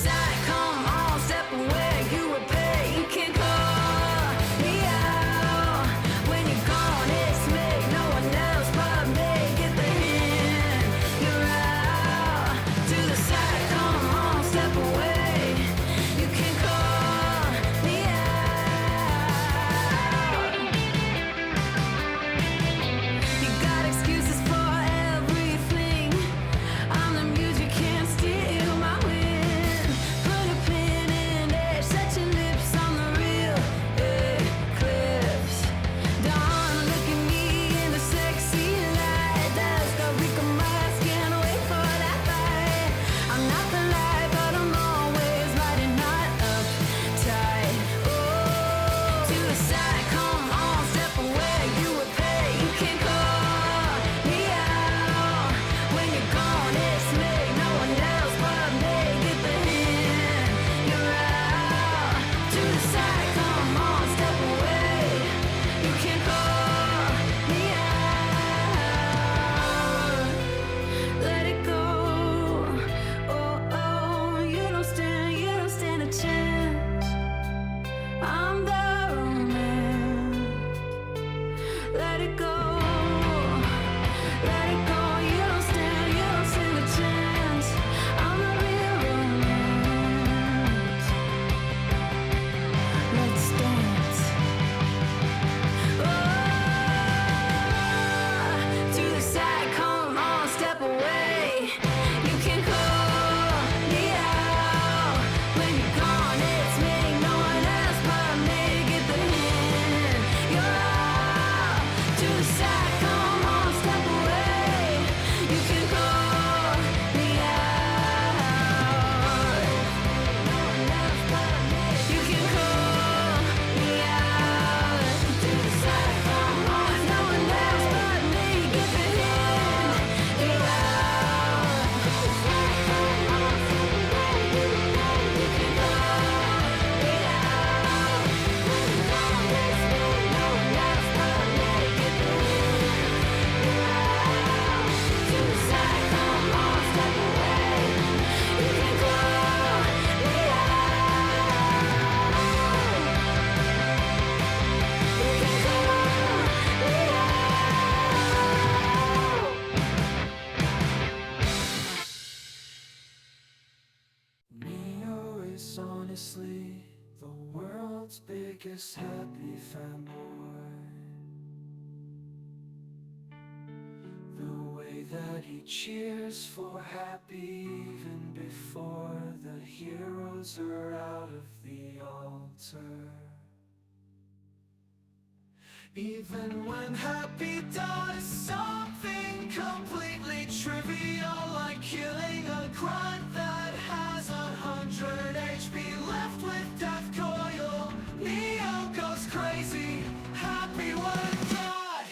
side, come on, step away, you will pay. You can call me out when you're gone. It's me, no one else but me. Get the hint, you're out. To the side, come on, step away. You can call me out. You got excuses for everything. I'm the muse, you can't steal my wind. Put a pin in it, set your lips on the real eclipse. Dawn, look at me in the sexy light. That's the reek of my skin, wait for that fight. I'm not the light, but I'm always riding not uptight. Oh, to the side, come on, step away, you would pay. You can call me out when you're gone. It's me, no one else but me. Get the hint, you're out. To the side, come on, step away. You can call me out. Let it go. Oh, oh, you don't stand a chance. I'm the romance. Let it go. Let it go. You don't stand a chance. I'm the real romance. Let's dance. Oh, to the side, come on, step away. You can call me out when you're gone. It's me, no one else but me. Get the hint, you're out. To the side, come on, step away. You can call me out. No one else but me. You can call me out. To the side, come on, no one else but me. Get the hint, you're out. To the side, come on, step away. You can call me out. When you're gone, it's me, no one else but me. Get the hint, you're out. To the side, come on, step away. You can call me out. You can call me out. Neo is honestly the world's biggest happy fanboy. The way that he cheers for happy even before the heroes are out of the altar. Even when happy does something completely trivial, like killing a grunt that has 100 HP left with death coil, Neo goes crazy. Happy, what a god!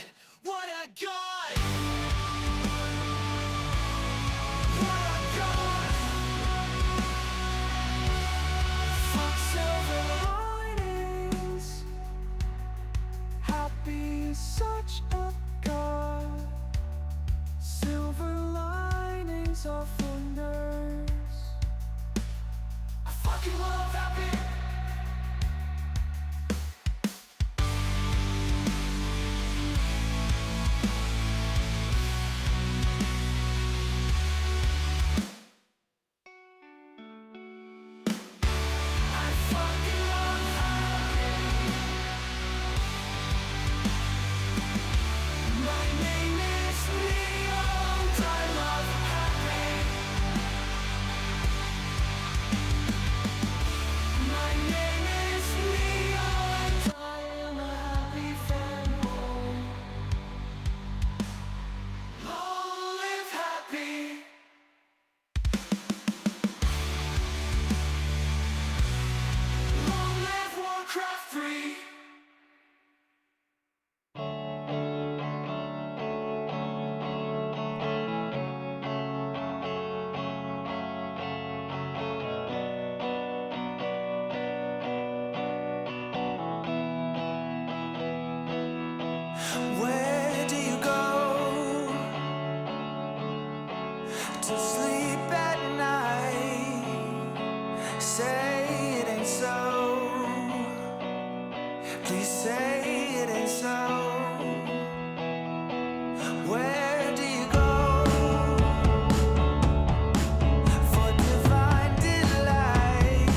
What a god! What a god! Fuck silver linings. Happy is such a god. Silver linings are for nerds. I fucking love Happy. I fucking love Happy. My name is Neo, and I love Happy. say it ain't so. Please say it ain't so. Where do you go for divine delight?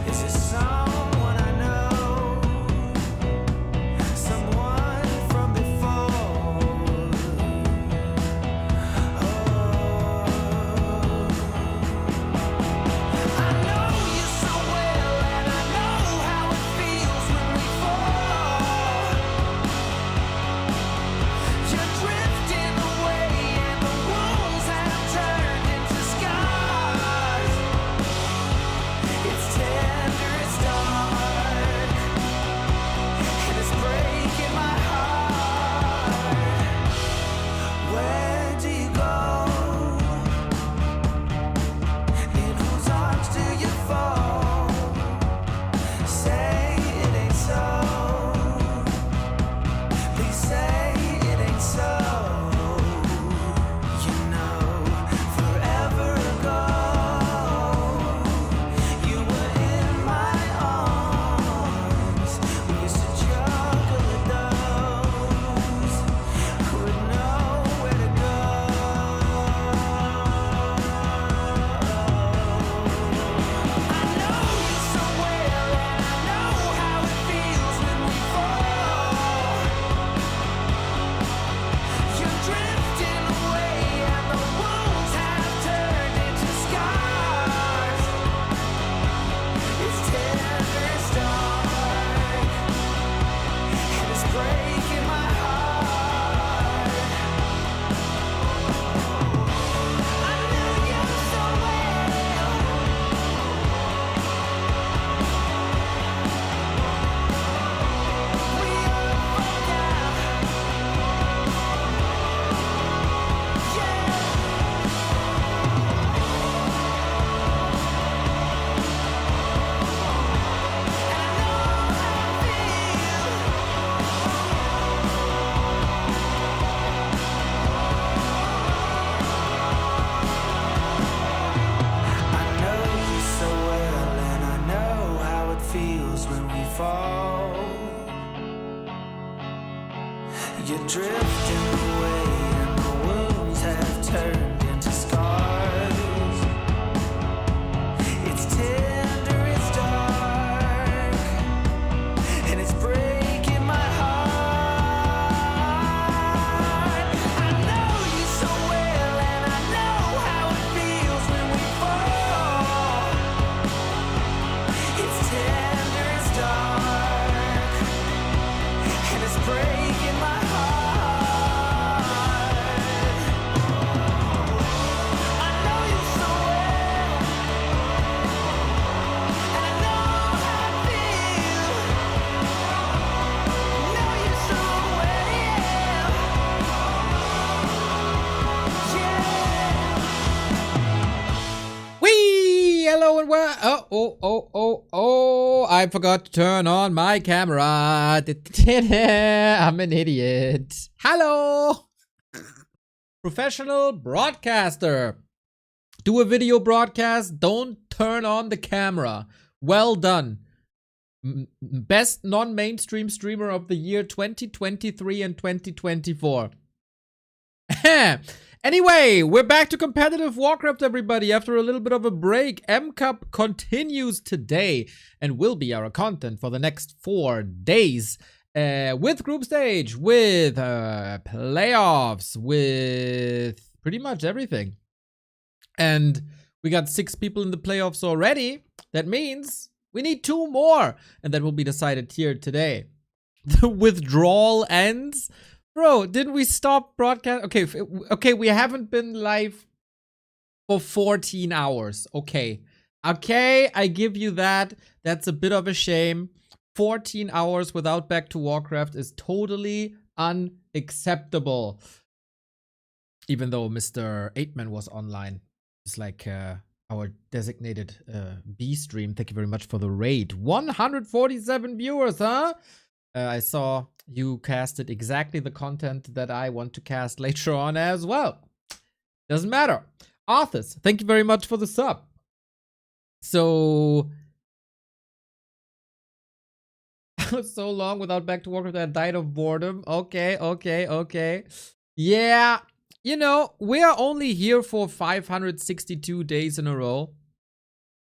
Is it someone I know? Someone from before? I know you so well, and I know how it feels when we fall. You're drifting away, and the wounds have turned into scars. It's tender, it's dark, and it's breaking my heart. Where do you go? In whose arms do you fall? Say it ain't so. Please say it ain't so. You know, forever ago, you were in my arms. We used to juggle with those who would know where to go. I know you so well, and I know how it feels when we fall. You're drifting away, and the wounds have turned into scars. It's tender, it's dark, and it's breaking my heart. I knew you so well. We all broke out. I know you so well, and I know how it feels when we fall. You're drifting away, and the wounds have turned into scars. It's tender, it's dark, and it's breaking my heart. I know you so well, and I know how it feels when we fall. It's tender, it's dark, and it's breaking my heart. I know you so well, and I know how it feels. Know you so well, yeah. Wee! Hello and well. Oh! I forgot to turn on my camera. I'm an idiot. Hello! Professional broadcaster. Do a video broadcast. Don't turn on the camera. Well done. Best non-mainstream streamer of the year 2023 and 2024. Anyway, we're back to competitive Warcraft, everybody. After a little bit of a break, M-Cup continues today and will be our content for the next 4 days. With group stage, with playoffs, with pretty much everything. And we got 6 people in the playoffs already. That means we need 2 more. And that will be decided here today. The withdrawal ends. Bro, didn't we stop broadcast? Okay, we haven't been live for 14 hours. Okay, I give you that. That's a bit of a shame. 14 hours without Back to Warcraft is totally unacceptable. Even though Mr. 8man was online. It's like our designated B stream. Thank you very much for the raid. 147 viewers, huh? I saw you casted exactly the content that I want to cast later on as well. Doesn't matter. Arthas, thank you very much for the sub. So so long without back to Warcraft that I died of boredom. Okay. Yeah, you know, we are only here for 562 days in a row.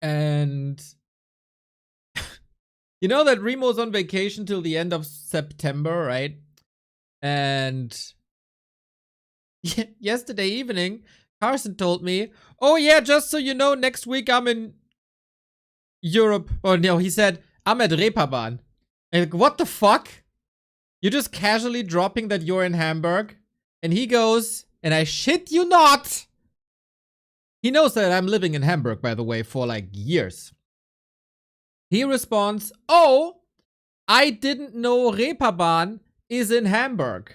And you know that Remo's on vacation till the end of September, right? And yesterday evening, Carson told me, oh yeah, just so you know, next week I'm in Europe. Oh no, he said, I'm at Reeperbahn. And like, what the fuck? You're just casually dropping that you're in Hamburg? And he goes, and I shit you not. He knows that I'm living in Hamburg, by the way, for like years. He responds, oh, I didn't know Reeperbahn is in Hamburg.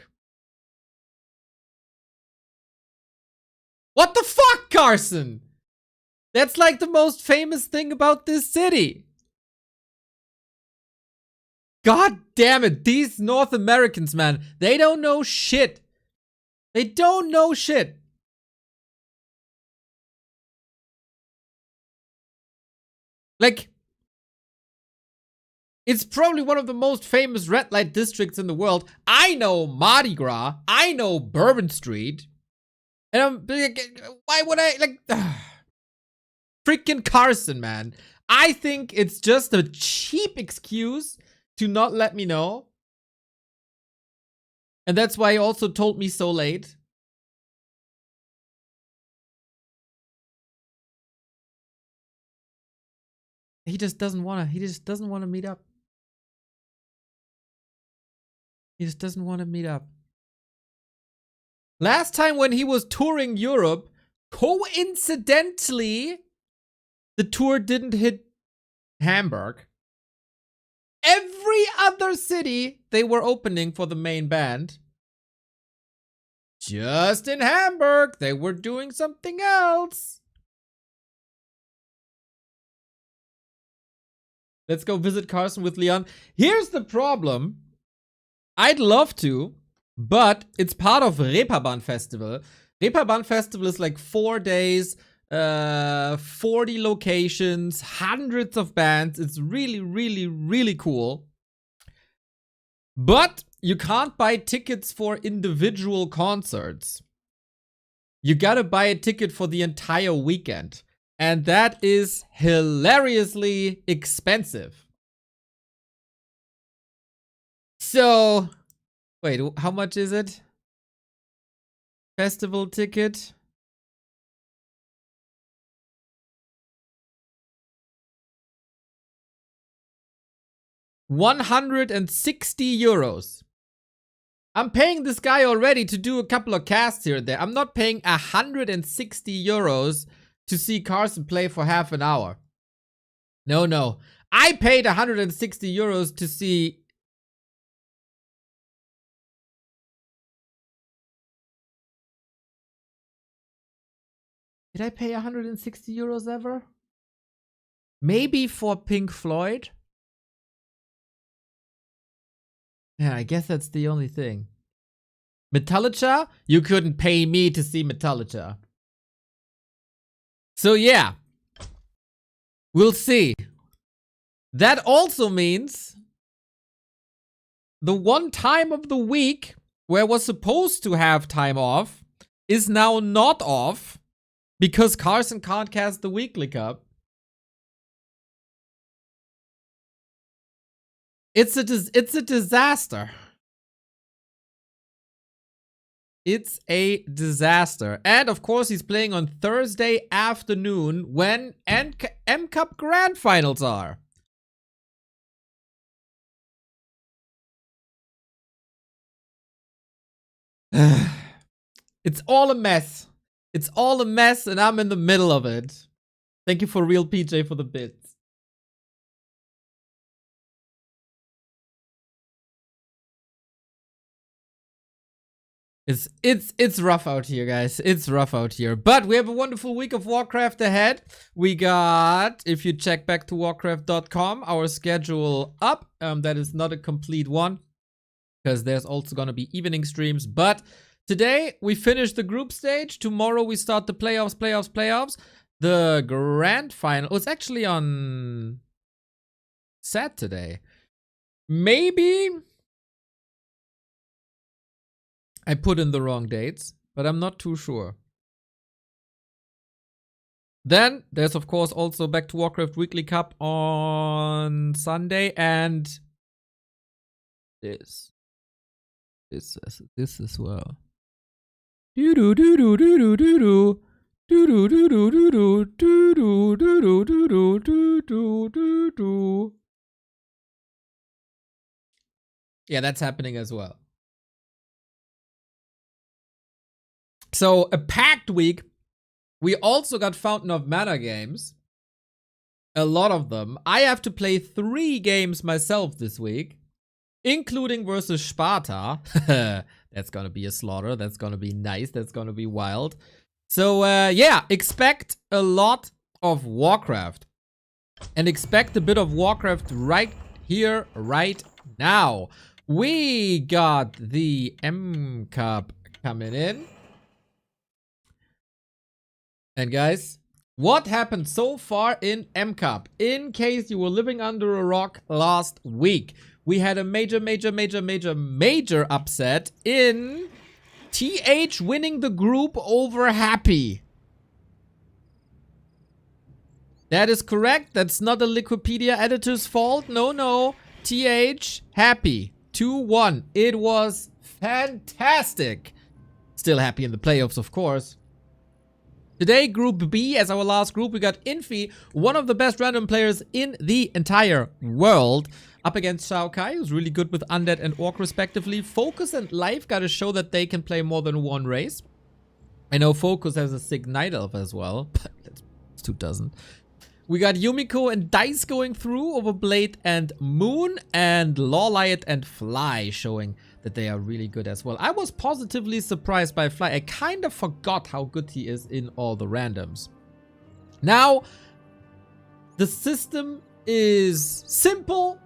What the fuck, Carson? That's like the most famous thing about this city. God damn it, these North Americans, man, they don't know shit. They don't know shit. Like, it's probably one of the most famous red light districts in the world. I know Mardi Gras. I know Bourbon Street. And I'm like, why would I, like, freaking Carson, man. I think it's just a cheap excuse to not let me know. And that's why he also told me so late. He just doesn't wanna meet up. He just doesn't want to meet up. Last time when he was touring Europe, coincidentally, the tour didn't hit Hamburg. Every other city they were opening for the main band. Just in Hamburg, they were doing something else. Let's go visit Carson with Leon. Here's the problem. I'd love to, but it's part of Reeperbahn Festival. Reeperbahn Festival is like 4 days, 40 locations, hundreds of bands. It's really cool. But you can't buy tickets for individual concerts. You gotta buy a ticket for the entire weekend. And that is hilariously expensive. So, wait, how much is it? Festival ticket? €160. I'm paying this guy already to do a couple of casts here and there. I'm not paying €160 to see Carson play for half an hour. No. I paid €160 to see... Did I pay €160 ever? Maybe for Pink Floyd? Yeah, I guess that's the only thing. Metallica? You couldn't pay me to see Metallica. So yeah. We'll see. That also means the one time of the week where I was supposed to have time off is now not off because Carson can't cast the Weekly Cup. It's a disaster. It's a disaster. And of course, he's playing on Thursday afternoon when M Cup Grand Finals are. It's all a mess. It's all a mess, and I'm in the middle of it. Thank you for Real PJ for the bits. It's rough out here, guys. It's rough out here. But we have a wonderful week of Warcraft ahead. We got, if you check back to warcraft.com, our schedule up. That is not a complete one, because there's also gonna be evening streams. But today we finish the group stage. Tomorrow we start the playoffs. The grand final. Oh, it's actually on Saturday. Maybe I put in the wrong dates, but I'm not too sure. Then there's of course also Back to Warcraft Weekly Cup on Sunday, and this as well. Do do do do do do do do. Do do do do do do do do do do do do do do. Yeah, that's happening as well. So a packed week. We also got Fountain of Mana games. A lot of them. I have to play 3 games myself this week, including versus Sparta. That's gonna be a slaughter. That's gonna be nice. That's gonna be wild. So yeah, expect a lot of Warcraft. And expect a bit of Warcraft right here, right now. We got the M Cup coming in. And guys, what happened so far in M Cup? In case you were living under a rock last week, we had a major upset in TH winning the group over Happy. That is correct. That's not a Wikipedia editor's fault. No. TH Happy. 2-1. It was fantastic. Still Happy in the playoffs, of course. Today, Group B, as our last group, we got Infi, one of the best random players in the entire world, up against XiaoKai, who's really good with Undead and Orc respectively. Focus and Life gotta show that they can play more than one race. I know Focus has a sick Night Elf as well, but it's 2 dozen. We got Yumiko and Dice going through over Blade and Moon, and Lawliot and Fly showing that they are really good as well. I was positively surprised by Fly. I kind of forgot how good he is in all the randoms. Now, the system is simple.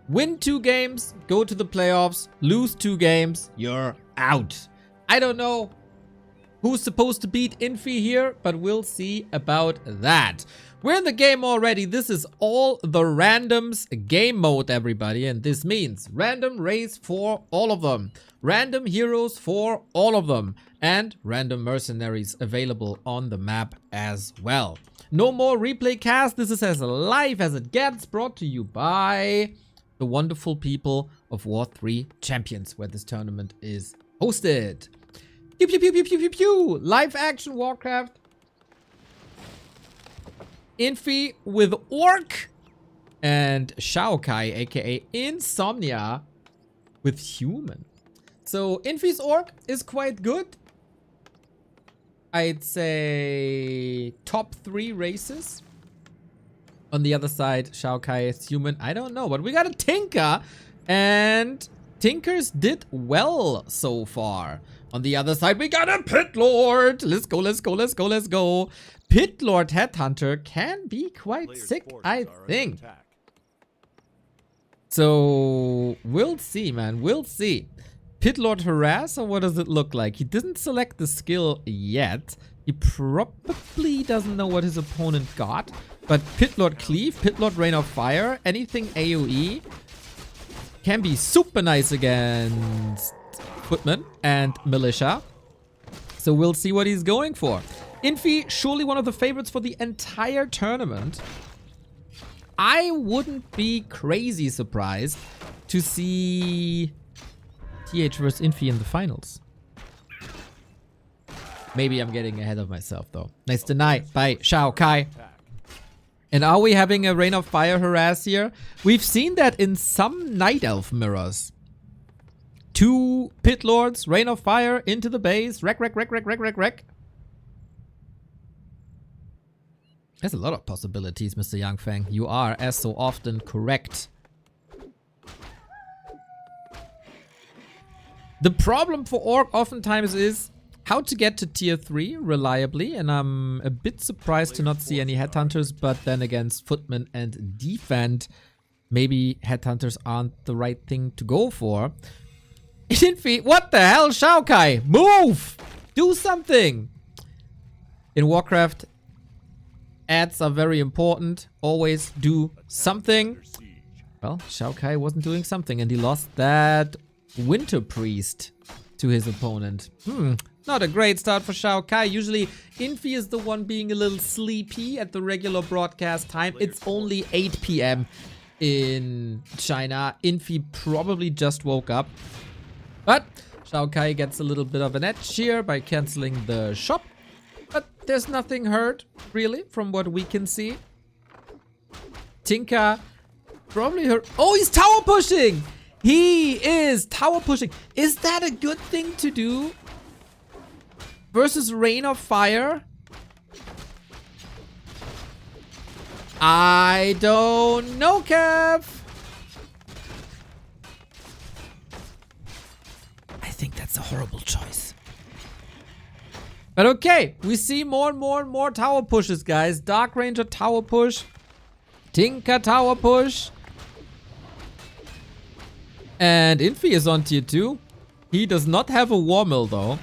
Win 2 games, go to the playoffs, lose 2 games, you're out. I don't know who's supposed to beat Infi here, but we'll see about that. We're in the game already. This is all the randoms game mode, everybody. And this means random race for all of them. Random heroes for all of them. And random mercenaries available on the map as well. No more replay cast. This is as live as it gets. Brought to you by the wonderful people of War 3 Champions, where this tournament is hosted. Pew pew pew pew pew pew pew. Live action Warcraft. Infi with Orc and XiaoKai, aka Insomnia, with Human. So Infi's Orc is quite good. I'd say top 3 races. On the other side, XiaoKai is Human. I don't know, but we got a Tinker, and Tinkers did well so far. On the other side, we got a Pit Lord. Let's go, let's go, let's go, let's go. Pit Lord Headhunter can be quite sick, I think. So, we'll see, man. We'll see. Pit Lord Harasser, what does it look like? He didn't select the skill yet. He probably doesn't know what his opponent got. But Pit Lord Cleave, Pit Lord Rain of Fire, anything AoE can be super nice against Footman and Militia. So we'll see what he's going for. Infi, surely one of the favorites for the entire tournament. I wouldn't be crazy surprised to see TH versus Infi in the finals. Maybe I'm getting ahead of myself though. Nice deny by XiaoKai. And are we having a Rain of Fire harass here? We've seen that in some Night Elf mirrors. 2 Pit Lords, Rain of Fire, into the base, wreck. There's a lot of possibilities, Mr. Yangfeng. You are, as so often, correct. The problem for Orc oftentimes is how to get to tier 3 reliably, and I'm a bit surprised to not see any Headhunters, but then against Footman and Defend, maybe Headhunters aren't the right thing to go for. Infi, what the hell, XiaoKai? Move! Do something! In Warcraft, Ads are very important. Always do something. Well, XiaoKai wasn't doing something and he lost that Winter Priest to his opponent. Not a great start for XiaoKai. Usually Infi is the one being a little sleepy at the regular broadcast time. It's only 8 p.m. in China. Infi probably just woke up. But XiaoKai gets a little bit of an edge here by canceling the shop. But there's nothing hurt, really, from what we can see. Tinka probably hurt. Oh, he's tower pushing! He is tower pushing. Is that a good thing to do? Versus Rain of Fire? I don't know, Kev. I think that's a horrible choice. But okay, we see more and more and more tower pushes, guys. Dark Ranger tower push. Tinka tower push. And Infi is on tier 2. He does not have a War Mill though.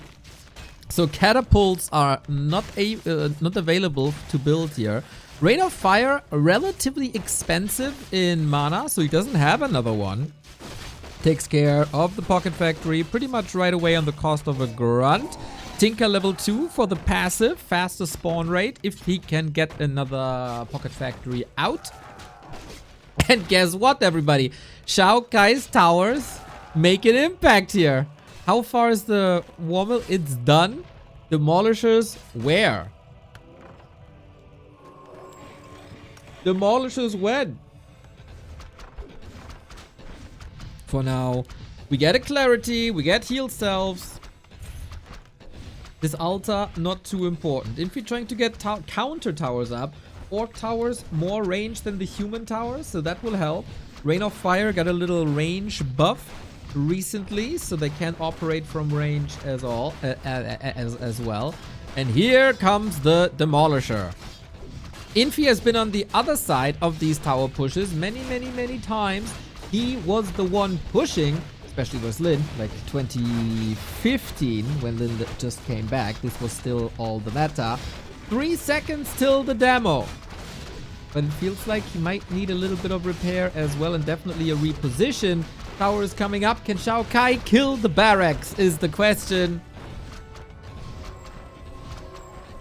So catapults are not available to build here. Rain of Fire, relatively expensive in mana, so he doesn't have another one. Takes care of the Pocket Factory pretty much right away on the cost of a Grunt. Tinker level 2 for the passive, faster spawn rate if he can get another Pocket Factory out. And guess what, everybody? XiaoKai's towers make an impact here. How far is the War Mill? It's done. Demolishers where? Demolishers when? For now, we get a clarity, we get healed selves. This altar, not too important. If we're trying to get counter towers up, Orc towers more range than the human towers, so that will help. Rain of Fire got a little range buff recently, so they can operate from range as well. And here comes the Demolisher. Infi has been on the other side of these tower pushes many times. He was the one pushing, especially with Lin, like 2015 when Lin just came back. This was still all the meta. 3 seconds till the demo. But it feels like he might need a little bit of repair as well, and definitely a reposition. Tower is coming up. Can XiaoKai kill the barracks is the question.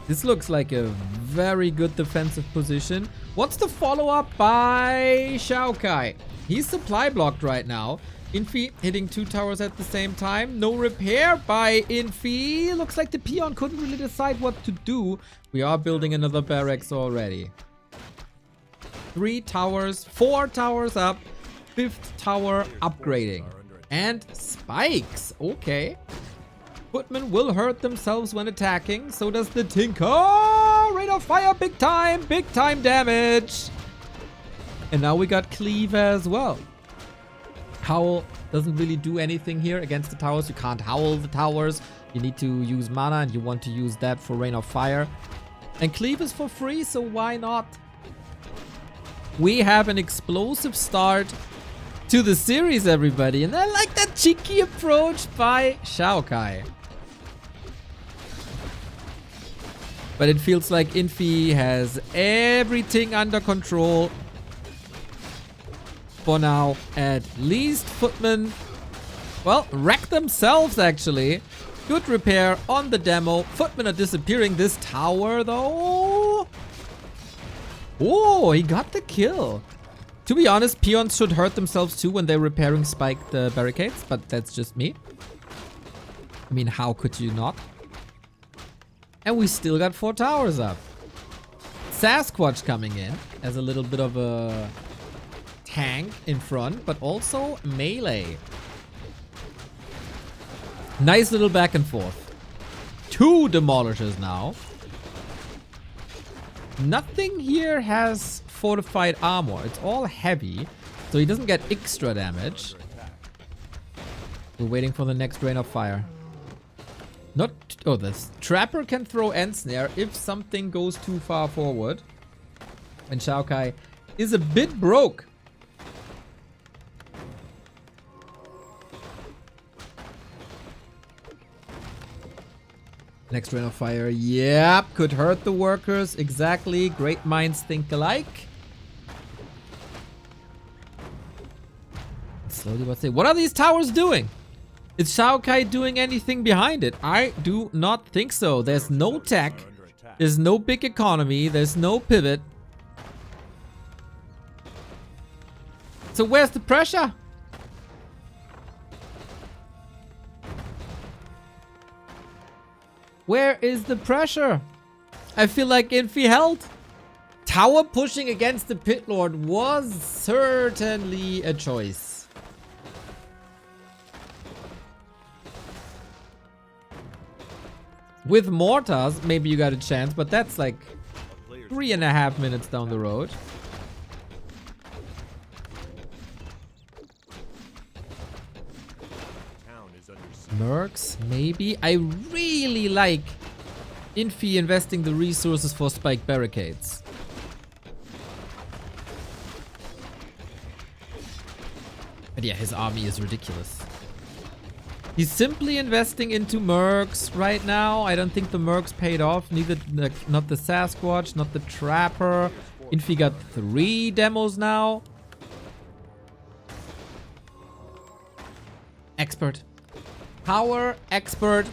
This looks like a very good defensive position. What's the follow-up by XiaoKai? He's supply blocked right now. Infi hitting 2 towers at the same time. No repair by Infi. Looks like the peon couldn't really decide what to do. We are building another barracks already. 3 towers, 4 towers up. 5th tower upgrading. And spikes. Okay. Footmen will hurt themselves when attacking. So does the Tinker. Rain of Fire, big time damage. And now we got Cleave as well. Howl doesn't really do anything here against the towers. You can't howl the towers. You need to use mana, and you want to use that for Rain of Fire. And Cleave is for free, so why not? We have an explosive start to the series, everybody. And I like that cheeky approach by XiaoKai. But it feels like Infi has everything under control. For now, at least. Footmen, well, wreck themselves actually. Good repair on the demo. Footmen are disappearing. This tower though. Oh, he got the kill. To be honest, peons should hurt themselves too when they're repairing spiked barricades, but that's just me. I mean, how could you not? And we still got 4 towers up. Sasquatch coming in as a little bit of a tank in front, but also melee. Nice little back and forth. 2 demolishers now. Nothing here has fortified armor. It's all heavy, so he doesn't get extra damage. We're waiting for the next Rain of Fire. Not... Oh, this Trapper can throw End Snare if something goes too far forward. And XiaoKai is a bit broke. Next rain of fire. Yep, could hurt the workers. Exactly. Great minds think alike. Slowly but steady. What are these towers doing? Is XiaoKai doing anything behind it? I do not think so. There's no tech. There's no big economy. There's no pivot. So where's the pressure? Where is the pressure? I feel like Infi held. Tower pushing against the Pit Lord was certainly a choice. With mortars, maybe you got a chance, but that's like 3.5 minutes down the road. Mercs, maybe. I really like Infi investing the resources for spike barricades. But yeah, his army is ridiculous. He's simply investing into mercs right now. I don't think the mercs paid off. Neither, not the Sasquatch, not the Trapper. Infi got 3 demos now. Expert. Power expert.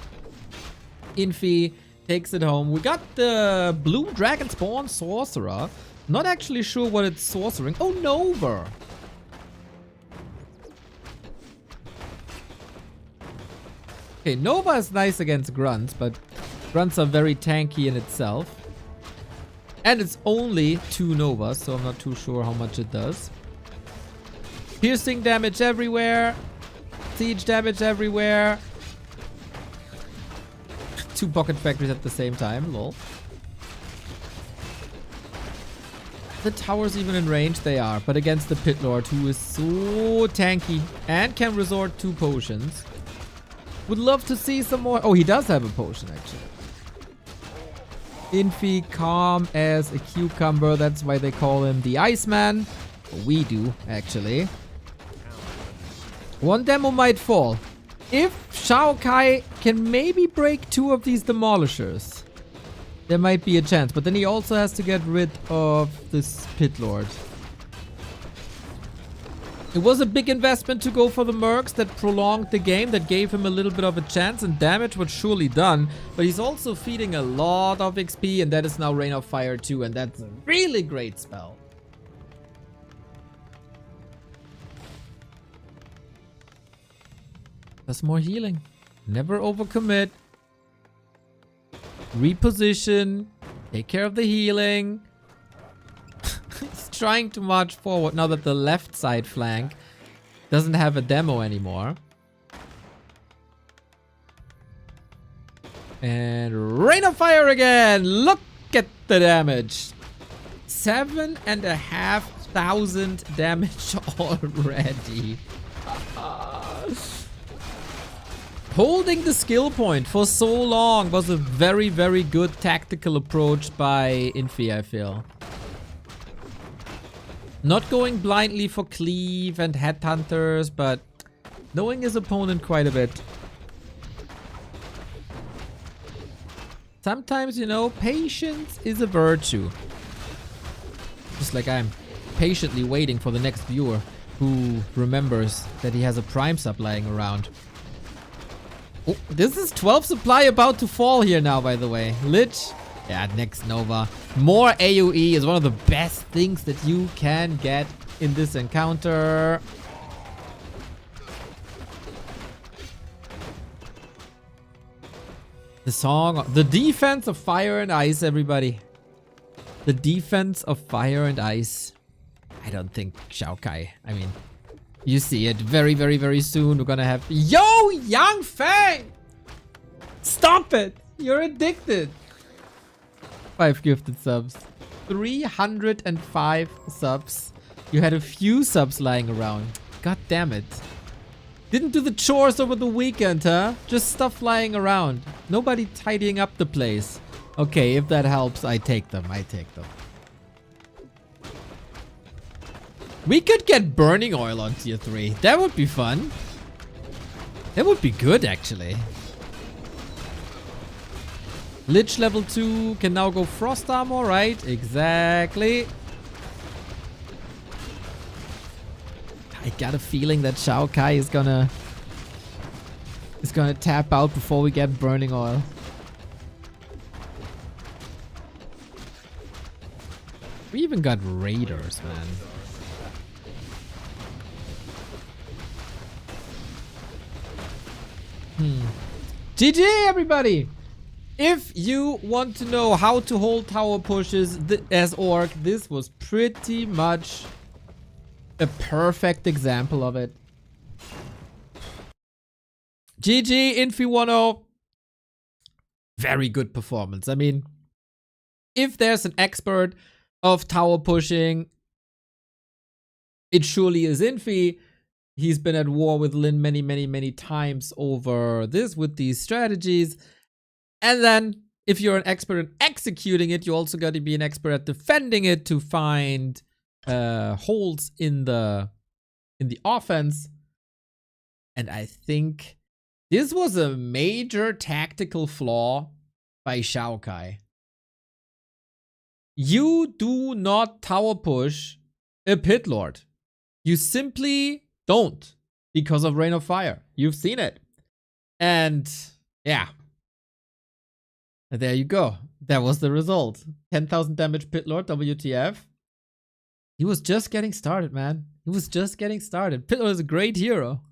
Infi takes it home. We got the blue dragon spawn sorcerer. Not actually sure what it's sorcering. Oh, Nova. Okay, Nova is nice against grunts, but grunts are very tanky in itself. And it's only 2 Novas, so I'm not too sure how much it does. Piercing damage everywhere. Siege damage everywhere. 2 pocket factories at the same time, lol. The towers even in range, they are, but against the Pit Lord, who is so tanky and can resort to potions. Would love to see some more. Oh, he does have a potion, actually. Infi calm as a cucumber. That's why they call him the Iceman. We do, actually. 1 demo might fall. If XiaoKai can maybe break 2 of these demolishers, there might be a chance. But then he also has to get rid of this Pit Lord. It was a big investment to go for the mercs that prolonged the game, that gave him a little bit of a chance, and damage was surely done. But he's also feeding a lot of XP, and that is now Rain of Fire too, and that's a really great spell. That's more healing. Never overcommit. Reposition. Take care of the healing. He's trying to march forward now that the left side flank doesn't have a demo anymore. And Rain of Fire again. Look at the damage. 7,500 damage already. Holding the skill point for so long was a very, very good tactical approach by Infi, I feel. Not going blindly for cleave and headhunters, but knowing his opponent quite a bit. Sometimes, you know, patience is a virtue. Just like I'm patiently waiting for the next viewer who remembers that he has a prime sub lying around. Oh, this is 12 supply about to fall here now, by the way. Lich. Yeah, next Nova. More AoE is one of the best things that you can get in this encounter. The song, the defense of fire and ice, everybody. The defense of fire and ice. I don't think XiaoKai, I mean, you see it very, very, very soon. We're gonna have... Yo, Yang Fang! Stop it! You're addicted. 5 gifted subs. 305 subs. You had a few subs lying around. God damn it. Didn't do the chores over the weekend, huh? Just stuff lying around. Nobody tidying up the place. Okay, if that helps, I take them. I take them. We could get burning oil on tier 3. That would be fun. That would be good, actually. Lich level 2 can now go frost armor, right? Exactly. I got a feeling that XiaoKai is gonna tap out before we get burning oil. We even got raiders, man. GG, everybody! If you want to know how to hold tower pushes as orc, this was pretty much a perfect example of it. GG, Infi 1-0. Very good performance. I mean, if there's an expert of tower pushing, it surely is Infi. He's been at war with Lin many times over this with these strategies. And then if you're an expert in executing it, you also got to be an expert at defending it to find holes in the offense. And I think this was a major tactical flaw by XiaoKai. You do not tower push a pit lord. You simply don't, because of Rain of Fire. You've seen it. And yeah. And there you go. That was the result. 10,000 damage pit lord, WTF. He was just getting started, man. He was just getting started. Pit lord is a great hero.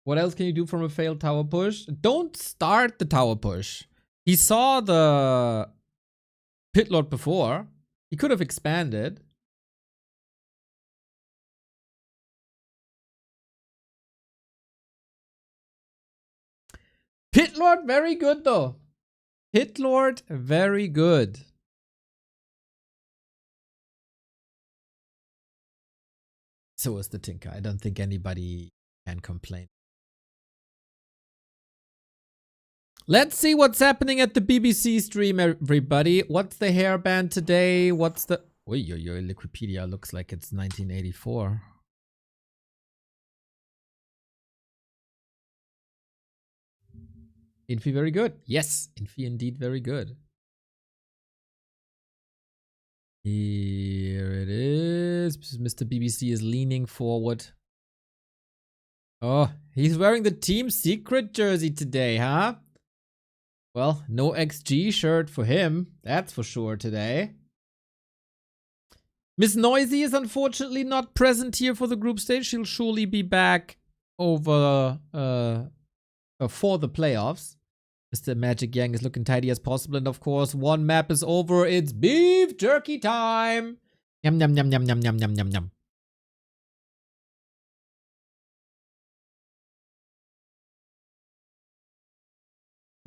What else can you do from a failed tower push? Don't start the tower push. He saw the pit lord before. He could have expanded. Pit lord, very good though. Pit lord, very good. So is the Tinker. I don't think anybody can complain. Let's see what's happening at the BBC stream, everybody. What's the hairband today? What's the... Oh, your Wikipedia looks like it's 1984. Infi very good. Yes, Infi indeed very good. Here it is. Mr. BBC is leaning forward. Oh, he's wearing the Team Secret jersey today, huh? Well, no XG shirt for him. That's for sure today. Miss Noisy is unfortunately not present here for the group stage. She'll surely be back over for the playoffs. Mr. Magic Yang is looking tidy as possible. And of course, one map is over. It's beef jerky time. Yum, yum, yum, yum, yum, yum, yum, yum, yum.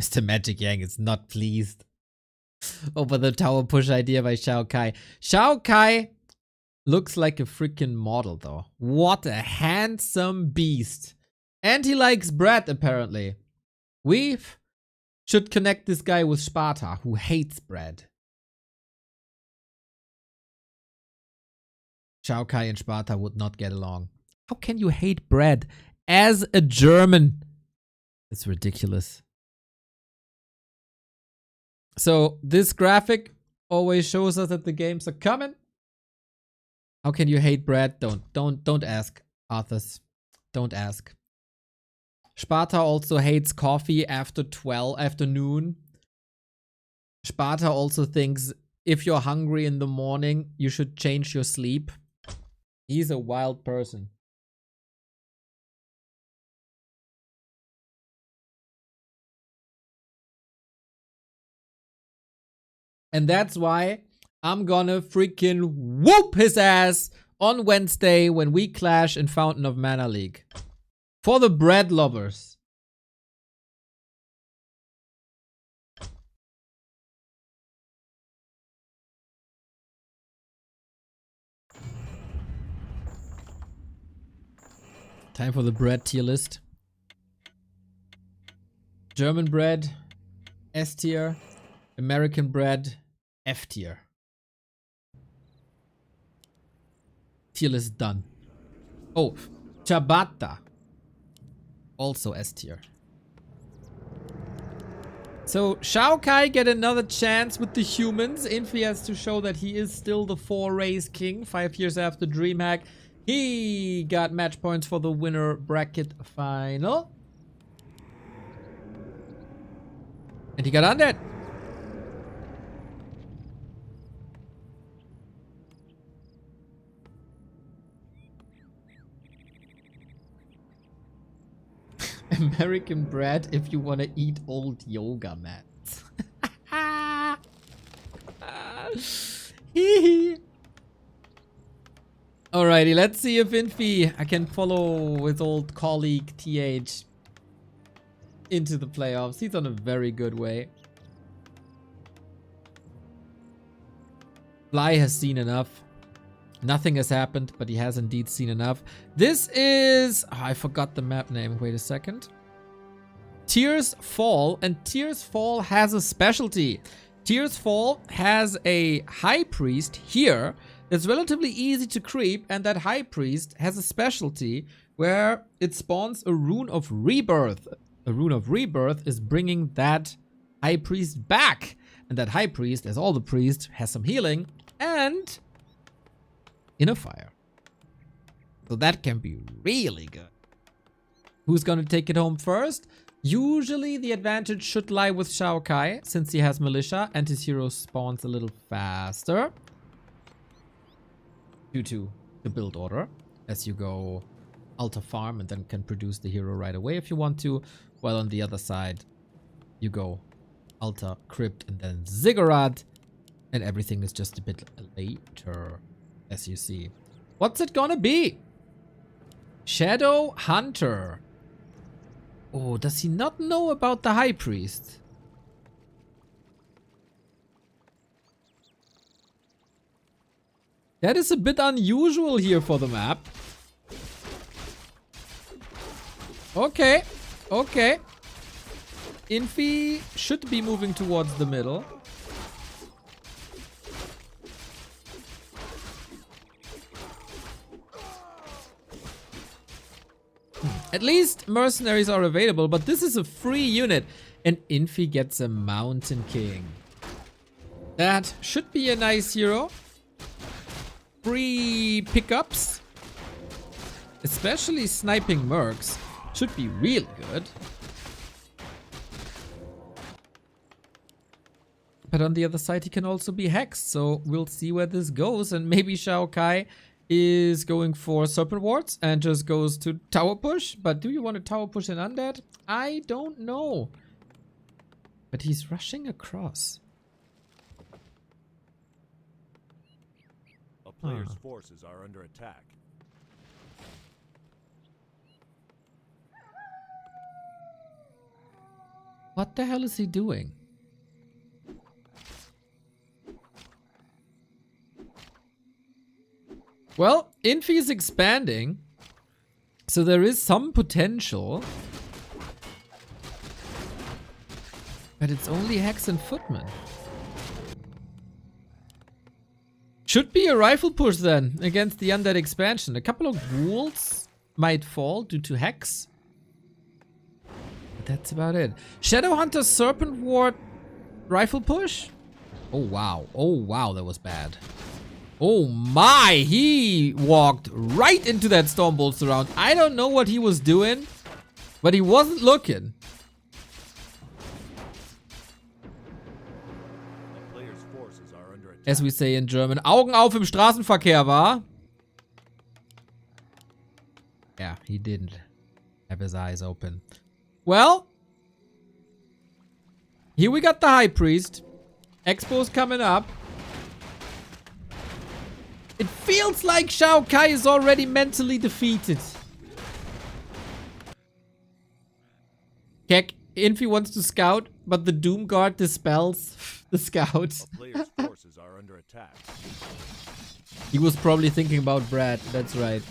Mr. Magic Yang is not pleased over the tower push idea by XiaoKai. XiaoKai looks like a freaking model, though. What a handsome beast. And he likes bread, apparently. We should connect this guy with Sparta, who hates bread. XiaoKai and Sparta would not get along. How can you hate bread as a German? It's ridiculous. So this graphic always shows us that the games are coming. How can you hate bread? Don't ask, Arthas. Don't ask. Sparta also hates coffee after noon. Sparta also thinks if you're hungry in the morning, you should change your sleep. He's a wild person. And that's why I'm gonna freaking whoop his ass on Wednesday when we clash in Fountain of Mana League. For the bread lovers. Time for the bread tier list. German bread, S tier. American bread, F tier. Tier list done. Oh, ciabatta. Also S tier. So XiaoKai get another chance with the humans. Infi has to show that he is still the 4-race king 5 years after DreamHack. He got match points for the winner bracket final. And he got undead. American bread if you want to eat old yoga mats. Alrighty, let's see if Infi I can follow his old colleague TH into the playoffs. He's on a very good way. Fly has seen enough. Nothing has happened, but he has indeed seen enough. This is... Oh, I forgot the map name. Wait a second. Tears Fall, and Tears Fall has a specialty. Tears Fall has a High Priest here that's relatively easy to creep, and that High Priest has a specialty where it spawns a Rune of Rebirth. A Rune of Rebirth is bringing that High Priest back. And that High Priest, as all the priests, has some healing and Inner Fire. So that can be really good. Who's gonna take it home first? Usually the advantage should lie with XiaoKai, since he has Militia and his hero spawns a little faster. Due to the build order, as you go Alta Farm and then can produce the hero right away if you want to. While on the other side, you go Alta, Crypt, and then Ziggurat, and everything is just a bit later, as you see. What's it gonna be? Shadow Hunter. Oh, does he not know about the High Priest? That is a bit unusual here for the map. Okay, okay. Infi should be moving towards the middle. At least mercenaries are available, but this is a free unit. And Infi gets a Mountain King. That should be a nice hero. Free pickups. Especially sniping mercs should be really good. But on the other side, he can also be hexed. So we'll see where this goes. And maybe XiaoKai is going for Serpent Wards and just goes to tower push. But do you want to tower push an undead? I don't know. But he's rushing across. A player's forces are under attack. What the hell is he doing? Well, Infi is expanding, so there is some potential. But it's only Hex and Footman. Should be a rifle push then, against the undead expansion. A couple of ghouls might fall due to Hex. But that's about it. Shadowhunter Serpent Ward rifle push? Oh wow, that was bad. Oh my, he walked right into that Stormbolt surround. I don't know what he was doing, but he wasn't looking. As we say in German, Augen auf im Straßenverkehr, wa? Yeah, he didn't have his eyes open. Well, here we got the High Priest. Expo's coming up. It feels like XiaoKai is already mentally defeated. Kek, Infi wants to scout, but the Doom Guard dispels the scout. A player's forces are under attack. He was probably thinking about Brad, that's right.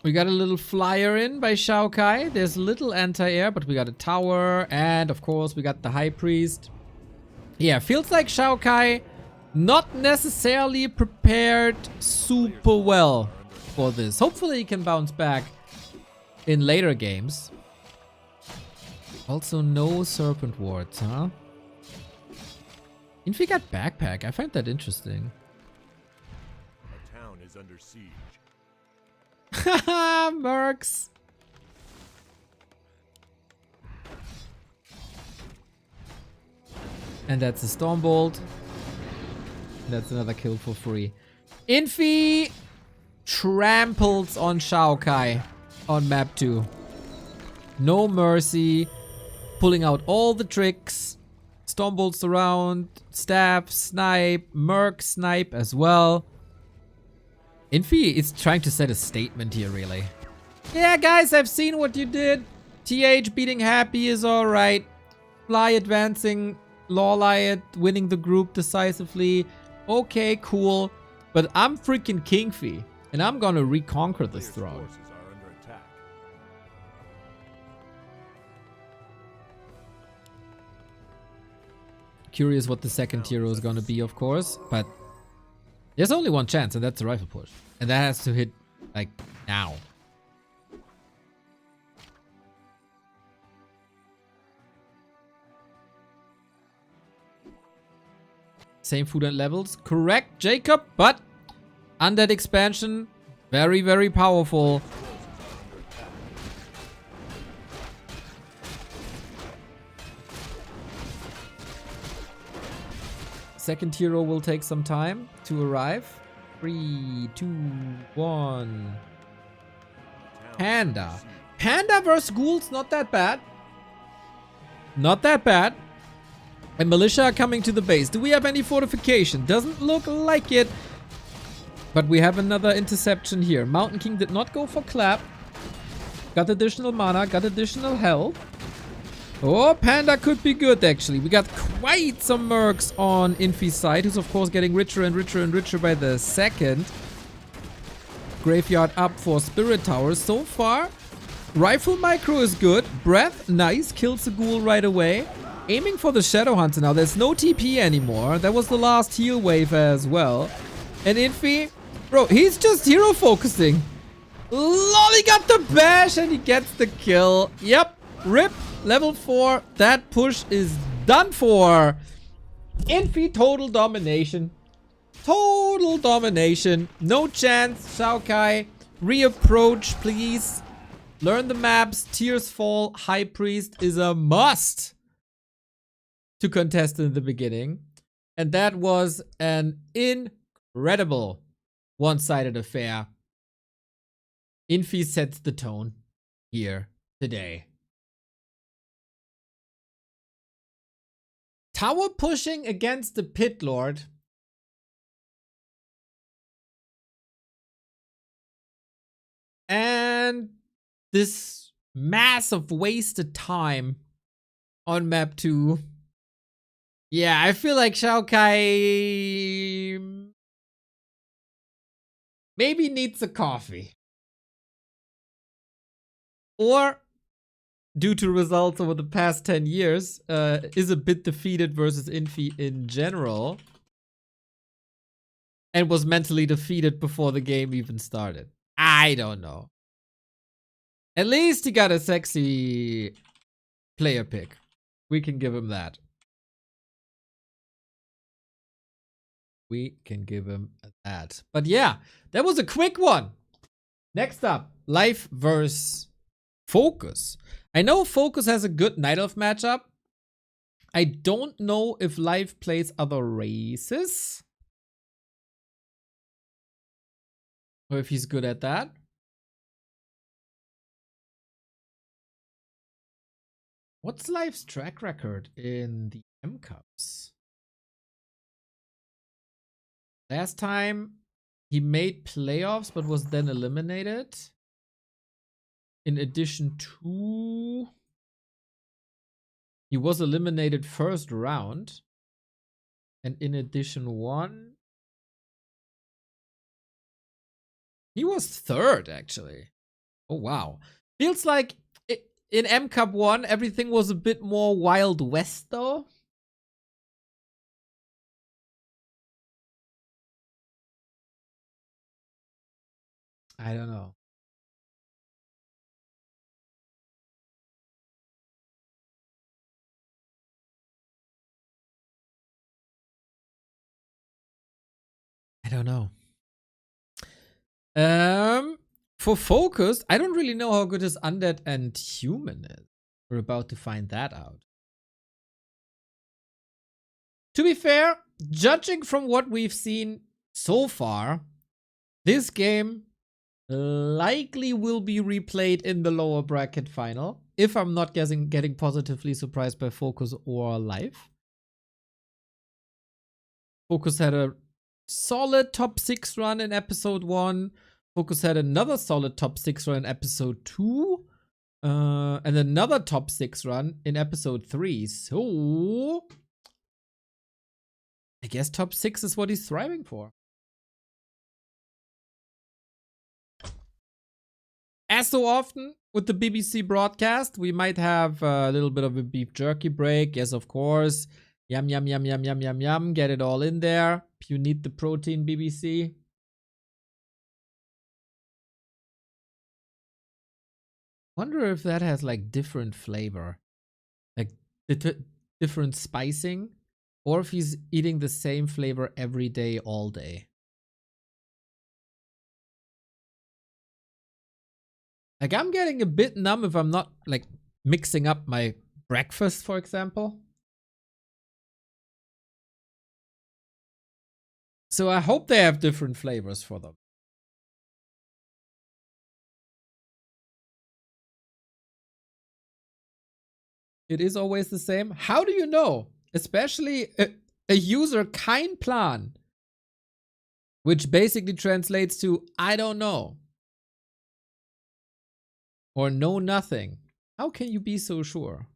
We got a little flyer in by XiaoKai. There's little anti-air, but we got a tower. And of course, we got the High Priest. Yeah, feels like XiaoKai not necessarily prepared super well for this. Hopefully he can bounce back in later games. Also, no Serpent Wards, huh? Infi got backpack. I find that interesting. Our town is under siege. Haha, Mercs. And that's a Stormbolt. That's another kill for free. Infi tramples on XiaoKai on map 2. No mercy. Pulling out all the tricks. Stormbolts around. Stab, snipe, Merc snipe as well. Infi is trying to set a statement here, really. Yeah, guys, I've seen what you did. TH beating Happy is alright. Fly advancing. Lawliot winning the group decisively. Okay, cool. But I'm freaking Kingfi. And I'm gonna reconquer this Player's throne. forces are under attack. Curious what the second hero is gonna be, of course. But there's only one chance, and that's the rifle push. And that has to hit, like, now. Same food and levels. Correct, Jacob. But undead expansion, very, very powerful. Second hero will take some time to arrive. 3, 2, 1. Panda. Panda versus ghouls, not that bad. Not that bad. And militia are coming to the base. Do we have any fortification? Doesn't look like it. But we have another interception here. Mountain King did not go for clap. Got additional mana, got additional health. Oh, Panda could be good, actually. We got quite some mercs on Infi's side, who's of course getting richer and richer and richer by the second. Graveyard up for Spirit Towers. So far, Rifle Micro is good. Breath, nice. Kills the ghoul right away. Aiming for the Shadow Hunter now. There's no TP anymore. That was the last heal wave as well. And Infi, bro, he's just hero focusing. Lolly got the bash and he gets the kill. Yep, rip. Level 4. That push is done for. Infi total domination. Total domination. No chance. XiaoKai, reapproach, please. Learn the maps. Tears Fall. High Priest is a must to contest in the beginning. And that was an incredible one-sided affair. Infi sets the tone here today. Tower pushing against the Pit Lord. And this massive wasted time on map 2. Yeah, I feel like XiaoKai maybe needs a coffee. Or, due to results over the past 10 years, is a bit defeated versus Infi in general. And was mentally defeated before the game even started. I don't know. At least he got a sexy player pick. We can give him that. We can give him that. But yeah, that was a quick one. Next up, Life versus Focus. I know Focus has a good Night Elf matchup. I don't know if Life plays other races. Or if he's good at that. What's Life's track record in the M Cups? Last time he made playoffs but was then eliminated. In addition to, he was eliminated first round. And in addition 1, he was third actually. Oh, wow. Feels like in M Cup 1, everything was a bit more Wild West, though. I don't know. I don't know. For Focus, I don't really know how good his Undead and Human is. We're about to find that out. To be fair, judging from what we've seen so far, this game likely will be replayed in the lower bracket final, if I'm not getting positively surprised by Focus or Life. Focus had a solid top 6 run in episode 1. Focus had another solid top 6 run in episode 2. And another top 6 run in episode 3. So I guess top 6 is what he's thriving for. As so often with the BBC broadcast, we might have a little bit of a beef jerky break. Yes, of course. Yum, yum, yum, yum, yum, yum, yum. Get it all in there. You need the protein, BBC. Wonder if that has like different flavor. Like different spicing. Or if he's eating the same flavor every day, all day. Like, I'm getting a bit numb if I'm not, like, mixing up my breakfast, for example. So I hope they have different flavors for them. It is always the same. How do you know? Especially a user kind plan. Which basically translates to, I don't know. Or know nothing. How can you be so sure?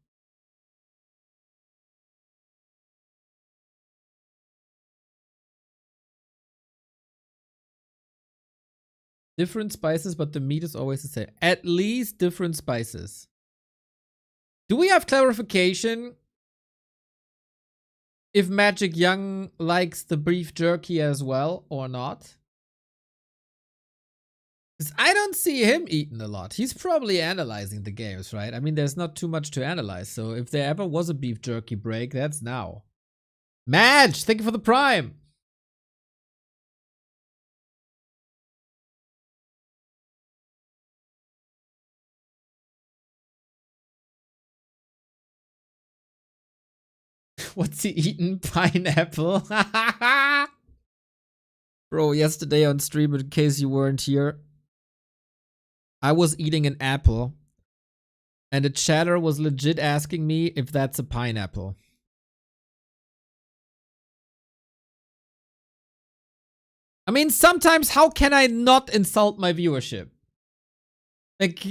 Different spices, but the meat is always the same. At least different spices. Do we have clarification if Magic Young likes the beef jerky as well or not? Because I don't see him eating a lot. He's probably analyzing the games, right? I mean, there's not too much to analyze. So if there ever was a beef jerky break, that's now. Madge, thank you for the prime. What's he eating? Pineapple. Bro, yesterday on stream, in case you weren't here, I was eating an apple. And the chatter was legit asking me if that's a pineapple. I mean, sometimes how can I not insult my viewership? Like,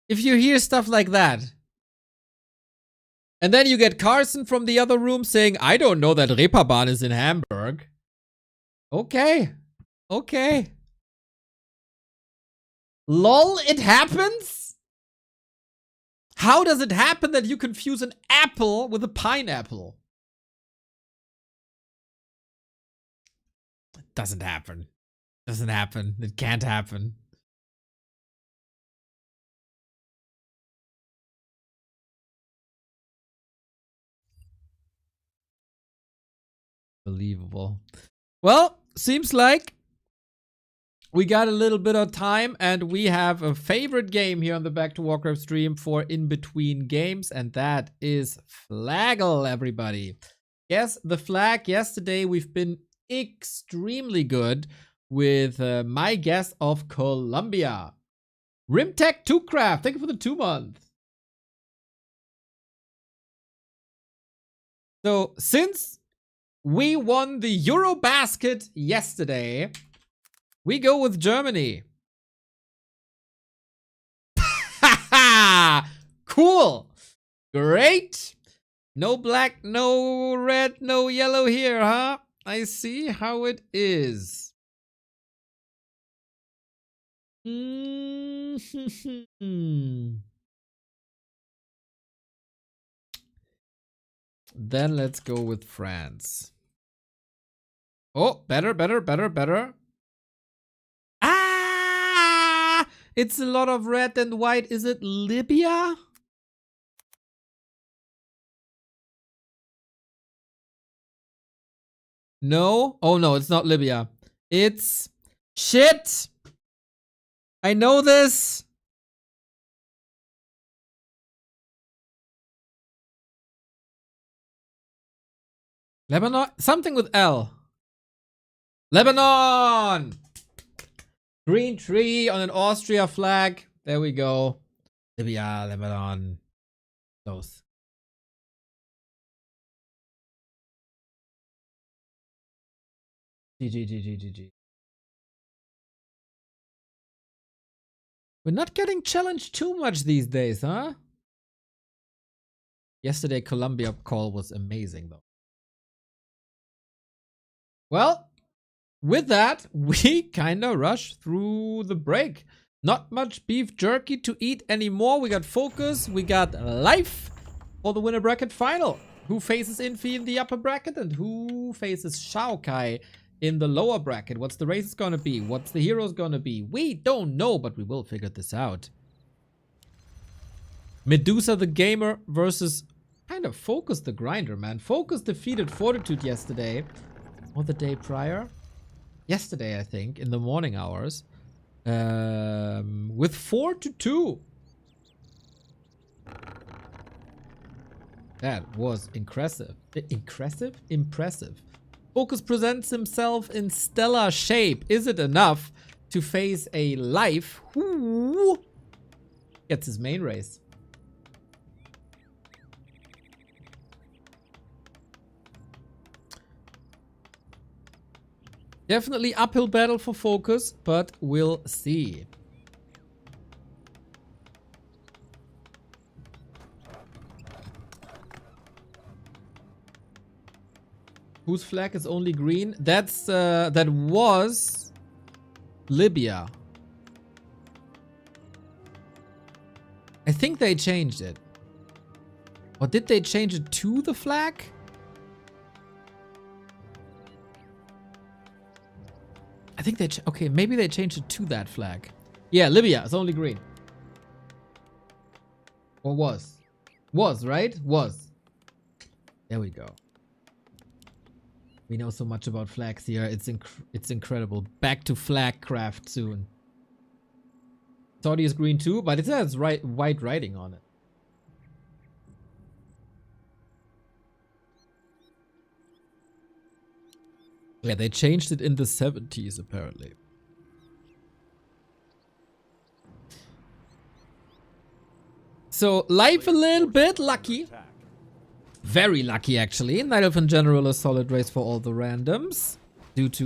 if you hear stuff like that, and then you get Carson from the other room saying, I don't know that Reeperbahn is in Hamburg. Okay. Okay. LOL, it happens? How does it happen that you confuse an apple with a pineapple? It doesn't happen. Doesn't happen. It can't happen. Believable. Well, seems like we got a little bit of time and we have a favorite game here on the Back to Warcraft stream for in between games, and that is Flaggle, everybody. Yes, the flag. Yesterday we've been extremely good with my guess of Colombia. Rimtech 2Craft, thank you for the 2 months. So since we won the Eurobasket yesterday, we go with Germany. Cool. Great. No black, no red, no yellow here, huh? I see how it is. Then let's go with France. Oh, better, better, better, better. Ah! It's a lot of red and white. Is it Libya? No? Oh no, it's not Libya. It's... Shit! I know this! Lebanon? Something with L. Lebanon! Green tree on an Austria flag. There we go. Libya, Lebanon. Close. GG. We're not getting challenged too much these days, huh? Yesterday, Colombia call was amazing, though. Well, with that, we kinda rush through the break. Not much beef jerky to eat anymore. We got focus, we got life for the winner bracket final. Who faces Infi in the upper bracket and who faces XiaoKai in the lower bracket? What's the race gonna be? What's the heroes gonna be? We don't know, but we will figure this out. Medusa the Gamer versus kind of Focus the Grinder, man. Focus defeated Fortitude yesterday. Or the day prior? Yesterday, I think, in the morning hours. With 4-2. That was impressive. Impressive. Focus presents himself in stellar shape. Is it enough to face a life who gets his main race? Definitely uphill battle for Focus, but we'll see. Whose flag is only green? That's that was Libya. I think they changed it. Or did they change it to the flag? I think they... Okay, maybe they changed it to that flag. Yeah, Libya is only green. Or was. Was, right? Was. There we go. We know so much about flags here. It's incredible. Back to flag craft soon. Saudi is green too, but it has white writing on it. Yeah, they changed it in the 70s apparently. So, life a little bit lucky. Very lucky, actually. Night Elf in general, a solid race for all the randoms. Due to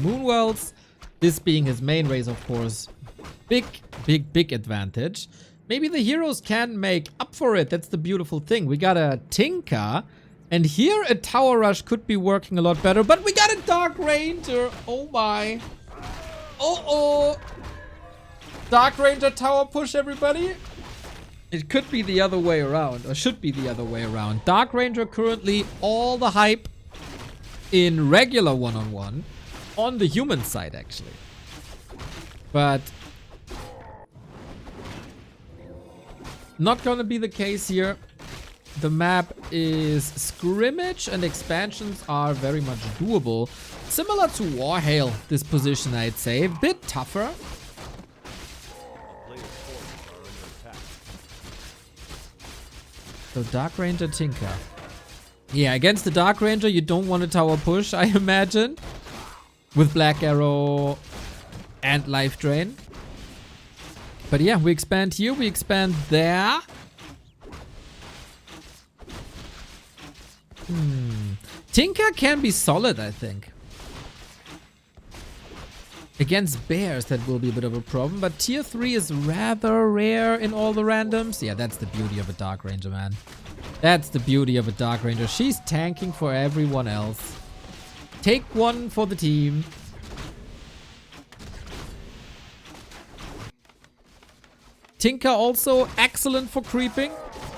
Moonwells. This being his main race, of course. Big advantage. Maybe the heroes can make up for it. That's the beautiful thing. We got a Tinker. And here a Tower Rush could be working a lot better. But we got a Dark Ranger. Oh my. Oh. Dark Ranger Tower push, everybody. It could be the other way around, or should be the other way around. Dark Ranger currently all the hype in regular one-on-one on the human side, actually. But not gonna be the case here. The map is scrimmage and expansions are very much doable. Similar to Warhail, this position, I'd say. A bit tougher. So Dark Ranger Tinker. Yeah, against the Dark Ranger, you don't want a tower push, I imagine. With Black Arrow and Life Drain. But yeah, we expand here, we expand there. Tinker can be solid, I think. Against bears, that will be a bit of a problem. But tier 3 is rather rare in all the randoms. Yeah, that's the beauty of a Dark Ranger, man. That's the beauty of a Dark Ranger. She's tanking for everyone else. Take one for the team. Tinker also excellent for creeping,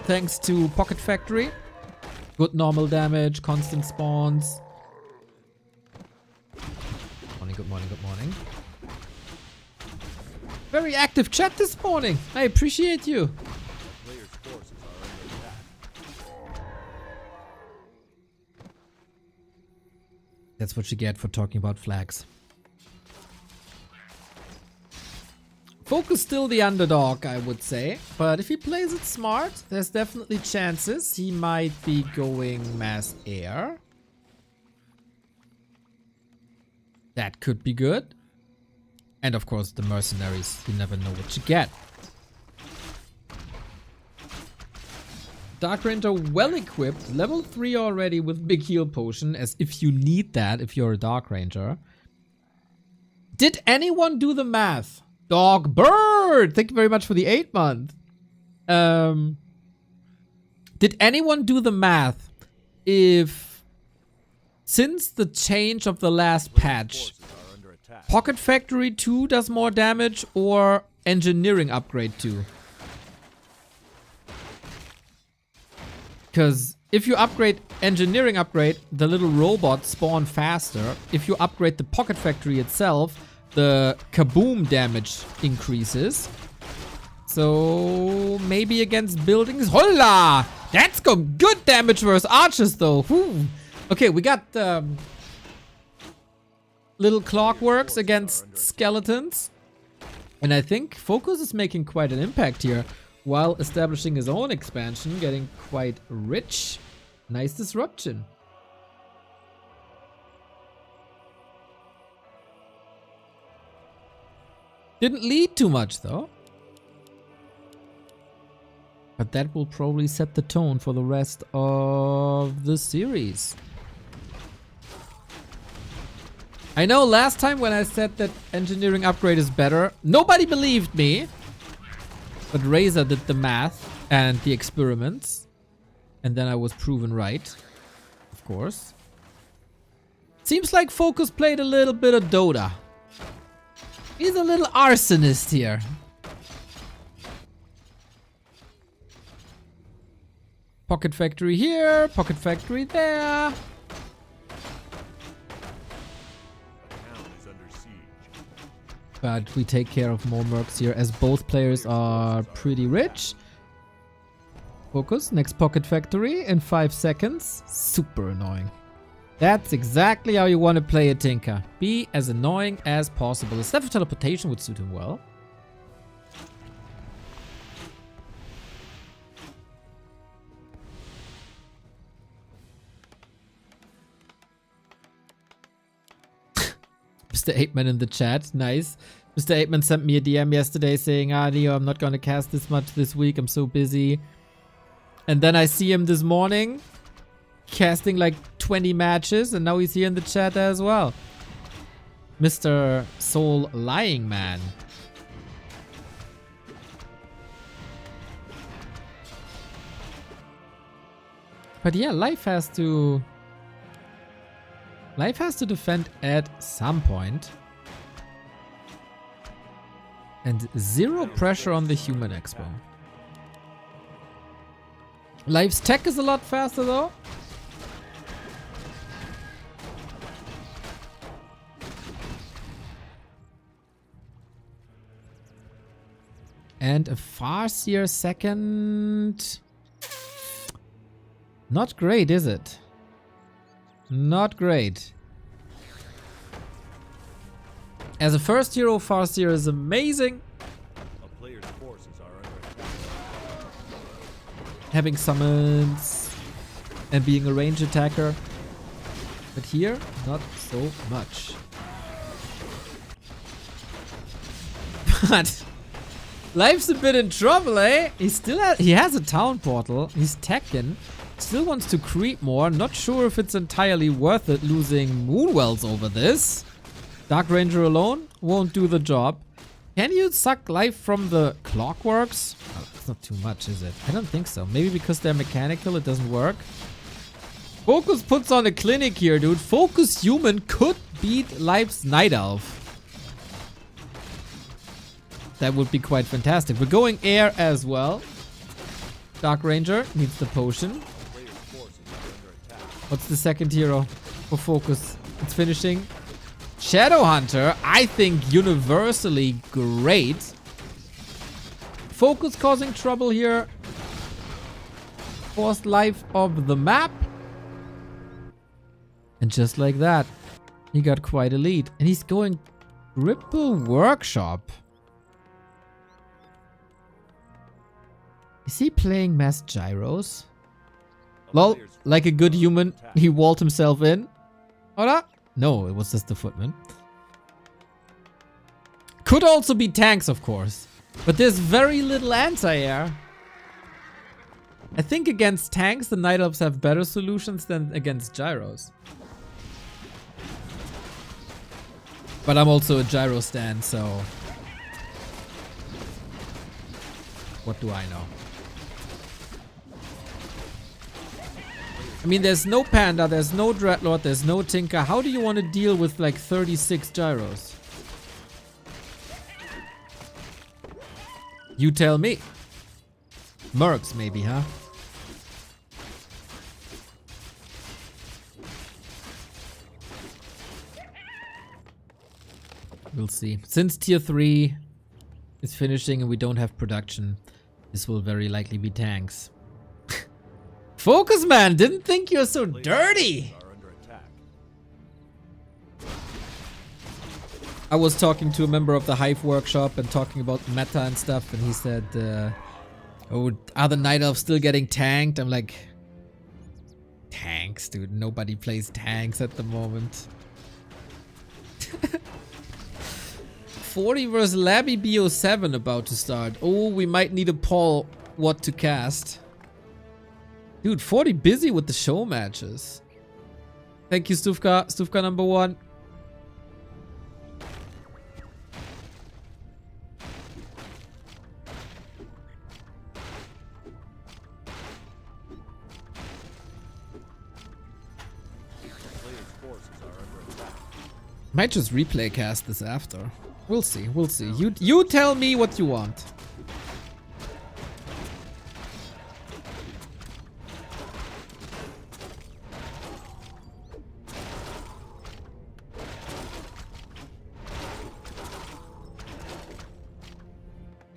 thanks to Pocket Factory. Good normal damage, constant spawns. Morning, good morning, good morning. Very active chat this morning. I appreciate you. Players' forces are under attack. That's what you get for talking about flags. Focus still the underdog, I would say. But if he plays it smart, there's definitely chances he might be going mass air. That could be good. And of course the mercenaries, you never know what you get. Dark Ranger well equipped, level 3 already with big heal potion, as if you need that if you're a Dark Ranger. Did anyone do the math? Dog Bird! Thank you very much for the 8-month. Did anyone do the math if, since the change of the last patch, Forces are under attack. Pocket Factory 2 does more damage or Engineering Upgrade 2? Because if you upgrade Engineering Upgrade, the little robots spawn faster. If you upgrade the Pocket Factory itself, the kaboom damage increases. So maybe against buildings. Holla! That's got good damage versus archers though. Whew. Okay, we got little clockworks against skeletons. And I think Focus is making quite an impact here while establishing his own expansion, getting quite rich. Nice disruption. Didn't lead too much though. But that will probably set the tone for the rest of the series. I know last time when I said that Engineering Upgrade is better, nobody believed me. But Razor did the math and the experiments. And then I was proven right. Of course. Seems like Focus played a little bit of Dota. He's a little arsonist here. Pocket Factory here, Pocket Factory there. Town is under siege. But we take care of more mercs here as both players are pretty rich. Focus, next Pocket Factory in 5 seconds. Super annoying. That's exactly how you want to play a Tinker. Be as annoying as possible. A staff of teleportation would suit him well. Mr. 8man in the chat. Nice. Mr. 8man sent me a DM yesterday saying, Neo, I'm not gonna cast this much this week. I'm so busy. And then I see him this morning casting like 20 matches, and now he's here in the chat as well. Mr. Soul Lying Man. But yeah, life has to defend at some point. And zero pressure on the human expo. Life's tech is a lot faster though. And a Farseer second. Not great, is it? Not great. As a first hero, Farseer is amazing. A player's forces are under attack. Having summons and being a range attacker. But here, not so much. But Life's a bit in trouble, eh? He has a town portal. He's Tekken. Still wants to creep more. Not sure if it's entirely worth it losing Moonwells over this. Dark Ranger alone won't do the job. Can you suck life from the clockworks? Oh, that's not too much, is it? I don't think so. Maybe because they're mechanical, it doesn't work. Focus puts on a clinic here, dude. Focus Human could beat Life's Night Elf. That would be quite fantastic. We're going air as well. Dark Ranger needs the potion. What's the second hero for Focus? It's finishing. Shadow Hunter, I think universally great. Focus causing trouble here. Forced life of the map. And just like that, he got quite a lead. And he's going Triple Workshop. Is he playing Mass Gyros? Lol, like a good human, he walled himself in. Hola? No, it was just the footman. Could also be tanks, of course. But there's very little anti-air. I think against tanks, the Night Elves have better solutions than against gyros. But I'm also a gyro stan, so... what do I know? I mean, there's no Panda, there's no Dreadlord, there's no Tinker. How do you want to deal with like 36 gyros? You tell me. Mercs maybe, huh? We'll see. Since tier 3 is finishing and we don't have production, this will very likely be tanks. Focus, man! Didn't think you're so dirty! I was talking to a member of the Hive workshop and talking about meta and stuff, and he said, oh, are the Night Elves still getting tanked? I'm like, tanks, dude. Nobody plays tanks at the moment. 40 versus Labby BO7 about to start. Oh, we might need a poll what to cast. Dude, 40 busy with the show matches. Thank you, Stufka. Stufka number 1. Might just replay cast this after. We'll see, we'll see. You tell me what you want.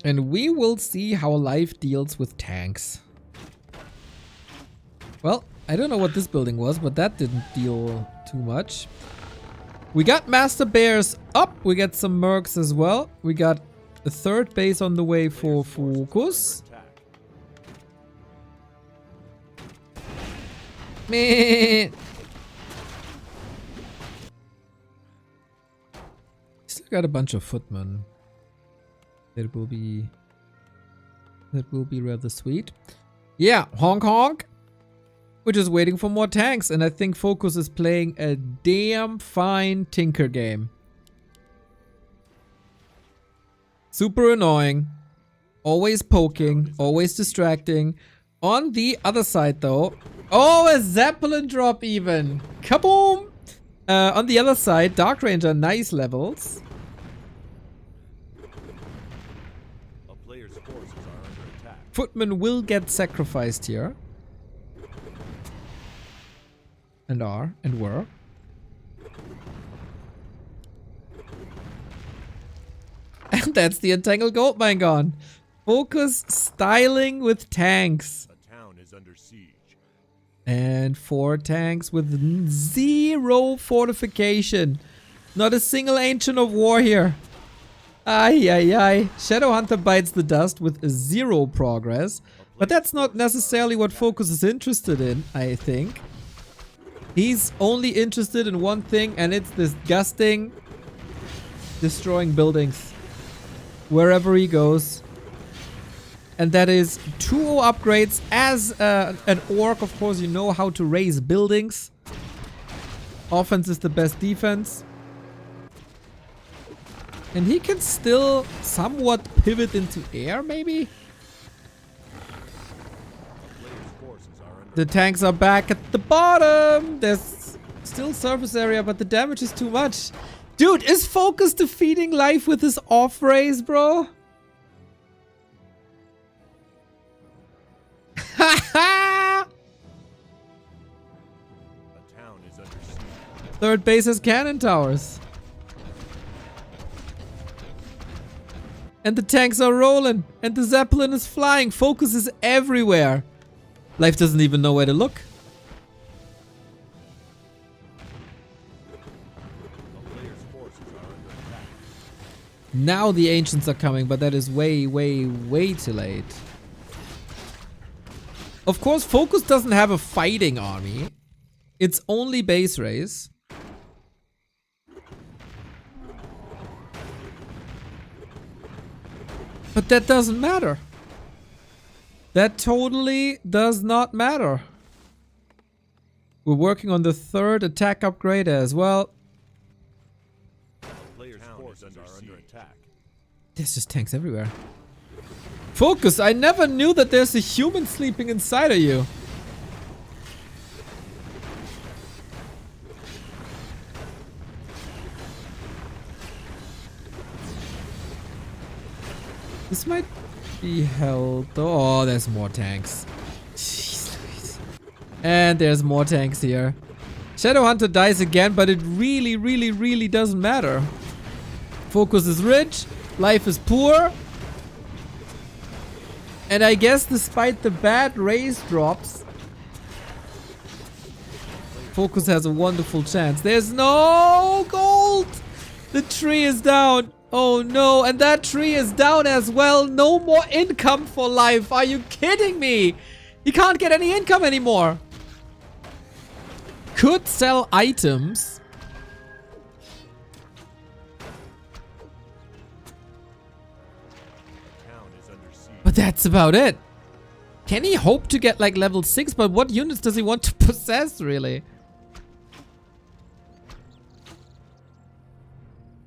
And we will see how life deals with tanks. Well, I don't know what this building was, but that didn't deal too much. We got Master Bears up. We got some Mercs as well. We got a third base on the way for Focus. Man. Still got a bunch of footmen. That will be rather sweet. Yeah, honk honk. We're just waiting for more tanks, and I think Focus is playing a damn fine Tinker game. Super annoying. Always poking, always distracting. On the other side though, oh, a Zeppelin drop even. Kaboom! On the other side, Dark Ranger, nice levels. Footmen will get sacrificed here. And are, and were. And that's the Entangled Goldmine gone. Focus styling with tanks. The town is under siege. And 4 tanks with 0 fortification. Not a single Ancient of War here. Ay, ay, ay. Shadowhunter bites the dust with 0 progress. But that's not necessarily what Focus is interested in, I think. He's only interested in one thing, and it's disgusting destroying buildings wherever he goes. And that is 2 upgrades. As an orc, of course, you know how to raise buildings. Offense is the best defense. And he can still somewhat pivot into air, maybe? forces are under The tanks are back at the bottom. There's still surface area, but the damage is too much. Dude, is Focus defeating life with his off race, bro? A town is under siege. Third base has cannon towers. And the tanks are rolling. And the Zeppelin is flying. Focus is everywhere. Life doesn't even know where to look. A player's forces are under attack. Now the Ancients are coming, but that is way, way, way too late. Of course, Focus doesn't have a fighting army. It's only base race. But that doesn't matter. That totally does not matter. We're working on the third attack upgrade as well. A player's forces are under attack. There's just tanks everywhere. Focus, I never knew that there's a human sleeping inside of you. This might be held. Oh, there's more tanks. Jeez Louise. And there's more tanks here. Shadowhunter dies again, but it really, really, really doesn't matter. Focus is rich. Life is poor. And I guess despite the bad race drops, Focus has a wonderful chance. There's no gold! The tree is down. Oh no, and that tree is down as well. No more income for life. Are you kidding me? He can't get any income anymore. Could sell items. Town is under siege. But that's about it. Can he hope to get like level 6? But what units does he want to possess, really?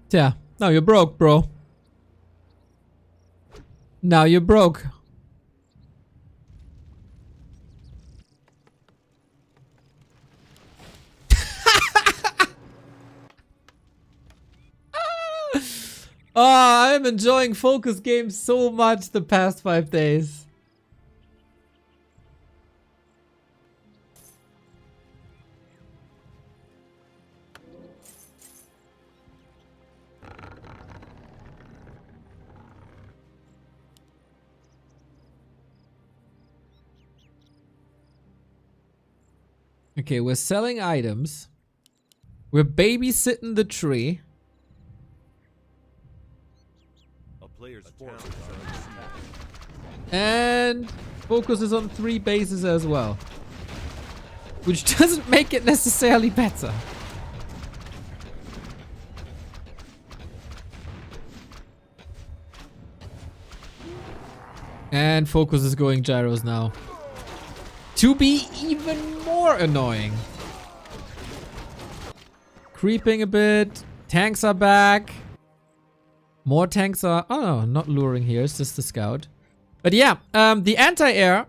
Yeah. Now you're broke, bro. Now you're broke. Oh, I'm enjoying Focus games so much the past 5 days. Okay, we're selling items. We're babysitting the tree. A player's forces are under siege. And Focus is on 3 bases as well. Which doesn't make it necessarily better. And Focus is going gyros now. To be even more annoying. Creeping a bit. Tanks are back. More tanks are... Oh no, not luring here. It's just the scout. But yeah, the anti-air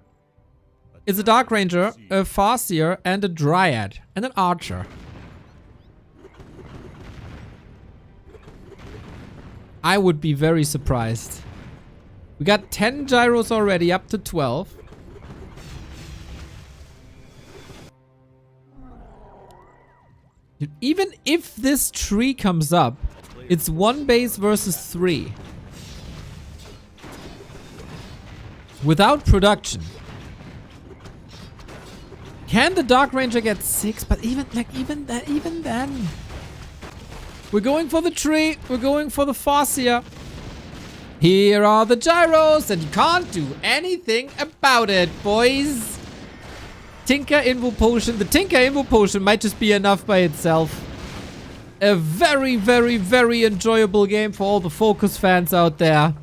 is a Dark Ranger, a Farseer, and a Dryad. And an Archer. I would be very surprised. We got 10 gyros already, up to 12. Dude, even if this tree comes up, it's 1 base versus 3. Without production. Can the Dark Ranger get 6? But even then. We're going for the tree. We're going for the Farseer. Here are the gyros, and you can't do anything about it, boys. Tinker Invo Potion. The Tinker Invo Potion might just be enough by itself. A very, very, very enjoyable game for all the Focus fans out there.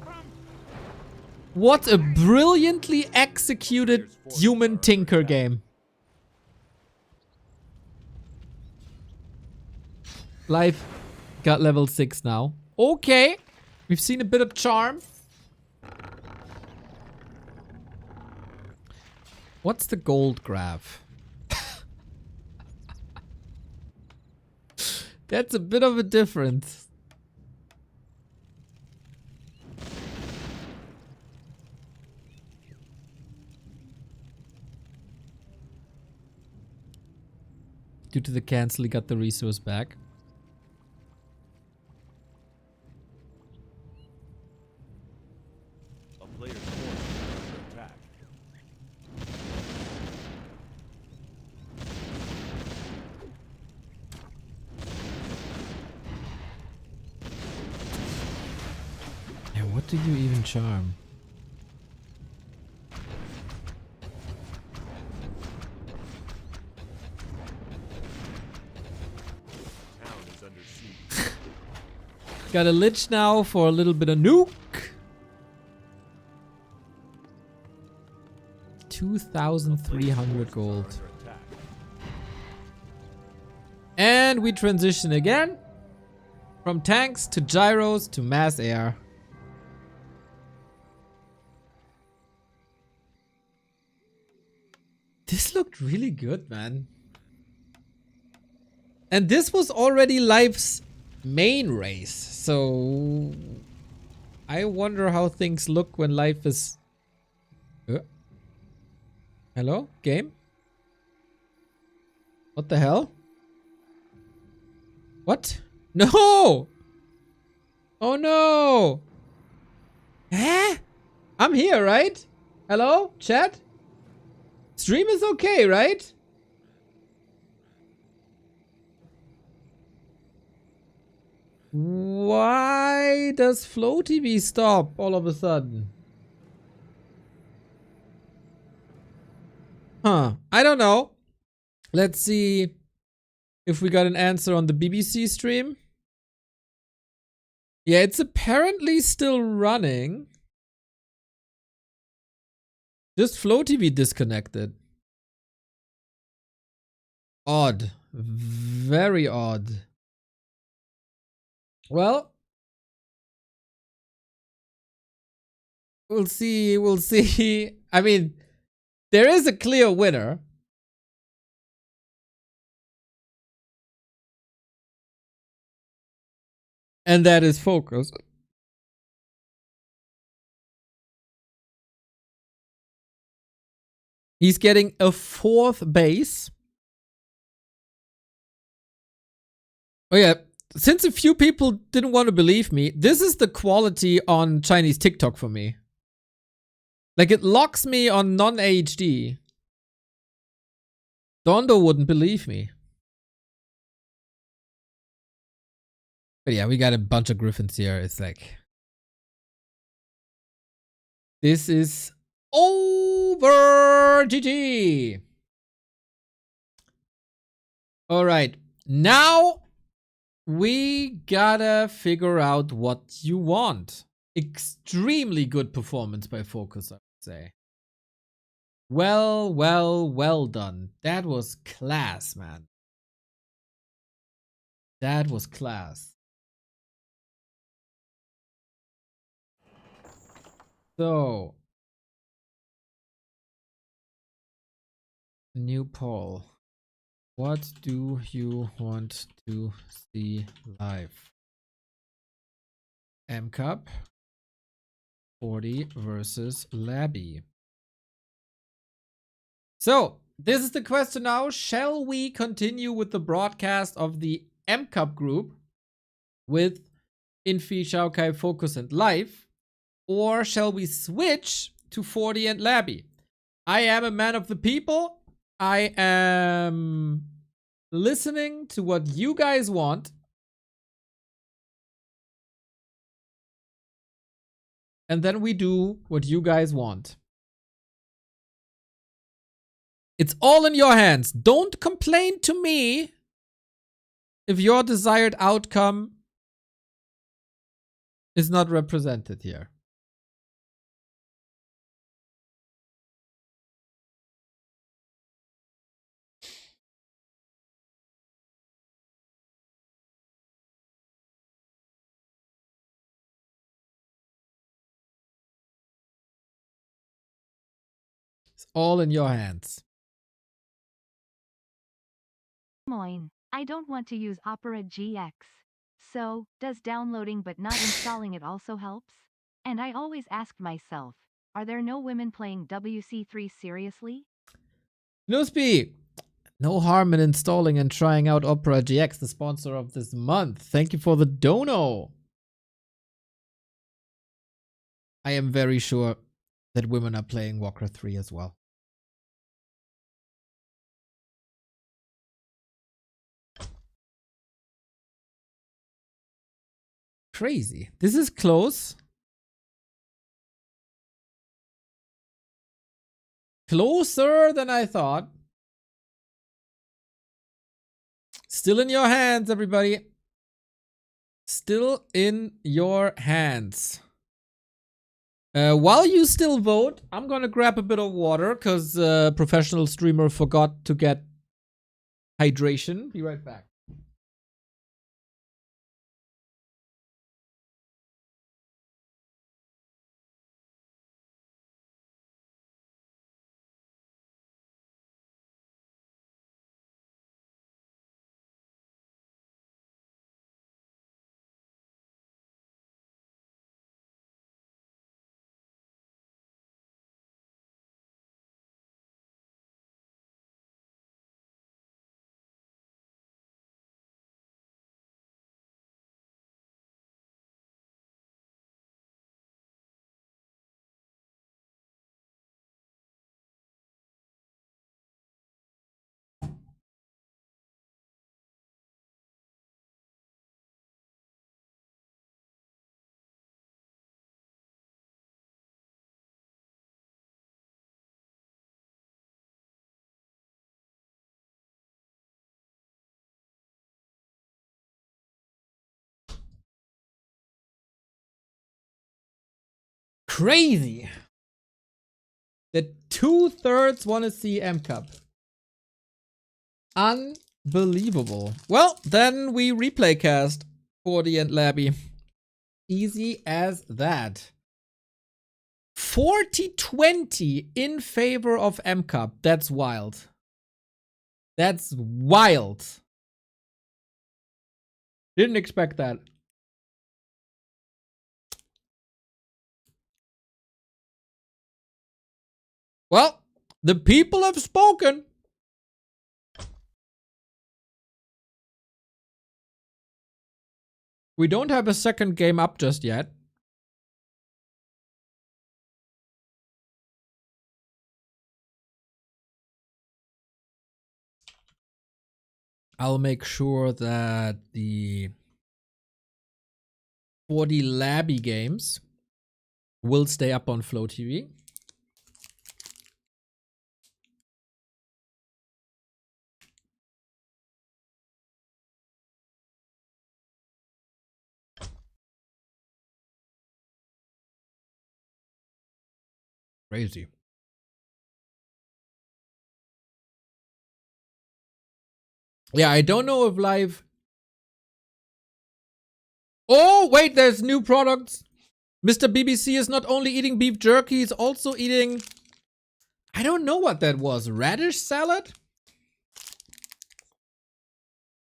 What a brilliantly executed human Tinker game. Life got level 6 now. Okay. We've seen a bit of charm. What's the gold graph? That's a bit of a difference. Due to the cancel, he got the resource back. A player's forces are under attack. Yeah, what do you even charm? Town is under siege. Got a lich now for a little bit of nuke. 2,300 gold. Under attack. And we transition again. From tanks to gyros to mass air. This looked really good, man. And this was already Life's main race. So I wonder how things look when Life is... Hello? Game? What the hell? What? No! Oh no! Huh? I'm here, right? Hello? Chat? Stream is okay, right? Why does Flow TV stop all of a sudden? Huh. I don't know. Let's see if we got an answer on the BBC stream. Yeah, it's apparently still running. Just Flow TV disconnected. Odd. Very odd. Well, we'll see. We'll see. I mean, there is a clear winner. And that is Focus. He's getting a 4th base. Oh yeah, since a few people didn't want to believe me, this is the quality on Chinese TikTok for me. Like, it locks me on non-HD. Dondo wouldn't believe me. But yeah, we got a bunch of griffins here. It's like... This is over. GG. Alright, now we gotta figure out what you want. Extremely good performance by Focus, I would say. Well done. That was class, man. That was class. So, new poll. What do you want to see live? M Cup 40 versus Labby. So, this is the question now. Shall we continue with the broadcast of the M Cup group with Infi, XiaoKai, Focus, and Live? Or shall we switch to 40 and Labby? I am a man of the people. I am listening to what you guys want. And then we do what you guys want. It's all in your hands. Don't complain to me if your desired outcome is not represented here. all in your hands. Moin. I don't want to use operagx. So, does downloading but not installing it also helps? And I always asked myself, are there no women playing WC3 seriously? Newsby, no harm in installing and trying out operagx, the sponsor of this month. Thank you for the dono. I am very sure that women are playing Warcraft 3 as well. Crazy. This is close. Closer than I thought. Still in your hands, everybody. Still in your hands. While you still vote, I'm gonna grab a bit of water because professional streamer forgot to get hydration. Be right back. Crazy that 2/3 want to see M Cup. Unbelievable. Well, then we replay cast 40 and Labby. Easy as that. 40-20 in favor of M Cup. That's wild. That's wild. Didn't expect that. Well, the people have spoken. We don't have a second game up just yet. I'll make sure that the 40 Labby games will stay up on Flow TV. Crazy. Yeah, I don't know if live. Oh, wait, there's new products. Mr. BBC is not only eating beef jerky, he's also eating. I don't know what that was. Radish salad?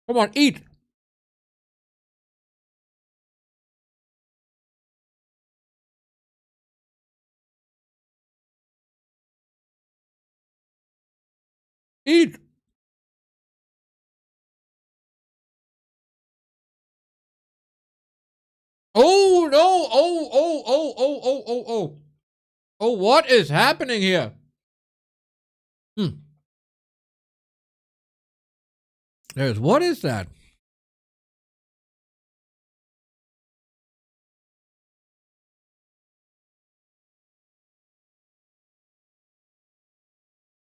Come on, eat. Eat. Oh, no. Oh. Oh, what is happening here? What is that?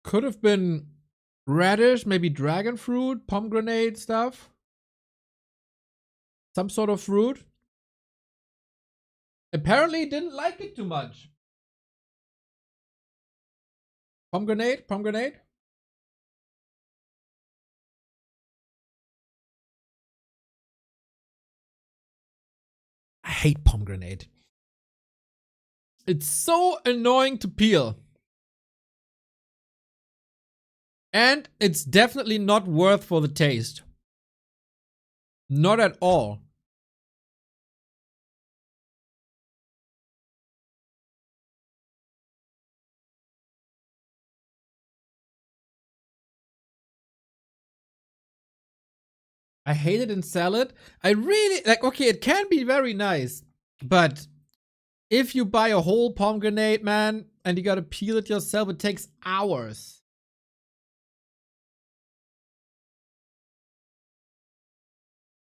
Could have been radish, maybe dragon fruit, pomegranate stuff. Some sort of fruit. Apparently didn't like it too much. Pomegranate. I hate pomegranate. It's so annoying to peel. And it's definitely not worth for the taste. Not at all. I hate it in salad. I really like, okay, it can be very nice, but if you buy a whole pomegranate, man, and you gotta peel it yourself, it takes hours.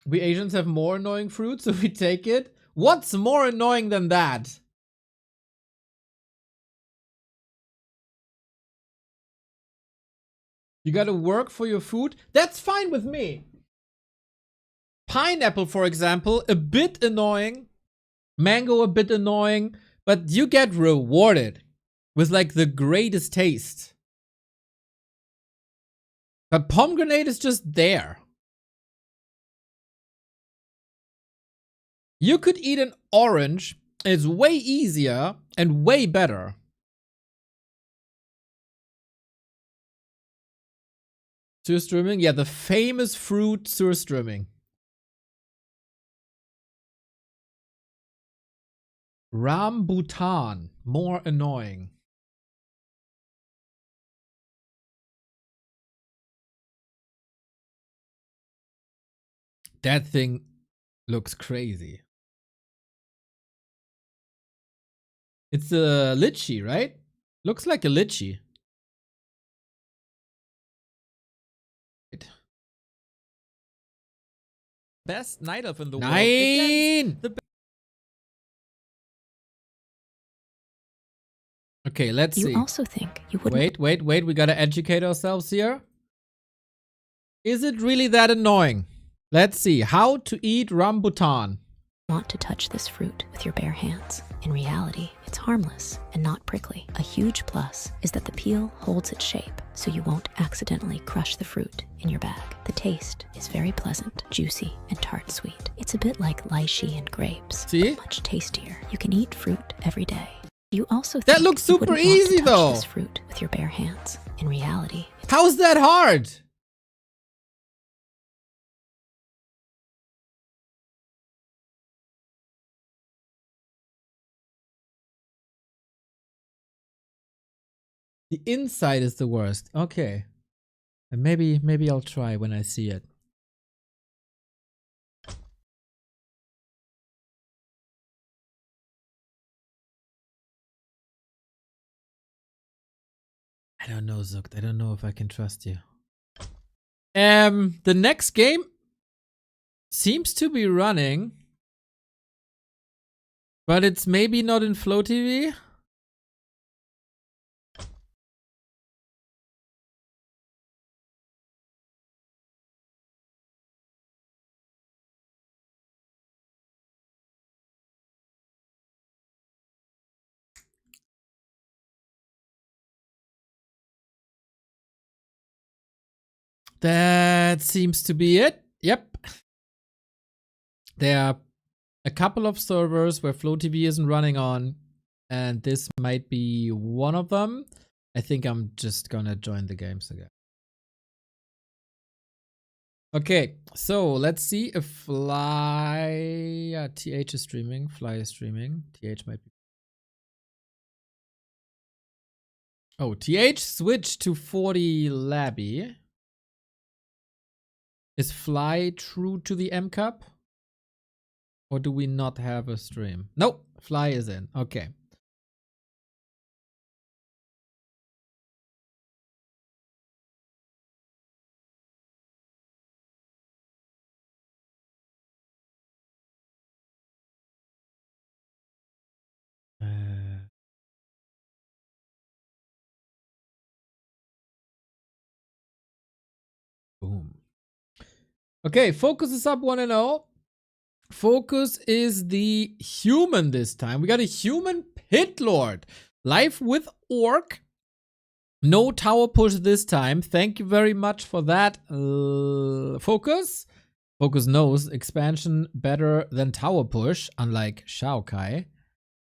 We Asians have more annoying fruit, so we take it. What's more annoying than that? You gotta work for your food? That's fine with me. Pineapple, for example, a bit annoying. Mango, a bit annoying. But you get rewarded with like the greatest taste. But pomegranate is just there. You could eat an orange. It's way easier and way better. Surströmming? Yeah, the famous fruit surströmming. Rambutan. More annoying. That thing looks crazy. It's a lychee, right? Looks like a lychee. Best night elf in the world. Nine! Okay, let's see. You also think you wouldn't Wait. We gotta educate ourselves here. Is it really that annoying? Let's see. How to eat rambutan. want to touch this fruit with your bare hands. In reality, it's harmless and not prickly. A huge plus is that the peel holds its shape, so you won't accidentally crush the fruit in your bag. The taste is very pleasant, juicy, and tart sweet. It's a bit like lychee and grapes, See? but much tastier. You can eat fruit every day. You also That think looks you super wouldn't want to easy, touch though. this fruit with your bare hands. In reality, How's that hard? The inside is the worst. Okay. And maybe I'll try when I see it. I don't know, Zukt. I don't know if I can trust you. The next game seems to be running, but it's maybe not in Flow TV. That seems to be it. Yep. There are a couple of servers where Flow TV isn't running on, and this might be one of them. I think I'm just gonna join the games again. Okay, so let's see if Fly... Yeah, TH is streaming. Fly is streaming. TH might be... Oh, TH switched to 40 Labby. Is Fly true to the M Cup? Or do we not have a stream? Nope, Fly is in. Okay. Boom. Okay, Focus is up 1-0. Focus is the human this time. We got a human pit lord. Live with orc. No tower push this time. Thank you very much for that, Focus. Focus knows expansion better than tower push, unlike XiaoKai.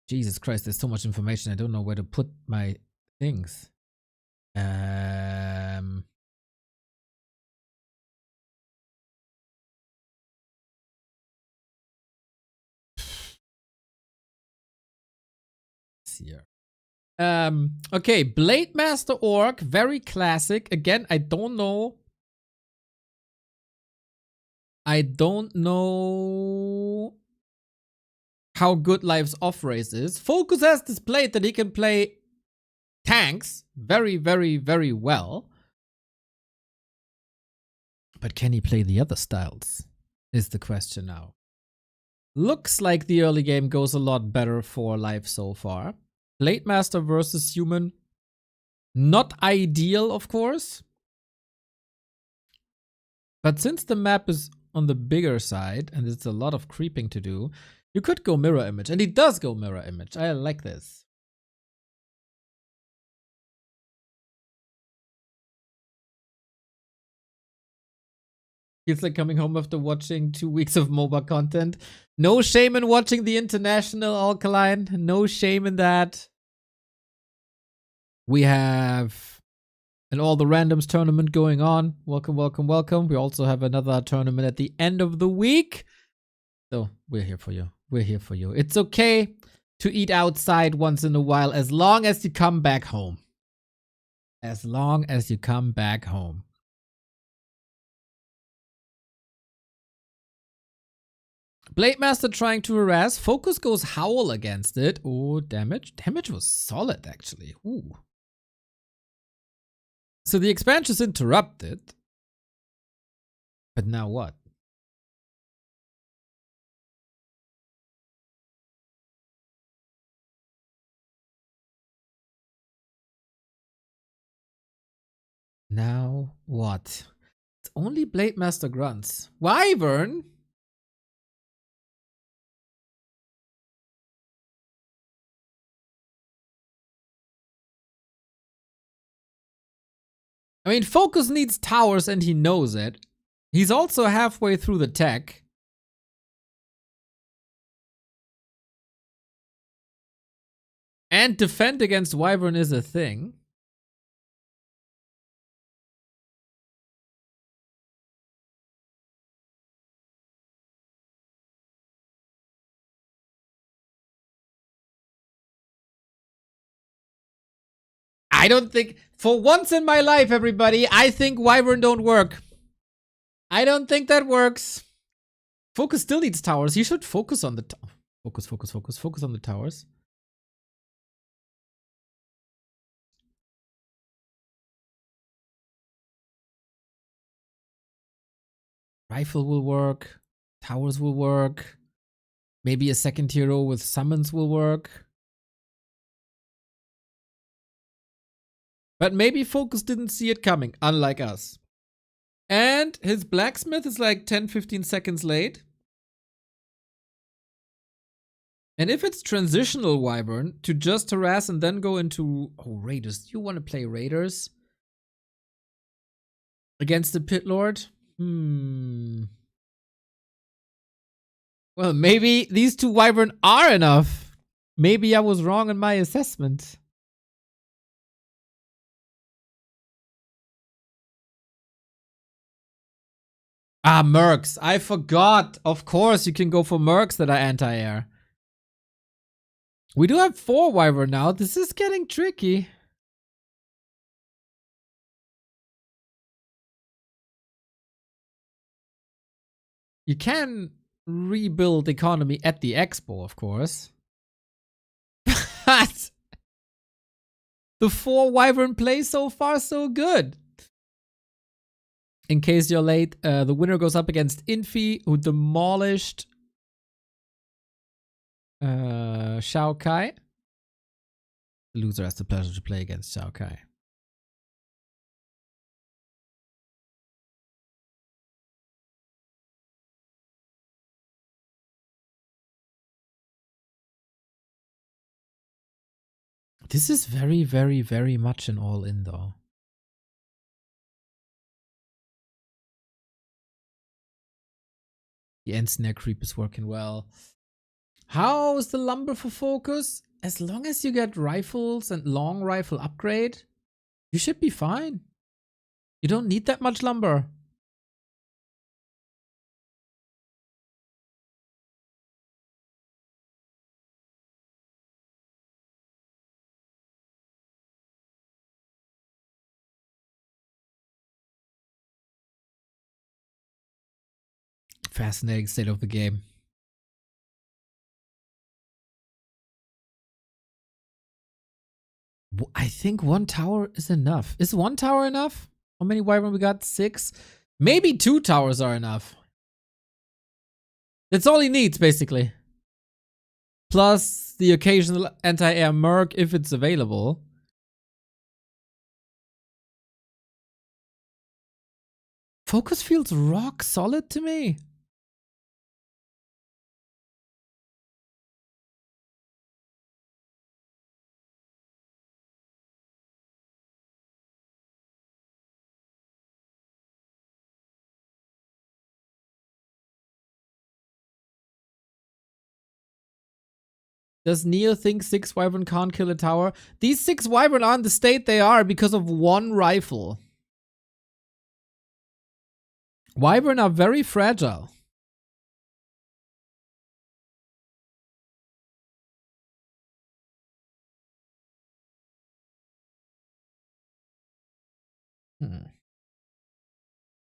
Jesus Christ, there's so much information. I don't know where to put my things. here. Okay, Blade Master Orc, very classic. Again, I don't know how good Life's Off Race is. Focus has displayed that he can play tanks very, very, very well. But can he play the other styles? Is the question now. Looks like the early game goes a lot better for Life so far. Blade Master versus Human. Not ideal, of course. But since the map is on the bigger side and it's a lot of creeping to do, you could go mirror image. And he does go mirror image. I like this. It's like coming home after watching 2 weeks of MOBA content. No shame in watching the International Alkaline. No shame in that. We have an All the Randoms tournament going on. Welcome, welcome, welcome. We also have another tournament at the end of the week. So we're here for you. We're here for you. It's okay to eat outside once in a while as long as you come back home. As long as you come back home. Blade Master trying to harass. Focus goes Howl against it. Oh, damage. Damage was solid, actually. Ooh. So the expansion's interrupted. But now what? Now what? It's only Blade Master grunts. Wyvern? I mean, Focus needs towers and he knows it. He's also halfway through the tech. And defend against Wyvern is a thing. I don't think, for once in my life, everybody, I think Wyvern don't work. I don't think that works. Focus still needs towers. He should focus on the focus on the towers. Rifle will work. Towers will work. Maybe a second hero with summons will work. But maybe Focus didn't see it coming, unlike us. And his blacksmith is like 10-15 seconds late. And if it's transitional Wyvern to just harass and then go into... Oh, Raiders. Do you want to play Raiders? Against the Pit Lord? Well, maybe these two Wyvern are enough. Maybe I was wrong in my assessment. Ah, Mercs. I forgot. Of course, you can go for Mercs that are anti-air. We do have 4 Wyvern now. This is getting tricky. You can rebuild economy at the expo, of course. But the 4 Wyvern play so far so good. In case you're late, the winner goes up against Infi, who demolished XiaoKai. The loser has the pleasure to play against XiaoKai. This is very, very, very much an all-in, though. The end snare creep is working well. How's the lumber for Focus? As long as you get rifles and long rifle upgrade, you should be fine. You don't need that much lumber. Fascinating state of the game. I think one tower is enough. Is one tower enough? How many wyvern we got? 6? Maybe 2 towers are enough. That's all he needs, basically. Plus the occasional anti-air merc if it's available. Focus feels rock solid to me. Does Neo think 6 wyvern can't kill a tower? These 6 wyvern are in the state they are because of one rifle. Wyvern are very fragile.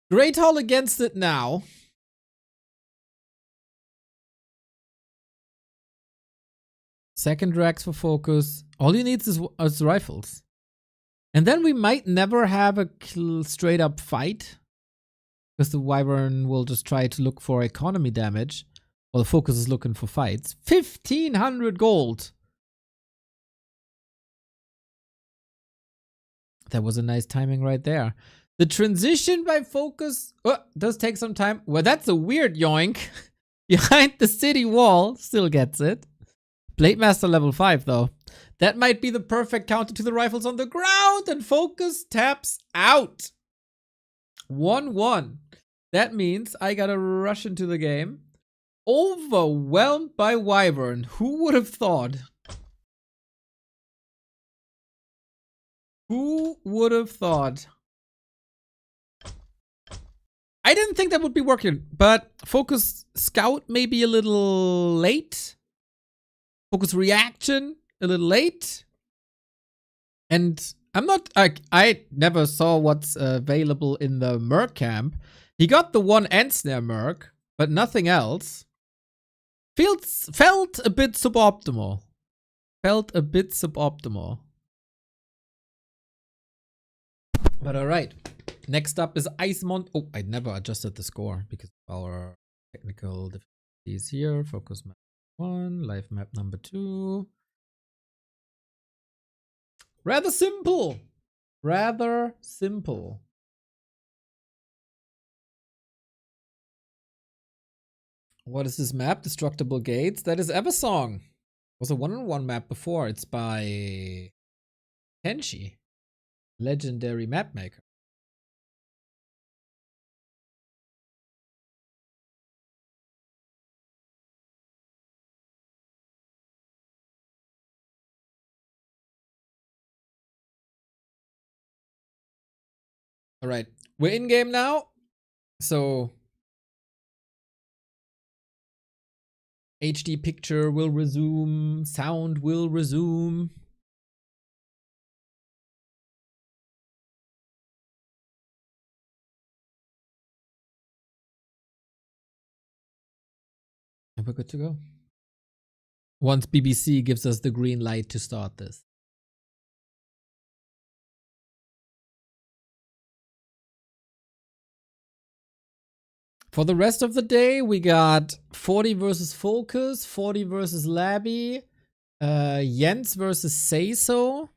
Great Hall against it now. Second Drax for focus. All he needs is rifles. And then we might never have a straight up fight. Because the Wyvern will just try to look for economy damage. While the focus is looking for fights. 1,500 gold. That was a nice timing right there. The transition by focus does take some time. Well, that's a weird yoink. Behind the city wall. Still gets it. Blade Master level 5 though. That might be the perfect counter to the rifles on the ground. And focus taps out. 1-1. That means I gotta rush into the game. Overwhelmed by Wyvern. Who would have thought? Who would have thought? I didn't think that would be working, but Focus Scout maybe a little late. Focus Reaction a little late. And I'm not, I never saw what's available in the Merc camp. He got the one Ensnare Merc, but nothing else. Felt a bit suboptimal. Felt a bit suboptimal. But alright. Next up is Icemont. Oh, I never adjusted the score because of our technical difficulties here. Focus map 1, live map number 2. Rather simple. Rather simple. What is this map? Destructible Gates. That is Eversong. Was a one-on-one map before. It's by Tenshi. Legendary map maker. All right, we're in game now. So HD picture will resume, sound will resume. And we're good to go. Once BBC gives us the green light to start this. For the rest of the day, we got 40 versus Focus, 40 versus Labby, Jens versus Seiso.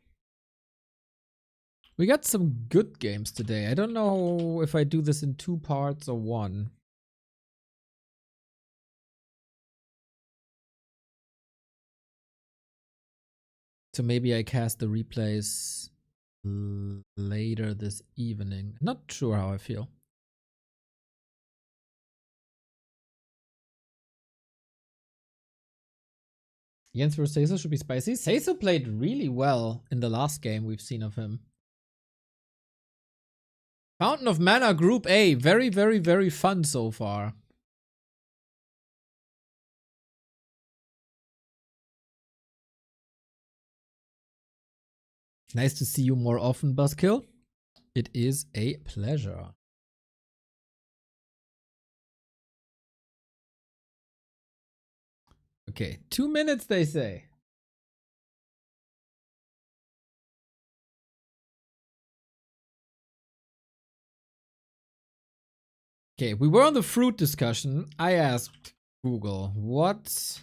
We got some good games today. I don't know if I do this in 2 parts or 1. So maybe I cast the replays later this evening. Not sure how I feel. Jens versus Seiso should be spicy. Seiso played really well in the last game we've seen of him. Fountain of Mana Group A. Very, very, very fun so far. Nice to see you more often, Buzzkill. It is a pleasure. Okay, 2 minutes they say. Okay, we were on the fruit discussion. I asked Google, what's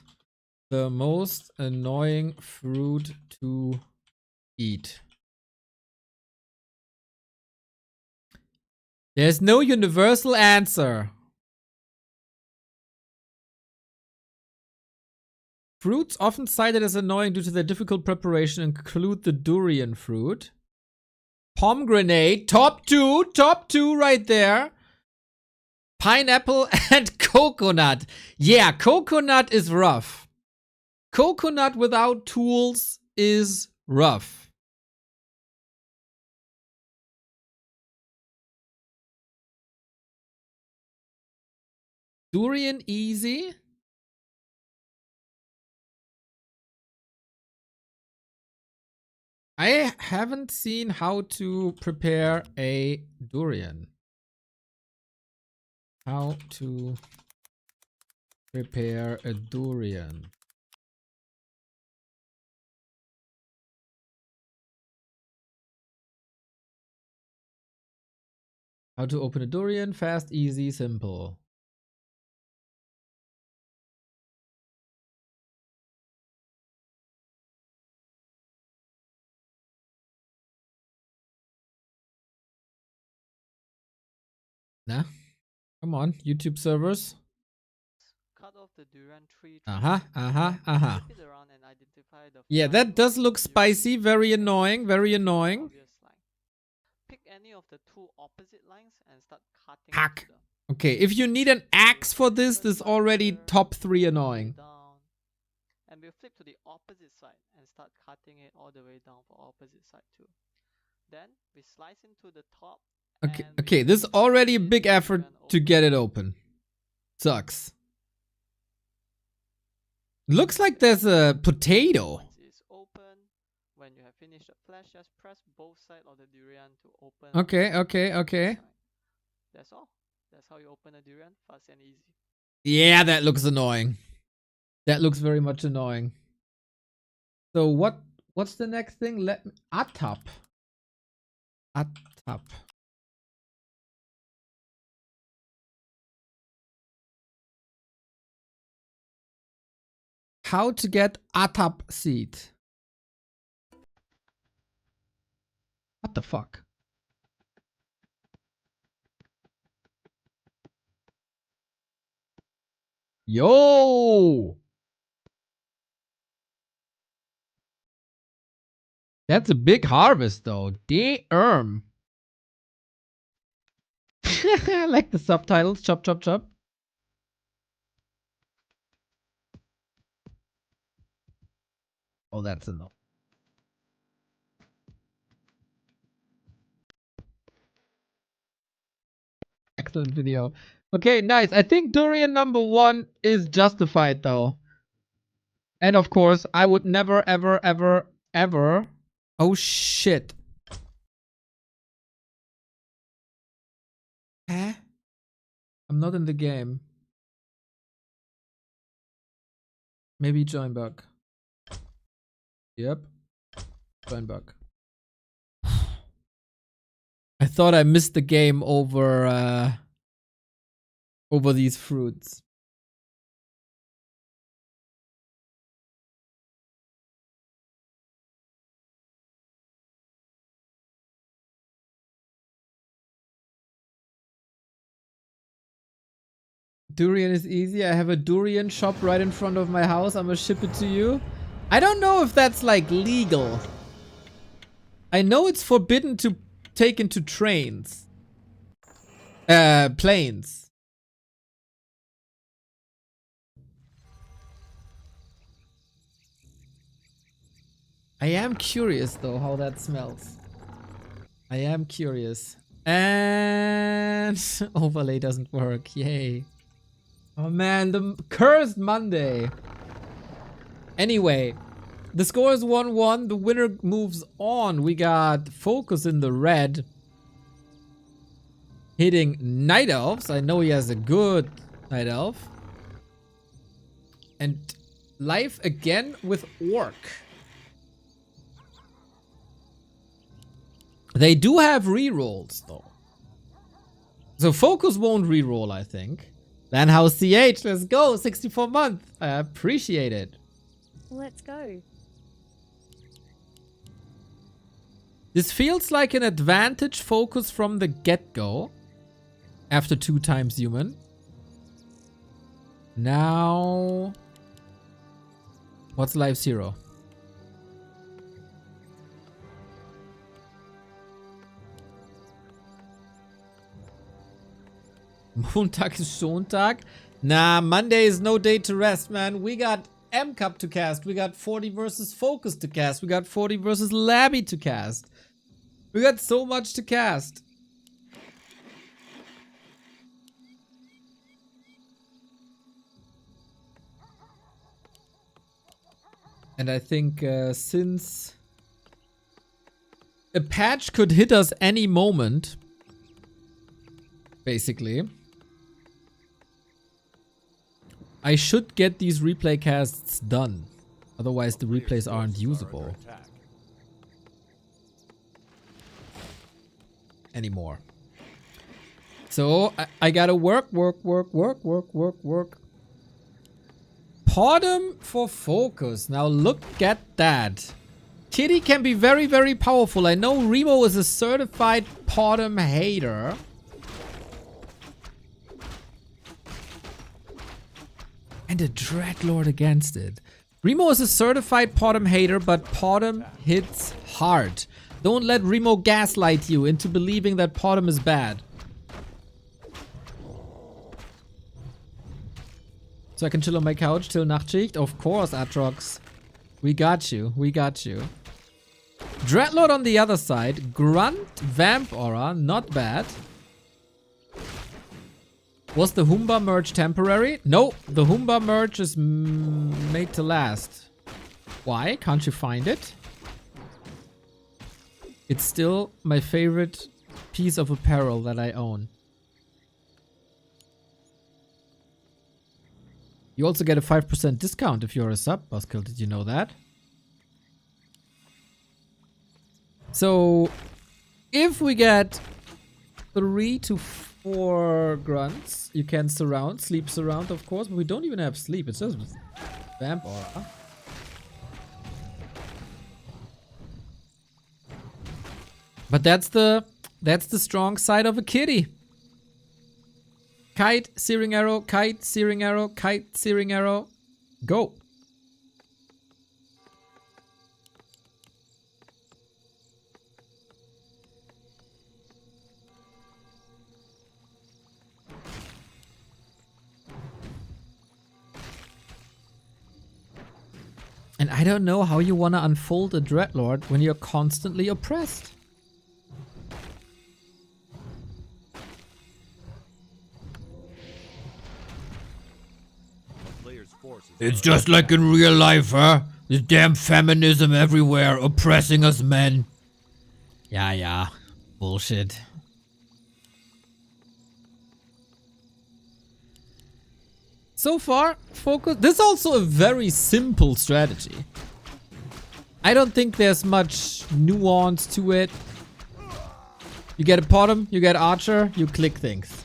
the most annoying fruit to eat? There's no universal answer. Fruits often cited as annoying due to their difficult preparation include the durian fruit. Pomegranate, top two right there. Pineapple and coconut. Yeah, coconut is rough. Coconut without tools is rough. Durian easy. I haven't seen how to prepare a durian. How to prepare a durian. How to open a durian? Fast, easy, simple. Nah, come on, YouTube servers. Cut off the durian tree. Uh-huh. Flip it around and identify the Yeah, five that does rows look of spicy. durian Very and annoying. Very select the annoying. obvious line. Pick any of the two opposite lines and start cutting Hack. into them. Okay, if you need an axe for this, this is already top 3 annoying. Down. And we'll flip to the opposite side and start cutting it all the way down for opposite side too. Then we slice into the top. Okay, and we okay, this is already a split big the effort durian to open. get it open. Sucks. Looks like there's a potato. Once it's open, when you have finished the flesh, just press both sides of the durian to open. Okay, on okay, the okay. side. That's all. That's how you open a durian, fast and easy. Yeah, that looks annoying. That looks very much annoying. So what's the next thing? Let me atap. Atap. How to get atap seed. What the fuck? Yo! That's a big harvest though. Damn. I like the subtitles. Chop, chop, chop. Oh, that's enough. Excellent video. Okay, nice. I think durian number 1 is justified though. And of course, I would never, ever, ever, ever. Oh shit. Huh? I'm not in the game. Maybe join bug. Yep. Join bug. I thought I missed the game over over these fruits. Durian is easy. I have a durian shop right in front of my house. I'm gonna ship it to you. I don't know if that's like legal. I know it's forbidden to take into trains. Planes. I am curious though how that smells. I am curious. And overlay doesn't work. Yay. Oh man, the cursed Monday. Anyway, the score is 1-1. The winner moves on. We got Focus in the red. Hitting Night Elves. I know he has a good Night Elf. And Life again with Orc. They do have rerolls though. So Focus won't reroll, I think. Then how's CH? Let's go. 64 month. I appreciate it. Let's go. This feels like an advantage Focus from the get-go. After 2 times human. Now... what's life 0? Montag is Schontag. Nah, Monday is no day to rest, man. We got M Cup to cast. We got 40 versus Focus to cast. We got 40 versus Labby to cast. We got so much to cast. And I think since a patch could hit us any moment, basically, I should get these replay casts done. Otherwise the replays aren't usable anymore. So I gotta work. Podem for Focus. Now look at that. Kitty can be very, very powerful. I know Remo is a certified Podem hater. And a Dreadlord against it. Remo is a certified Podem hater, but Podem hits hard. Don't let Remo gaslight you into believing that Podem is bad. So I can chill on my couch till Nachtschicht? Of course, Atrox. We got you. We got you. Dreadlord on the other side. Grunt, Vamp Aura. Not bad. Was the Humba merge temporary? No, the Humba merge is made to last. Why? Can't you find it? It's still my favorite piece of apparel that I own. You also get a 5% discount if you're a sub, Buskill. Did you know that? So, if we get 3 to 4 grunts, you can surround, sleep surround, of course, but we don't even have sleep. It's just Vamp Aura. But that's the strong side of a kitty. Kite, Searing Arrow, Kite, Searing Arrow, Kite, Searing Arrow. Go. And I don't know how you want to unfold a Dreadlord when you're constantly oppressed. It's just like in real life, huh? This damn feminism everywhere, oppressing us men. Yeah. Bullshit. So far, Focus. This is also a very simple strategy. I don't think there's much nuance to it. You get a Podem, you get Archer, you click things.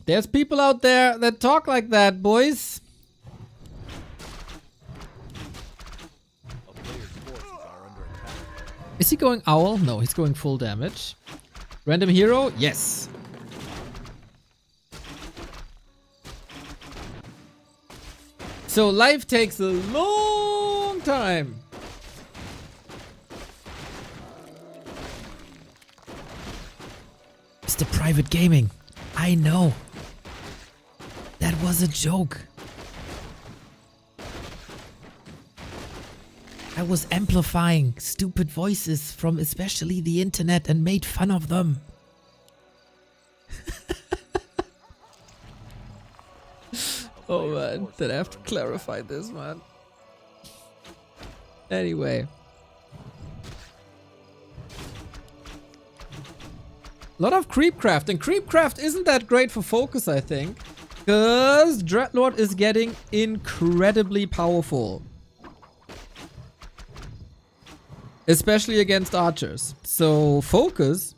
There's people out there that talk like that, boys. Is he going owl? No, he's going full damage. Random hero? Yes. So life takes a long time. Mr. Private Gaming. I know. That was a joke. I was amplifying stupid voices from especially the internet and made fun of them. Oh man, did I have to clarify this, man? Anyway. A lot of creepcraft, and creepcraft isn't that great for focus, I think. Because Dreadlord is getting incredibly powerful. Especially against archers. So focus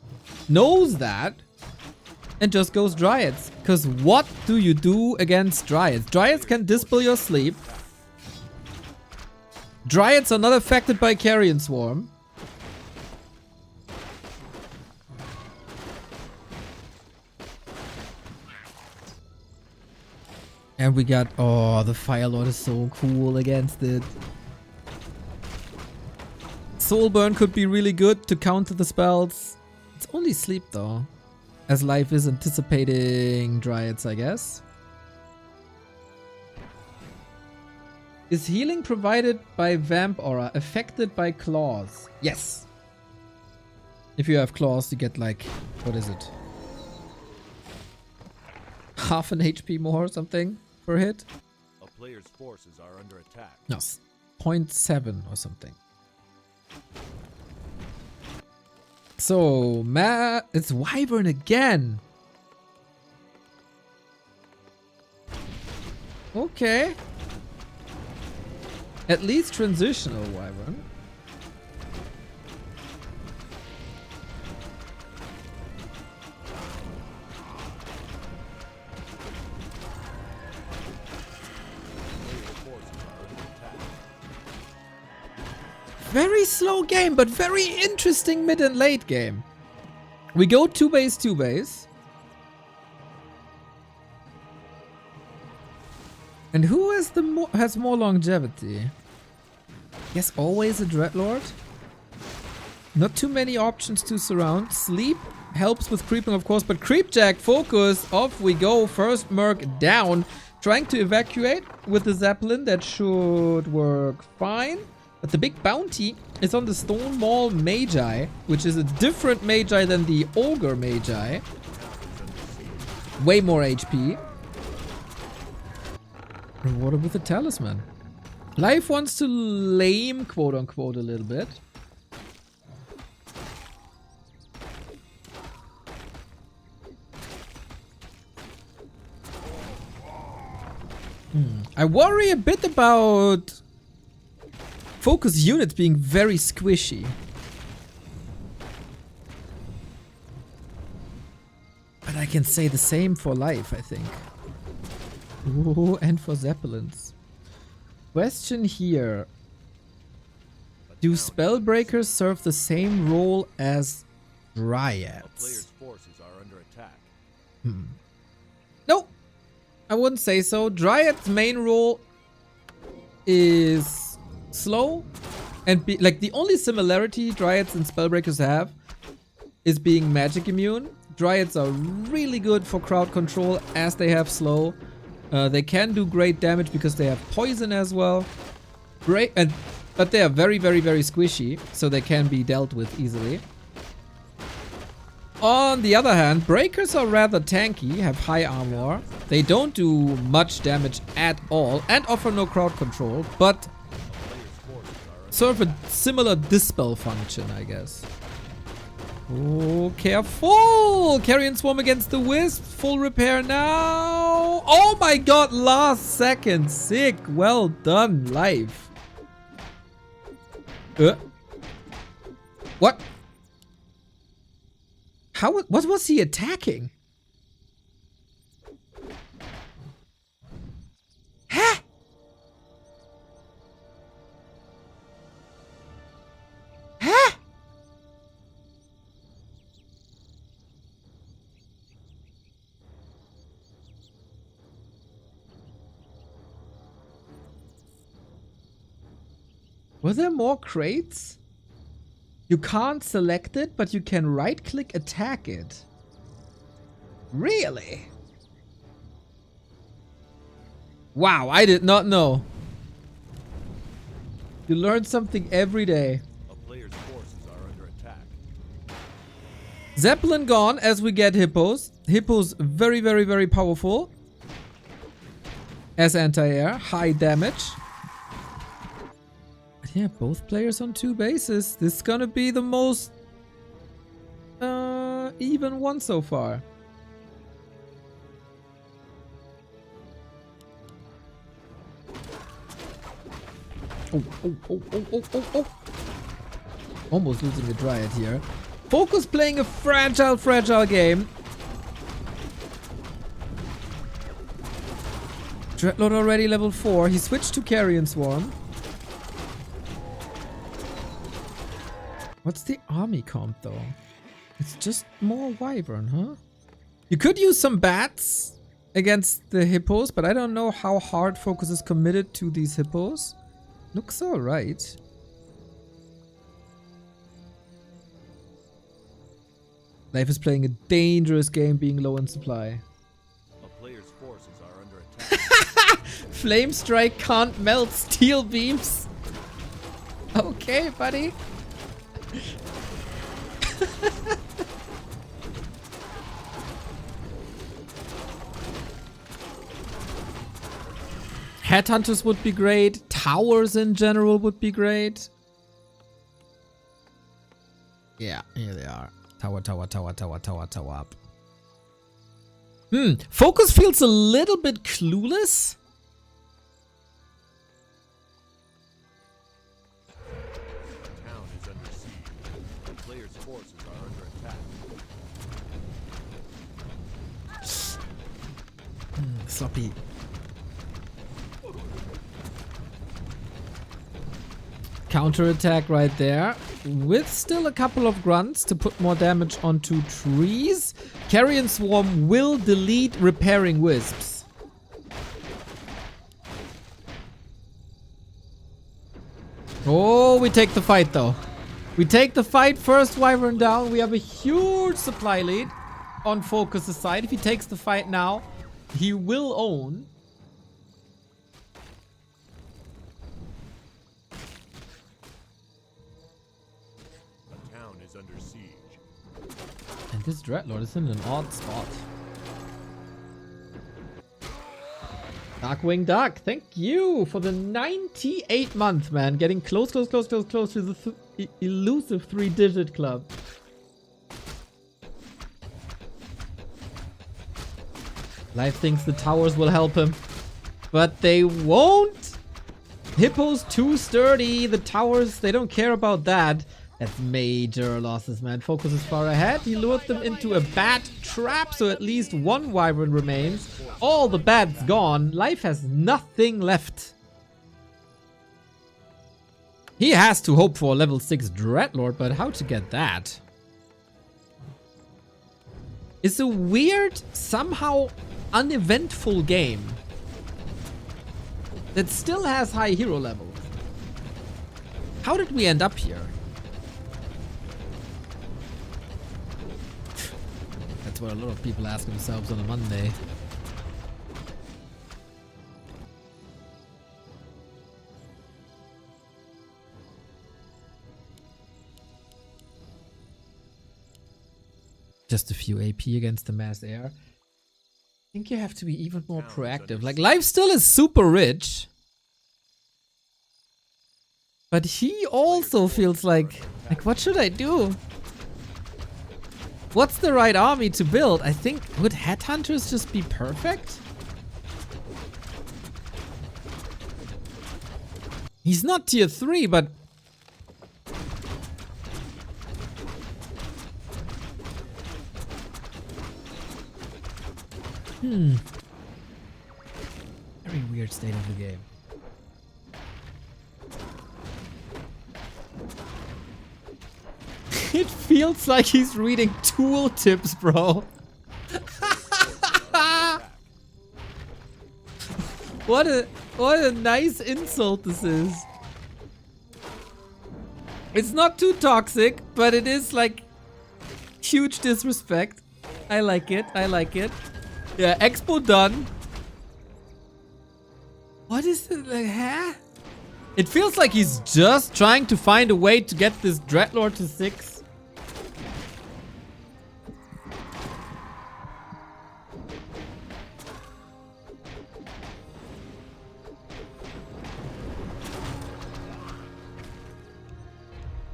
knows that and just goes Dryads. Because what do you do against Dryads? Dryads can dispel your sleep. Dryads are not affected by Carrion Swarm. And we got... Oh, the Fire Lord is so cool against it. Soulburn could be really good to counter the spells. It's only sleep though. As life is anticipating Dryads, I guess. Is healing provided by Vamp Aura affected by claws? Yes. If you have claws, you get like... What is it? Half an HP more or something per hit? A player's forces are under attack. No, 0.7 or something. So, it's Wyvern again. Okay. At least transitional Wyvern. Very slow game, but very interesting mid and late game. We go 2-base, 2-base. And who has more longevity? Guess always a Dreadlord. Not too many options to surround. Sleep helps with creeping, of course, but Creepjack, focus, off we go. First Merc down. Trying to evacuate with the Zeppelin. That should work fine. But the big bounty is on the Stone Maul Magi, which is a different Magi than the Ogre Magi. Way more HP. Rewarded with a Talisman. Life wants to lame, quote unquote, a little bit. I worry a bit about focus units being very squishy. But I can say the same for life, I think. Ooh, and for Zeppelins. Question here. Do Spellbreakers serve the same role as Dryads? A player's forces are under attack. No, I wouldn't say so. Dryad's main role is slow, and like the only similarity Dryads and Spellbreakers have is being magic immune. Dryads are really good for crowd control as they have slow. They can do great damage because they have poison as well. But they are very, very, very squishy, so they can be dealt with easily. On the other hand, Breakers are rather tanky, have high armor. They don't do much damage at all and offer no crowd control, but serve a similar dispel function, I guess. Oh, careful! Carrion Swarm against the Wisp. Full repair now. Oh my god, last second. Sick. Well done, life. What? What was he attacking? Huh? Huh? Were there more crates? You can't select it, but you can right-click attack it. Really? Wow, I did not know. You learn something every day. A player's forces are under attack. Zeppelin gone as we get Hippos. Hippos very, very, very powerful. As anti-air, high damage. But yeah, both players on 2 bases. This is gonna be the most even one so far. Oh. Almost losing the Dryad here. Focus playing a fragile game. Dreadlord already level 4. He switched to Carrion Swarm. What's the army comp though? It's just more Wyvern, huh? You could use some bats against the hippos, but I don't know how hard Focus is committed to these hippos. Looks alright. Life is playing a dangerous game being low in supply. A player's forces are under attack. Flame Strike can't melt steel beams. Okay, buddy. Headhunters would be great. Towers in general would be great. Yeah, here they are. Tower up. Focus feels a little bit clueless. The town is under siege. The player's forces are under attack. Sloppy. Counterattack right there. With still a couple of grunts to put more damage onto trees. Carrion Swarm will delete repairing wisps. Oh, we take the fight though. We take the fight. First Wyvern down. We have a huge supply lead on Focus's side. If he takes the fight now, he will own. Under siege. And this Dreadlord is in an odd spot. Darkwing Duck, thank you for the 98 month, man. Getting close to the elusive 3-digit club. Life thinks the towers will help him, but they won't. Hippo's too sturdy. The towers, they don't care about that. That's major losses, man. Focus is far ahead. He lured them into a bat trap, so at least one Wyvern remains. All the bats gone. Life has nothing left. He has to hope for a level 6 Dreadlord, but how to get that? It's a weird, somehow uneventful game that still has high hero levels. How did we end up here? That's what a lot of people ask themselves on a Monday. Just a few AP against the mass air. I think you have to be even more proactive. Like, life still is super rich. But he also feels like what should I do? What's the right army to build? I think, would Headhunters just be perfect? He's not tier 3, but... Very weird state of the game. It feels like he's reading tool tips, bro. What a nice insult this is. It's not too toxic, but it is like huge disrespect. I like it. I like it. Yeah, expo done. What is it? Like, huh? It feels like he's just trying to find a way to get this Dreadlord to 6.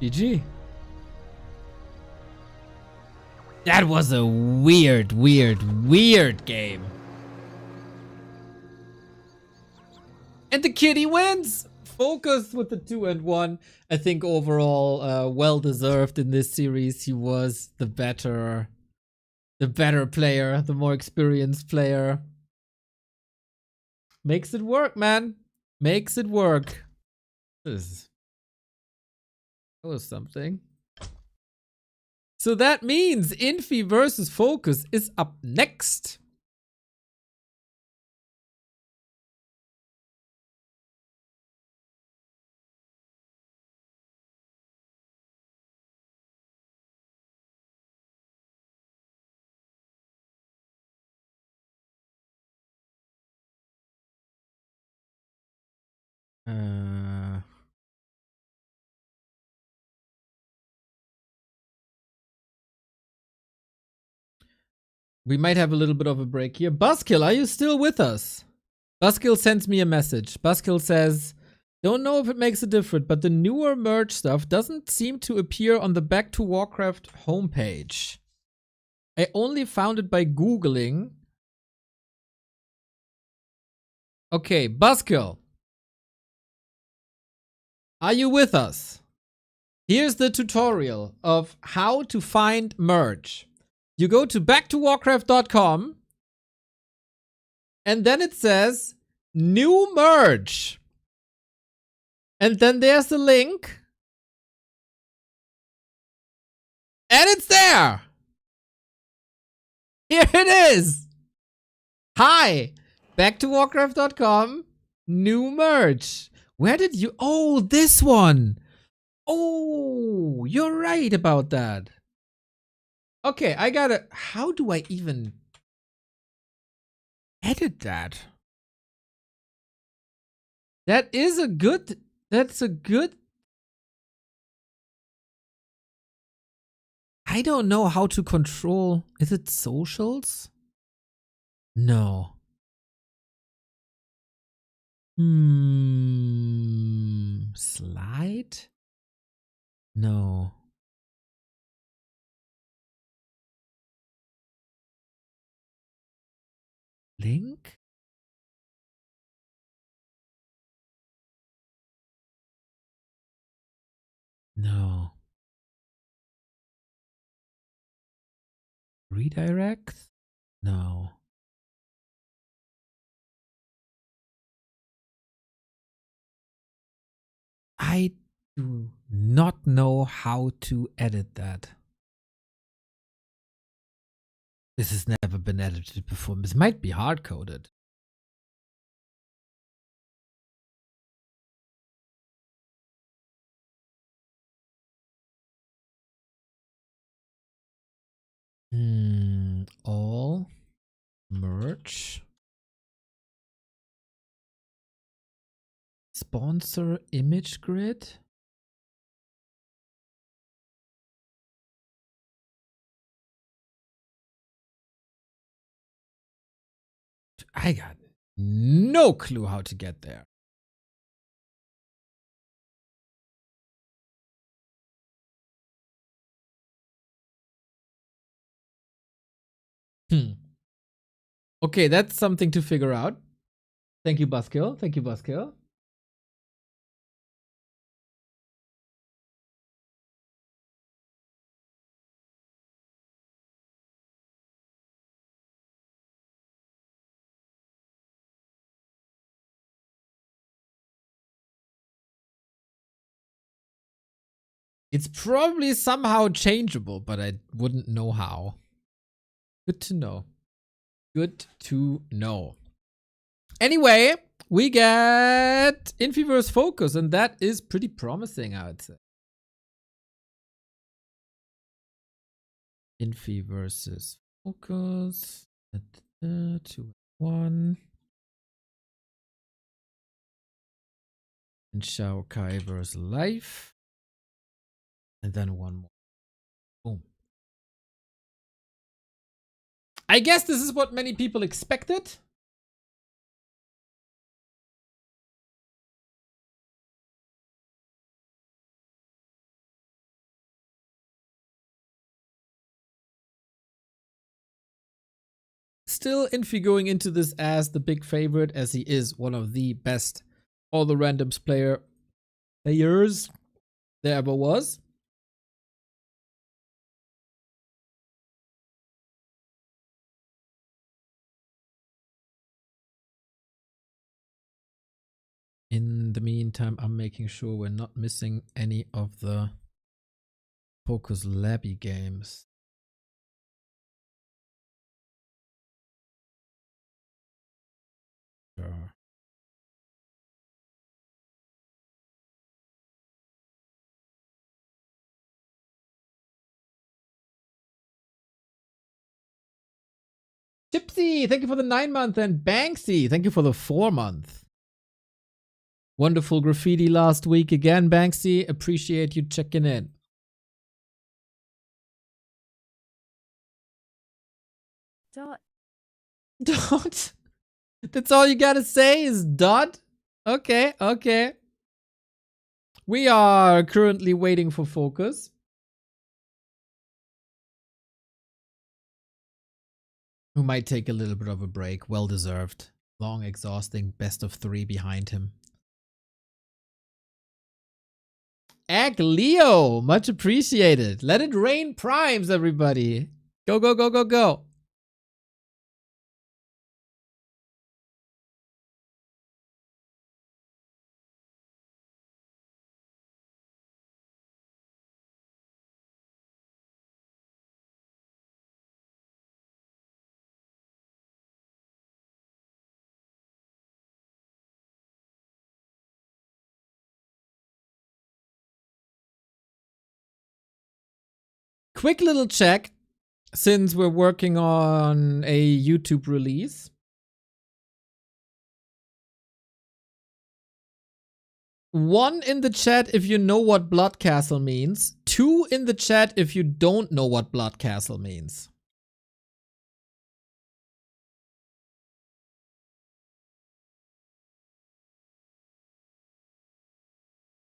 GG. That was a weird, weird, weird game. And the kitty wins! Focus with the 2 and 1. I think overall, well deserved in this series. He was the better player, the more experienced player. Makes it work, man. Makes it work. That was something. So that means Infi versus Focus is up next. We might have a little bit of a break here. Buskill, are you still with us? Buskill sends me a message. Buskill says, don't know if it makes a difference, but the newer merge stuff doesn't seem to appear on the Back to Warcraft homepage. I only found it by Googling. Okay, Buskill. Are you with us? Here's the tutorial of how to find merge. You go to backtowarcraft.com and then it says new merge. And then there's the link. And it's there. Here it is. Hi, backtowarcraft.com, new merge. Where did you? Oh, this one. Oh, you're right about that. Okay, I gotta. How do I even edit that? That's a good. I don't know how to control. Is it socials? No. Slide? No. Link? No. Redirect? No. I do not know how to edit that. This has never been edited before. This might be hard-coded. All merch. Sponsor image grid. I got no clue how to get there. Okay, that's something to figure out. Thank you, Buskill. Thank you, Buskill. It's probably somehow changeable, but I wouldn't know how. Good to know. Good to know. Anyway, we get Infi versus Focus, and that is pretty promising, I would say. Infi versus Focus. 2-1. And XiaoKai versus Life. And then one more. Boom. I guess this is what many people expected. still Infi going into this as the big favorite, as he is one of the best all the randoms players there ever was. In the meantime, I'm making sure we're not missing any of the Focus Labby games. Sure. Gypsy, thank you for the 9-month, and Banksy, thank you for the 4-month. Wonderful graffiti last week again, Banksy. Appreciate you checking in. Dot. Dot? That's all you gotta say is dot? Okay, okay. We are currently waiting for Focus. Who might take a little bit of a break. Well deserved. Long, exhausting, best of 3 behind him. Egg Leo, much appreciated. Let it rain primes, everybody. Go, go, go, go, go. Quick little check, since we're working on a YouTube release. One in the chat if you know what Blood Castle means. 2 in the chat if you don't know what Blood Castle means.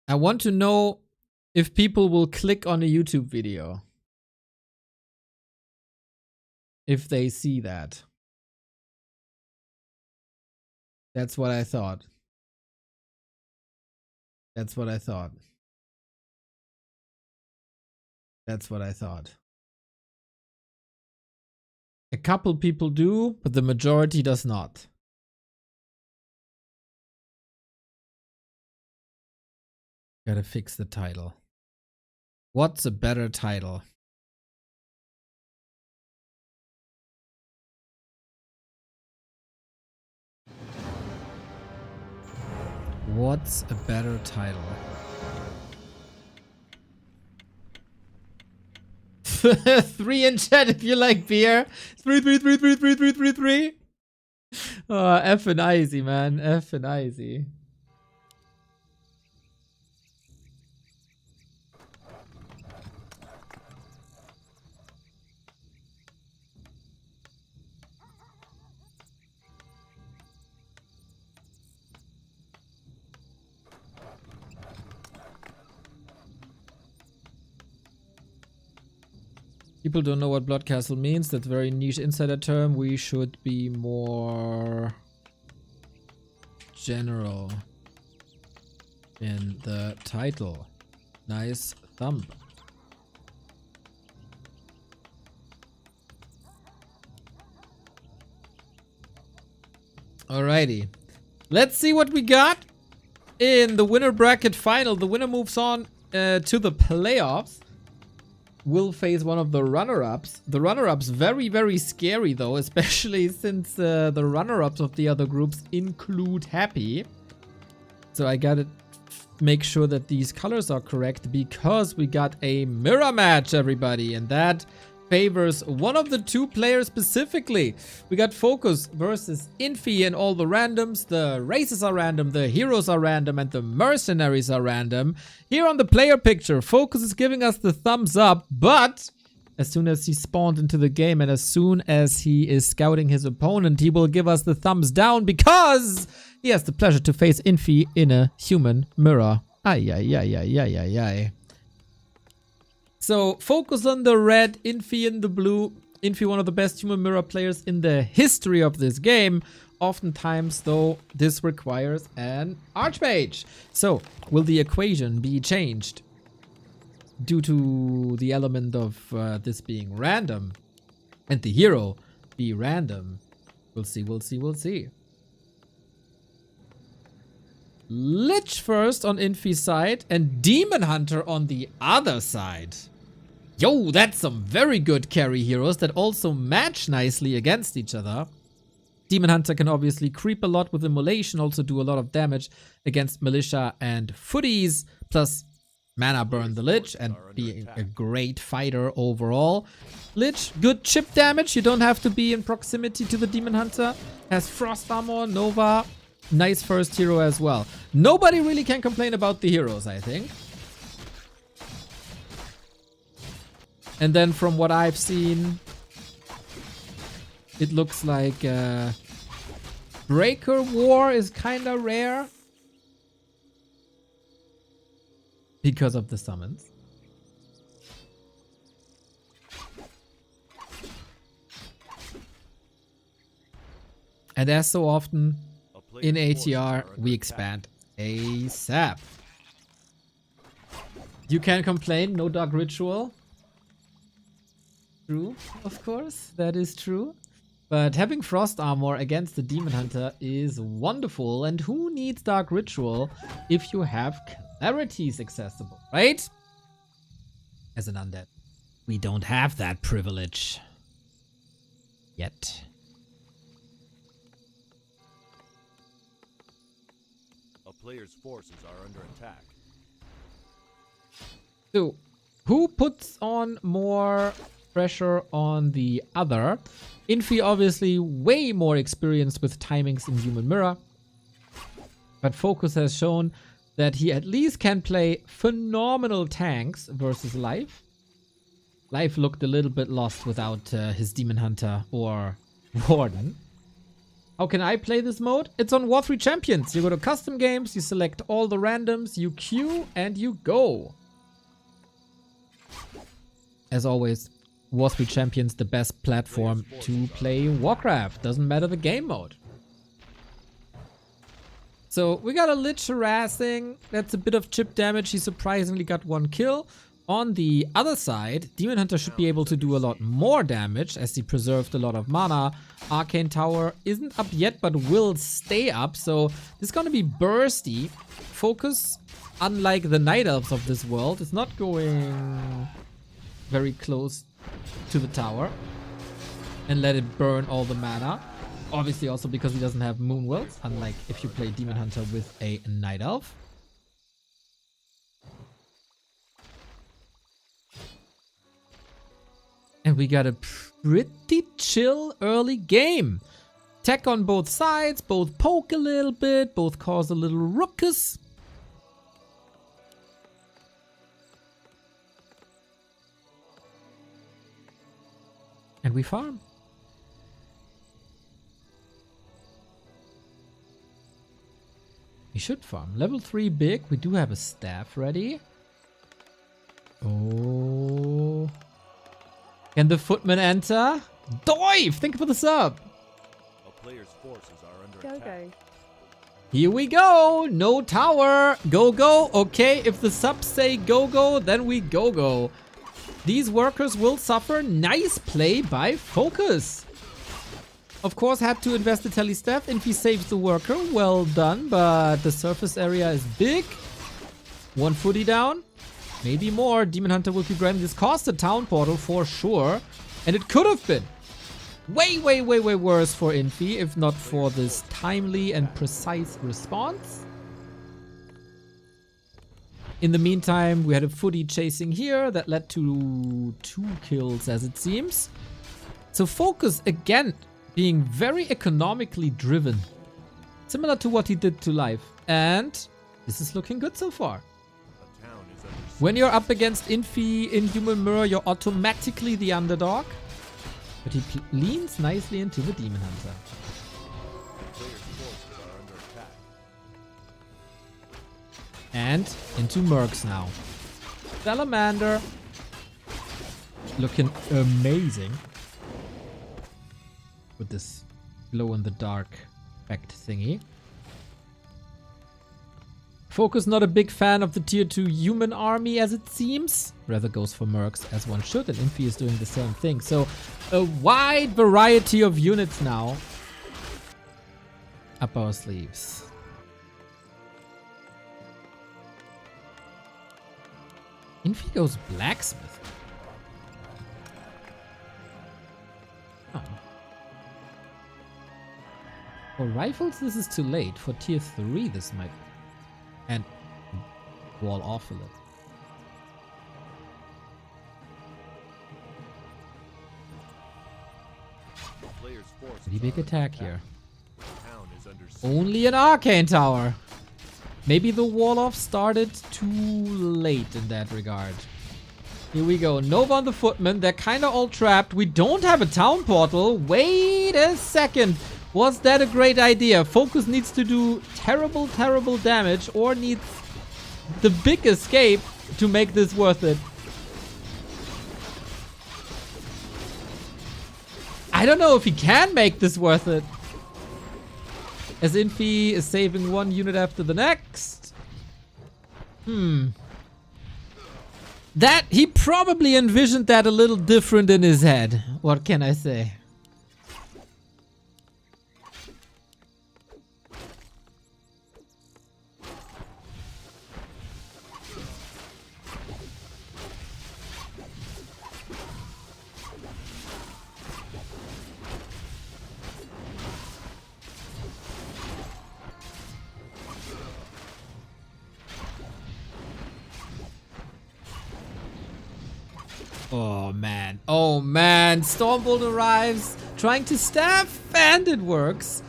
I want to know if people will click on a YouTube video. If they see that. That's what I thought. That's what I thought. That's what I thought. A couple people do, but the majority does not. Gotta fix the title. What's a better title? What's a better title? 3 in chat if you like beer. 3. F and easy, man. F and easy. People don't know what Blood Castle means. That's a very niche insider term. We should be more general in the title. Nice thumb. Alrighty. Let's see what we got in the winner bracket final. The winner moves on to the playoffs. Will face one of the runner-ups. The runner-ups very, very scary though, especially since the runner-ups of the other groups include Happy. So I gotta make sure that these colors are correct because we got a mirror match, everybody, and that favors one of the 2 players specifically. We got Focus versus Infi and all the randoms. The races are random, the heroes are random, and the mercenaries are random. Here on the player picture, Focus is giving us the thumbs up, but as soon as he spawned into the game and as soon as he is scouting his opponent, he will give us the thumbs down because he has the pleasure to face Infi in a human mirror. Ay, ay, ay, ay, ay, ay, ay. So, Focus on the red, Infi in the blue. Infi, one of the best human mirror players in the history of this game. Oftentimes, though, this requires an Archmage. So, will the equation be changed due to the element of this being random and the hero be random? We'll see, we'll see, we'll see. Lich first on Infi's side and Demon Hunter on the other side. Yo, that's some very good carry heroes that also match nicely against each other. Demon Hunter can obviously creep a lot with Immolation, also do a lot of damage against Militia and Footies, plus mana burn the Lich and being a great fighter overall. Lich, good chip damage, you don't have to be in proximity to the Demon Hunter. Has Frost Armor, Nova, nice first hero as well. Nobody really can complain about the heroes, I think. And then from what I've seen, it looks like Breaker War is kind of rare because of the summons. And as so often in ATR, we expand ASAP. You can complain, no Dark Ritual. True, of course, that is true. But having Frost Armor against the Demon Hunter is wonderful. And who needs Dark Ritual if you have Clarities accessible, right? As an undead. We don't have that privilege. Yet. A player's forces are under attack. So, who puts on more pressure on the other? Infi obviously way more experienced with timings in Human Mirror, but Focus has shown that he at least can play phenomenal tanks versus Life. Life looked a little bit lost without his Demon Hunter or Warden. How can I play this mode? It's on War 3 Champions. You go to custom games, you select all the randoms, you queue, and you go. As always, War 3 Champions, the best platform to play Warcraft. Doesn't matter the game mode. So we got a Lich harassing. That's a bit of chip damage. He surprisingly got 1 kill. On the other side, Demon Hunter should be able to do a lot more damage as he preserved a lot of mana. Arcane Tower isn't up yet, but will stay up. So this is going to be bursty. Focus, unlike the Night Elves of this world, is not going very close to the tower and let it burn all the mana. Obviously also because he doesn't have Moon Wells, unlike if you play Demon Hunter with a Night Elf. And we got a pretty chill early game. Tech on both sides, both poke a little bit, both cause a little ruckus. And we farm. We should farm. Level 3 big. We do have a staff ready. Oh. Can the footman enter? Dive! Thank you for the sub. A player's forces are under Go, attack. go. Here we go. No tower. Go, go. Okay, if the subs say go, go, then we go, go. These workers will suffer. Nice play by Focus. Of course, had to invest the tele staff. Infi saves the worker. Well done, but the surface area is big. 1 footy down. Maybe more. Demon Hunter will keep grinding. This cost a town portal for sure. And it could have been way, way, way, way worse for Infi if not for this timely and precise response. In the meantime, we had a footy chasing here that led to 2 kills as it seems. So Focus again being very economically driven. Similar to what he did to Life. And this is looking good so far. A town is under siege. When you're up against Infi in Human Mirror, you're automatically the underdog. But he leans nicely into the Demon Hunter. A player's forces are under attack. And into Mercs now. Salamander. Looking amazing. with this glow in the dark effect thingy. Focus not a big fan of the tier 2 human army as it seems. Rather goes for mercs as one should, and Infi is doing the same thing. So a wide variety of units now up our sleeves. Infi goes blacksmith. Oh. For rifles, this is too late. For tier 3, this might... And wall off a little. Pretty big attack here. Only an arcane tower. Maybe the wall off started too late in that regard. Here we go. Nova on the footmen. They're kind of all trapped. We don't have a town portal. Wait a second. Was that a great idea? Focus needs to do terrible, terrible damage or needs the big escape to make this worth it. I don't know if he can make this worth it. As Infi is saving one unit after the next. That, he probably envisioned that a little different in his head. What can I say? Oh man, oh man, Stormbolt arrives, trying to staff, and it works.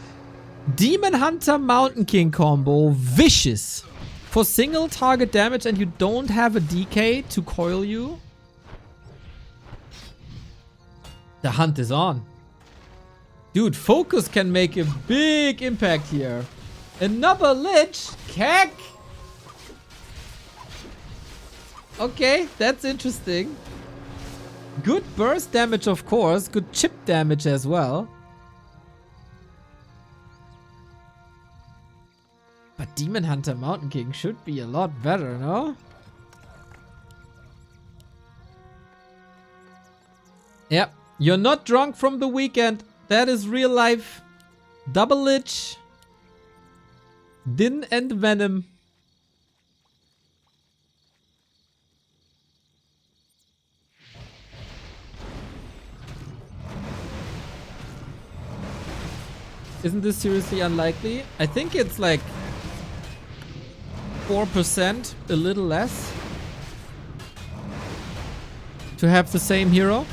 Demon Hunter Mountain King combo, vicious. For single target damage and you don't have a DK to coil you. The hunt is on. Dude, focus can make a big impact here. Another Lich, Keck. Okay, that's interesting. Good burst damage, of course. Good chip damage as well. But Demon Hunter Mountain King should be a lot better, no? Yep. You're not drunk from the weekend. That is real life. Double Lich. Din and Venom. Isn't this seriously unlikely? I think it's like 4%, a little less, to have the same hero.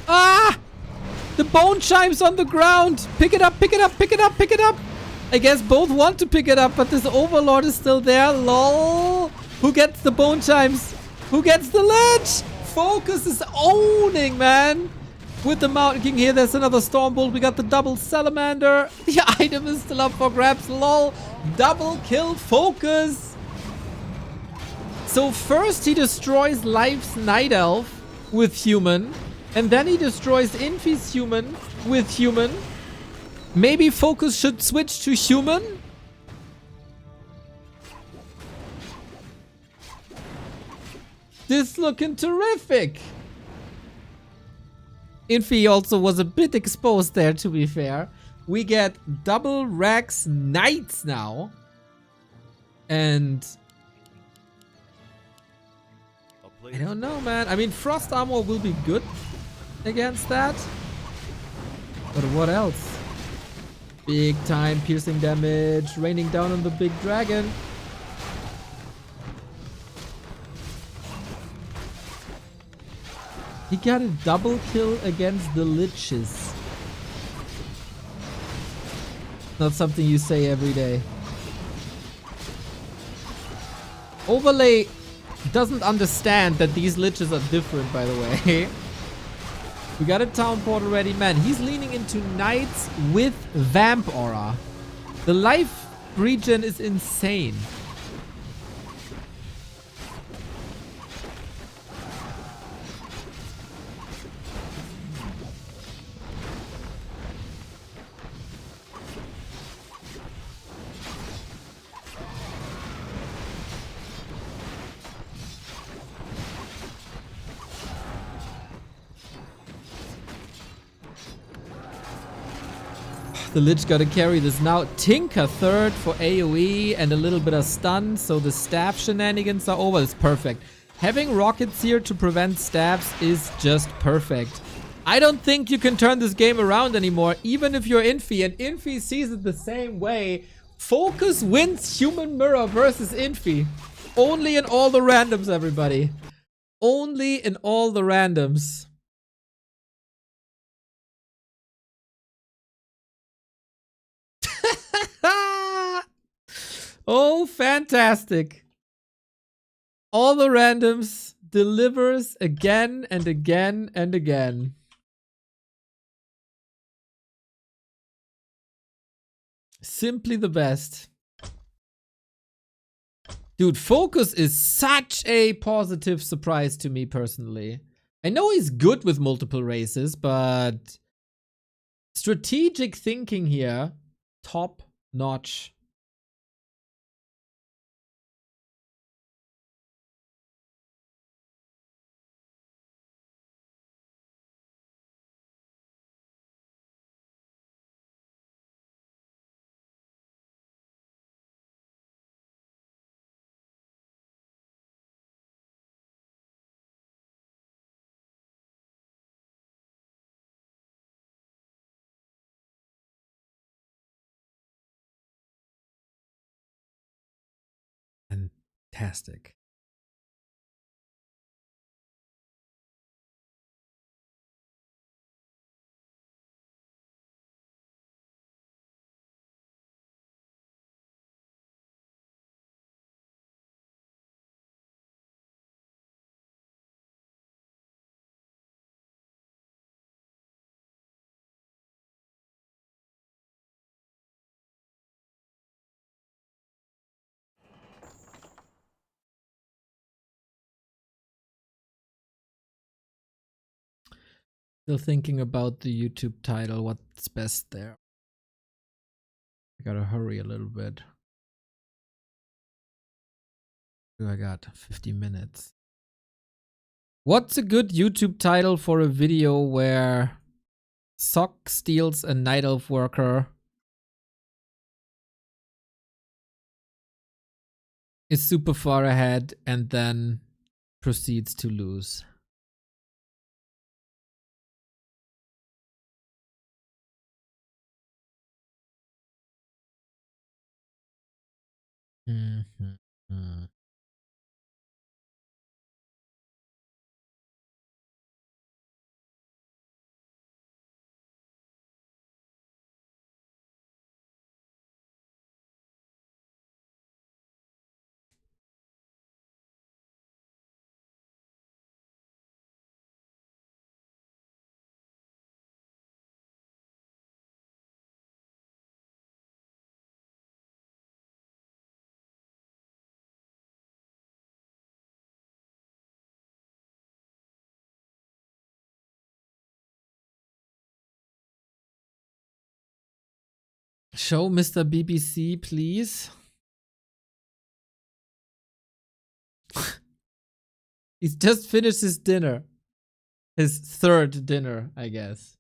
Ah! The bone chimes on the ground! Pick it up, pick it up, pick it up, pick it up! I guess both want to pick it up, but this overlord is still there. LOL! Who gets the bone chimes? Who gets the ledge? Focus is owning, man. With the Mountain King here, there's another Stormbolt. We got the double Salamander. The item is still up for grabs. LOL. Double kill Focus. So first he destroys Life's Night Elf with human. And then he destroys Infi's human with human. Maybe Focus should switch to human? This looking terrific. Infi also was a bit exposed there, to be fair. We get double Rax Knights now. And I don't know, man. I mean, Frost Armor will be good against that. But what else? Big time piercing damage, raining down on the big dragon. He got a double kill against the Liches. Not something you say every day. Overlay doesn't understand that these Liches are different, by the way. We got a town port already. Man, he's leaning into Knights with Vamp Aura. The life regen is insane. The Lich gotta carry this now. Tinker third for AoE and a little bit of stun, so the staff shenanigans are over. It's perfect. Having rockets here to prevent staffs is just perfect. I don't think you can turn this game around anymore, even if you're Infi, and Infi sees it the same way. Focus wins Human Mirror versus Infi. Only in all the randoms, everybody. Only in all the randoms. Oh, fantastic. All the randoms delivers again and again and again. Simply the best. Dude, Focus is such a positive surprise to me personally. I know he's good with multiple races, but strategic thinking here, top notch. Fantastic. Still thinking about the YouTube title, what's best there. I gotta hurry a little bit. I got 50 minutes. What's a good YouTube title for a video where Sock steals a Night Elf worker, is super far ahead, and then proceeds to lose? Show Mr. BBC, please. He's just finished his dinner. His third dinner, I guess.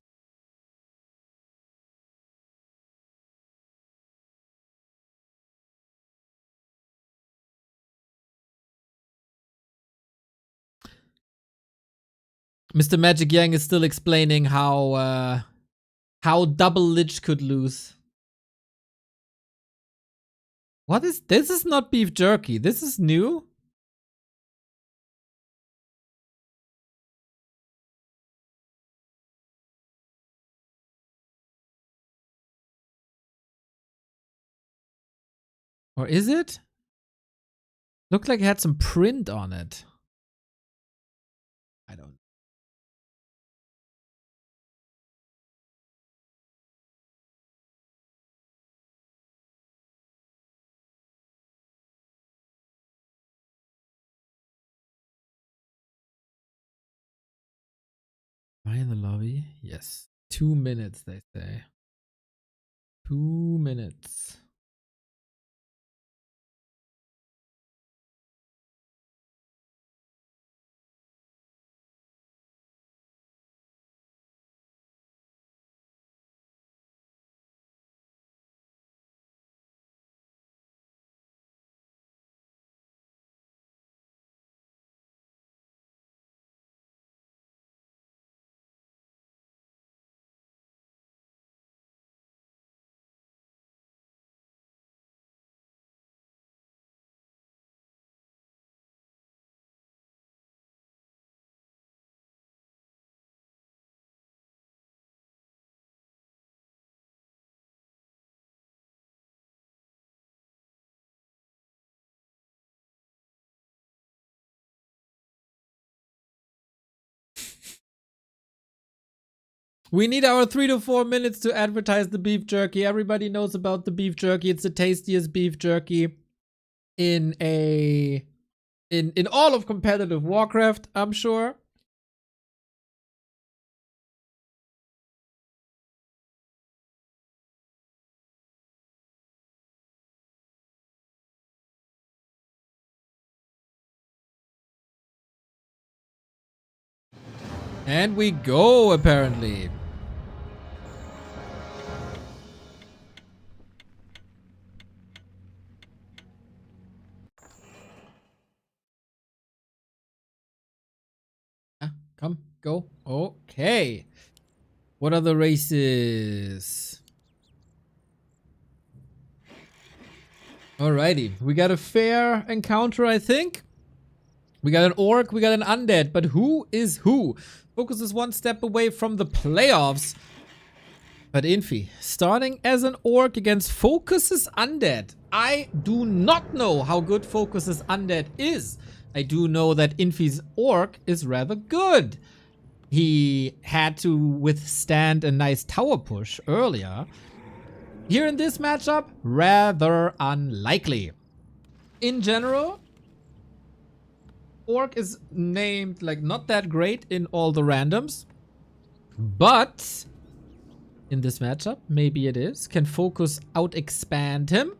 Mr. Magic Yang is still explaining how double Lich could lose. What is this? Is not beef jerky. This is new. Or is it? Looked like it had some print on it. I don't. Am I in the lobby? Yes. 2 minutes, they say. 2 minutes. We need our 3 to 4 minutes to advertise the beef jerky. Everybody knows about the beef jerky. It's the tastiest beef jerky in all of competitive Warcraft, I'm sure. And we go, apparently. Come, go. Okay. What are the races? Alrighty. We got a fair encounter, I think. We got an orc, we got an undead, but who is who? Focus is one step away from the playoffs. But Infi, starting as an orc against Focus's undead. I do not know how good Focus's undead is. I do know that Infi's orc is rather good. He had to withstand a nice tower push earlier. Here in this matchup, rather unlikely. In general, orc is named like not that great in all the randoms, but in this matchup, maybe it is. Can Focus out expand him?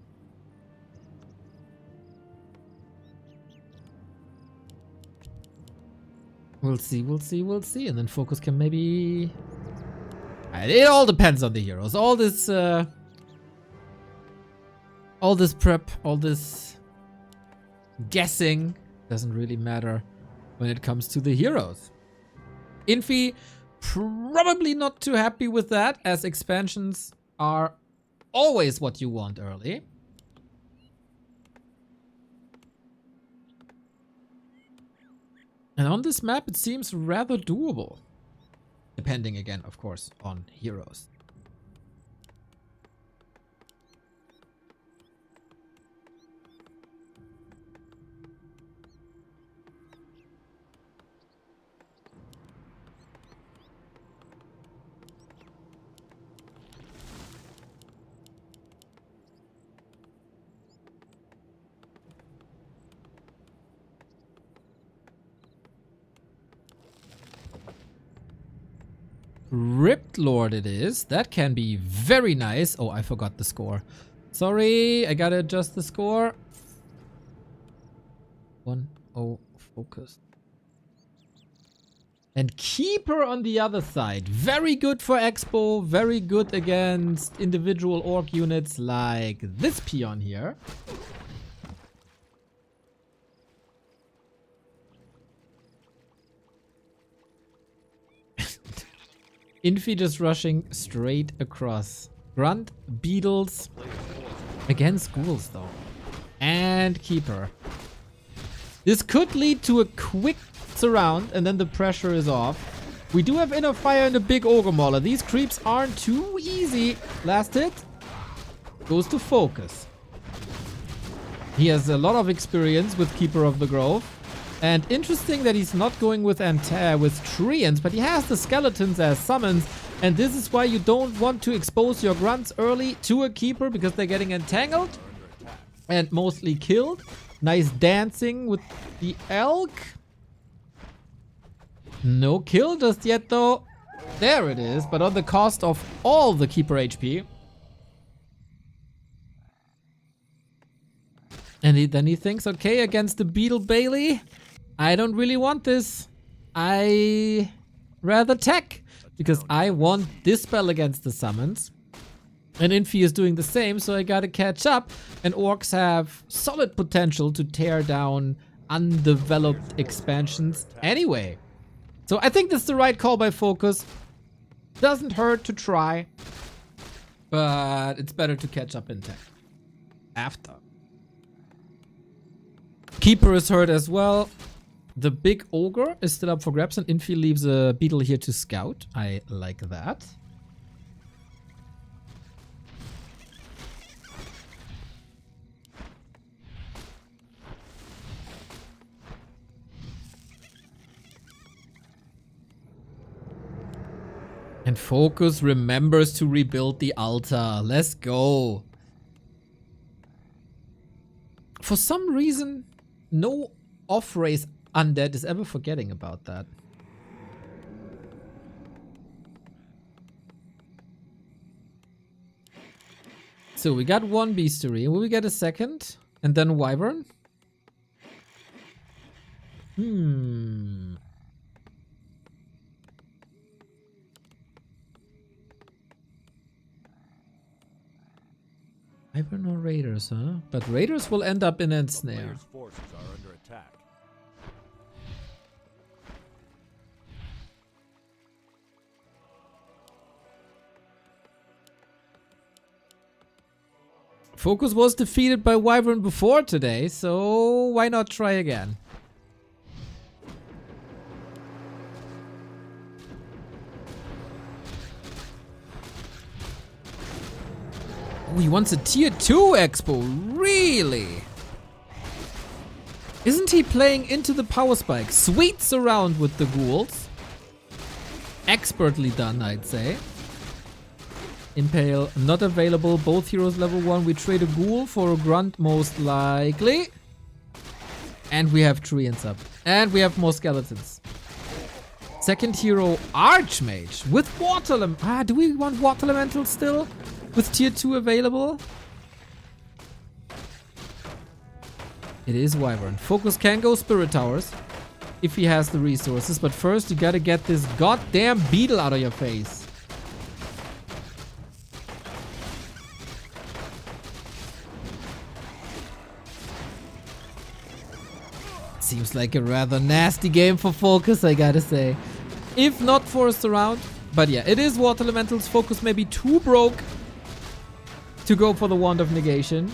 We'll see, we'll see, we'll see. And then Focus can maybe... It all depends on the heroes. All this prep, all this guessing doesn't really matter when it comes to the heroes. Infi probably not too happy with that, as expansions are always what you want early. And on this map, it seems rather doable. Depending again, of course, on heroes. Ripped Lord it is. That can be very nice. Oh, I forgot the score. Sorry, I gotta adjust the score. 1-0 Focus. And Keeper on the other side. Very good for Expo. Very good against individual orc units like this peon here. Infi just rushing straight across. Grunt, Beetles. Against Ghouls though. And Keeper. This could lead to a quick surround and then the pressure is off. We do have Inner Fire and a big Ogre Mauler. These creeps aren't too easy. Last hit. Goes to Focus. He has a lot of experience with Keeper of the Grove. And interesting that he's not going with Treants, but he has the Skeletons as summons. And this is why you don't want to expose your Grunts early to a Keeper, because they're getting entangled and mostly killed. Nice dancing with the Elk. No kill just yet though. There it is, but on the cost of all the Keeper HP. And then he thinks, okay, against the Beetle Bailey, I don't really want this. I rather tech, because I want this spell against the summons. And Infi is doing the same, so I gotta catch up. And orcs have solid potential to tear down undeveloped expansions anyway. So I think that's the right call by Focus. Doesn't hurt to try, but it's better to catch up in tech after. Keeper is hurt as well. The big Ogre is still up for grabs, and Infi leaves a Beetle here to scout. I like that. And Focus remembers to rebuild the altar. Let's go. For some reason, no off-race undead is ever forgetting about that. So we got one Beastery. Will we get a second? And then Wyvern? Wyvern or Raiders, huh? But Raiders will end up in a The snare. player's forces are under attack. Focus was defeated by Wyvern before today, so why not try again? Oh, he wants a tier 2 expo, really? Isn't he playing into the power spike? Sweeps around with the ghouls. Expertly done, I'd say. Impale not available. Both heroes level 1. We trade a ghoul for a grunt most likely. And we have treants up. And we have more skeletons. Second hero Archmage with water do we want water elemental still? With tier 2 available? It is Wyvern. Focus can go Spirit Towers if he has the resources, but first you gotta get this goddamn beetle out of your face. Seems like a rather nasty game for Focus, I gotta say. If not forced around. But yeah, it is Water Elementals. Focus may be too broke to go for the Wand of Negation.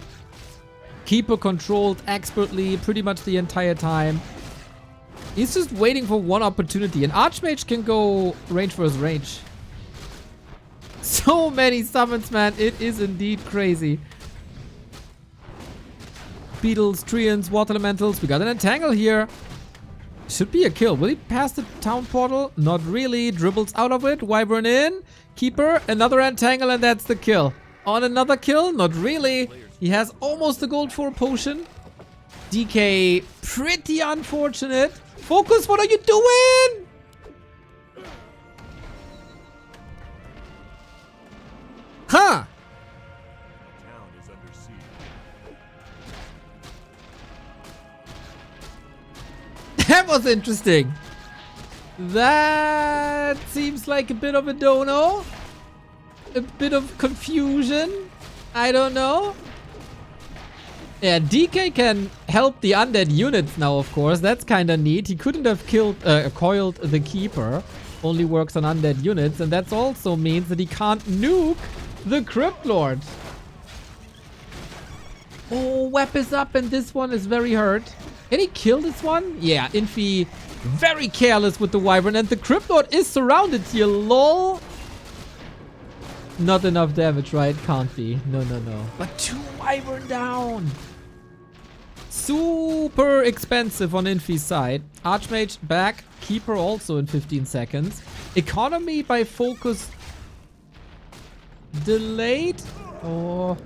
Keeper controlled expertly pretty much the entire time. He's just waiting for one opportunity. And Archmage can go range versus range. So many summons, man. It is indeed crazy. Beetles, Treants, Water Elementals. We got an Entangle here. Should be a kill. Will he pass the town portal? Not really. Dribbles out of it. Wyvern in. Keeper. Another Entangle and that's the kill. On another kill? Not really. He has almost a gold 4 potion. DK. Pretty unfortunate. Focus, what are you doing? Huh. Town is under siege. That was interesting. That seems like a bit of a dono. A bit of confusion. I don't know. Yeah, DK can help the undead units now, of course. That's kind of neat. He couldn't have coiled the Keeper. Only works on undead units. And that also means that he can't nuke the Crypt Lord. Oh, Web is up and this one is very hurt. Can he kill this one? Yeah, Infi very careless with the Wyvern. And the Crypt Lord is surrounded here. LOL. Not enough damage, right? Can't be. No, no, no. But 2 Wyvern down. Super expensive on Infi's side. Archmage back. Keeper also in 15 seconds. Economy by Focus delayed. Oh.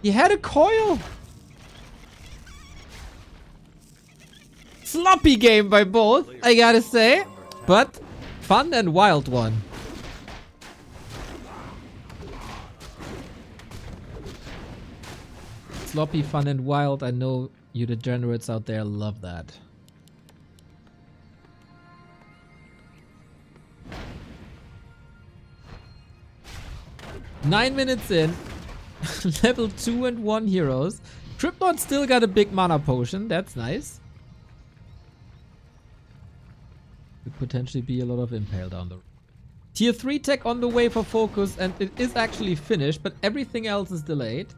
He had a coil. Sloppy game by both, I gotta say. But fun and wild one. Sloppy, fun, and wild. I know you degenerates out there love that. Nine minutes in. Level 2 and 1 heroes. Cryptod still got a big mana potion. That's nice. Could potentially be a lot of Impale down the road. Tier 3 tech on the way for Focus, and it is actually finished, but everything else is delayed.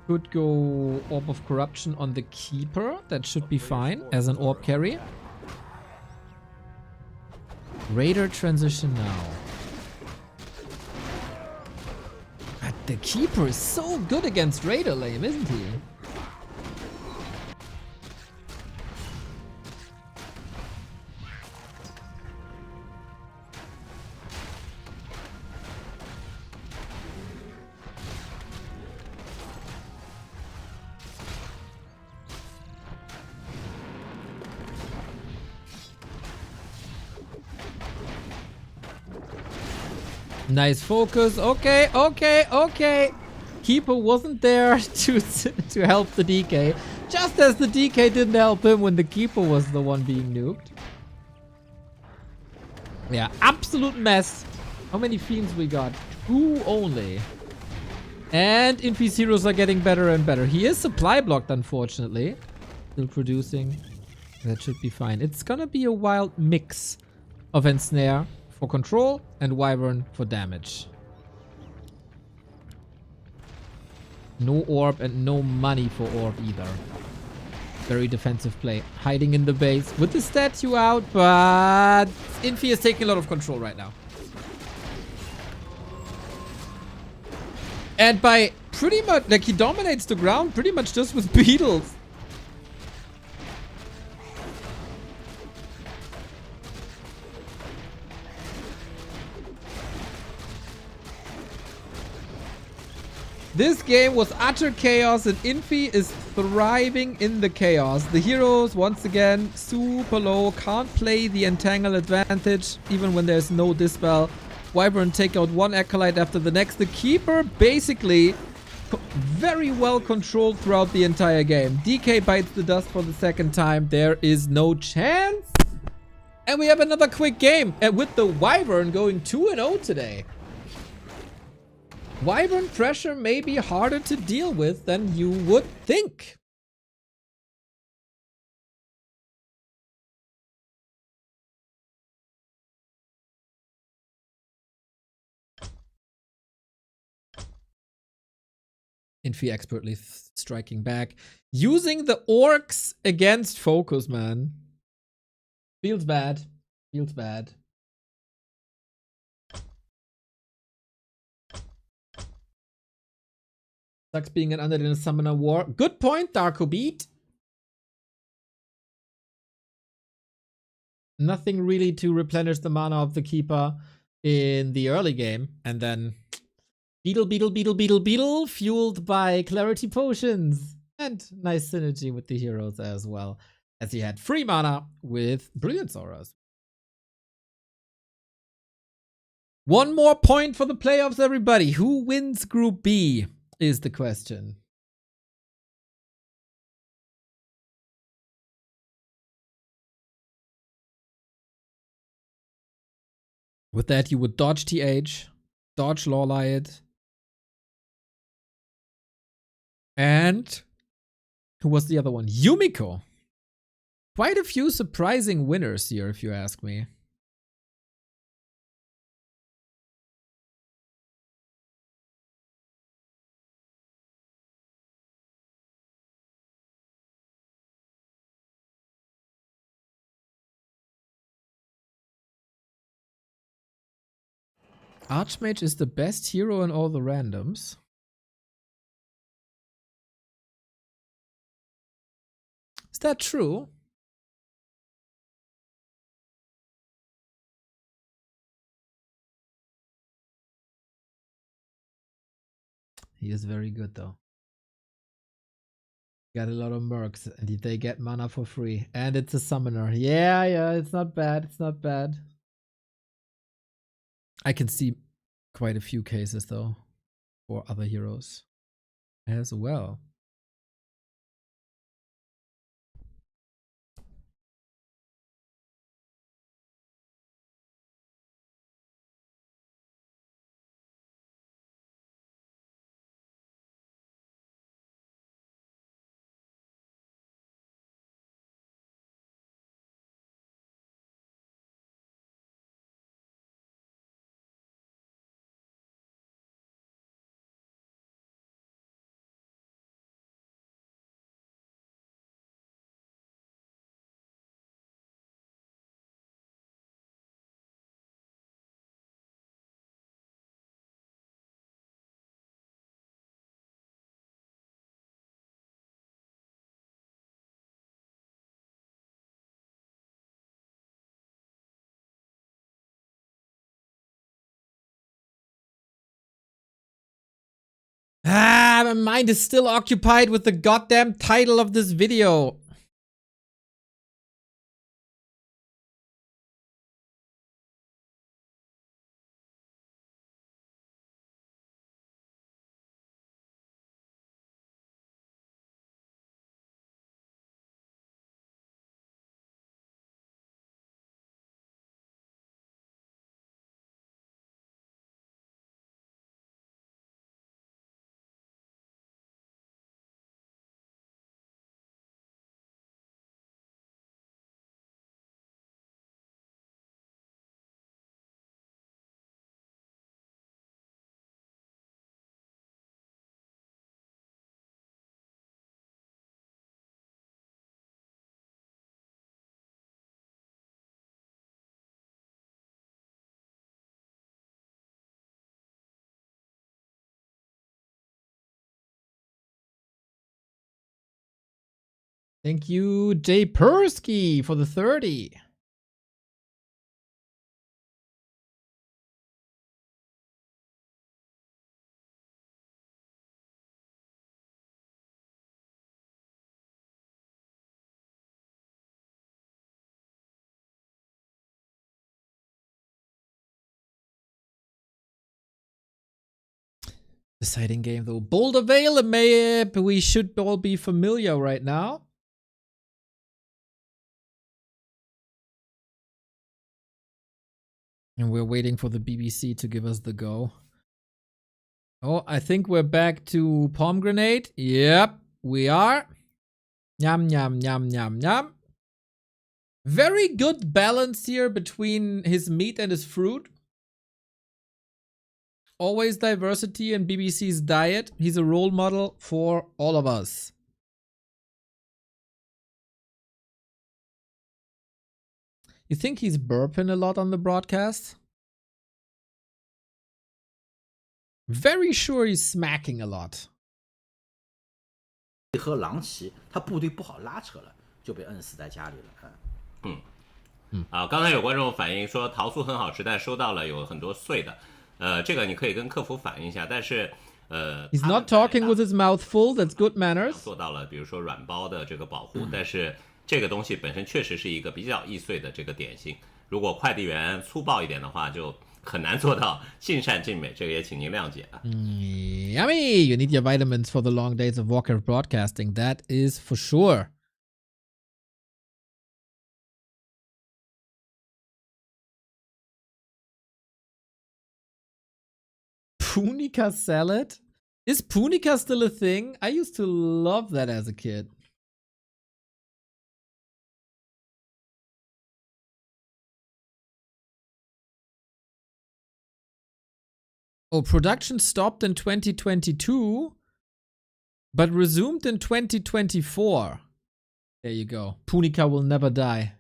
Could go Orb of Corruption on the Keeper. That should be fine as an orb carry. Raider transition now. But the Keeper is so good against Raider lane, isn't he? Nice focus. Okay, okay, okay. Keeper wasn't there to help the DK. Just as the DK didn't help him when the Keeper was the one being nuked. Yeah, absolute mess. How many fiends we got? 2 only. And Infi's heroes are getting better and better. He is supply blocked, unfortunately. Still producing. That should be fine. It's gonna be a wild mix of Ensnare for control and Wyvern for damage. No orb and no money for orb either. Very defensive play. Hiding in the base with the statue out, but Infi is taking a lot of control right now. And by pretty much, like, he dominates the ground pretty much just with beetles. This game was utter chaos and Infi is thriving in the chaos. The heroes, once again, super low. Can't play the Entangle advantage even when there's no Dispel. Wyvern take out one Acolyte after the next. The Keeper basically very well controlled throughout the entire game. DK bites the dust for the second time. There is no chance. And we have another quick game with the Wyvern going 2-0 today. Wyvern pressure may be harder to deal with than you would think. Infi expertly striking back. Using the orcs against focus, man. Feels bad. Feels bad. Sucks being an undead in a summoner war. Good point, Darko Beat. Nothing really to replenish the mana of the Keeper in the early game. And then beetle, fueled by clarity potions. And nice synergy with the heroes as well. As he had free mana with Brilliance Auras. One more point for the playoffs, everybody. Who wins Group B? Is the question. With that, you would dodge TH, dodge Lawlight, and who was the other one? Yumiko. Quite a few surprising winners here, if you ask me. Archmage is the best hero in all the randoms. Is that true? He is very good though. Got a lot of mercs and they get mana for free. And it's a summoner. Yeah, it's not bad. It's not bad. I can see quite a few cases though for other heroes as well. My mind is still occupied with the goddamn title of this video. Thank you, Jay Persky, for the 30. Deciding game though. Boulder Vale, a map we should all be familiar right now. And we're waiting for the BBC to give us the go. Oh, I think we're back to pomegranate. Yep, we are. Yum, yum, yum, yum, yum. Very good balance here between his meat and his fruit. Always diversity in BBC's diet. He's a role model for all of us. You think he's burping a lot on the broadcast? Very sure he's smacking a lot. 和狼骑，他部队不好拉扯了，就被摁死在家里了。刚才有观众反映说桃酥很好吃，但收到了有很多碎的。这个你可以跟客服反映一下，但是He's not talking with his mouth full. That's good manners. 做到了，比如说软包的这个保护，但是这个东西本身确实是一个比较易碎的这个点心。如果快递员粗暴一点的话，就很难做到尽善尽美，这个也请您谅解啊。Yummy! You need your vitamins for the long days of Warcraft broadcasting. That is for sure. Punica salad? Is punica still a thing? I used to love that as a kid. Oh, production stopped in 2022, but resumed in 2024. There you go. Punica will never die.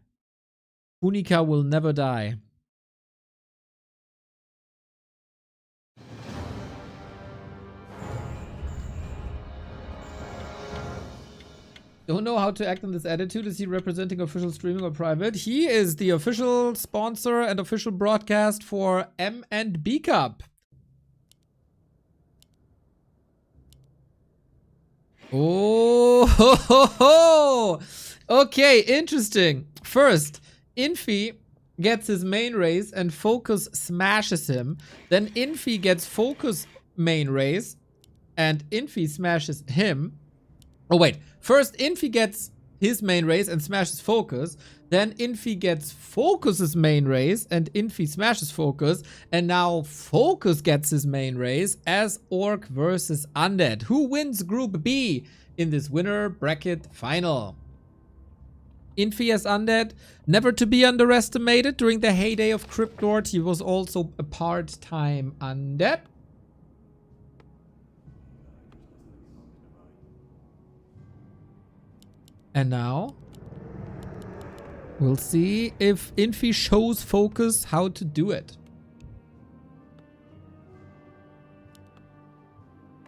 Punica will never die. Don't know how to act in this attitude. Is he representing official streaming or private? He is the official sponsor and official broadcast for M&B Cup. Oh, ho, ho, ho. Okay, interesting. First, Infi gets his main race and Focus smashes him. Then Infi gets Focus main race and Infi smashes him. Oh, wait. First, Infi gets his main race and smashes Focus. Then Infi gets Focus's main race and Infi smashes Focus. And now Focus gets his main race as Orc versus Undead. Who wins Group B in this winner bracket final? Infi as Undead, never to be underestimated. During the heyday of Crypt Lord, he was also a part-time Undead. And now, we'll see if Infi shows Focus how to do it.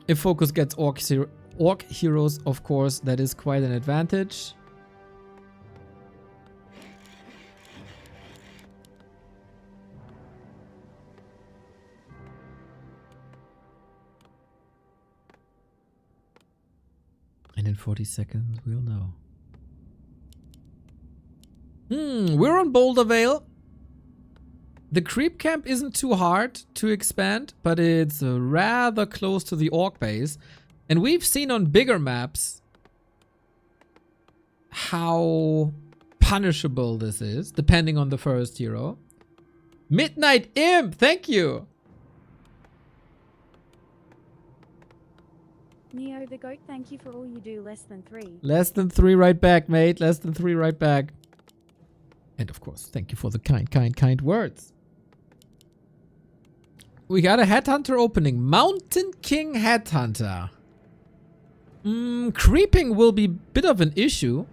If Focus gets Orc heroes, of course, that is quite an advantage. And in 40 seconds, we'll know. We're on Boulder Vale. The creep camp isn't too hard to expand, but it's rather close to the orc base. And we've seen on bigger maps how punishable this is, depending on the first hero. Midnight Imp, thank you. Neo the Goat, thank you for all you do. Less than 3. Less than 3 right back, mate. Less than 3 right back. And of course, thank you for the kind words. We got a Headhunter opening. Mountain King Headhunter. Creeping will be a bit of an issue.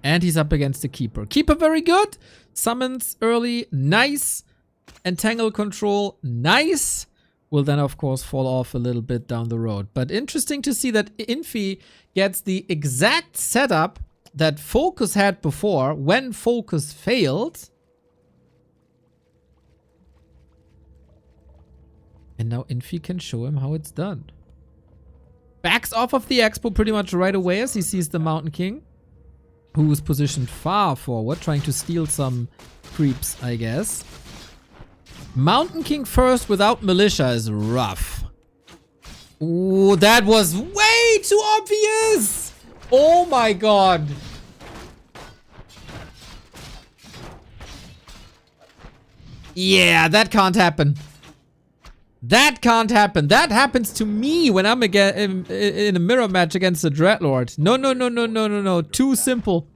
And he's up against the Keeper. Keeper very good. Summons early. Nice. Entangle control. Nice. will then of course fall off a little bit down the road. But interesting to see that Infi gets the exact setup that Focus had before when Focus failed. And now Infi can show him how it's done. Backs off of the Expo pretty much right away as he sees the Mountain King, who is positioned far forward, trying to steal some creeps, I guess. Mountain King first without Militia is rough. Ooh, that was way too obvious! Oh my god. Yeah, that can't happen. That can't happen. That happens to me when I'm in a mirror match against the Dreadlord. No, no, no, no, no, no, no. Too simple.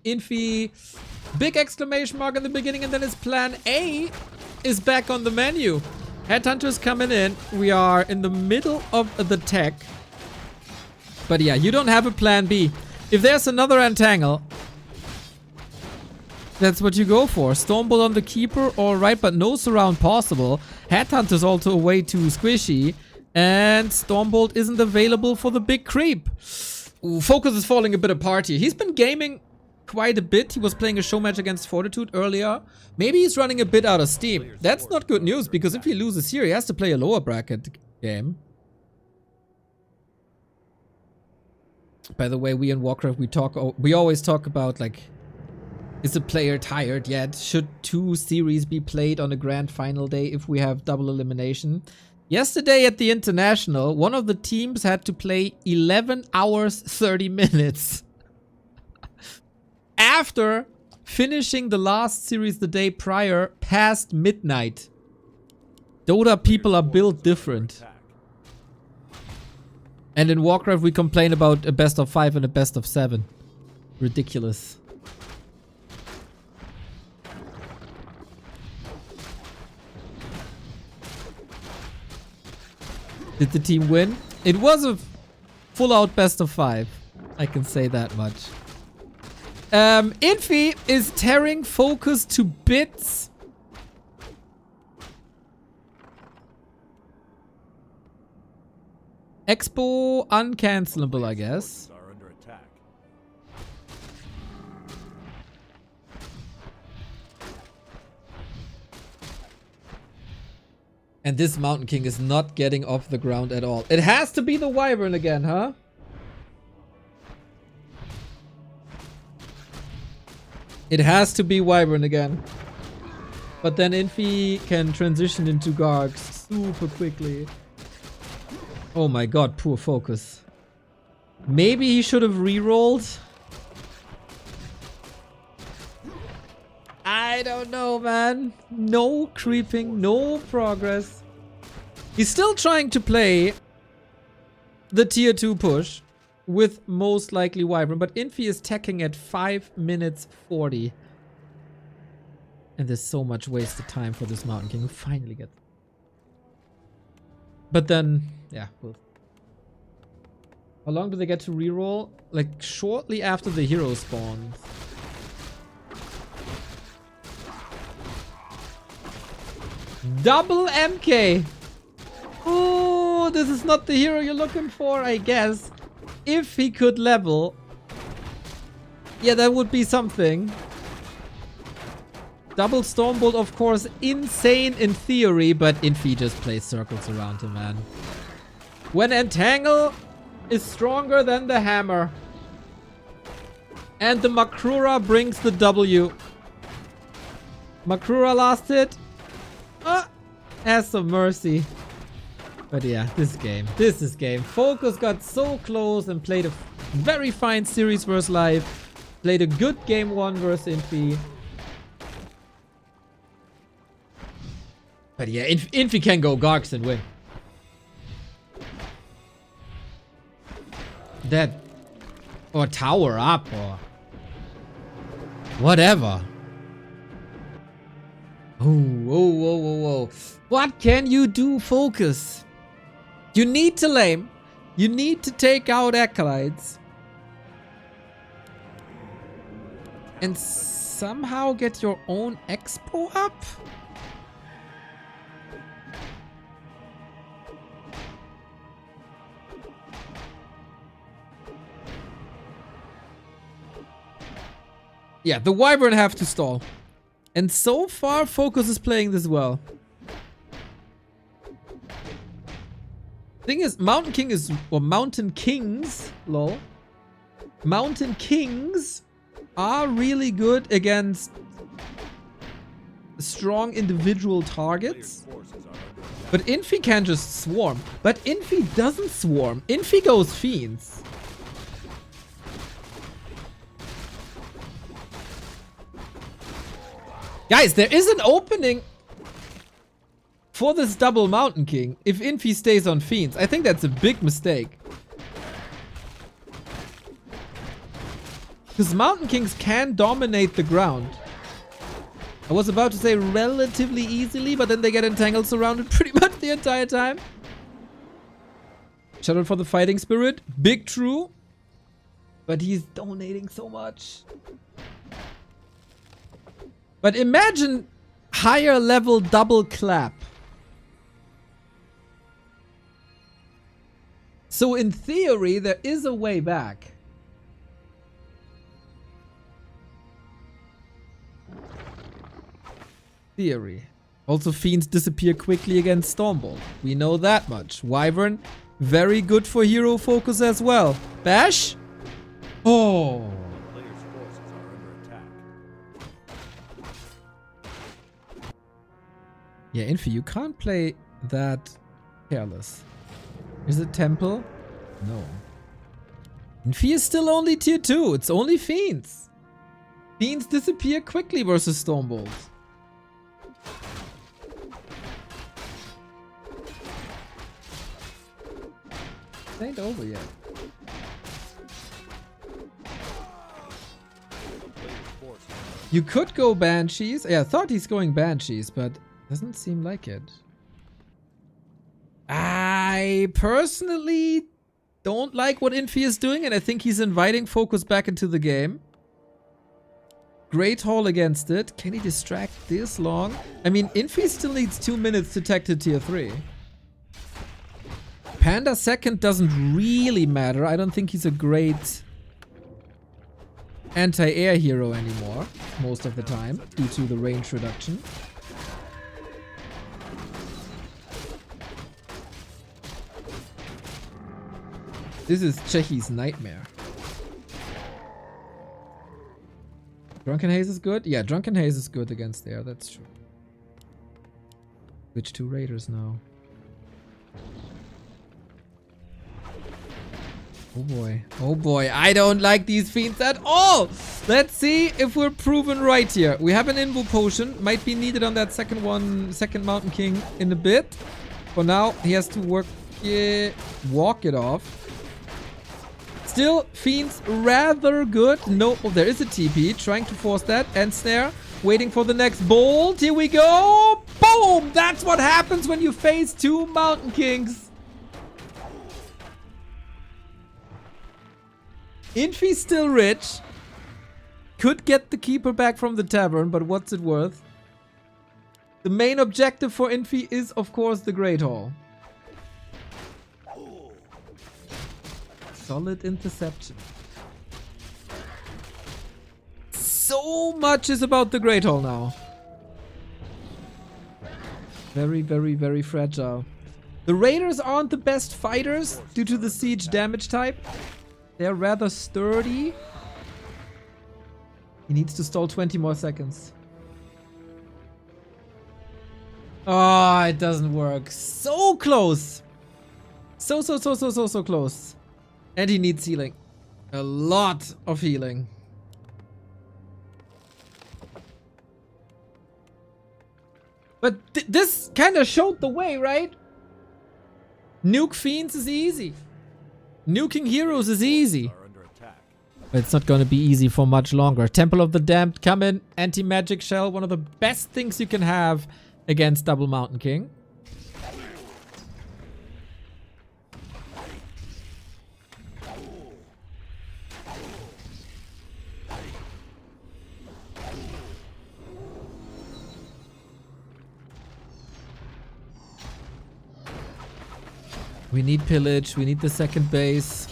Infi, big exclamation mark in the beginning, and then his plan A is back on the menu. Headhunter's coming in. We are in the middle of the tech. But yeah, you don't have a plan B. If there's another entangle, that's what you go for. Stormbolt on the Keeper, alright, but no surround possible. Headhunter's also way too squishy. And Stormbolt isn't available for the big creep. Ooh, Focus is falling a bit apart here. He's been gaming quite a bit. He was playing a show match against Fortitude earlier. Maybe he's running a bit out of steam. That's not good news, because if he loses here, he has to play a lower bracket game. By the way, we in Warcraft, we always talk about, like, is a player tired yet? Should 2 series be played on a grand final day if we have double elimination? Yesterday at the International, one of the teams had to play 11 hours 30 minutes. After finishing the last series the day prior past midnight. Dota people are built different. And in Warcraft we complain about a best of 5 and a best of 7. Ridiculous. Did the team win? It was a full-out best of 5. I can say that much. Infi is tearing Focus to bits. Expo uncancelable, I guess. And this Mountain King is not getting off the ground at all. It has to be the Wyvern again, huh? It has to be Wyvern again. But then Infi can transition into Gargs super quickly. Oh my god, poor Focus. Maybe he should have re-rolled. I don't know, man. No creeping, no progress. He's still trying to play the tier 2 push with most likely Wyvern, but Infi is teching at 5 minutes 40. And there's so much wasted time for this Mountain King who finally gets. But then, yeah, how long do they get to reroll? Like shortly after the hero spawns. Double MK. Oh, this is not the hero you're looking for, I guess. If he could level. Yeah, that would be something. Double Stormbolt, of course, insane in theory, but Infi just plays circles around him, man. When Entangle is stronger than the hammer. And the Makrura brings the W. Makrura last hit. Has some mercy. But yeah, this is game. Focus got so close and played a very fine series versus Live. Played a good game 1 versus Infi. But yeah, Infi can go Gargs and win. That, or tower up, or whatever. Oh, whoa, whoa, whoa, whoa. What can you do, Focus? You need to lame. You need to take out Acolytes. And somehow get your own Expo up? Yeah, the Wyvern have to stall. And so far, Focus is playing this well. Thing is, Mountain King is, or Mountain Kings, lol. Mountain Kings are really good against strong individual targets. But Infi can just swarm. But Infi doesn't swarm. Infi goes Fiends. Guys, there is an opening for this double Mountain King if Infi stays on Fiends. I think that's a big mistake. Because Mountain Kings can dominate the ground. I was about to say relatively easily, but then they get entangled, surrounded pretty much the entire time. Shout out for the fighting spirit. Big true. But he's donating so much. But imagine higher level double clap. So in theory, there is a way back. Theory. Also, Fiends disappear quickly against Stormbolt. We know that much. Wyvern, very good for hero focus as well. Bash? Oh. Player's forces are under attack. Yeah, Infi, you can't play that careless. Is it Temple? No. Infi is still only tier 2. It's only Fiends. Fiends disappear quickly versus Stormbolt. It ain't over yet. You could go Banshees. Yeah, I thought he's going Banshees, but doesn't seem like it. I personally don't like what Infi is doing, and I think he's inviting Focus back into the game. Great haul against it. Can he distract this long? I mean, Infi still needs 2 minutes to tech to tier 3. Panda second doesn't really matter. I don't think he's a great anti-air hero anymore most of the time due to the range reduction. This is Chechi's nightmare. Drunken Haze is good? Yeah, Drunken Haze is good against air, that's true. Switch to Raiders now. Oh boy. Oh boy. I don't like these Fiends at all. Let's see if we're proven right here. We have an Invo Potion. Might be needed on that second Mountain King in a bit. For now, he has to walk it off. Still, Fiends rather good. No, oh, there is a TP. Trying to force that. End snare. Waiting for the next bolt. Here we go. Boom! That's what happens when you face 2 Mountain Kings. Infi's still rich. Could get the keeper back from the tavern, but what's it worth? The main objective for Infi is, of course, the Great Hall. Solid interception. So much is about the Great Hall now. Very, very, very fragile. The Raiders aren't the best fighters due to the siege damage type. They're rather sturdy. He needs to stall 20 more seconds. Oh, it doesn't work. So close. So close. And he needs healing. A lot of healing. But this kind of showed the way, right? Nuke Fiends is easy. Nuking heroes is easy. But it's not going to be easy for much longer. Temple of the Damned, come in. Anti-magic shell, one of the best things you can have against double Mountain King. We need pillage. We need the second base.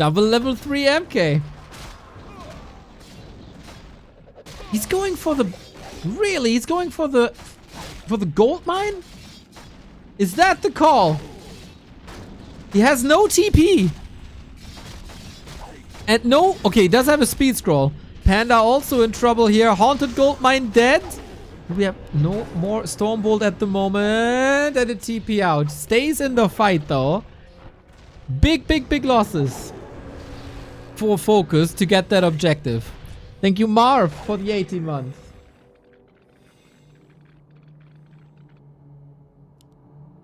Double level 3 MK. He's going for the... Really? He's going for the gold mine? Is that the call? He has no TP. And no... Okay, he does have a speed scroll. Panda also in trouble here. Haunted gold mine dead. We have no more Stormbolt at the moment. And a TP out. Stays in the fight though. Big losses for Focus to get that objective. Thank you, Marv, for the 18 months.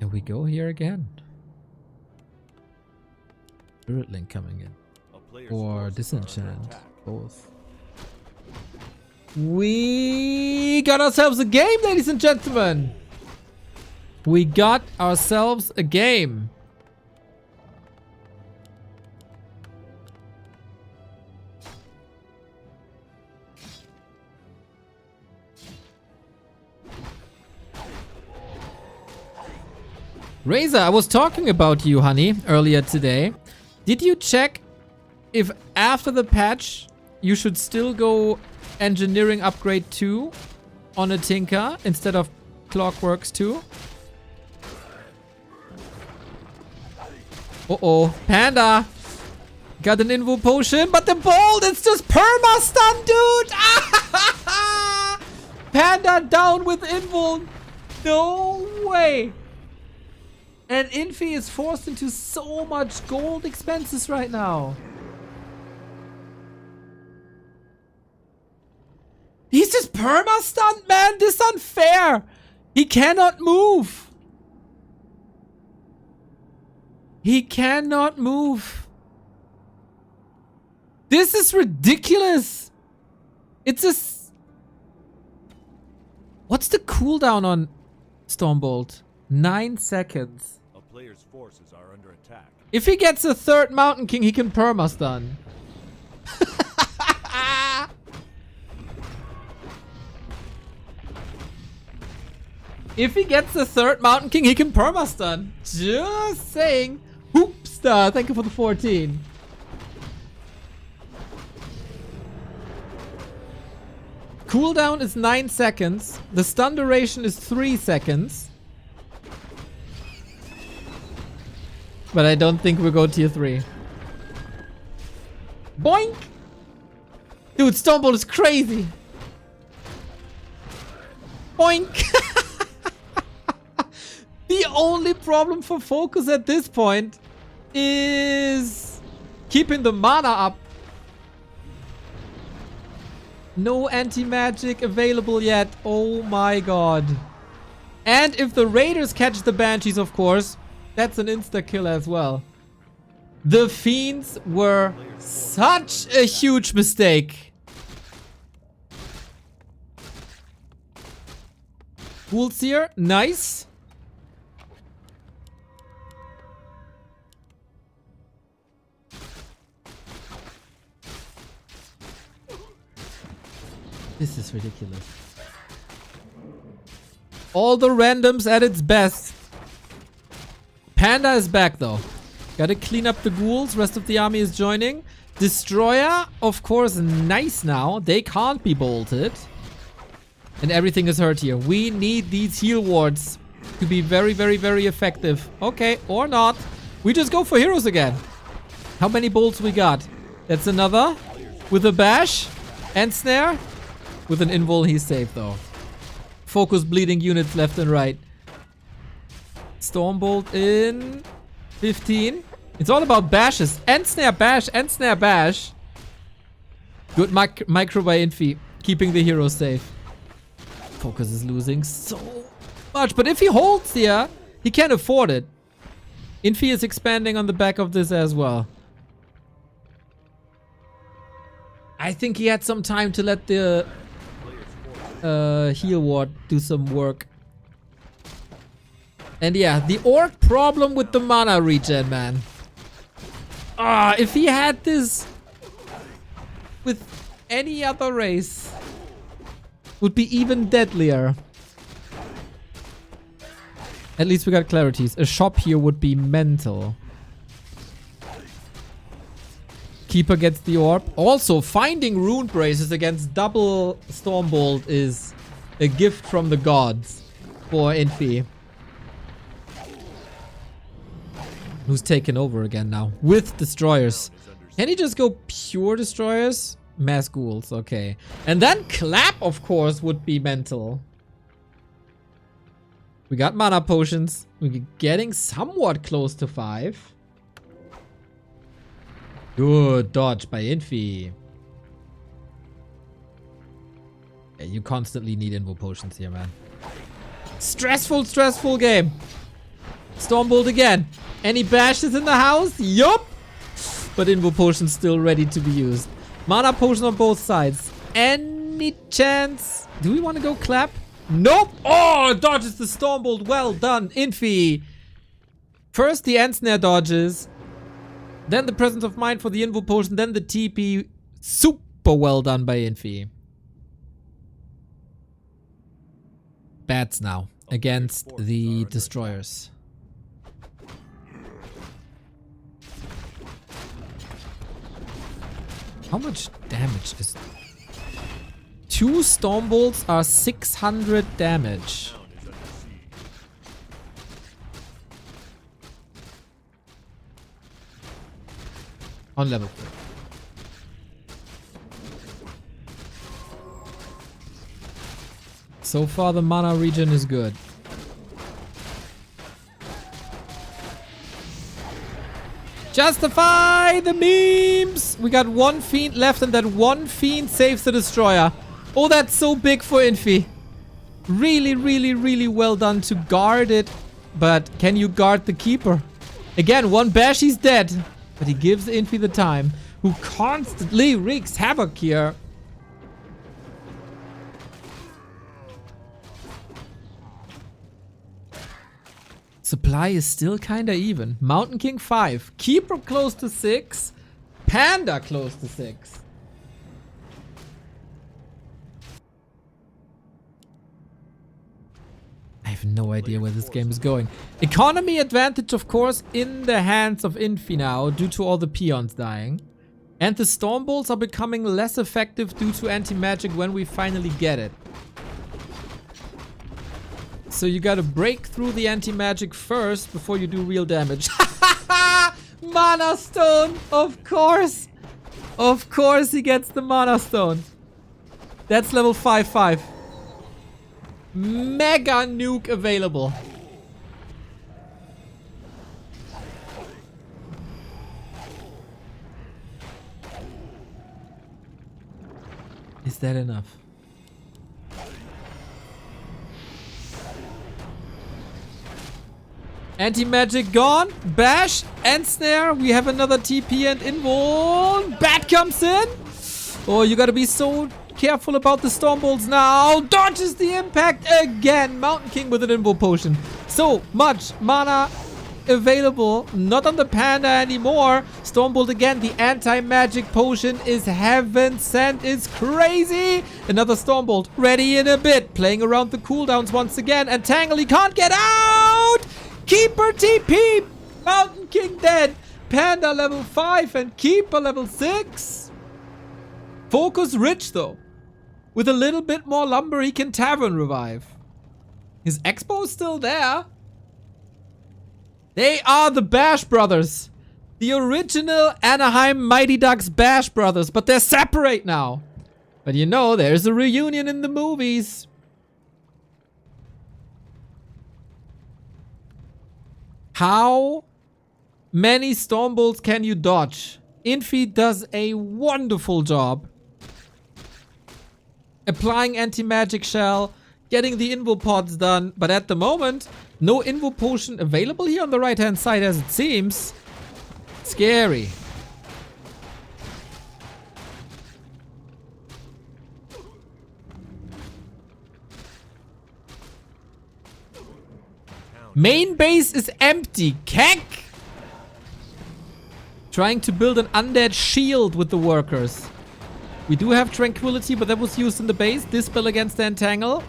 And we go here again. Spirit Link coming in. Or Disenchant. Both. We got ourselves a game, ladies and gentlemen. We got ourselves a game. Razor, I was talking about you, honey, earlier today. Did you check if after the patch you should still go Engineering Upgrade 2 on a Tinker instead of Clockworks 2? Uh-oh. Panda! Got an Invo Potion, but the Bolt, it's just perma-stun, dude! Panda down with Invo. No way! And Infi is forced into so much gold expenses right now. He's just perma-stunned, man! This is unfair! He cannot move! He cannot move. This is ridiculous! It's a... What's the cooldown on Stormbolt? 9 seconds. A player's forces are under attack. If he gets a third Mountain King, he can perma-stun. If he gets the third Mountain King, he can perma-stun. Just saying. Hoopstar, thank you for the 14. Cooldown is 9 seconds. The stun duration is 3 seconds. But I don't think we'll go tier 3. Boink! Dude, Stormbolt is crazy. Boink! The only problem for Focus at this point is keeping the mana up. No anti-magic available yet. Oh my god. And if the Raiders catch the Banshees, of course, that's an insta-kill as well. The Fiends were such a huge mistake. Woolseer, nice. This is ridiculous. All the randoms at its best. Panda is back though. Gotta clean up the ghouls. Rest of the army is joining. Destroyer, of course, nice now. They can't be bolted. And everything is hurt here. We need these heal wards to be very, very, very effective. Okay, or not. We just go for heroes again. How many bolts we got? That's another. With a bash. And snare. With an invul, he's safe though. Focus bleeding units left and right. Stormbolt in 15. It's all about bashes. And snare bash. And snare bash. Good micro by Infi. Keeping the heroes safe. Focus is losing so much. But if he holds here, he can afford it. Infi is expanding on the back of this as well. I think he had some time to let the heal ward do some work. And yeah, the orc problem with the mana regen, man. If he had this with any other race, would be even deadlier. At least we got clarities. A shop here would be mental. Keeper gets the orb. Also, finding rune braces against double Stormbolt is a gift from the gods for Infi. Who's taken over again now with destroyers. Can he just go pure destroyers? Mass ghouls, okay. And then clap, of course, would be mental. We got mana potions. We're getting somewhat close to 5. Good dodge by Infi. Yeah, you constantly need invo potions here, man. Stressful game. Stormbolt again. Any bashes in the house? Yup. But invo potions still ready to be used. Mana potion on both sides. Any chance? Do we want to go clap? Nope. Oh, dodges the Stormbolt. Well done, Infi. First the Ensnare dodges. Then the Presence of Mind for the invo potion. Then the TP. Super well done by Infi. Bats now against the destroyers. How much damage is... 2 Stormbolts are 600 damage. On level 3. So far the mana regen is good. Justify the memes! We got 1 fiend left and that 1 fiend saves the destroyer. Oh, that's so big for Infi. Really well done to guard it. But can you guard the keeper? Again, 1 bash, he's dead. But he gives Infi the time, who constantly wreaks havoc here. Supply is still kinda even. Mountain King 5. Keeper close to 6. Panda close to 6. I have no idea where this game is going. Economy advantage, of course, in the hands of Infi now, due to all the peons dying. And the Stormbolts are becoming less effective due to anti-magic when we finally get it. So you gotta break through the anti-magic first before you do real damage. Mana Stone! Of course! Of course he gets the Mana Stone. That's level 5/5. Mega nuke available. Is that enough? Anti-magic gone. Bash. Ensnare. We have another TP and invuln. Bat comes in. Oh, you gotta be so careful about the Stormbolts now. Dodges the impact again. Mountain King with an invo potion. So much mana available. Not on the Panda anymore. Stormbolt again. The anti-magic potion is heaven sent. It's crazy. Another Stormbolt. Ready in a bit. Playing around the cooldowns once again. And Tangle, he can't get out. Keeper TP! Mountain King dead! Panda level 5 and Keeper level 6! Focus rich though. With a little bit more lumber he can Tavern revive. His Expo is still there. They are the Bash Brothers. The original Anaheim Mighty Ducks Bash Brothers. But they're separate now. But you know, there's a reunion in the movies. How many Stormbolts can you dodge? Infi does a wonderful job. Applying anti-magic shell, getting the invo pods done, but at the moment, no invo potion available here on the right hand side as it seems. Scary. Main base is empty. Keck! Trying to build an undead shield with the workers. We do have Tranquility, but that was used in the base. Dispel against the Entangle.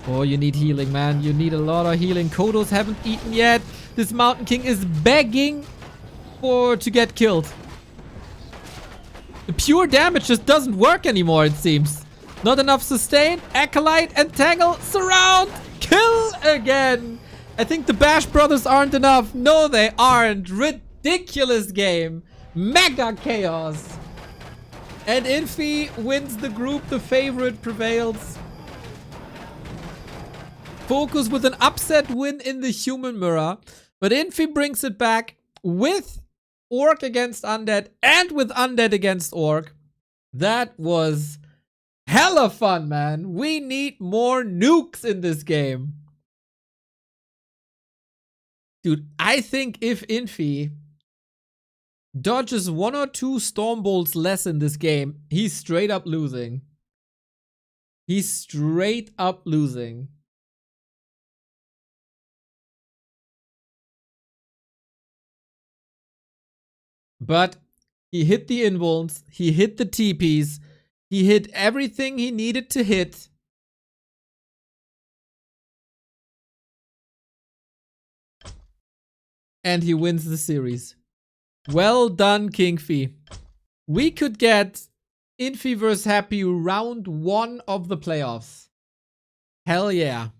Oh, you need healing, man. You need a lot of healing. Kodos haven't eaten yet. This Mountain King is begging to get killed. The pure damage just doesn't work anymore, it seems. Not enough sustain. Acolyte, Entangle, Surround, Kill again. I think the Bash Brothers aren't enough. No, they aren't. Ridiculous game. Mega chaos. And Infi wins the group. The favorite prevails. Focus with an upset win in the human mirror. But Infi brings it back with Orc against Undead and with Undead against Orc. That was hella fun, man. We need more nukes in this game. Dude, I think if Infi dodges 1 or 2 Storm Bolts less in this game, he's straight up losing. He's straight up losing. But he hit the invulns, he hit the TPs, he hit everything he needed to hit. And he wins the series. Well done, Kingfi. We could get Infi vs Happy round 1 of the playoffs. Hell yeah.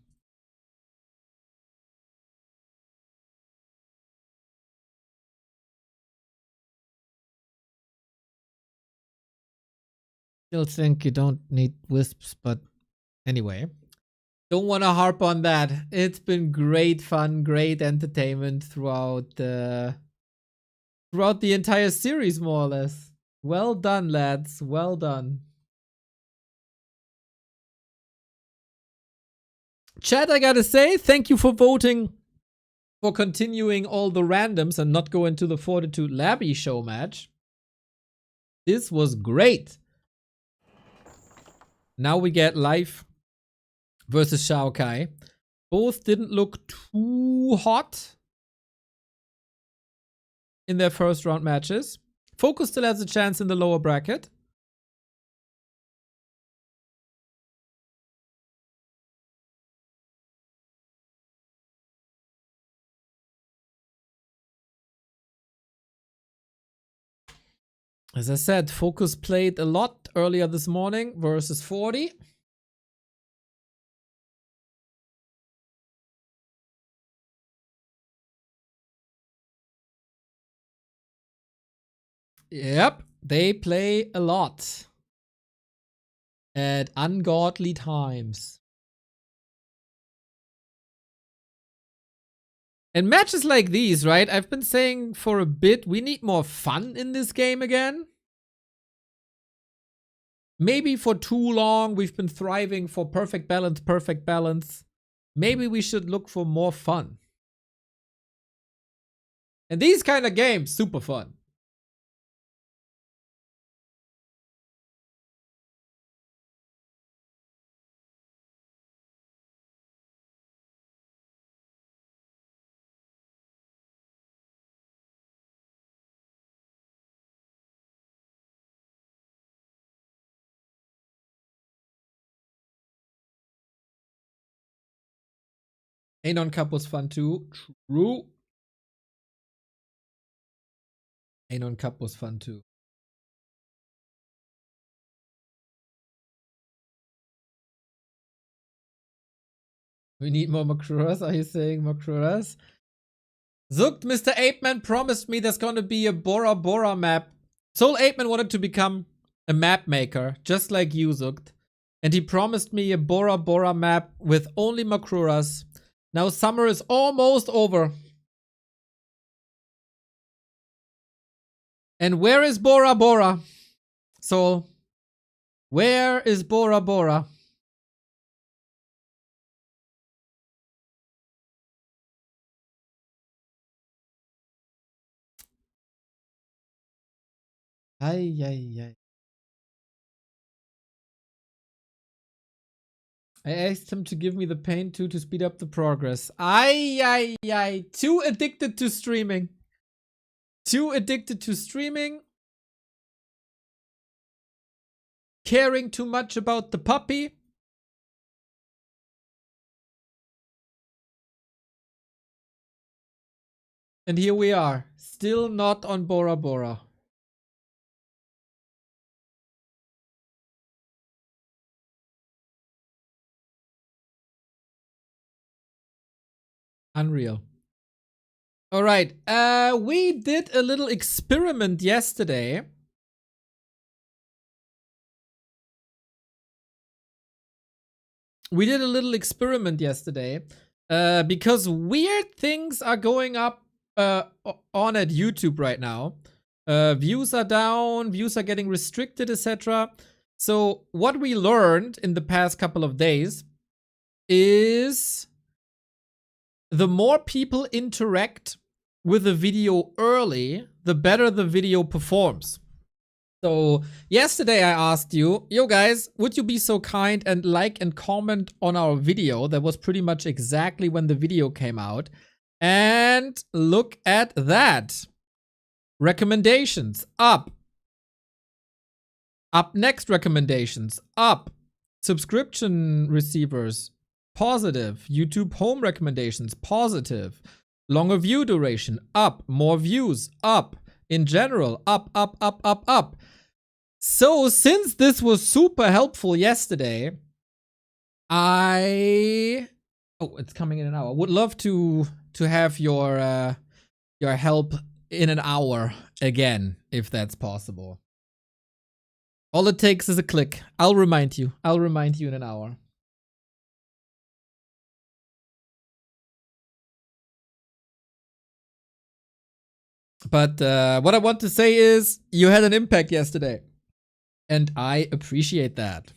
Still think you don't need wisps, but anyway. Don't want to harp on that. It's been great fun, great entertainment throughout the entire series, more or less. Well done, lads. Well done. Chat, I gotta say, thank you for voting for continuing all the randoms and not go into the Fortitude Labby show match. This was great. Now we get live versus XiaoKai. Both didn't look too hot in their first round matches. Focus still has a chance in the lower bracket. As I said, Focus played a lot earlier this morning versus 40. Yep, they play a lot at ungodly times. And matches like these, right? I've been saying for a bit, we need more fun in this game again. Maybe for too long, we've been thriving for perfect balance, perfect balance. Maybe we should look for more fun. And these kind of games, super fun. Anon Cup was fun too. True. Anon Cup was fun too. We need more Makruras. Are you saying Makruras? Zukt, Mr. Apeman promised me there's gonna be a Bora Bora map. Soul Apeman wanted to become a map maker, just like you, Zukt. And he promised me a Bora Bora map with only Makruras. Now summer is almost over. And where is Bora Bora? Soul, where is Bora Bora? Ay, ay, ay. I asked him to give me the paint too to speed up the progress. Ay, ay, ay. Too addicted to streaming. Too addicted to streaming. Caring too much about the puppy. And here we are. Still not on Bora Bora. Unreal. All right. We did a little experiment yesterday. Because weird things are going up on at YouTube right now. Views are down, views are getting restricted, etc. So what we learned in the past couple of days is the more people interact with a video early, the better the video performs. So yesterday I asked you, yo guys, would you be so kind and like and comment on our video? That was pretty much exactly when the video came out. And look at that. Recommendations, up. Up next recommendations, up. Subscription receivers, positive. YouTube home recommendations, positive. Longer view duration, up. More views, up. In general, up, up, up, up, up. So since this was super helpful yesterday, it's coming in an hour. Would love to have your help in an hour again, if that's possible. All it takes is a click. I'll remind you. I'll remind you in an hour. But what I want to say is you had an impact yesterday. And I appreciate that.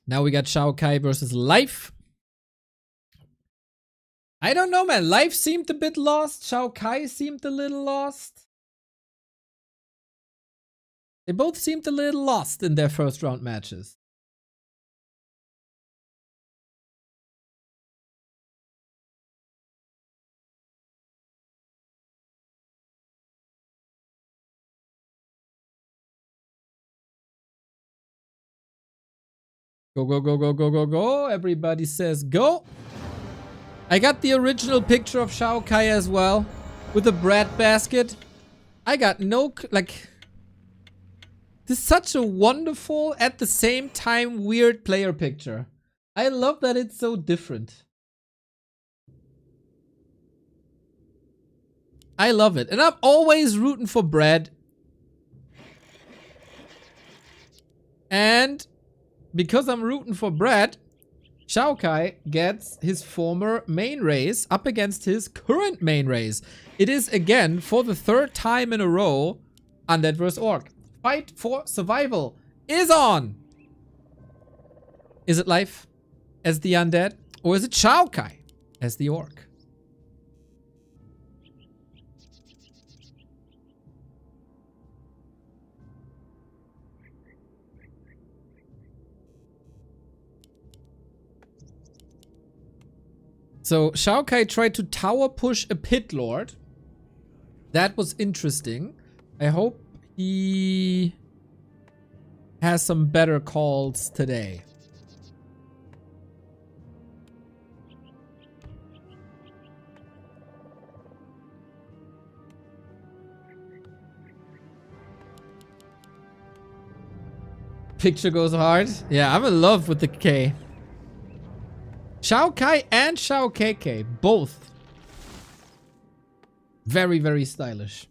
Now we got XiaoKai versus Life. I don't know, man. Life seemed a bit lost. XiaoKai seemed a little lost. They both seemed a little lost in their first round matches. Go, go, go, go, go, go, go. Everybody says go. I got the original picture of XiaoKai as well. With a bread basket. I got no... This is such a wonderful, at the same time, weird player picture. I love that it's so different. I love it. And I'm always rooting for bread. And because I'm rooting for bread, XiaoKai gets his former main race up against his current main race. It is again, for the third time in a row, Undead vs. Orc. Fight for survival is on. Is it Life as the Undead? Or is it XiaoKai as the Orc? So XiaoKai tried to tower push a Pit Lord. That was interesting. I hope he has some better calls today. Picture goes hard. Yeah, I'm in love with the K. XiaoKai and XiaoKai, both very, very stylish.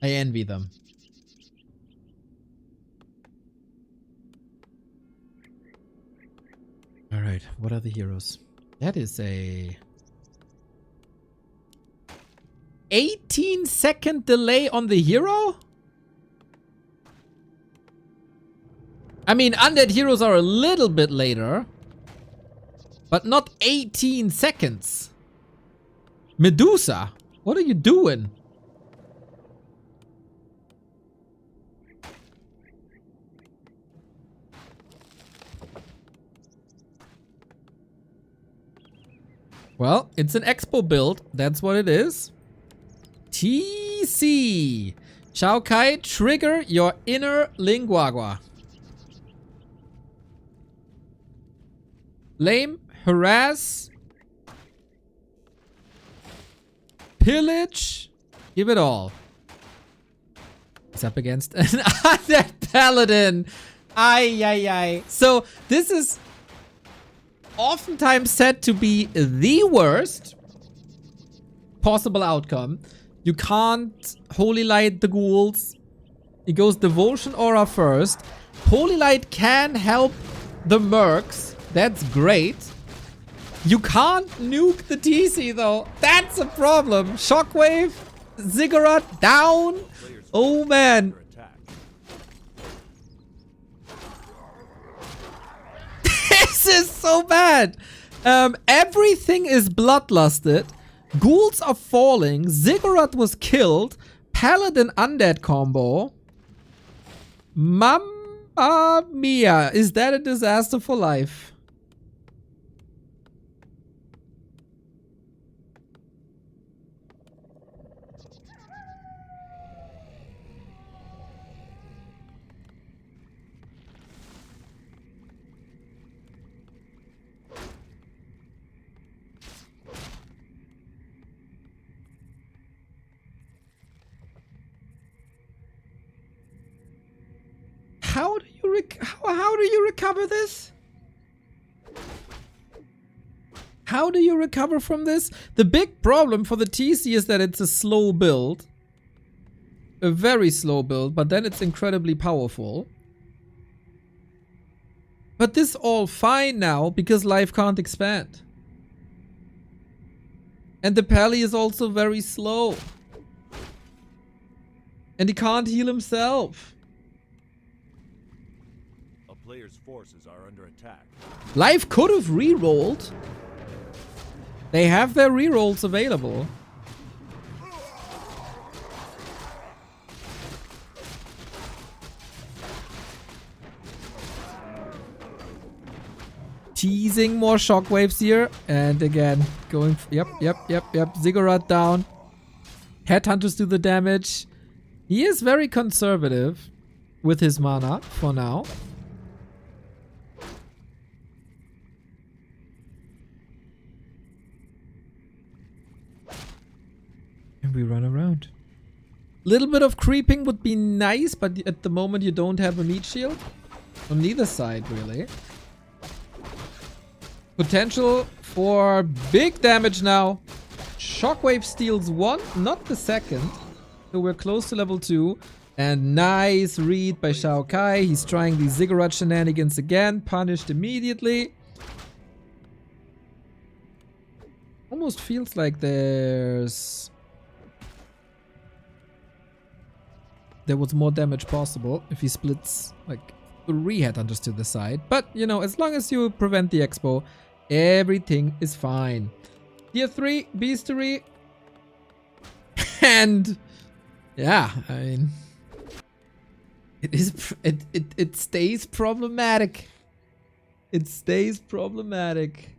I envy them. All right, what are the heroes? That is a 18-second delay on the hero? I mean, undead heroes are a little bit later, but not 18 seconds. Medusa, what are you doing? Well, it's an expo build. That's what it is. TC. XiaoKai, trigger your inner Linguagua. Lame, harass, pillage, give it all. He's up against an undead paladin. Ay, ay, ay. So this is oftentimes said to be the worst possible outcome. You can't Holy Light the ghouls. It goes Devotion Aura first. Holy Light can help the mercs. That's great. You can't nuke the TC though. That's a problem. Shockwave, Ziggurat down. Oh man. This is so bad. Everything is bloodlusted. Ghouls are falling. Ziggurat was killed. Paladin undead combo. Mamma mia. Is that a disaster for life? How do you recover this? How do you recover from this? The big problem for the TC is that it's a slow build. A very slow build, but then it's incredibly powerful. But this all fine now because life can't expand. And the Pally is also very slow. And he can't heal himself. Player's forces are under attack. Life could have re-rolled. They have their re-rolls available. Teasing more shockwaves here. And again, going... Yep. Ziggurat down. Headhunters do the damage. He is very conservative with his mana for now. And we run around. Little bit of creeping would be nice, but at the moment you don't have a meat shield. On neither side, really. Potential for big damage now. Shockwave steals one, not the second. So we're close to level 2. And nice read by XiaoKai. He's trying the Ziggurat shenanigans again. Punished immediately. Almost feels like there was more damage possible if he splits like 3 headhunters to the side. But, you know, as long as you prevent the expo, everything is fine. Tier 3, Beastery. And, yeah, I mean... It stays problematic. It stays problematic.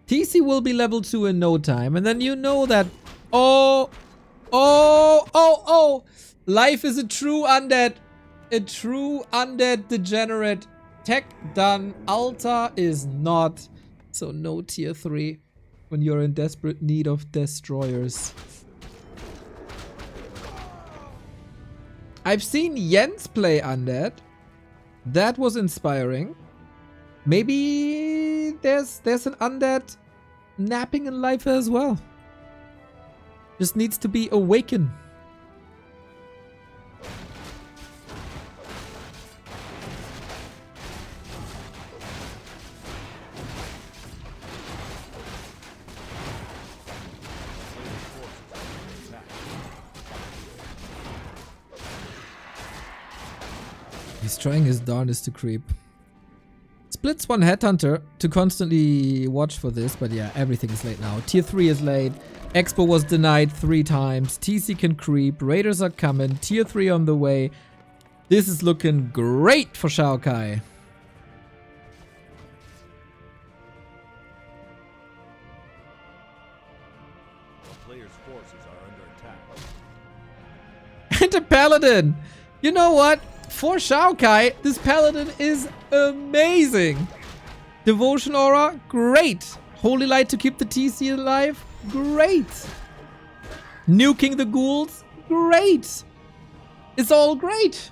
TC will be level 2 in no time. And then you know that... Oh! Life is a true undead. A true undead degenerate. Tech done. Alta is not. So no tier 3 when you're in desperate need of destroyers. I've seen Jens play undead. That was inspiring. Maybe there's an undead napping in life as well. Just needs to be awakened. He's trying his darndest to creep. Splits one headhunter to constantly watch for this, but yeah, everything is late now. Tier 3 is late. Expo was denied 3 times. TC can creep. Raiders are coming. Tier 3 on the way. This is looking great for XiaoKai. Player's forces are under attack. And a paladin. You know what? For XiaoKai, this paladin is amazing. Devotion aura, great. Holy light to keep the TC alive, great. Nuking the ghouls, great. It's all great.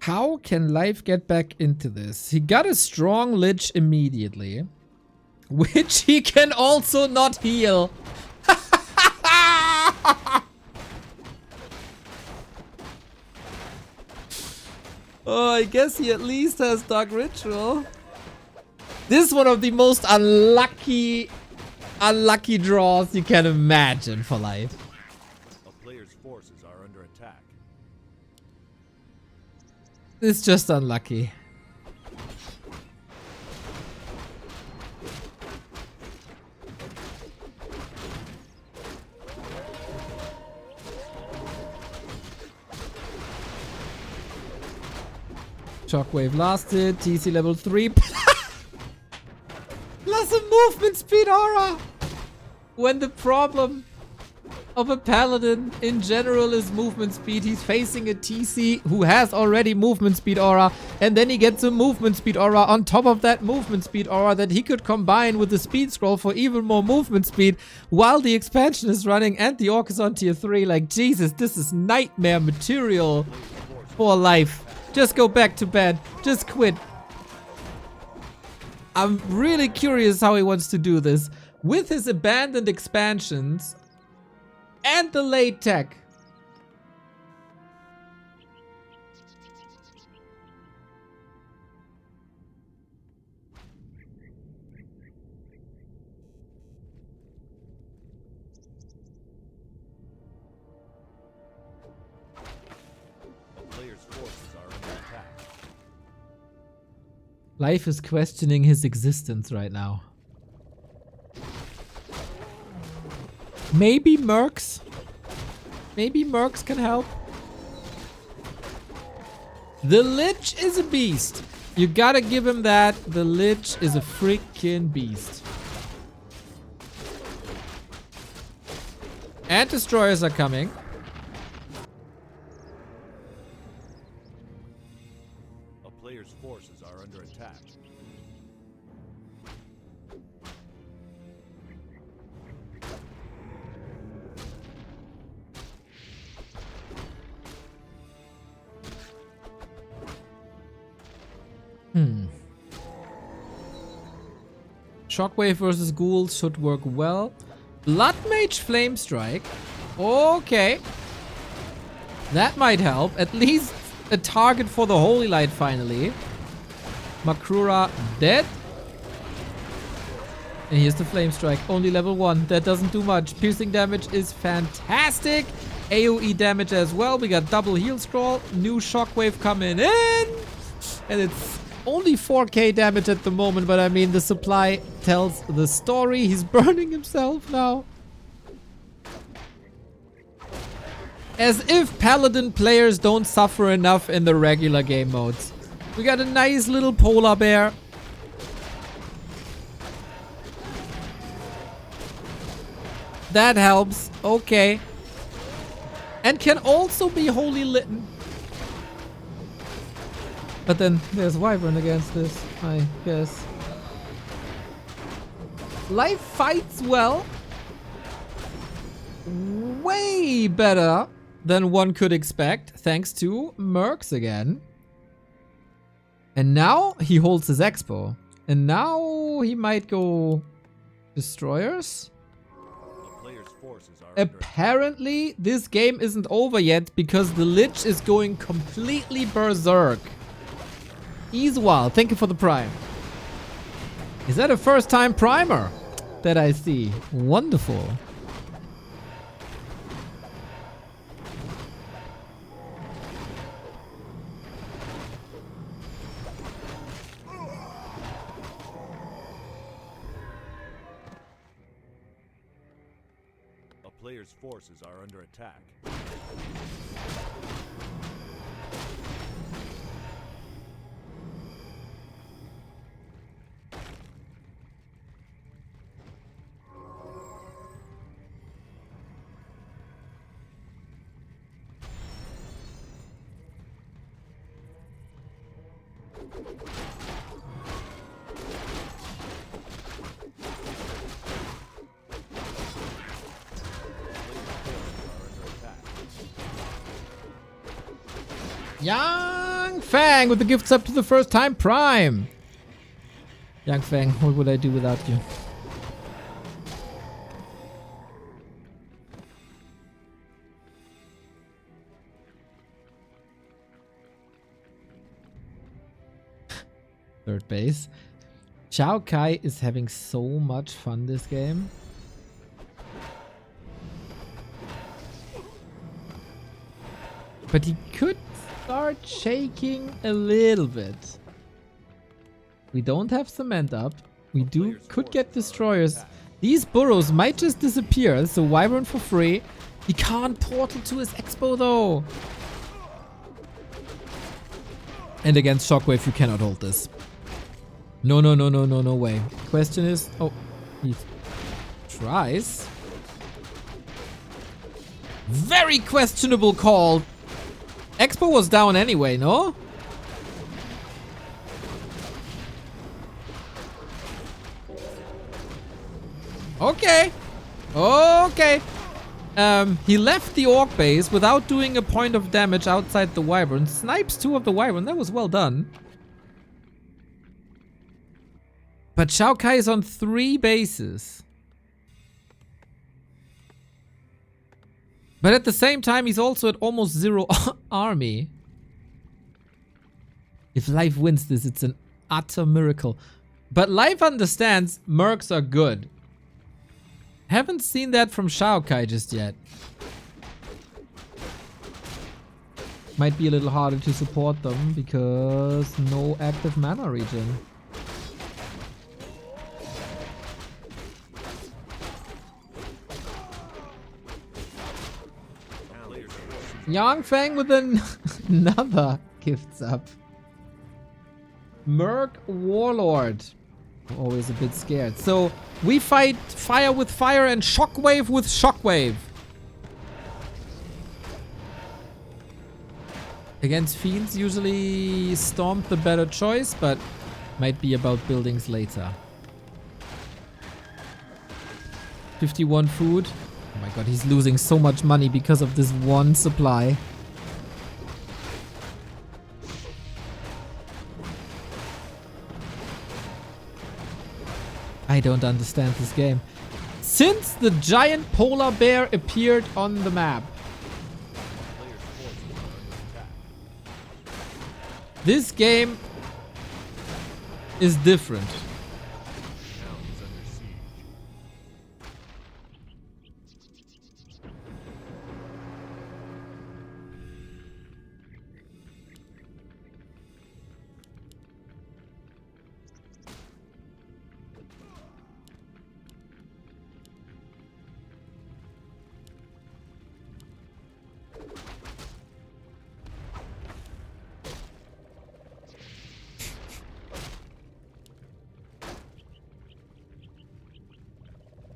How can Life get back into this? He got a strong Lich immediately, which he can also not heal. Oh, I guess he at least has Dark Ritual. This is one of the most unlucky draws you can imagine for Life. A player's forces are under attack. It's just unlucky. Shockwave lasted. TC level 3. Plus a movement speed aura. When the problem of a paladin in general is movement speed, he's facing a TC who has already movement speed aura, and then he gets a movement speed aura on top of that movement speed aura that he could combine with the speed scroll for even more movement speed while the expansion is running and the orc is on tier 3. Like, Jesus, this is nightmare material for Life. Just go back to bed. Just quit. I'm really curious how he wants to do this. With his abandoned expansions and the late tech. A player's forces are under attack. Life is questioning his existence right now. Maybe Mercs? Maybe Mercs can help? The Lich is a beast. You gotta give him that. The Lich is a freaking beast. And destroyers are coming. A player's forces are under attack. Shockwave versus ghouls should work well. Blood Mage Flame Strike. Okay. That might help. At least a target for the Holy Light finally. Makrura dead. And here's the Flame Strike. Only level 1. That doesn't do much. Piercing damage is fantastic. AoE damage as well. We got double heal scroll. New Shockwave coming in. And it's only 4k damage at the moment, but I mean, the supply tells the story. He's burning himself now. As if Paladin players don't suffer enough in the regular game modes. We got a nice little polar bear. That helps. Okay. And can also be holy litten. But then there's Wyvern against this, I guess. Life fights well. Way better than one could expect, thanks to Mercs again. And now he holds his expo. And now he might go destroyers. A player's forces are under Apparently, this game isn't over yet because the Lich is going completely berserk. Easewal, thank you for the prime. Is that a first time primer that I see? Wonderful. A player's forces are under attack. Yang Fang with the gifts up to the first time Prime. Yang Fang, what would I do without you? Third base. XiaoKai is having so much fun this game. But he could start shaking a little bit. We don't have cement up. We could get destroyers. These burrows might just disappear. So Wyvern for free. He can't portal to his expo though. And against Shockwave you cannot hold this. No way. Question is... Oh, he tries. Very questionable call. Expo was down anyway, no? Okay. Okay. He left the Orc base without doing a point of damage outside the Wyvern. Snipes 2 of the Wyvern. That was well done. But XiaoKai is on 3 bases. But at the same time, he's also at almost 0 army. If Life wins this, it's an utter miracle. But Life understands mercs are good. Haven't seen that from XiaoKai just yet. Might be a little harder to support them because no active mana regen. Yang Fang with another gifts up. Merc Warlord. Always a bit scared. So we fight fire with fire and shockwave with shockwave. Against fiends, usually Storm the better choice, but might be about buildings later. 51 food. Oh my god, he's losing so much money because of this one supply. I don't understand this game. Since the giant polar bear appeared on the map, this game is different.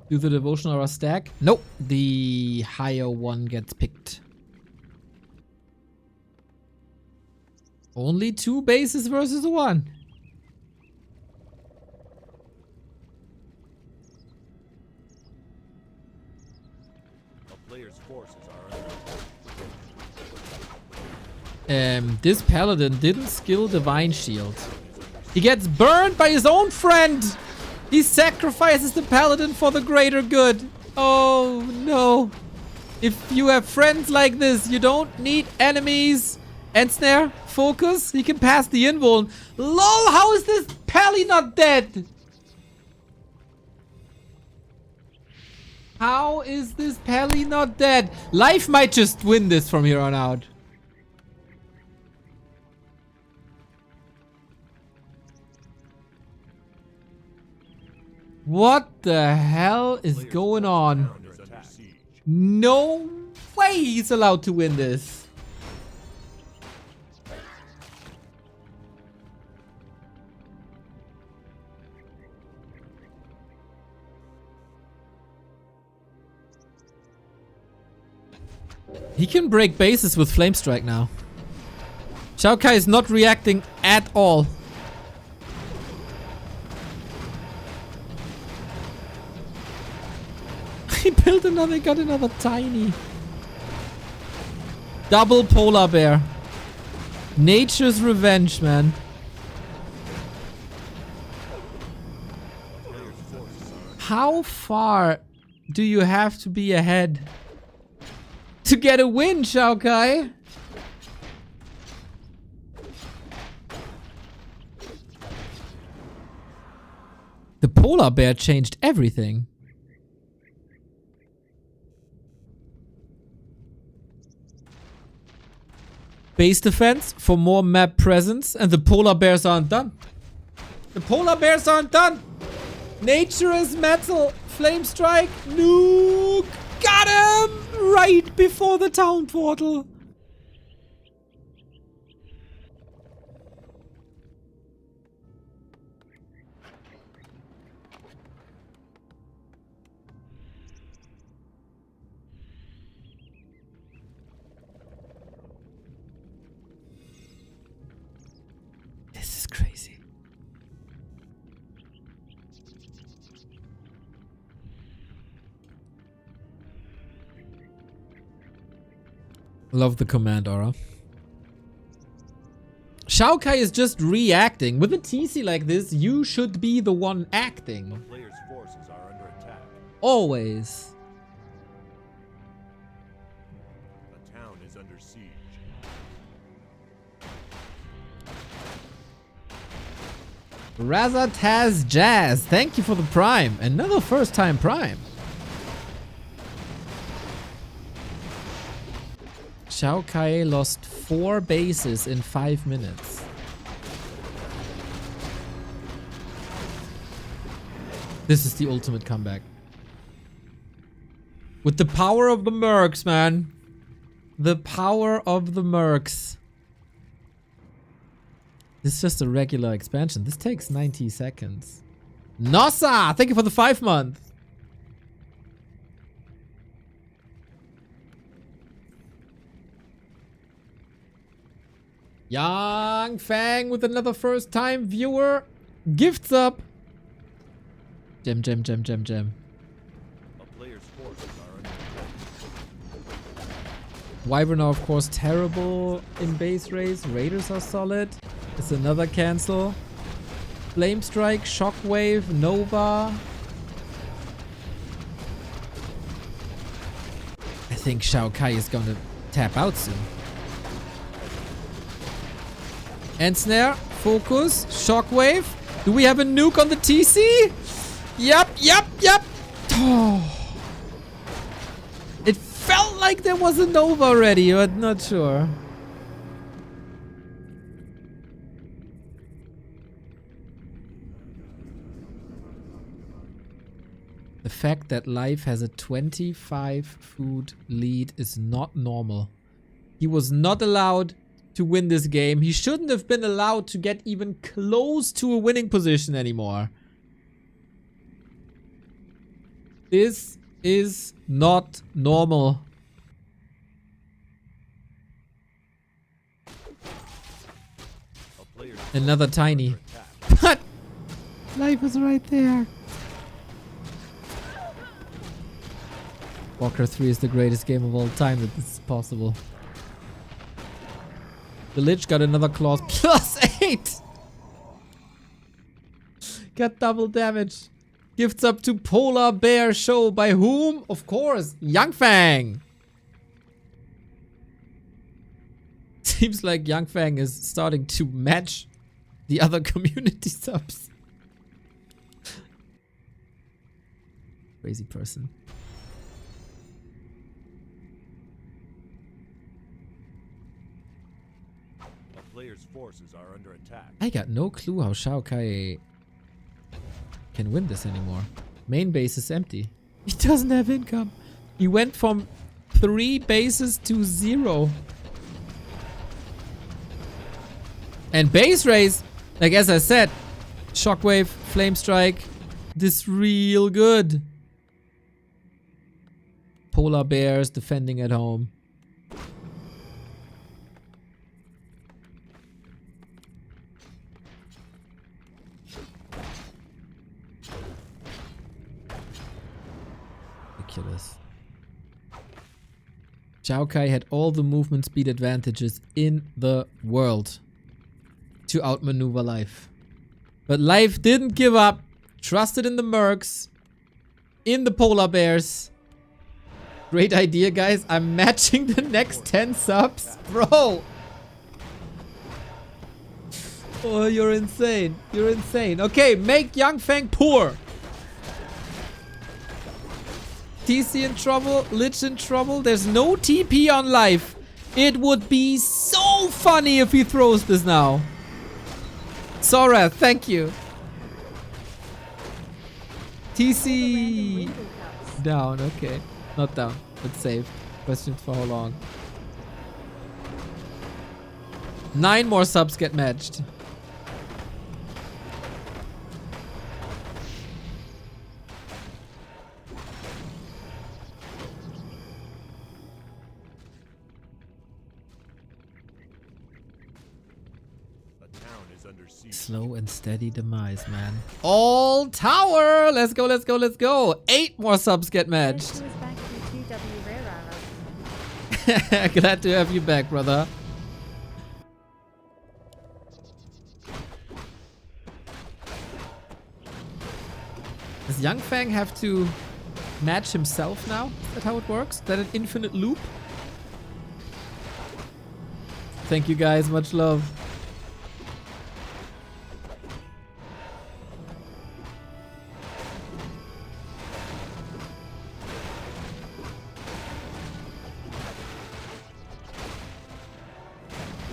Do the devotion aura stack? Nope. The higher one gets picked. Only 2 bases versus 1. A player's forces are under This paladin didn't skill Divine Shield. He gets burned by his own friend! He sacrifices the paladin for the greater good. Oh no. If you have friends like this, you don't need enemies. Ensnare, focus. He can pass the invuln. LOL, how is this pally not dead? How is this pally not dead? Life might just win this from here on out. What the hell is going on? No way he's allowed to win this. He can break bases with Flame Strike now. XiaoKai is not reacting at all. He built another, got another tiny. Double polar bear. Nature's revenge, man. How far do you have to be ahead to get a win, XiaoKai? The polar bear changed everything. Base defense for more map presence, and the polar bears aren't done. The polar bears aren't done. Nature is metal. Flame strike. Nuke. Got him! Right before the town portal. This is crazy. Love the command aura. XiaoKai is just reacting. With a TC like this, you should be the one acting. The player's forces are under attack. Always. The town is under siege. Razataz Jazz, thank you for the prime. Another first time prime. XiaoKai lost 4 bases in 5 minutes. This is the ultimate comeback. With the power of the mercs, man. The power of the mercs. This is just a regular expansion. This takes 90 seconds. Nossa! Thank you for the 5-month. Yang Fang with another first time viewer. Gifts up. Gem. The player's forces are under attack. Wyvern are of course terrible in base race. Raiders are solid. It's another cancel. Flame Strike, Shockwave, Nova. I think XiaoKai is gonna tap out soon. End snare, focus, shockwave. Do we have a nuke on the TC? Yep. Oh. It felt like there was a Nova already, but not sure. The fact that Life has a 25 food lead is not normal. He was not allowed to win this game. He shouldn't have been allowed to get even close to a winning position anymore. This is not normal. Another tiny. But Life is right there. Warcraft 3 is the greatest game of all time that this is possible. The Lich got another clause. +8! Got double damage. Gifts up to Polar Bear Show. By whom? Of course, Yangfang. Seems like Yangfang is starting to match the other community subs. Crazy person. Player's forces are under attack. I got no clue how XiaoKai can win this anymore. Main base is empty. He doesn't have income. He went from 3 bases to 0. And base race, like as I said, Shockwave, Flame Strike, this real good. Polar Bears defending at home. Ridiculous. XiaoKai had all the movement speed advantages in the world to outmaneuver Life. But Life didn't give up. Trusted in the mercs. In the polar bears. Great idea, guys. I'm matching the next 10 subs. Bro! Oh, you're insane. You're insane. Okay, make Yang Feng poor. TC in trouble. Lich in trouble. There's no TP on Life. It would be so funny if he throws this now. Sora, thank you. TC down. Okay. Not down. It's safe. Questions for how long. 9 more subs get matched. Slow and steady demise, man. All tower! Let's go, let's go, let's go. 8 more subs get matched. Glad to have you back, brother. Does Yang Fang have to match himself now? Is that how it works? Is that an infinite loop? Thank you guys, much love.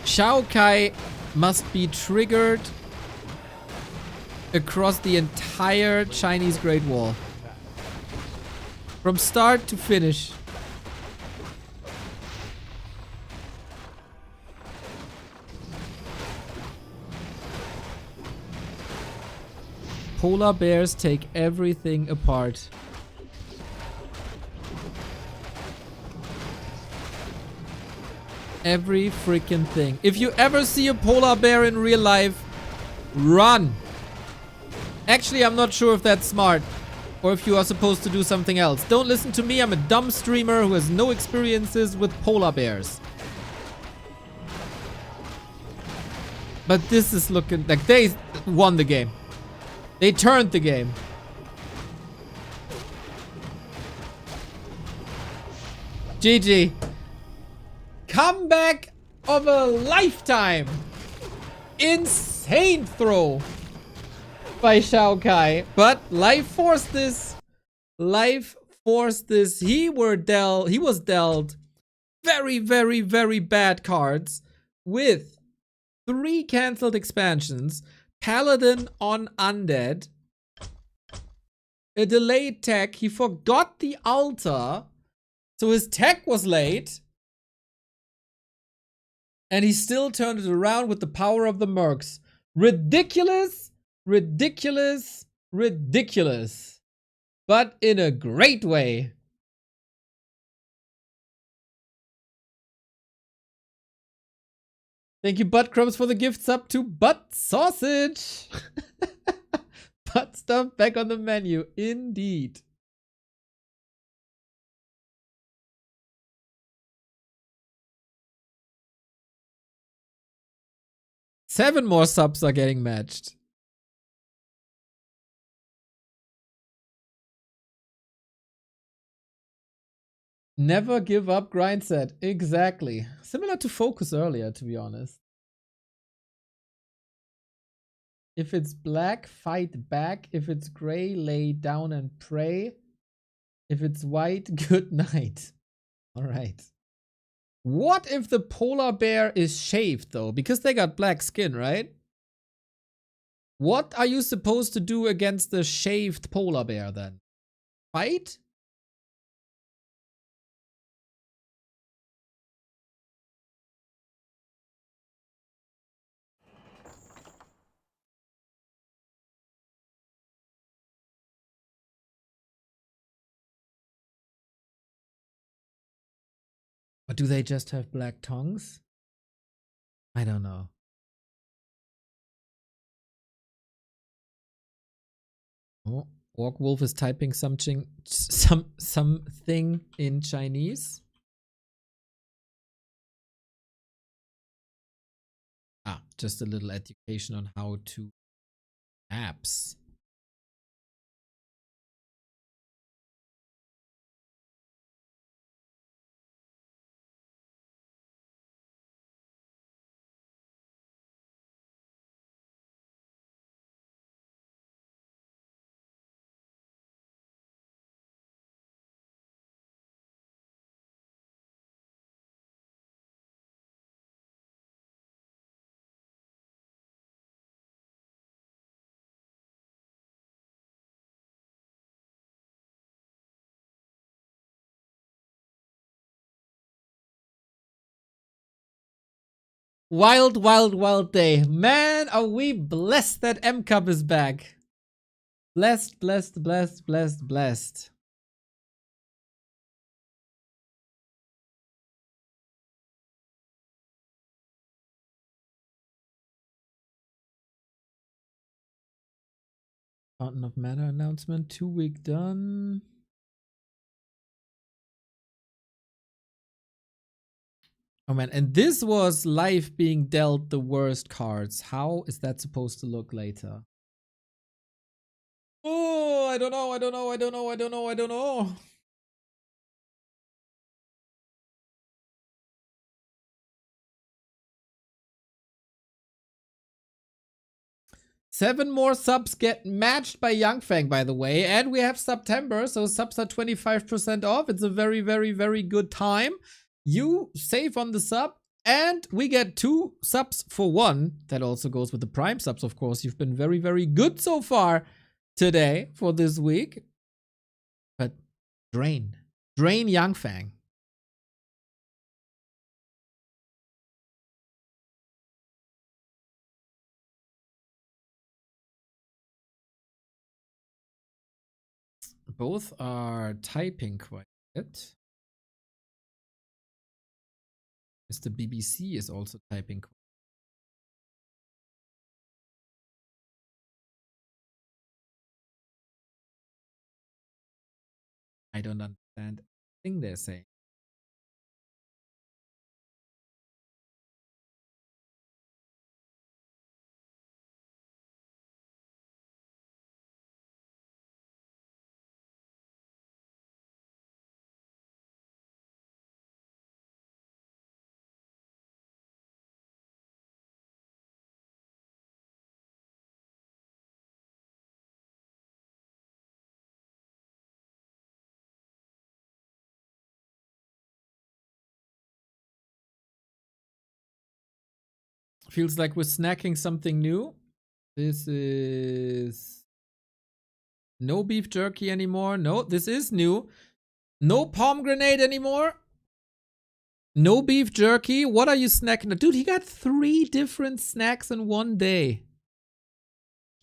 XiaoKai must be triggered across the entire Chinese Great Wall. From start to finish. Polar bears take everything apart. Every freaking thing. If you ever see a polar bear in real life, run. Actually, I'm not sure if that's smart or if you are supposed to do something else. Don't listen to me. I'm a dumb streamer who has no experiences with polar bears. But this is looking like they won the game. They turned the game. GG. Comeback of a lifetime. Insane throw by XiaoKai. But life forced this. Life forced this. He was dealt very, very, very bad cards with 3 cancelled expansions. Paladin on Undead. A delayed tech. He forgot the altar. So his tech was late. And he still turned it around with the power of the mercs. Ridiculous, ridiculous, ridiculous. But in a great way. Thank you, Butt Crumbs, for the gift sub to Butt Sausage. Butt stuff back on the menu. Indeed. Seven more subs are getting matched. Never give up grind set. Exactly. Similar to Focus earlier, to be honest. If it's black, fight back. If it's gray, lay down and pray. If it's white, good night. Alright. What if the polar bear is shaved, though? Because they got black skin, right? What are you supposed to do against the shaved polar bear, then? Fight? Or do they just have black tongues? I don't know. Oh, Orc Wolf is typing something in Chinese. Just a little education on how to apps. Wild, wild, wild day. Man, are we blessed that M Cup is back. Blessed, blessed, blessed, blessed, blessed. Fountain of Mana announcement, 2-week done. Oh man, and this was life being dealt the worst cards. How is that supposed to look later? Oh, I don't know, I don't know, I don't know, I don't know, I don't know. Seven more subs get matched by YangFang, by the way. And we have Subtember, so subs are 25% off. It's a very, very, very good time. You save on the sub, and we get 2 subs for 1. That also goes with the Prime subs, of course. You've been very, very good so far today for this week. But drain YangFang. Both are typing quite a bit. Mr. BBC is also typing. I don't understand anything they're saying. Feels like we're snacking something new. This is no beef jerky anymore. No, this is new. No pomegranate anymore. No beef jerky. What are you snacking? Dude, he got 3 different snacks in one day.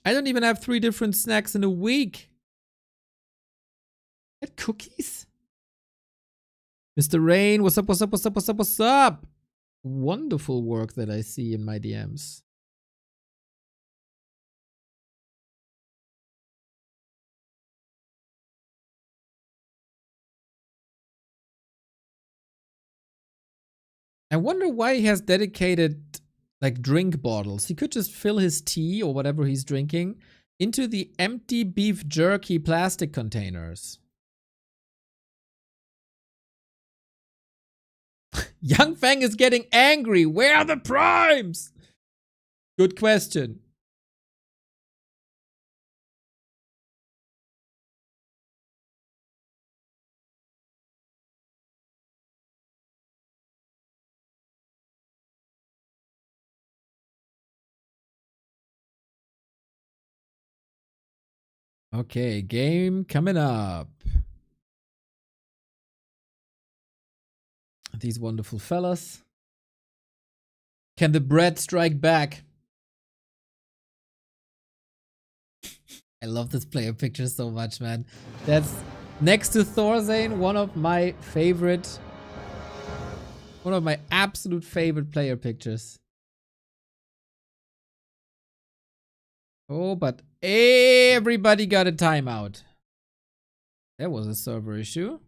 I don't even have 3 different snacks in a week. Get cookies? Mr. Rain, what's up, what's up, what's up, what's up, what's up? Wonderful work that I see in my DMs. I wonder why he has dedicated like drink bottles. He could just fill his tea or whatever he's drinking into the empty beef jerky plastic containers. YangFang is getting angry. Where are the primes? Good question. Okay, game coming up. These wonderful fellas. Can the bread strike back? I love this player picture so much, man. That's next to Thorzane, one of my absolute favorite player pictures. Oh, but everybody got a timeout. There was a server issue.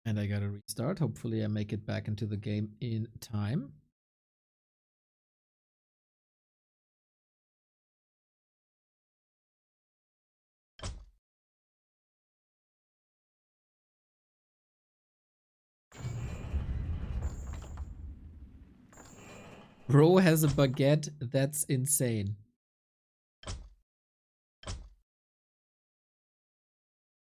And I gotta restart. Hopefully I make it back into the game in time. Bro has a baguette. That's insane.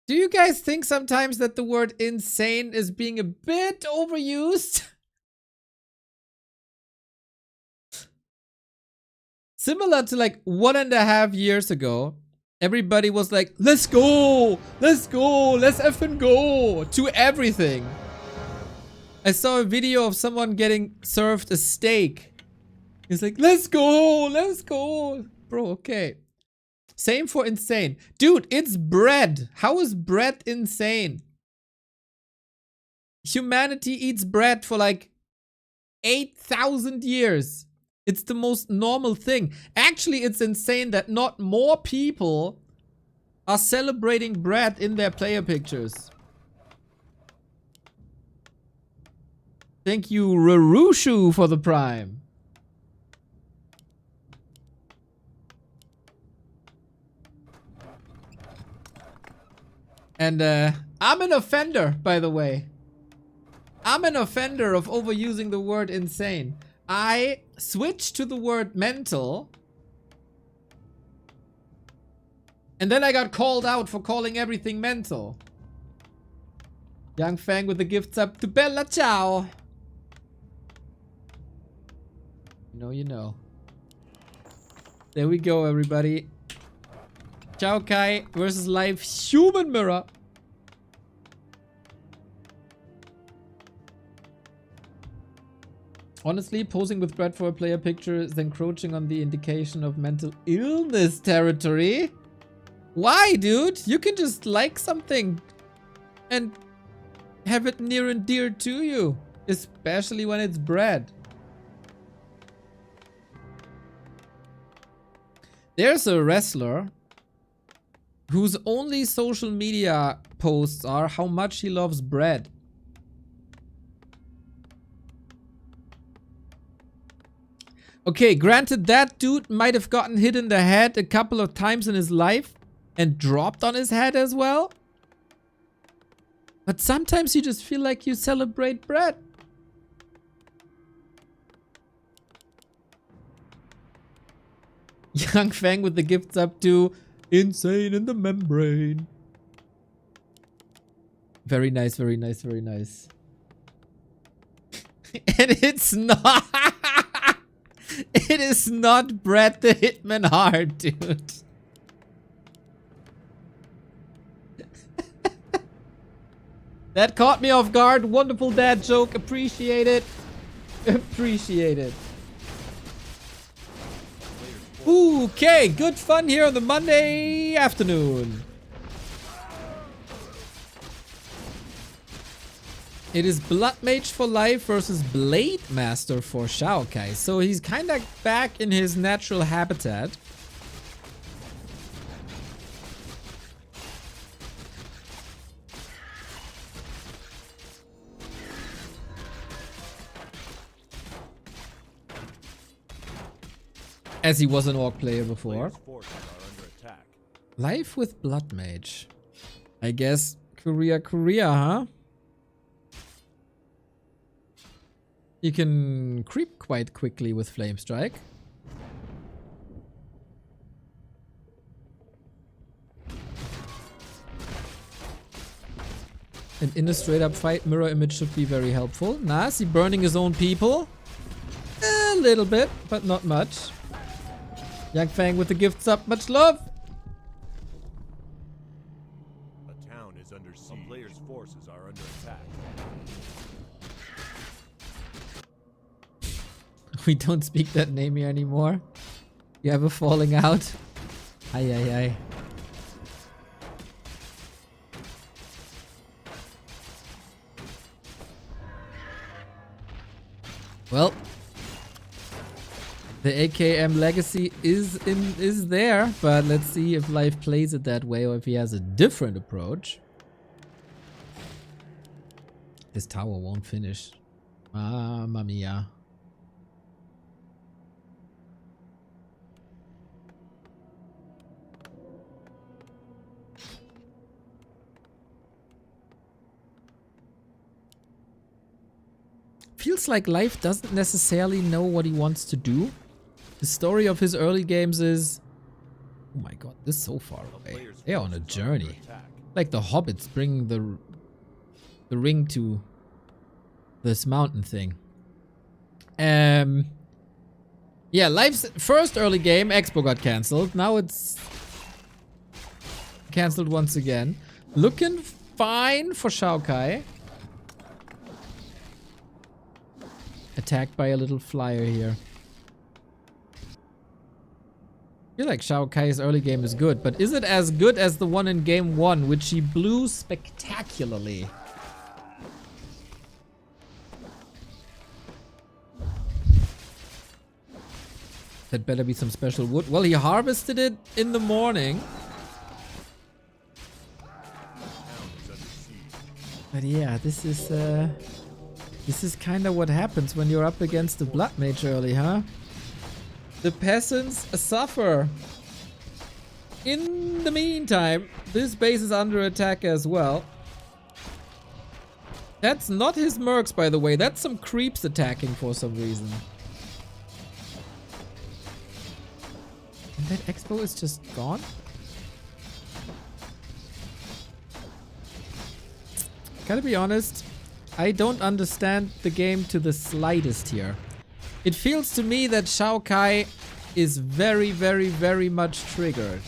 Do you guys think sometimes that the word insane is being a bit overused? Similar to like 1.5 years ago, everybody was like, let's go, let's effing go to everything. I saw a video of someone getting served a steak. He's like, let's go. Bro, okay. Same for insane. Dude, it's bread. How is bread insane? Humanity eats bread for like 8,000 years. It's the most normal thing. Actually, it's insane that not more people are celebrating bread in their player pictures. Thank you, Rarushu, for the prime. And I'm an offender, by the way. I'm an offender of overusing the word insane. I switched to the word mental. And then I got called out for calling everything mental. Young Fang with the gifts up to Bella Ciao. You know. There we go, everybody. XiaoKai versus live human mirror. Honestly, posing with bread for a player picture is encroaching on the indication of mental illness territory. Why, dude? You can just like something and have it near and dear to you, especially when it's bread. There's a wrestler whose only social media posts are how much he loves bread. Okay, granted, that dude might have gotten hit in the head a couple of times in his life and dropped on his head as well. But sometimes you just feel like you celebrate bread. Young Fang with the gifts up to insane in the membrane. Very nice, very nice, very nice. And it's not... It is not Brett the Hitman Hard, dude. That caught me off guard. Wonderful dad joke. Appreciate it. Appreciate it. Okay, good fun here on the Monday afternoon. It is Blood Mage for life versus Blade Master for XiaoKai. So he's kind of back in his natural habitat. As he was an Orc player before. Life with Blood Mage. I guess Korea, huh? You can creep quite quickly with Flame Strike. And in a straight up fight, mirror image should be very helpful. Nah, is he burning his own people? A little bit, but not much. Young Fang with the gifts up, much love! A town is under siege. Some players' forces are under attack. We don't speak that name here anymore. You have a falling out? Aye, aye, aye. Well, the AKM legacy is there, but let's see if life plays it that way or if he has a different approach. This tower won't finish. Mamma mia. Feels like Life doesn't necessarily know what he wants to do. The story of his early games is... Oh my god, this is so far away. They are on a journey. Like the hobbits bringing the ring to this mountain thing. Yeah, Life's first early game, Expo got cancelled. Now it's cancelled once again. Looking fine for XiaoKai. Attacked by a little flyer here. I feel like XiaoKai's early game is good, but is it as good as the one in game 1, which he blew spectacularly? That better be some special wood. Well, he harvested it in the morning. But yeah, this is kind of what happens when you're up against the Blood Mage early, huh? The peasants suffer. In the meantime, this base is under attack as well. That's not his mercs, by the way. That's some creeps attacking for some reason. And that Expo is just gone? Gotta be honest, I don't understand the game to the slightest here. It feels to me that XiaoKai is very, very, very much triggered.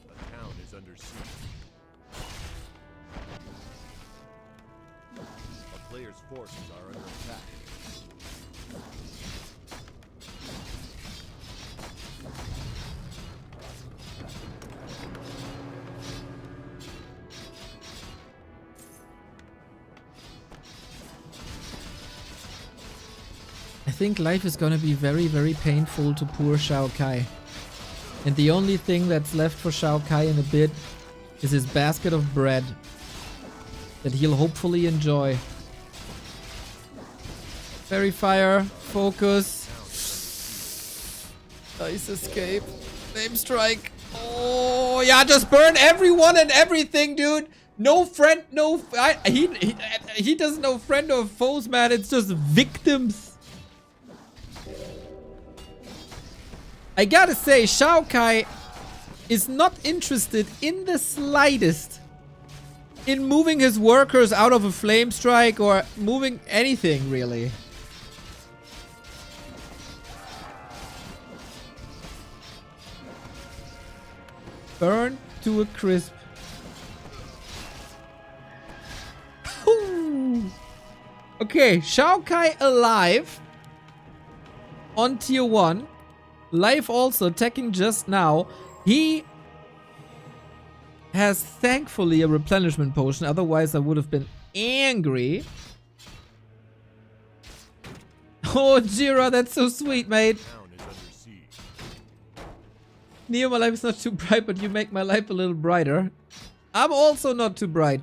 The town is under siege. A player's forces are under attack. I think life is gonna be very, very painful to poor XiaoKai. And the only thing that's left for XiaoKai in a bit is his basket of bread that he'll hopefully enjoy. Fairy fire, focus. Nice escape. Name strike. Oh yeah, just burn everyone and everything, dude. No friend, no. He doesn't know friend or foes, man. It's just victims. I gotta say, XiaoKai is not interested in the slightest in moving his workers out of a flame strike or moving anything, really. Burn to a crisp. Okay, XiaoKai alive on tier 1. Life also attacking just now. He has thankfully a replenishment potion, otherwise I would have been angry. Oh, Jira, that's so sweet, mate. Neo, my life is not too bright, but you make my life a little brighter. I'm also not too bright.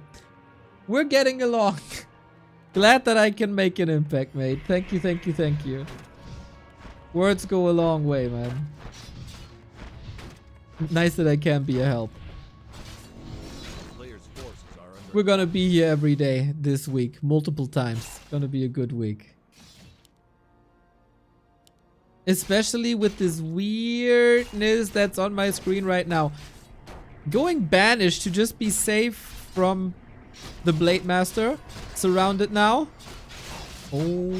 We're getting along. Glad that I can make an impact, mate. Thank you, thank you, thank you. Words go a long way, man. Nice that I can be a help. We're gonna be here every day this week, multiple times. Gonna be a good week. Especially with this weirdness that's on my screen right now. Going banished to just be safe from the Blade Master. Surrounded now. Oh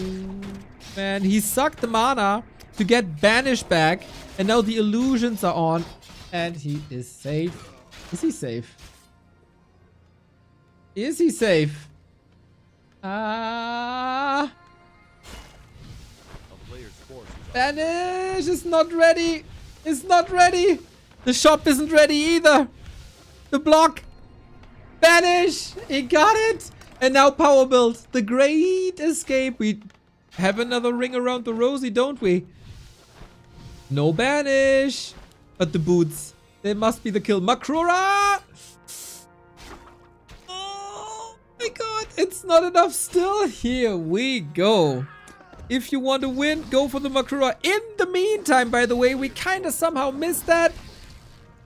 man, he sucked the mana to get banished back, and now the illusions are on, and he is safe. Is he safe? Is he safe? Ah! Banish is not ready. It's not ready. The shop isn't ready either. The block. Banish. He got it. And now power build. The great escape. We have another ring around the rosy, don't we? No banish. But the boots. They must be the kill. Makrura. It's not enough still. Here we go. If you want to win, go for the Makrura. In the meantime, by the way, we kind of somehow missed that.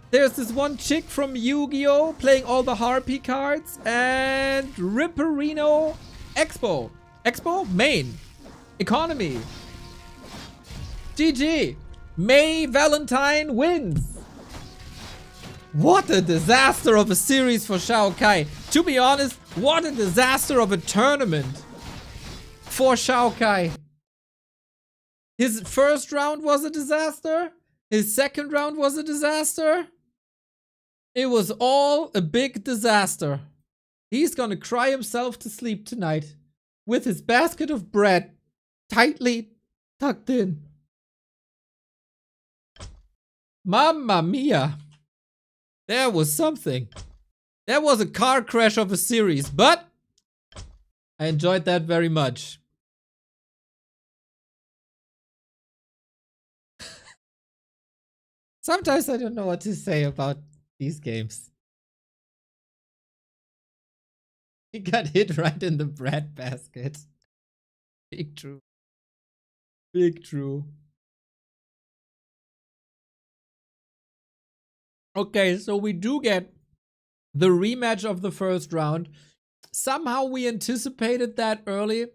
There's this one chick from Yu-Gi-Oh! Playing all the Harpy cards. And Ripperino Expo. Expo? Main. Economy. GG. May Valentine wins. What a disaster of a series for XiaoKai. To be honest, what a disaster of a tournament for XiaoKai. His first round was a disaster. His second round was a disaster. It was all a big disaster. He's gonna cry himself to sleep tonight with his basket of bread tightly tucked in. Mamma mia. There was something. There was a car crash of a series, but I enjoyed that very much. Sometimes I don't know what to say about these games. He got hit right in the bread basket. Big true. Big true. Okay, so we do get the rematch of the first round. Somehow we anticipated that early.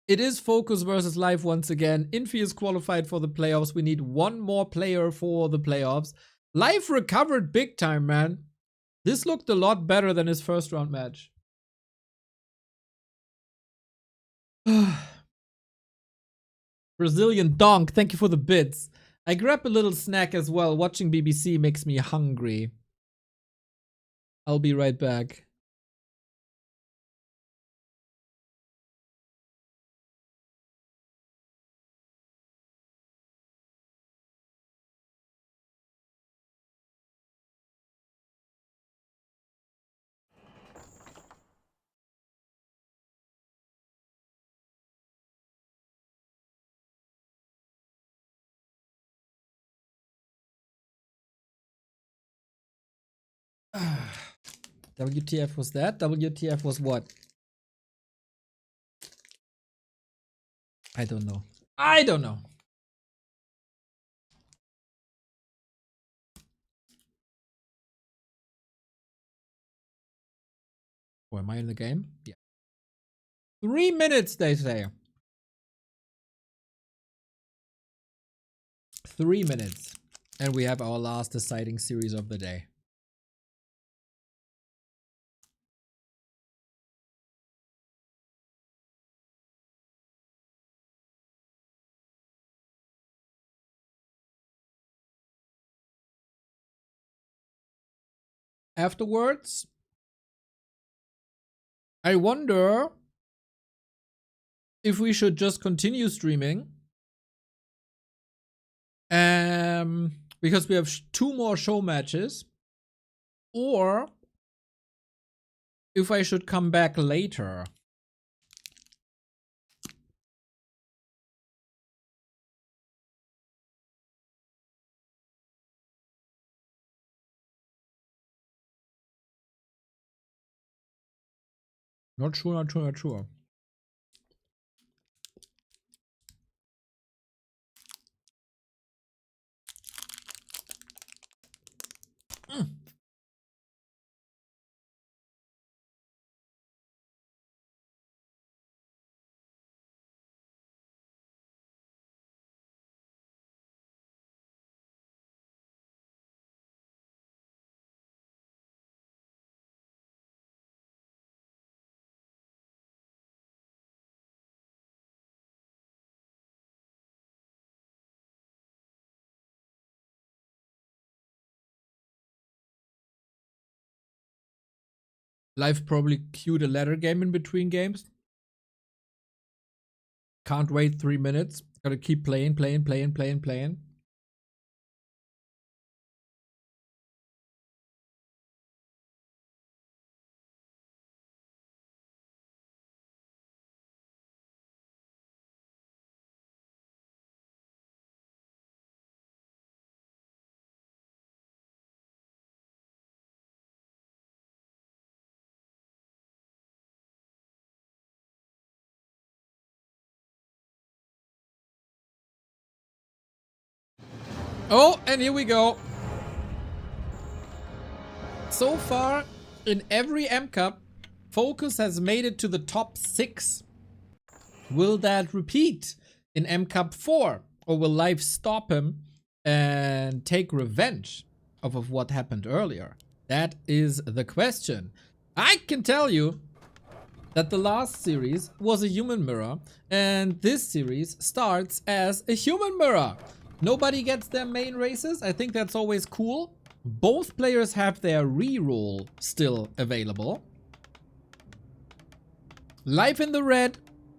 It is Focus versus Live once again. Infi is qualified for the playoffs. We need one more player for the playoffs. Live recovered big time, man. This looked a lot better than his first round match. Brazilian donk, thank you for the bits. I grab a little snack as well. Watching BBC makes me hungry. I'll be right back. WTF was that? WTF was what? I don't know. I don't know. Oh, am I in the game? Yeah. 3 minutes, they say. 3 minutes. And we have our last deciding series of the day. Afterwards, I wonder if we should just continue streaming. Because we have 2 more show matches. Or if I should come back later. Not sure, not sure, not sure. Live probably queued a ladder game in between games. Can't wait 3 minutes. Gotta keep playing. Oh, and here we go. So far, in every M Cup, Focus has made it to the top 6. Will that repeat in M Cup 4? Or will life stop him and take revenge of what happened earlier? That is the question. I can tell you that the last series was a human mirror, and this series starts as a human mirror. Nobody gets their main races. I think that's always cool. Both players have their reroll still available. Life in the red,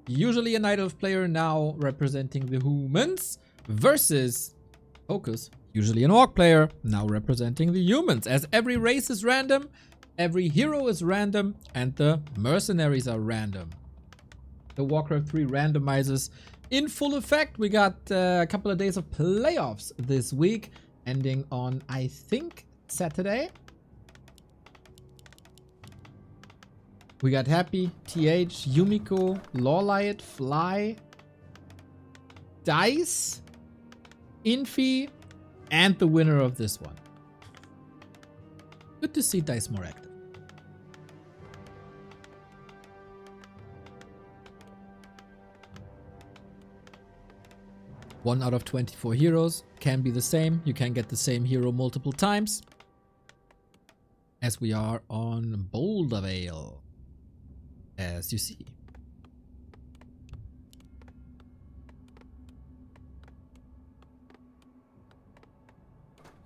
usually a Night Elf player now representing the humans, versus Focus, usually an Orc player now representing the humans. As every race is random, every hero is random, and the mercenaries are random. The Warcraft 3 randomizers in full effect. We got a couple of days of playoffs this week, ending on, I think, Saturday. We got Happy, TH, Yumiko, Lawlight, Fly, Dice, Infi, and the winner of this one. Good to see Dice more active. One out of 24 heroes can be the same. You can get the same hero multiple times. As we are on Boulder Vale, as you see.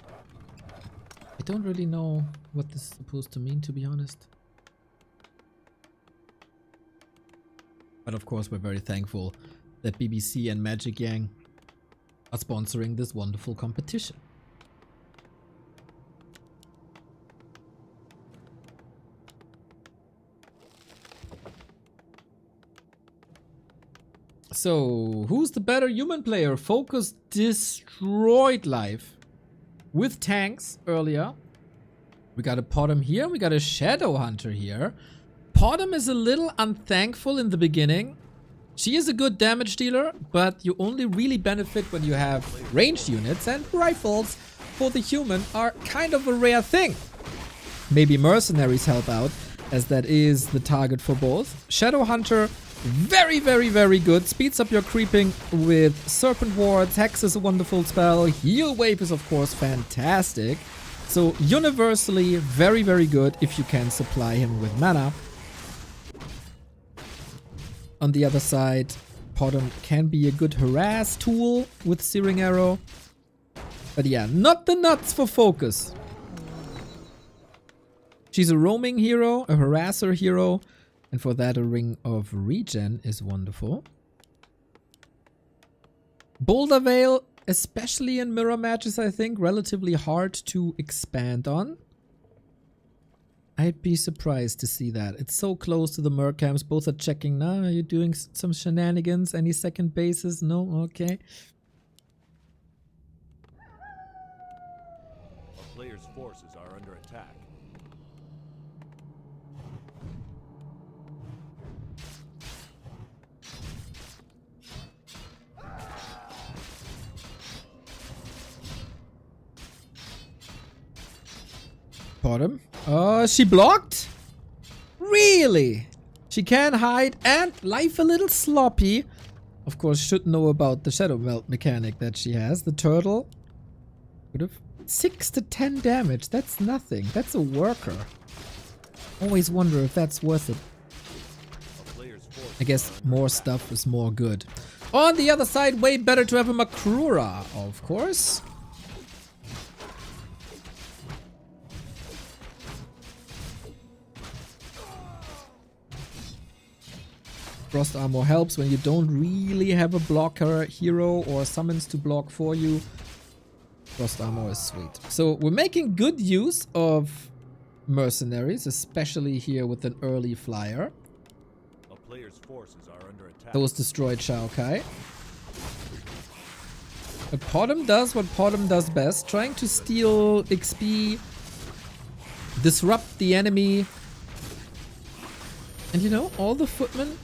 I don't really know what this is supposed to mean, to be honest. But of course, we're very thankful that BBC and Magic Yang are sponsoring this wonderful competition. So, who's the better human player? Focus destroyed life with tanks earlier. We got a Potom here, we got a Shadow Hunter here. Potom is a little unthankful in the beginning. She is a good damage dealer, but you only really benefit when you have ranged units, and rifles for the human are kind of a rare thing. Maybe mercenaries help out, as that is the target for both. Shadow Hunter, very, very, very good. Speeds up your creeping with Serpent Wards. Hex is a wonderful spell. Heal Wave is, of course, fantastic. So, universally, very, very good if you can supply him with mana. On the other side, Potom can be a good harass tool with Searing Arrow. But yeah, not the nuts for Focus. She's a roaming hero, a harasser hero, and for that a Ring of Regen is wonderful. Boulder Vale, especially in mirror matches, I think, relatively hard to expand on. I'd be surprised to see that. It's so close to the Merc camps. Both are checking. Nah, are you doing some shenanigans? Any second bases? No? Okay. A player's forces are under attack. Bottom. She blocked? Really? She can hide and life a little sloppy. Of course, should know about the Shadow Melt mechanic that she has. The turtle. Would have 6 to 10 damage. That's nothing. That's a worker. Always wonder if that's worth it. I guess more stuff is more good. On the other side, way better to have a Makrura, of course. Frost Armor helps when you don't really have a blocker hero or summons to block for you. Frost Armor is sweet. So we're making good use of mercenaries, especially here with an early flyer. A player's forces are under attack. Those destroyed XiaoKai. But Potom does what Potom does best, trying to steal XP, disrupt the enemy. And you know, all the footmen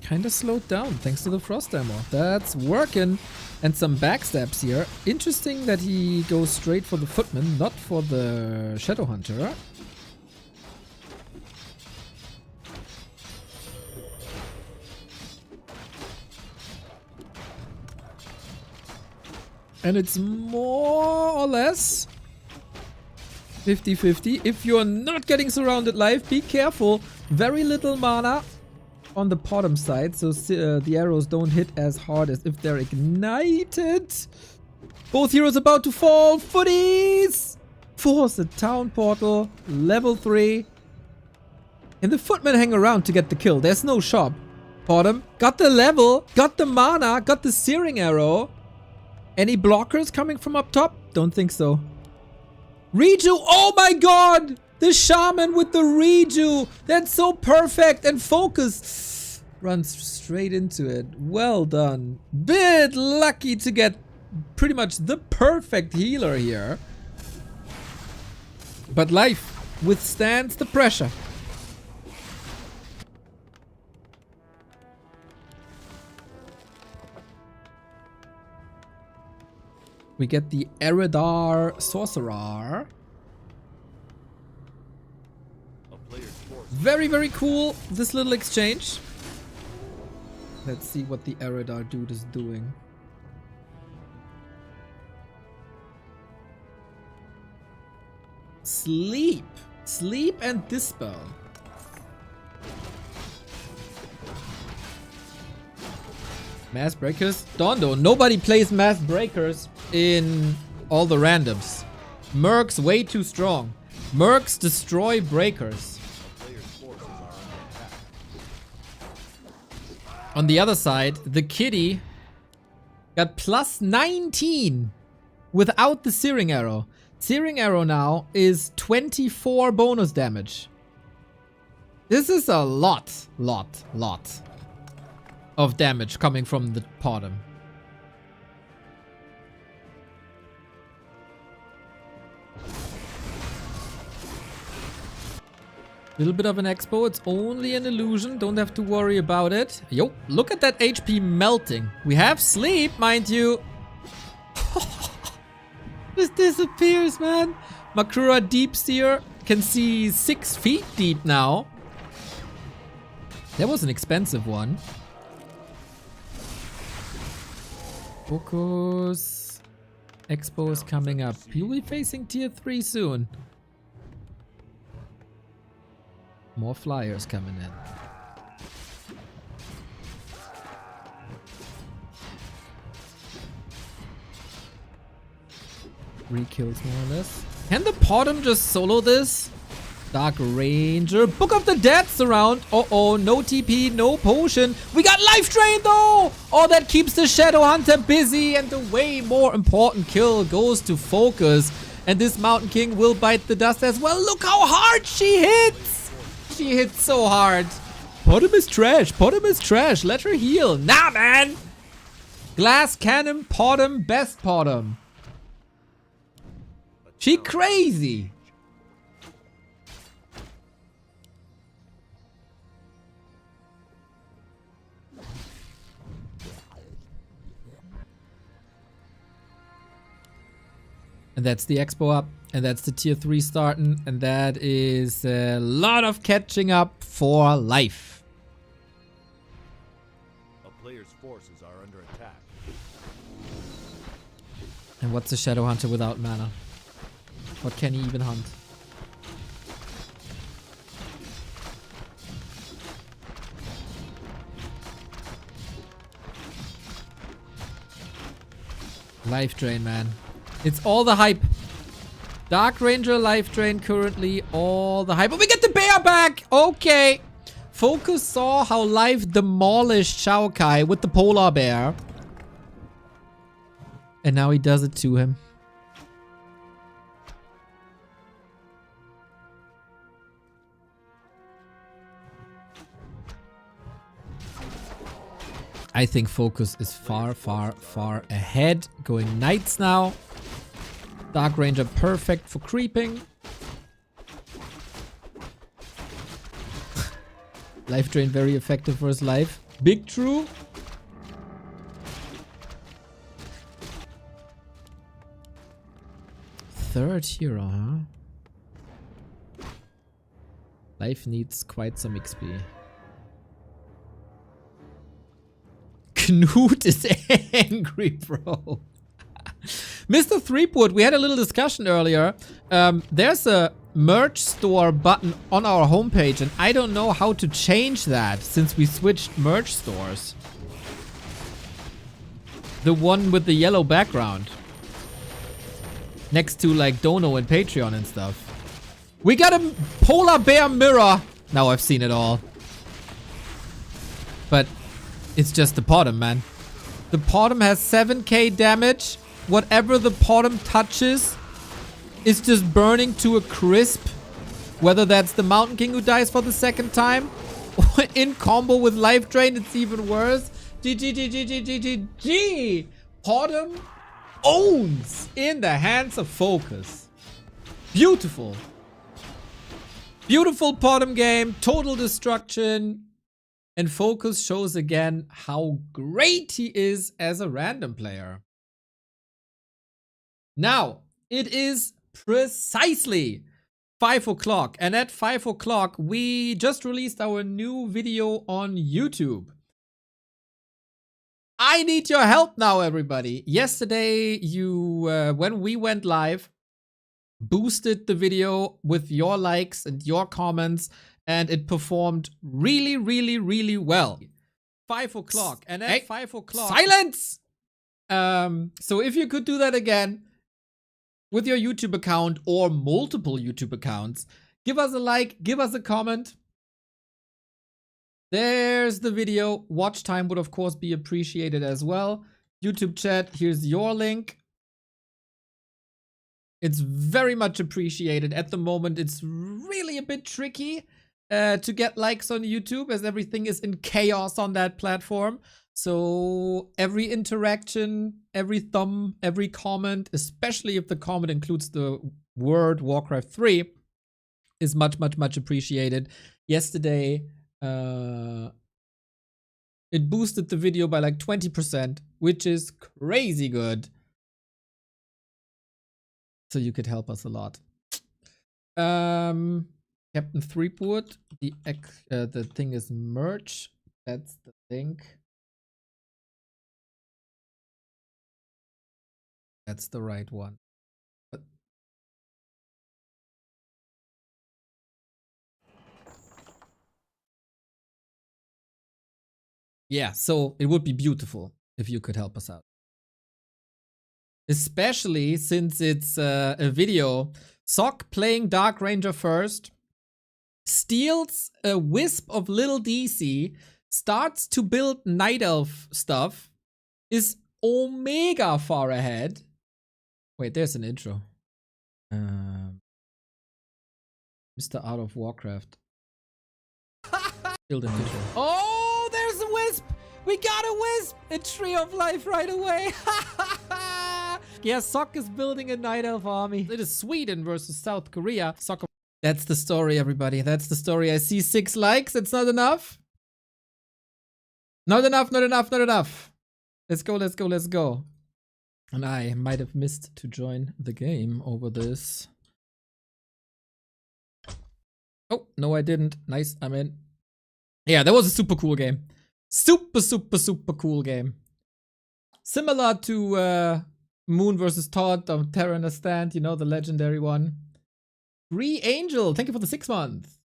kind of slowed down thanks to the Frost Armor. That's working. And some backstabs here. Interesting that he goes straight for the footman, not for the Shadow Hunter. And it's more or less 50-50. If you're not getting surrounded live, be careful. Very little mana on the bottom side, so the arrows don't hit as hard as if they're ignited. Both heroes about to fall. Footies! Force a town portal. Level 3. And the footmen hang around to get the kill. There's no shop. Bottom. Got the level. Got the mana. Got the searing arrow. Any blockers coming from up top? Don't think so. Reju! Oh my god! The shaman with the Reju! That's so perfect! And focus runs straight into it. Well done. Bit lucky to get pretty much the perfect healer here. But life withstands the pressure. We get the Eridar Sorcerer. Very, very cool, this little exchange. Let's see what the Eridar dude is doing. Sleep. Sleep and Dispel. Mass Breakers? Dondo. Nobody plays Mass Breakers in all the randoms. Mercs way too strong. Mercs destroy breakers. On the other side, the kitty got plus 19 without the searing arrow. Searing arrow now is 24 bonus damage. This is a lot of damage coming from the bottom. Little bit of an expo. It's only an illusion. Don't have to worry about it. Yo, look at that HP melting. We have sleep, mind you. Just disappears, man. Makura Deep Seer can see 6 feet deep now. That was an expensive one. Focus. Expo is coming up. You'll be facing tier 3 soon. More flyers coming in. Three kills more or less. Can the bottom just solo this? Dark Ranger. Book of the Dead's around. Uh-oh, no TP, no potion. We got Life Drain though! Oh, that keeps the Shadow Hunter busy, and the way more important kill goes to Focus. And this Mountain King will bite the dust as well. Look how hard she hits! She hits so hard. Bottom is trash. Bottom is trash. Let her heal. Nah, man! Glass Cannon, bottom, best bottom. She crazy. And that's the expo up. And that's the tier 3 starting. And that is a lot of catching up for life. A player's forces are under attack. And what's a Shadow Hunter without mana? What can he even hunt? Life Drain, man. It's all the hype. Dark Ranger, Life Drain currently, all the hype. But we get the bear back! Okay. Focus saw how Life demolished XiaoKai with the polar bear. And now he does it to him. I think Focus is far, far, far ahead. Going Knights now. Dark Ranger perfect for creeping. Life Drain very effective versus life. Big True. third hero, huh? Life needs quite some XP. Knut is angry, bro. Mr. Threepwood, we had a little discussion earlier. There's a merch store button on our homepage, and I don't know how to change that since we switched merch stores. The one with the yellow background. Next to like Dono and Patreon and stuff. We got a polar bear mirror. Now I've seen it all. But it's just the bottom, man. The bottom has 7k damage. Whatever the bottom touches is just burning to a crisp. Whether that's the Mountain King who dies for the second time, or in combo with Life Drain, it's even worse. GG. Bottom owns in the hands of Focus. Beautiful. Beautiful bottom game. Total destruction. And Focus shows again how great he is as a random player. Now, it is precisely 5 o'clock. And at 5 o'clock, we just released our new video on YouTube. I need your help now, everybody. Yesterday, you, when we went live, boosted the video with your likes and your comments, and it performed really, really, really well. 5 o'clock. And at 5 o'clock... Silence! So if you could do that again with your YouTube account or multiple YouTube accounts, give us a like, give us a comment. There's the video. Watch time would, of course, be appreciated as well. YouTube chat, here's your link. It's very much appreciated. At the moment, it's really a bit tricky to get likes on YouTube as everything is in chaos on that platform. So every interaction, every thumb, every comment, especially if the comment includes the word Warcraft 3, is much, much, much appreciated. Yesterday, it boosted the video by like 20%, which is crazy good. So you could help us a lot. Captain Threepwood, the thing is merch. That's the link. That's the right one. But yeah, so it would be beautiful if you could help us out. Especially since it's a video. Sock playing Dark Ranger first, steals a wisp of little DC, starts to build Night Elf stuff, is omega far ahead. Wait, there's an intro. Mr. Out of Warcraft. Build an intro. Oh, there's a wisp! We got a wisp! A tree of life right away! Yeah, Sock is building a Night Elf army. It is Sweden versus South Korea. Sock. That's the story, everybody. That's the story. I see 6 likes. It's not enough. Not enough, not enough, not enough. Let's go, let's go, let's go. And I might have missed to join the game over this. Oh, no, I didn't. Nice, I'm in. Yeah, that was a super cool game. Super, super, super cool game. Similar to Moon vs. Todd of Terra Understand, you know, the legendary one. Free Angel, thank you for the 6 months.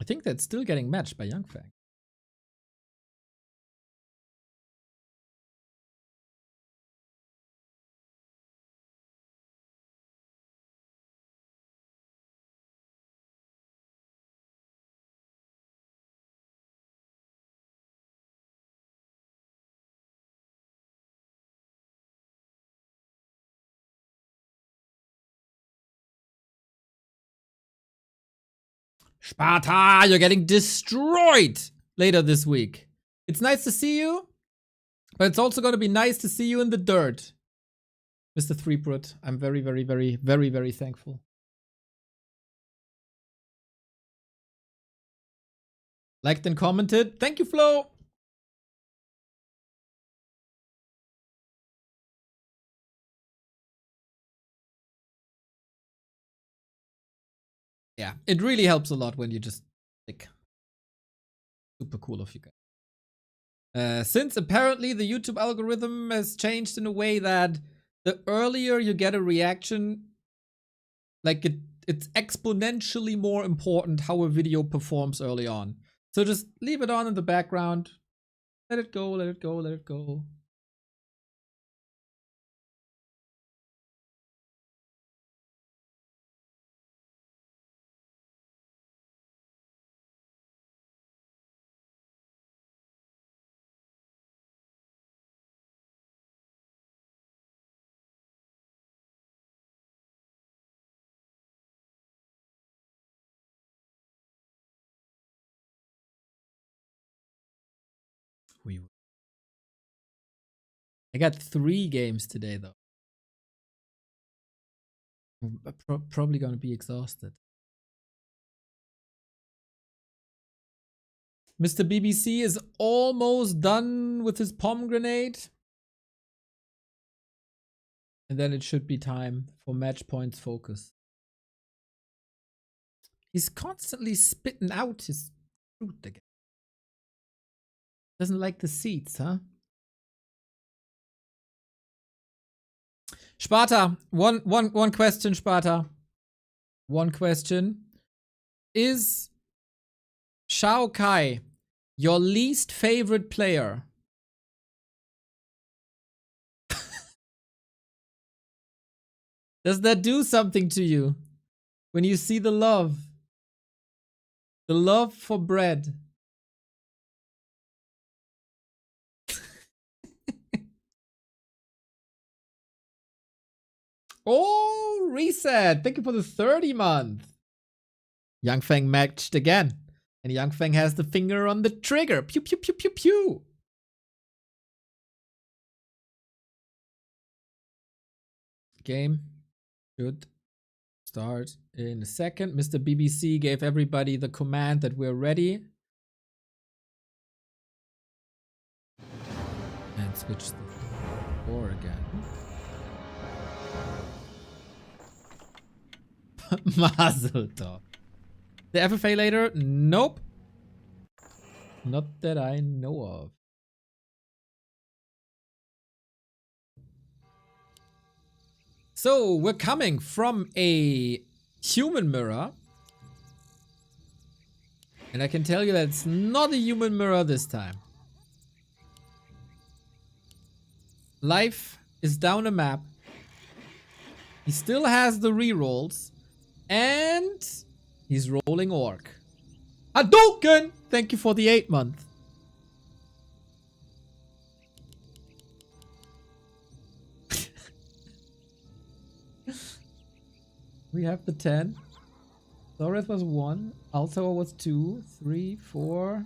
I think that's still getting matched by Young Fang. Sparta, you're getting destroyed later this week. It's nice to see you, but it's also going to be nice to see you in the dirt. Mr. Threepwood, I'm very, very, very, very, very thankful. Liked and commented. Thank you, Flo. Yeah, it really helps a lot when you just click. Super cool of you guys. Since apparently the YouTube algorithm has changed in a way that the earlier you get a reaction, like it's exponentially more important how a video performs early on. So just leave it on in the background. Let it go, let it go, let it go. I got 3 games today though. I'm probably gonna be exhausted. Mr. BBC is almost done with his pomegranate. And then it should be time for match points focus. He's constantly spitting out his fruit again. Doesn't like the seeds, huh? Sparta, one question, Sparta. One question. Is XiaoKai your least favorite player? Does that do something to you when you see the love? The love for bread. Oh, reset. Thank you for the 30 month. YangFeng matched again. And YangFeng has the finger on the trigger. Pew, pew, pew, pew, pew. Game should start in a second. Mr. BBC gave everybody the command that we're ready. And switch the floor again. Mazel tov. The FFA later? Nope. Not that I know of. So we're coming from a human mirror. And I can tell you that it's not a human mirror this time. Life is down a map. He still has the rerolls. And he's rolling orc. Hadouken! Thank you for the 8 month. We have the 10. Zoreth was 1. Altair was 2, 3, 4,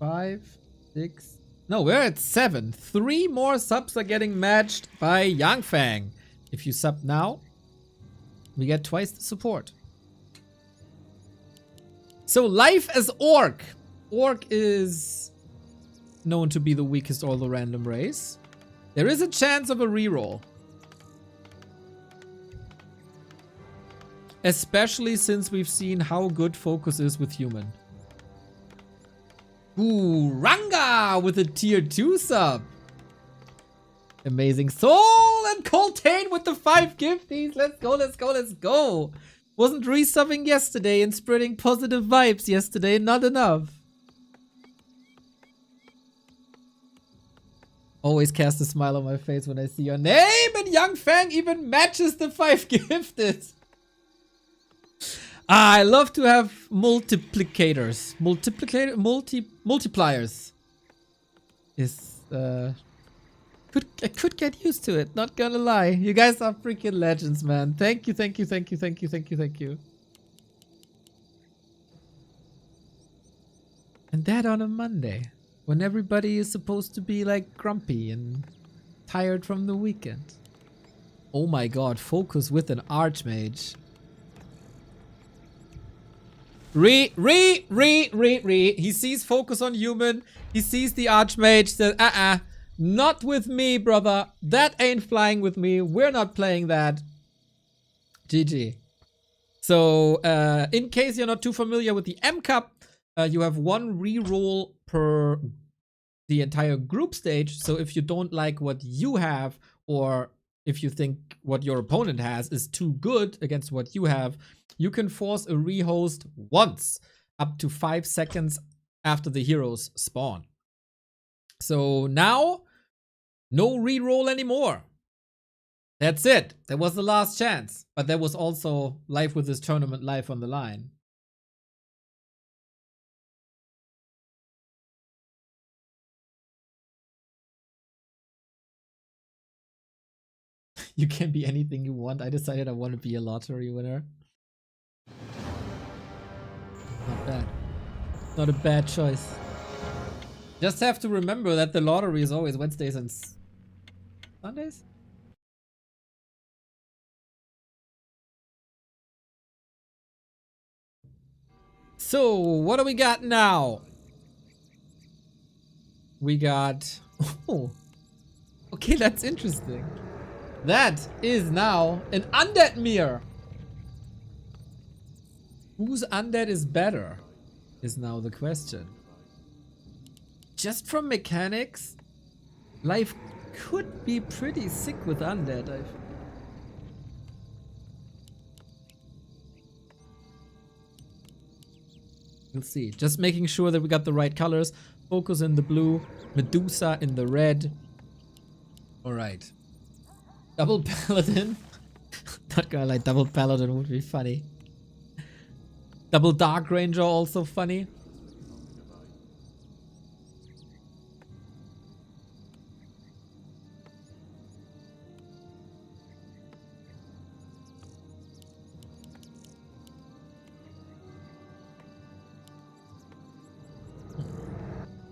5, 6. No, we're at 7. 3 more subs are getting matched by YangFeng. If you sub now, we get twice the support. So life as Orc. Orc is known to be the weakest all the random race. There is a chance of a reroll. Especially since we've seen how good focus is with human. Ooh, Ranga with a tier 2 sub. Amazing Soul and Coltane with the 5 gifties. Let's go, let's go, let's go. Wasn't resubbing yesterday and spreading positive vibes yesterday not enough. Always cast a smile on my face when I see your name, and YangFeng even matches the 5 gifted. I love to have multiplicators. Multipliers. I could get used to it, not gonna lie. You guys are freaking legends, man. Thank you, thank you, thank you, thank you, thank you, thank you. And that on a Monday, when everybody is supposed to be like grumpy and tired from the weekend. Oh my god, focus with an Archmage. He sees focus on human. He sees the Archmage. Says, not with me, brother. That ain't flying with me. We're not playing that. GG. So, in case you're not too familiar with the M Cup, you have one reroll per the entire group stage. So if you don't like what you have, or if you think what your opponent has is too good against what you have, you can force a rehost once, up to 5 seconds after the heroes spawn. So now, no reroll anymore. That's it. That was the last chance. But there was also life with this tournament life on the line. You can be anything you want. I decided I want to be a lottery winner. Not bad. Not a bad choice. Just have to remember that the lottery is always Wednesdays and Sundays? So, what do we got now? We got... Oh. Okay, that's interesting. That is now an undead mirror. Whose undead is better? Is now the question. Just from mechanics, life could be pretty sick with undead, I feel. We'll see. Just making sure that we got the right colors. Focus in the blue, Medusa in the red. Alright. Double Paladin. Not gonna lie, Double Paladin would be funny. Double Dark Ranger also funny.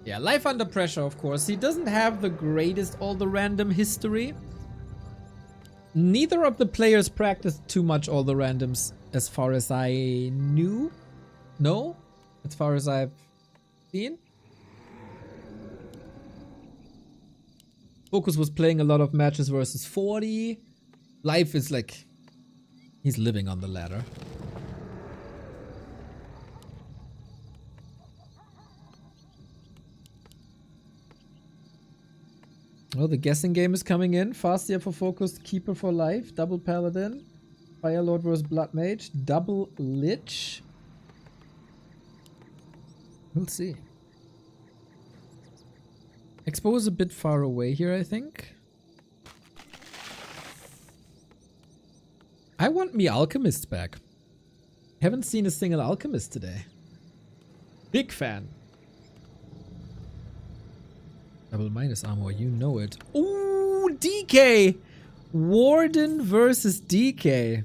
Yeah, life under pressure, of course. He doesn't have the greatest all the random history. Neither of the players practiced too much all the randoms as far as I knew. No? As far as I've seen. Focus was playing a lot of matches versus 40. Life is like... he's living on the ladder. Oh, the guessing game is coming in. Fastia for Focus, Keeper for Life, Double Paladin, Firelord vs Blood Mage, Double Lich. We'll see. Expo is a bit far away here, I think. I want me Alchemists back. Haven't seen a single Alchemist today. Big fan. Double minus armor, you know it. Ooh, DK! Warden versus DK.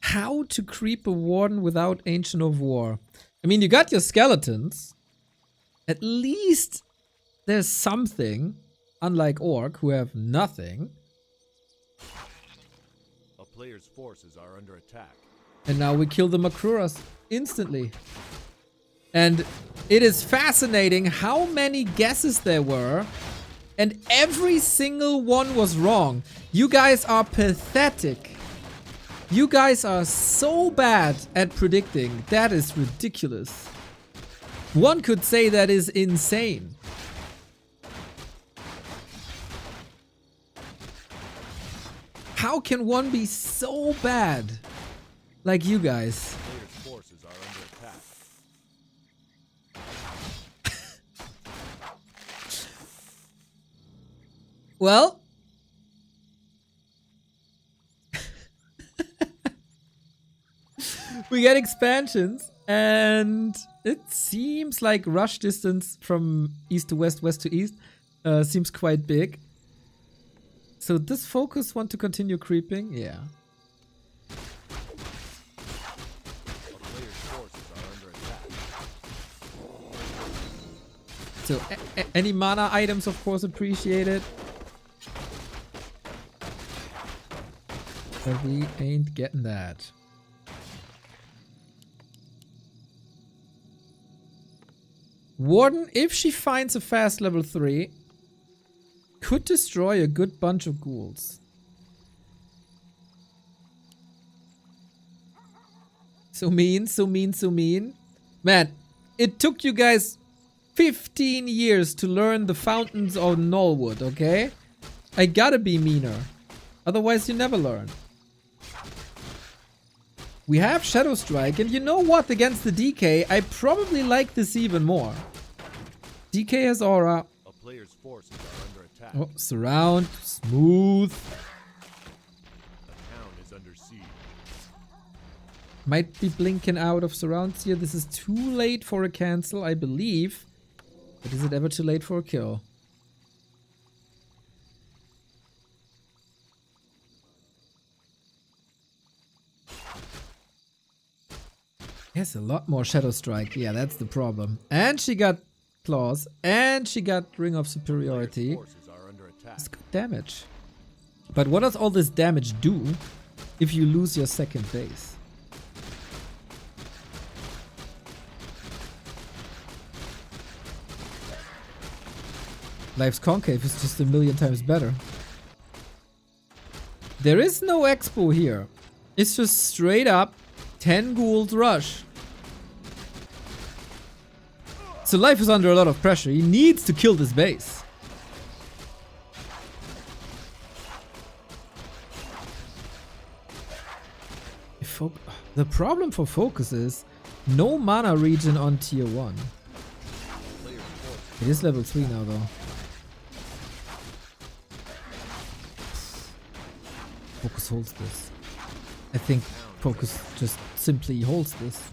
How to creep a Warden without Ancient of War. I mean, you got your skeletons. At least there's something. Unlike Orc, who have nothing. A player's forces are under attack. And now we kill the Makruras instantly. And it is fascinating how many guesses there were. And every single one was wrong. You guys are pathetic. You guys are so bad at predicting. That is ridiculous. One could say that is insane. How can one be so bad like you guys? Player's forces are under attack. Well, we get expansions, and it seems like rush distance from east to west, west to east seems quite big. So does Focus want to continue creeping? Yeah. A player's forces are under attack. So any mana items, of course, appreciated. But we ain't getting that. Warden, if she finds a fast level 3, could destroy a good bunch of ghouls. So mean, so mean, so mean. Man, it took you guys 15 years to learn the fountains of Nullwood, okay? I gotta be meaner. Otherwise you never learn. We have Shadow Strike, and you know what? Against the DK, I probably like this even more. DK has aura. A player's forces are under attack. Oh, surround. Smooth. A town is under siege. Might be blinking out of surrounds here. This is too late for a cancel, I believe. But is it ever too late for a kill? Yes, a lot more Shadow Strike. Yeah, that's the problem. And she got Claws. And she got Ring of Superiority. Forces are under attack. It's good damage. But what does all this damage do if you lose your second base? Life's Concave is just a million times better. There is no expo here. It's just straight up 10 ghouls rush. So Life is under a lot of pressure. He needs to kill this base. The problem for Focus is no mana region on tier 1. It is level 3 now though. Focus holds this. I think Focus just simply holds this.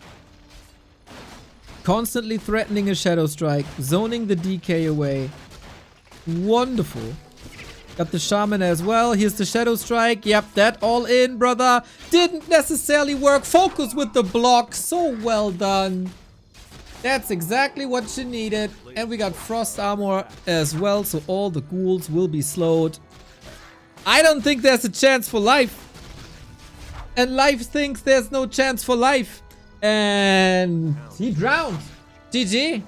Constantly threatening a Shadow Strike, zoning the DK away. Wonderful. Got the Shaman as well. Here's the Shadow Strike. Yep, that all in, brother. Didn't necessarily work. Focus with the block. So well done. That's exactly what you needed. And we got Frost Armor as well, so all the ghouls will be slowed. I don't think there's a chance for Life. And Life thinks there's no chance for Life. And he drowned. GG.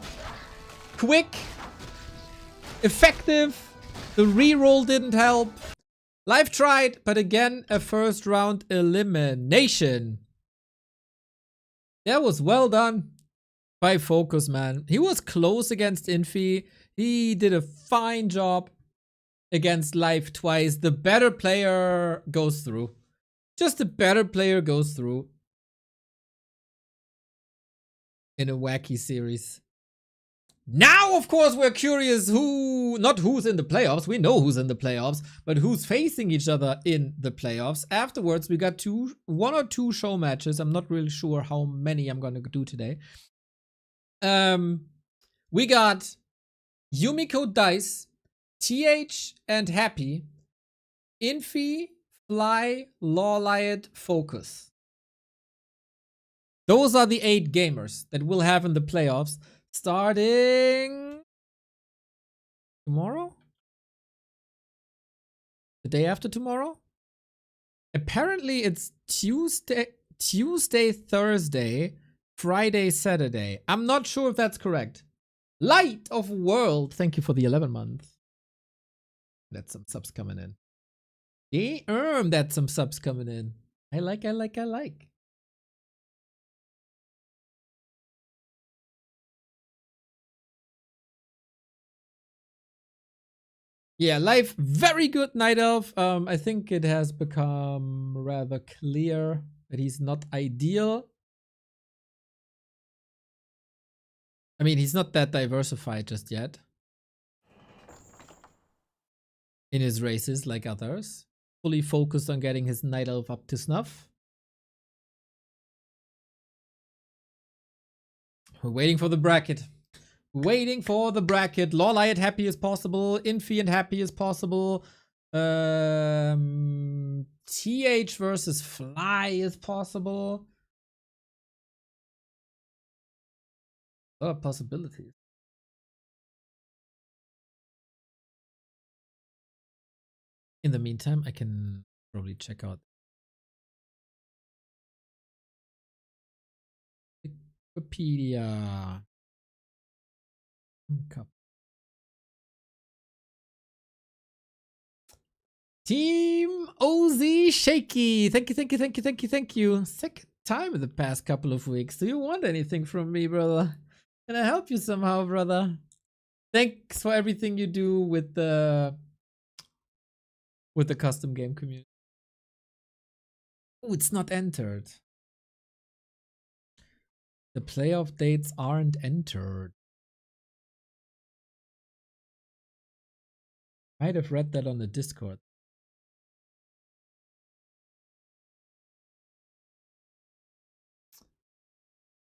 Quick. Effective. The reroll didn't help. Life tried, but again, a first round elimination. That was well done by Focus, man. He was close against Infi. He did a fine job against Life twice. The better player goes through. Just the better player goes through. In a wacky series. Now, of course, we're curious who, not who's in the playoffs. We know who's in the playoffs, but who's facing each other in the playoffs. Afterwards, we got one or two show matches. I'm not really sure how many I'm going to do today. We got Yumiko Dice, TH and Happy, Infi, Fly, Lawliot, Focus. Those are the 8 gamers that we'll have in the playoffs starting tomorrow? The day after tomorrow? Apparently it's Tuesday, Thursday, Friday, Saturday. I'm not sure if that's correct. Light of World, thank you for the 11 months. That's some subs coming in. Damn, that's some subs coming in. I like. Yeah, Life, very good Night Elf. I think it has become rather clear that he's not ideal. I mean, he's not that diversified just yet. In his races like others. Fully focused on getting his Night Elf up to snuff. We're waiting for the bracket. Waiting for the bracket. Lawliot happy as possible. Infi and happy as possible. TH versus Fly is possible. A lot of possibilities. In the meantime, I can probably check out Wikipedia. Team OZ Shaky. Thank you. Second time in the past couple of weeks. Do you want anything from me, brother? Can I help you somehow, brother? Thanks for everything you do with the custom game community. Oh, it's not entered. The playoff dates aren't entered. Might have read that on the Discord.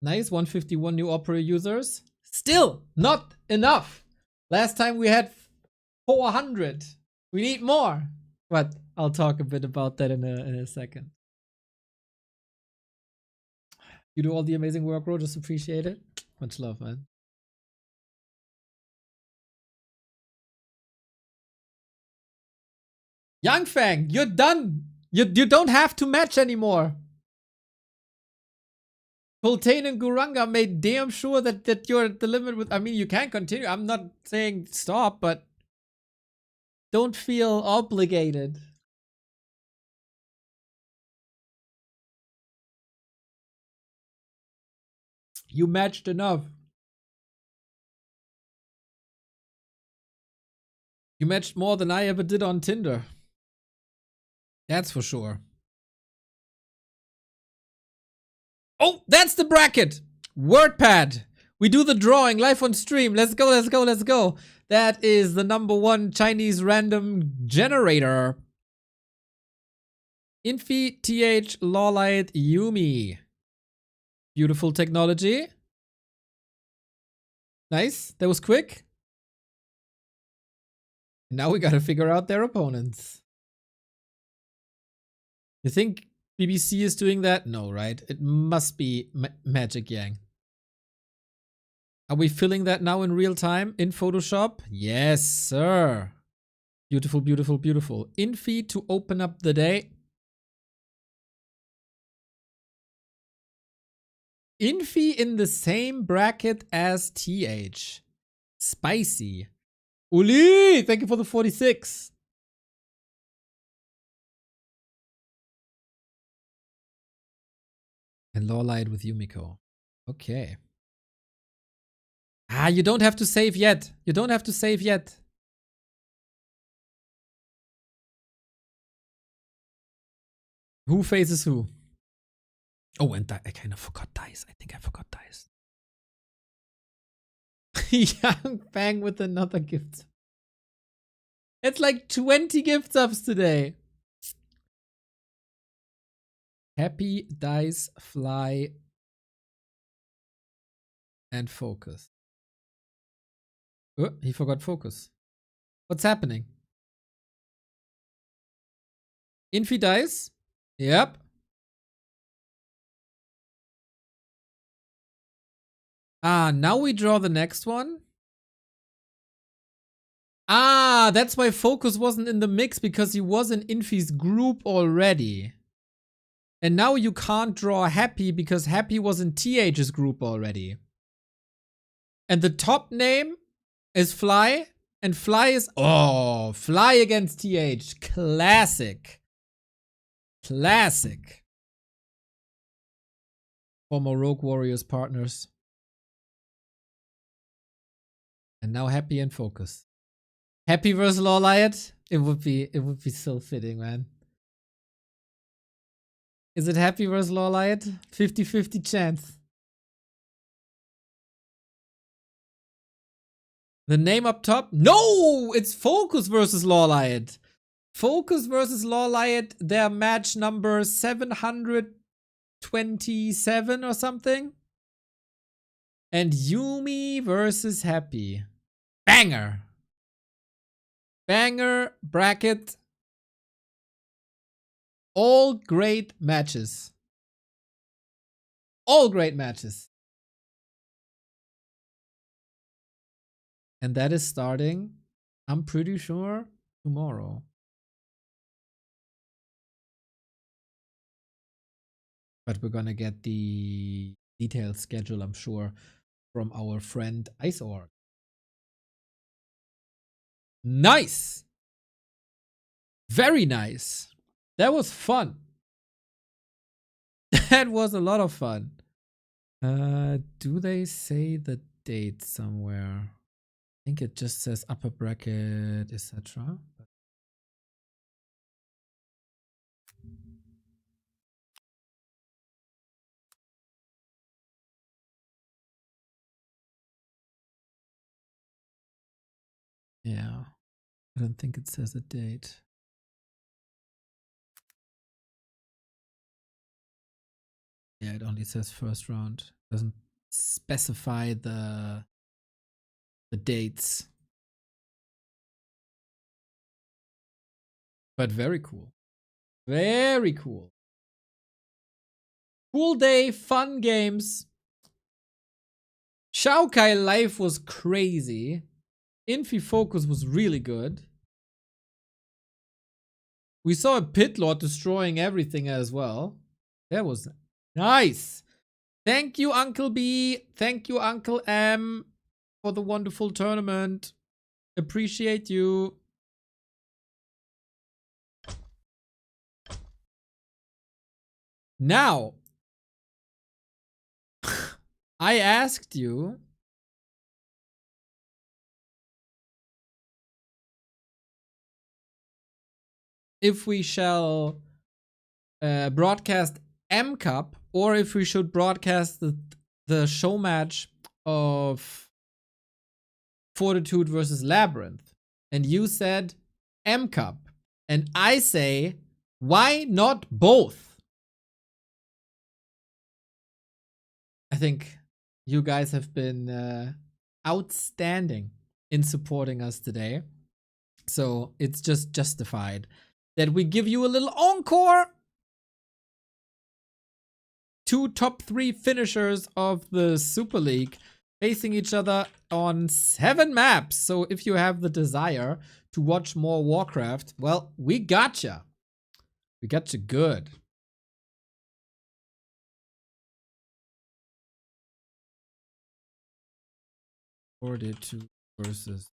Nice, 151 new Opera users. Still not enough. Last time we had 400. We need more. But I'll talk a bit about that in a second. You do all the amazing work, bro. Just appreciate it. Much love, man. Young Fang, you're done. You don't have to match anymore. Poltain and Guranga made damn sure that you're at the limit with. I mean, you can continue. I'm not saying stop, but don't feel obligated. You matched enough. You matched more than I ever did on Tinder. That's for sure. Oh, that's the bracket. WordPad. We do the drawing live on stream. Let's go, let's go, let's go. That is the #1 Chinese random generator. Infi, TH, Lawlight, Yumi. Beautiful technology. Nice. That was quick. Now we gotta figure out their opponents. You think BBC is doing that? No, right? It must be Magic Yang. Are we filling that now in real time in Photoshop? Yes, sir. Beautiful, beautiful, beautiful. Infi to open up the day. Infi in the same bracket as TH. Spicy. Uli, thank you for the 46. And Lawlight with Yumiko. Okay. Ah, you don't have to save yet. You don't have to save yet. Who faces who? Oh, and I kind of forgot Dice. I think I forgot Dice. Young Fang with another gift. It's like 20 gift subs today. Happy, Dice, Fly, and Focus. Oh, he forgot Focus. What's happening? Infi Dice? Yep. Ah, now we draw the next one. Ah, that's why Focus wasn't in the mix, because he was in Infi's group already. And now you can't draw Happy because Happy was in TH's group already. And the top name is Fly. And Fly is... Oh, Fly against TH. Classic. Classic. Former Rogue Warriors partners. And now Happy and Focus. Happy versus Lawlight? It would be so fitting, man. Is it Happy versus Lawlight? 50-50 chance. The name up top? No! It's Focus versus Lawlight. Focus versus Lawlight, their match number 727 or something. And Yumi versus Happy. Banger. Banger bracket. All great matches. All great matches. And that is starting, I'm pretty sure, tomorrow. But we're gonna get the detailed schedule, I'm sure, from our friend IceOrg. Nice! Very nice. That was fun. That was a lot of fun. Do they say the date somewhere? I think it just says upper bracket, etc. Yeah, I don't think it says a date. Yeah, it only says first round. Doesn't specify the dates. But very cool. Very cool. Cool day, fun games. XiaoKai life was crazy. Infi focus was really good. We saw a pit lord destroying everything as well. That was nice. Thank you, Uncle B. Thank you, Uncle M, for the wonderful tournament. Appreciate you. Now, I asked you if we shall broadcast M Cup or if we should broadcast the show match of Fortitude versus LabyRinth. And you said M Cup. And I say, why not both? I think you guys have been outstanding in supporting us today. So it's just justified that we give you a little encore. 2 top 3 finishers of the Super League facing each other on 7 maps. So if you have the desire to watch more Warcraft, well, we gotcha. We got you good. Fortitude versus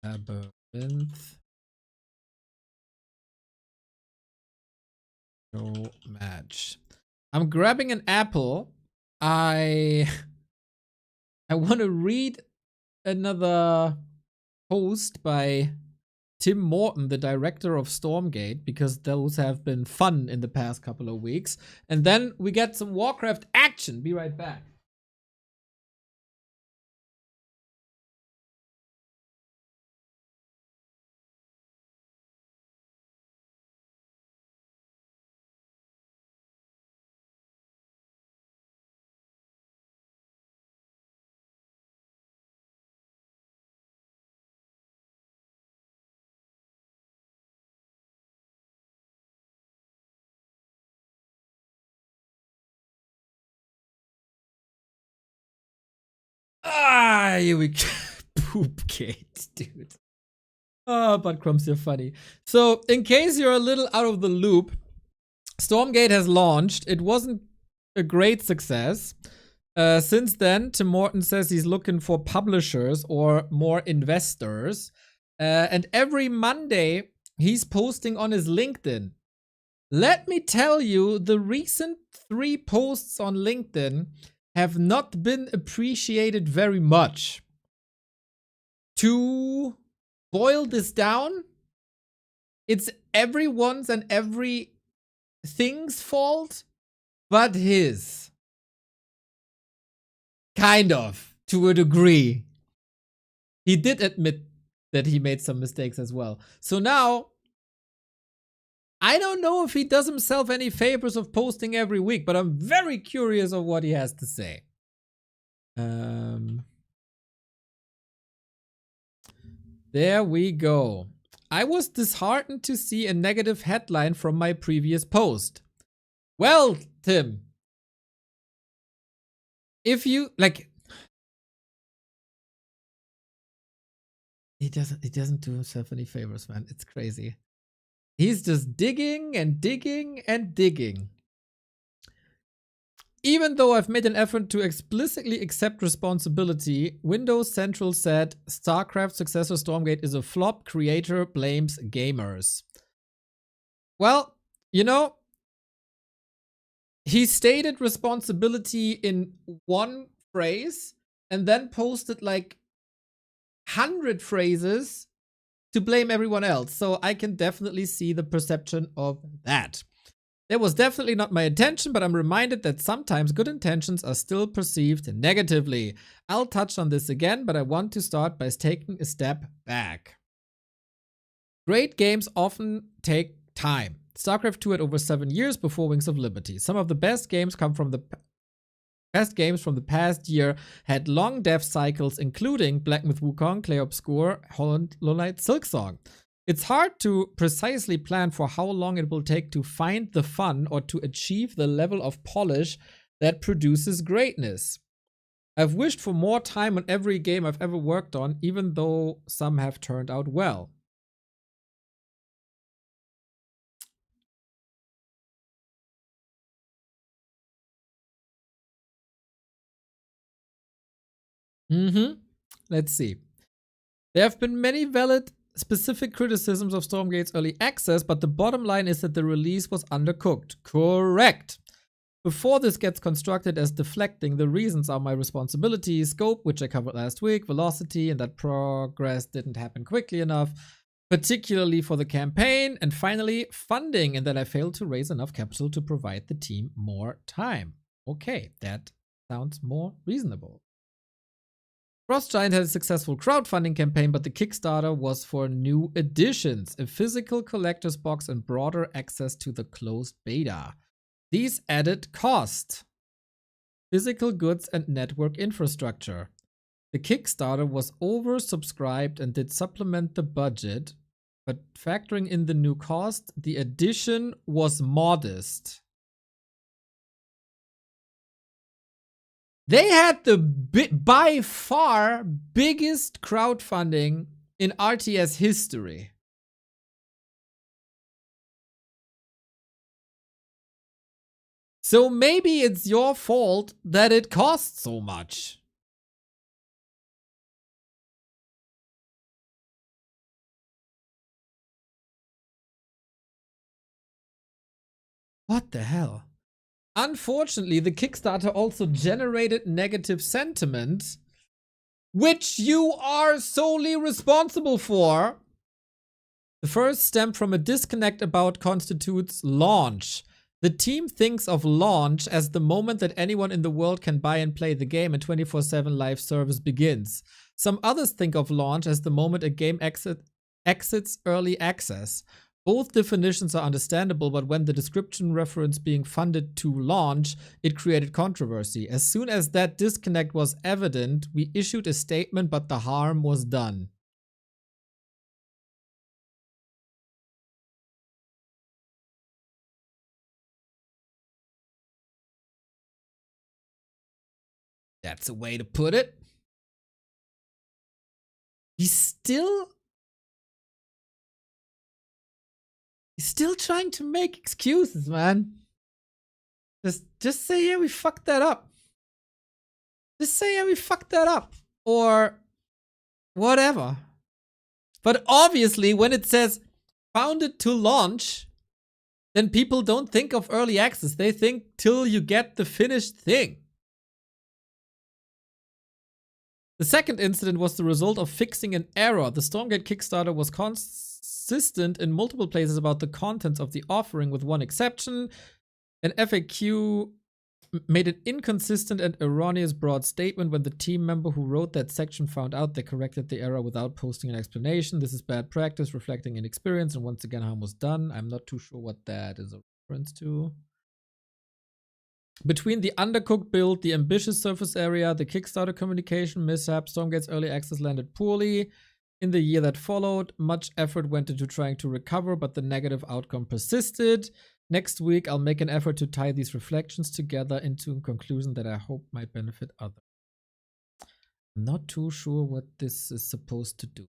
LabyRinth. Show match. I'm grabbing an apple. I want to read another post by Tim Morton, the director of Stormgate, because those have been fun in the past couple of weeks. And then we get some Warcraft action. Be right back. Ah, here we go. Poopgate, dude. Oh, but crumbs, you're funny. So, in case you're a little out of the loop, Stormgate has launched. It wasn't a great success. Since then, Tim Morton says he's looking for publishers or more investors. And every Monday, he's posting on his LinkedIn. Let me tell you, the recent 3 posts on LinkedIn have not been appreciated very much. To boil this down, it's everyone's and everything's fault but his. Kind of, to a degree. He did admit that he made some mistakes as well. So now, I don't know if he does himself any favors of posting every week, but I'm very curious of what he has to say. There we go. I was disheartened to see a negative headline from my previous post. Well, Tim, if you like, he doesn't do himself any favors, man. It's crazy. He's just digging and digging and digging. Even though I've made an effort to explicitly accept responsibility, Windows Central said StarCraft successor Stormgate is a flop. Creator blames gamers. Well, you know, he stated responsibility in one phrase and then posted like 100 phrases to blame everyone else. So I can definitely see the perception of that. That was definitely not my intention, but I'm reminded that sometimes good intentions are still perceived negatively. I'll touch on this again, but I want to start by taking a step back. Great games often take time. StarCraft 2 had over 7 years before Wings of Liberty. Some of the best games from the past year had long dev cycles, including Black Myth Wukong, Clay Obscure, Hollow Knight, Silksong. It's hard to precisely plan for how long it will take to find the fun or to achieve the level of polish that produces greatness. I've wished for more time on every game I've ever worked on, even though some have turned out well. Let's see. There have been many valid specific criticisms of Stormgate's early access, but the bottom line is that the release was undercooked. Correct. Before this gets constructed as deflecting, the reasons are my responsibility, scope, which I covered last week, velocity, and that progress didn't happen quickly enough, particularly for the campaign, and finally, funding, and that I failed to raise enough capital to provide the team more time. Okay, that sounds more reasonable. Frostgiant had a successful crowdfunding campaign, but the Kickstarter was for new editions, a physical collector's box, and broader access to the closed beta. These added cost, physical goods, and network infrastructure. The Kickstarter was oversubscribed and did supplement the budget, but factoring in the new cost, the addition was modest. They had the by far biggest crowdfunding in RTS history. So maybe it's your fault that it costs so much. What the hell? Unfortunately, the Kickstarter also generated negative sentiment, which you are solely responsible for. The first stemmed from a disconnect about Constitute's launch. The team thinks of launch as the moment that anyone in the world can buy and play the game and 24/7 live service begins. Some others think of launch as the moment a game exits early access. Both definitions are understandable, but when the description reference being funded to launch, it created controversy. As soon as that disconnect was evident, we issued a statement, but the harm was done. That's a way to put it. He's still trying to make excuses, man. Just say, yeah, we fucked that up. Just say, yeah, we fucked that up. Or whatever. But obviously, when it says founded to launch, then people don't think of early access. They think till you get the finished thing. The second incident was the result of fixing an error. The Stormgate Kickstarter was consistent in multiple places about the contents of the offering, with one exception. An FAQ made an inconsistent and erroneous broad statement. When the team member who wrote that section found out, they corrected the error without posting an explanation. This is bad practice, reflecting inexperience, and once again, harm was done. I'm not too sure what that is a reference to. Between the undercooked build, the ambitious surface area, the Kickstarter communication mishap, Stormgate's early access landed poorly. In the year that followed, much effort went into trying to recover, but the negative outcome persisted. Next week, I'll make an effort to tie these reflections together into a conclusion that I hope might benefit others. I'm not too sure what this is supposed to do.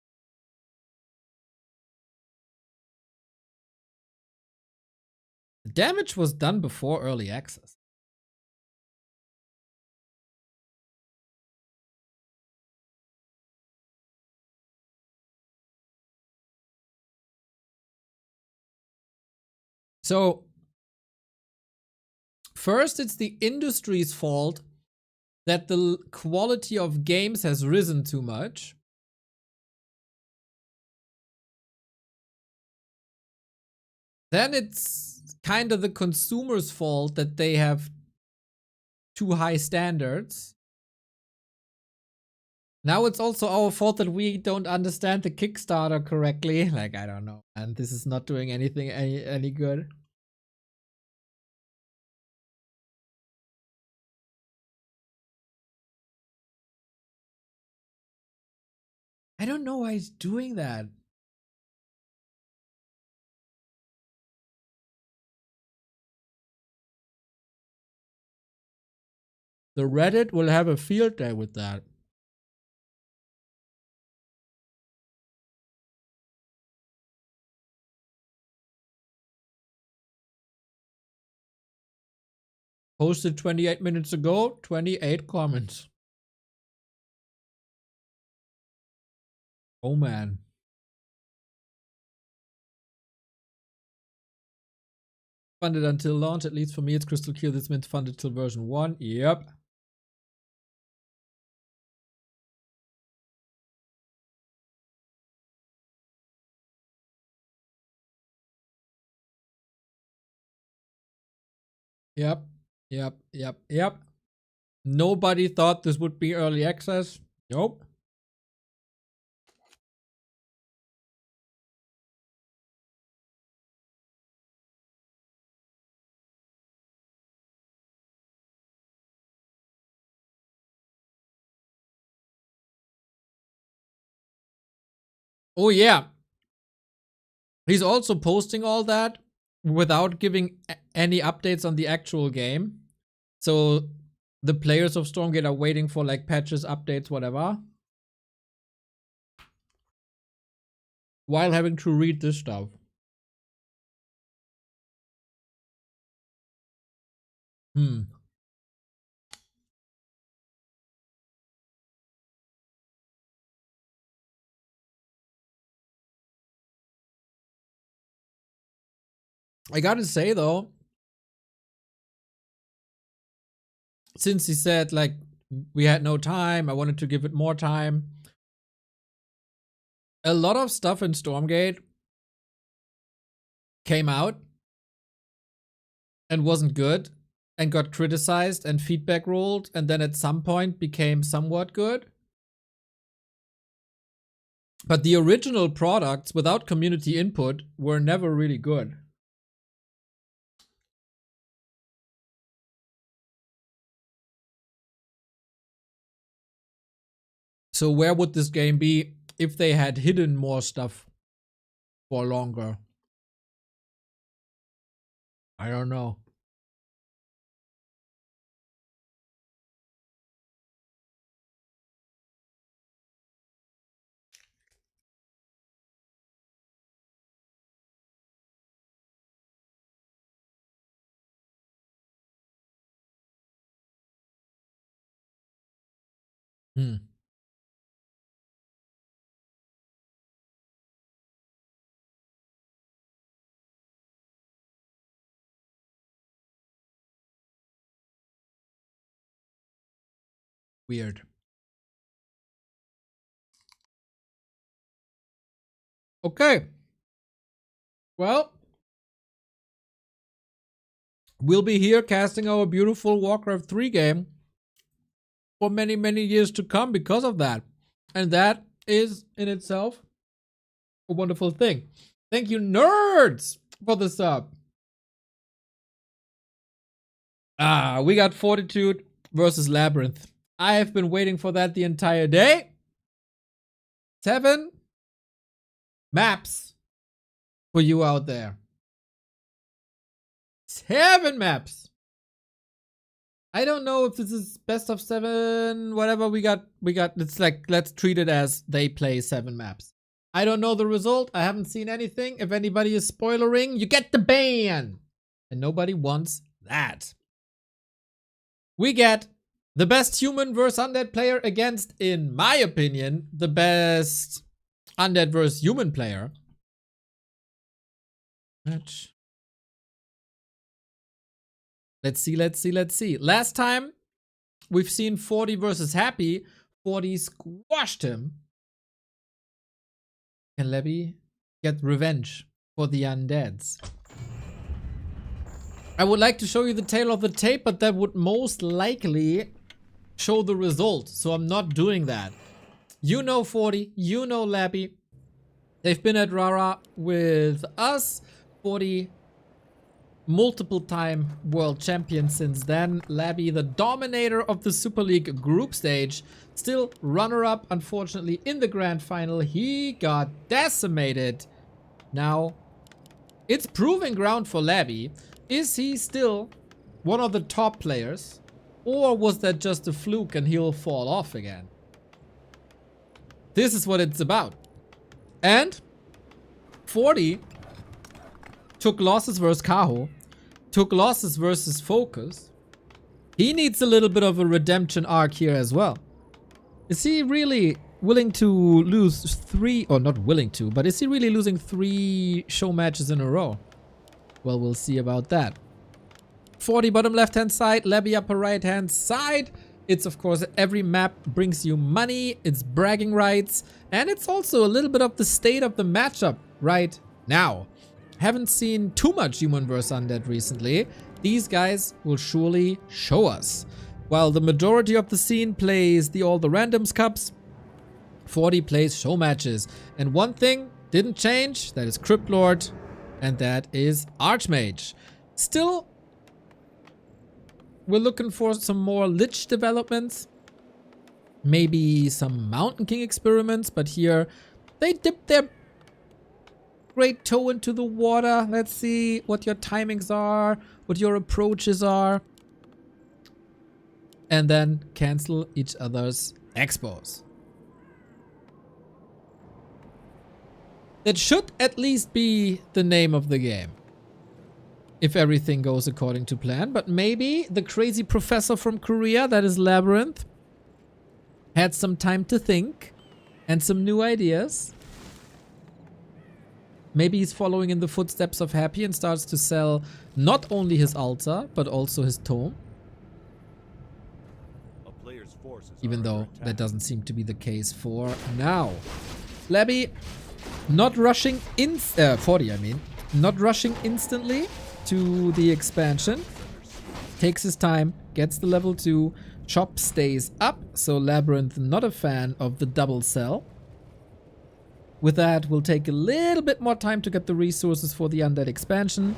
The damage was done before early access. So, first it's the industry's fault that the quality of games has risen too much. Then it's kind of the consumer's fault that they have too high standards. Now it's also our fault that we don't understand the Kickstarter correctly. Like, I don't know, and this is not doing anything any good. I don't know why he's doing that. The Reddit will have a field day with that. Posted 28 minutes ago, 28 comments. Oh man. Funded until launch, at least for me, it's crystal clear this meant funded till version 1. Yep. Yep. Nobody thought this would be early access. Nope. Oh yeah. He's also posting all that without giving any updates on the actual game. So the players of Stormgate are waiting for like patches, updates, whatever, while having to read this stuff. I gotta say though, since he said like we had no time, I wanted to give it more time. A lot of stuff in Stormgate came out and wasn't good and got criticized and feedback rolled and then at some point became somewhat good. But the original products without community input were never really good. So where would this game be if they had hidden more stuff for longer? I don't know. Weird. Okay. Well, we'll be here casting our beautiful Warcraft 3 game for many, many years to come because of that. And that is in itself a wonderful thing. Thank you, nerds, for the sub. We got Fortitude versus LabyRinth. I have been waiting for that the entire day. 7 maps for you out there. 7 maps. I don't know if this is best of 7, whatever we got. It's like, let's treat it as they play 7 maps. I don't know the result. I haven't seen anything. If anybody is spoilering, you get the ban. And nobody wants that. We get the best human versus undead player against, in my opinion, the best undead versus human player. Match. Let's see, let's see, let's see. Last time we've seen 40 versus Happy. 40 squashed him. Can Labby get revenge for the undeads? I would like to show you the tail of the tape, but that would most likely show the result. So I'm not doing that. You know 40, you know Labby. They've been at Rara with us. 40 multiple time world champion since then. Labby, the dominator of the Super League group stage. Still runner-up, unfortunately, in the grand final. He got decimated. Now, it's proving ground for Labby. Is he still one of the top players? Or was that just a fluke and he'll fall off again? This is what it's about. And 40 took losses versus Kaho. Took losses versus Focus. He needs a little bit of a redemption arc here as well. Is he really willing to lose 3, or not willing to, but is he really losing 3 show matches in a row? Well, we'll see about that. 40 bottom left hand side, Labby upper right hand side. It's of course every map brings you money, it's bragging rights, and it's also a little bit of the state of the matchup right now. Haven't seen too much human versus undead recently. These guys will surely show us. While the majority of the scene plays all the randoms cups, 40 plays show matches. And one thing didn't change, that is Crypt Lord, and that is Archmage. Still, we're looking for some more Lich developments. Maybe some Mountain King experiments, but here they dip their great toe into the water. Let's see what your timings are, what your approaches are. And then cancel each other's expos. That should at least be the name of the game, if everything goes according to plan. But maybe the crazy professor from Korea, that is LabyRinth, had some time to think and some new ideas. Maybe he's following in the footsteps of Happy and starts to sell not only his altar, but also his tome. Even though that doesn't seem to be the case for now. Labby not rushing 40 I mean. Not rushing instantly to the expansion. Takes his time, gets the level 2. Chop stays up, so LabyRinth not a fan of the double sell. With that, we'll take a little bit more time to get the resources for the undead expansion.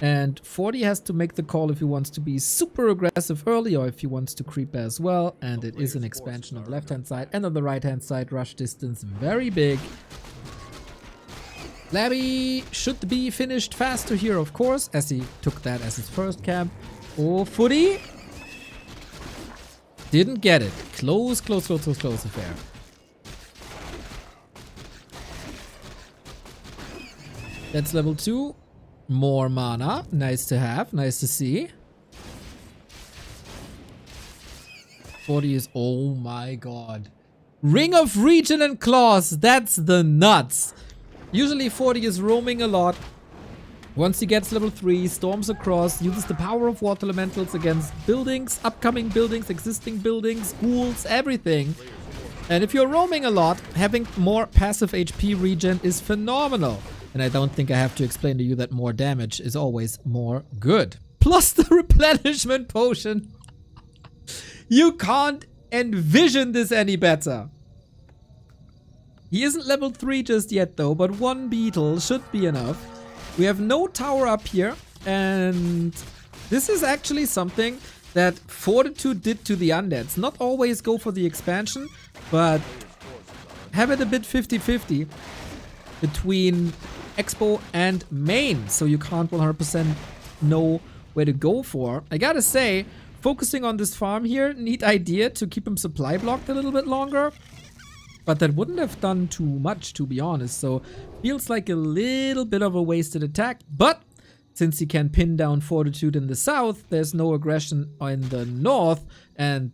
And 40 has to make the call if he wants to be super aggressive early or if he wants to creep as well. And it is an expansion on the left-hand side. And on the right-hand side, rush distance very big. Labby should be finished faster here, of course, as he took that as his first camp. Oh, Footy didn't get it. Close affair. That's level 2. More mana. Nice to have. Nice to see. 40 is... Oh my god. Ring of Region and Claws. That's the nuts. Usually 40 is roaming a lot. Once he gets level 3, storms across, uses the power of water elementals against buildings, upcoming buildings, existing buildings, ghouls, everything. And if you're roaming a lot, having more passive HP regen is phenomenal. And I don't think I have to explain to you that more damage is always more good. Plus the replenishment potion. You can't envision this any better. He isn't level 3 just yet though, but 1 beetle should be enough. We have no tower up here, and this is actually something that Fortitude did to the undeads. Not always go for the expansion, but have it a bit 50-50 between Expo and main, so you can't 100% know where to go for. I gotta say, focusing on this farm here, neat idea to keep him supply blocked a little bit longer. But that wouldn't have done too much, to be honest. So, feels like a little bit of a wasted attack. But, since he can pin down Fortitude in the south, there's no aggression in the north. And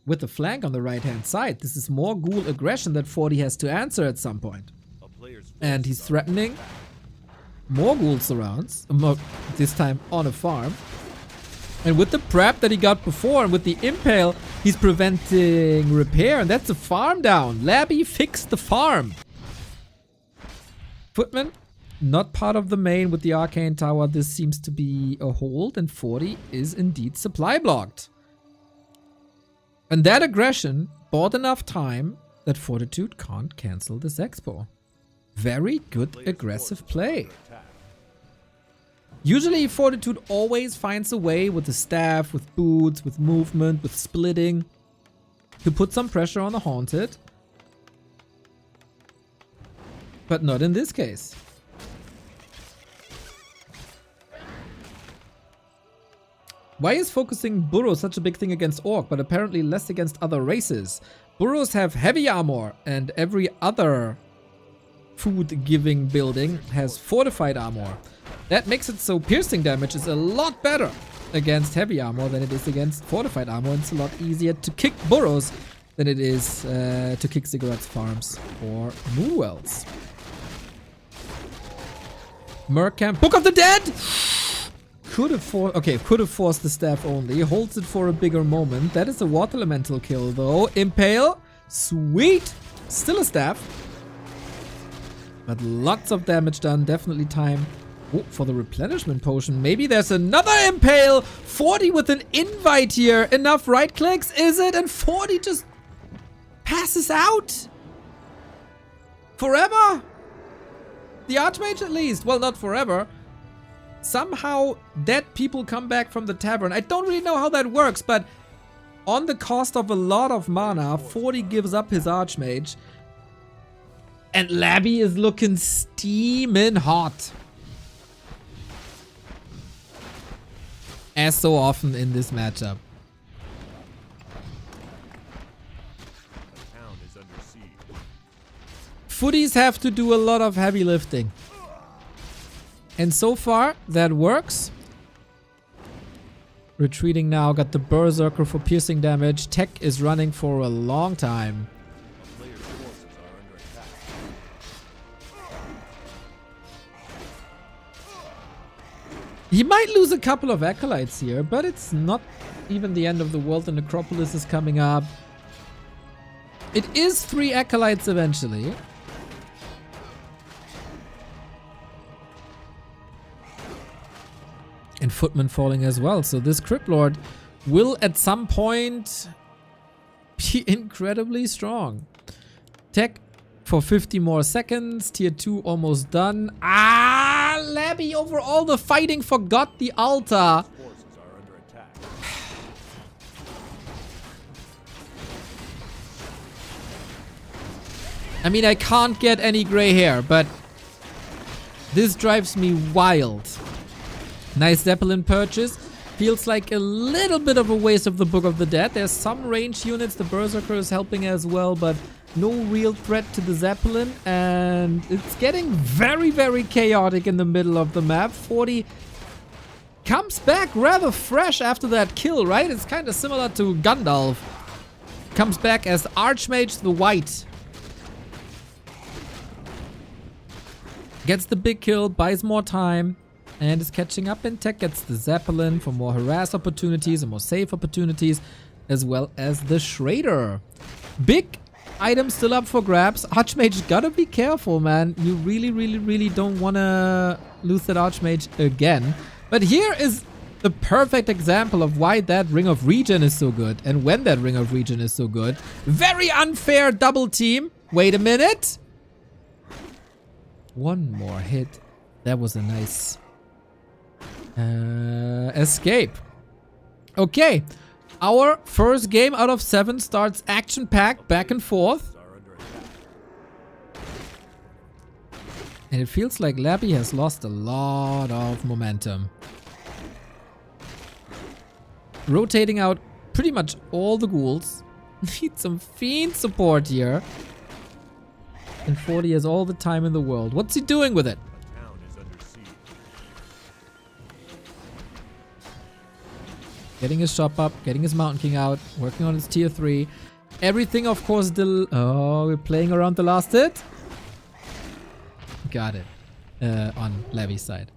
with the flank on the right-hand side, this is more ghoul aggression that 40 has to answer at some point. And he's threatening more ghoul surrounds, this time on a farm. And with the prep that he got before and with the impale, he's preventing repair. And that's a farm down. Labby fixed the farm. Footman, not part of the main with the arcane tower. This seems to be a hold, and 40 is indeed supply blocked. And that aggression bought enough time that Fortitude can't cancel this expo. Very good aggressive play. Usually Fortitude always finds a way with the staff, with boots, with movement, with splitting to put some pressure on the Haunted. But not in this case. Why is focusing Burrows such a big thing against Orc, but apparently less against other races? Burrows have heavy armor, and every other food-giving building has fortified armor. That makes it so piercing damage is a lot better against heavy armor than it is against fortified armor. And it's a lot easier to kick Burrows than it is to kick Ziggurats farms or Moonwells. Mercamp, Book of the Dead! Could have forced the staff only. Holds it for a bigger moment. That is a water elemental kill though. Impale, sweet! Still a staff. But lots of damage done. Definitely time for the replenishment potion. Maybe there's another impale. 40 with an invite here. Enough right clicks, is it? And 40 just passes out. Forever? The Archmage at least. Well, not forever. Somehow dead people come back from the tavern. I don't really know how that works, but on the cost of a lot of mana, 40 gives up his Archmage. And Labby is looking steaming hot. As so often in this matchup. Town is under siege. Footies have to do a lot of heavy lifting. And so far, that works. Retreating now, got the Berserker for piercing damage. Tech is running for a long time. Players' forces are under attack. He might lose a couple of Acolytes here, but it's not even the end of the world. The Necropolis is coming up. It is 3 Acolytes eventually. And Footman falling as well. So this Crypt Lord will at some point be incredibly strong. Tech for 50 more seconds. Tier 2 almost done. Ah, Labby over all the fighting forgot the altar. Forces are under attack. I mean, I can't get any gray hair, but this drives me wild. Nice Zeppelin purchase. Feels like a little bit of a waste of the Book of the Dead. There's some range units. The Berserker is helping as well, but no real threat to the Zeppelin. And it's getting very, very chaotic in the middle of the map. 40 comes back rather fresh after that kill, right? It's kind of similar to Gandalf. Comes back as Archmage the White. Gets the big kill, buys more time. And is catching up, and Tech gets the Zeppelin for more harass opportunities and more safe opportunities, as well as the Schrader. Big item still up for grabs. Archmage, gotta be careful, man. You really, really, really don't want to lose that Archmage again. But here is the perfect example of why that Ring of Regen is so good, and when that Ring of Regen is so good. Very unfair double team. Wait a minute. One more hit. That was a nice escape. Okay, our first game out of 7 starts action-packed, back and forth. And it feels like Labby has lost a lot of momentum. Rotating out pretty much all the ghouls. Need some fiend support here. And 40 has all the time in the world. What's he doing with it? Town is under siege. Getting his shop up, getting his Mountain King out, working on his tier 3. Everything, of course, oh, we're playing around the last hit. Got it. On Labby's side.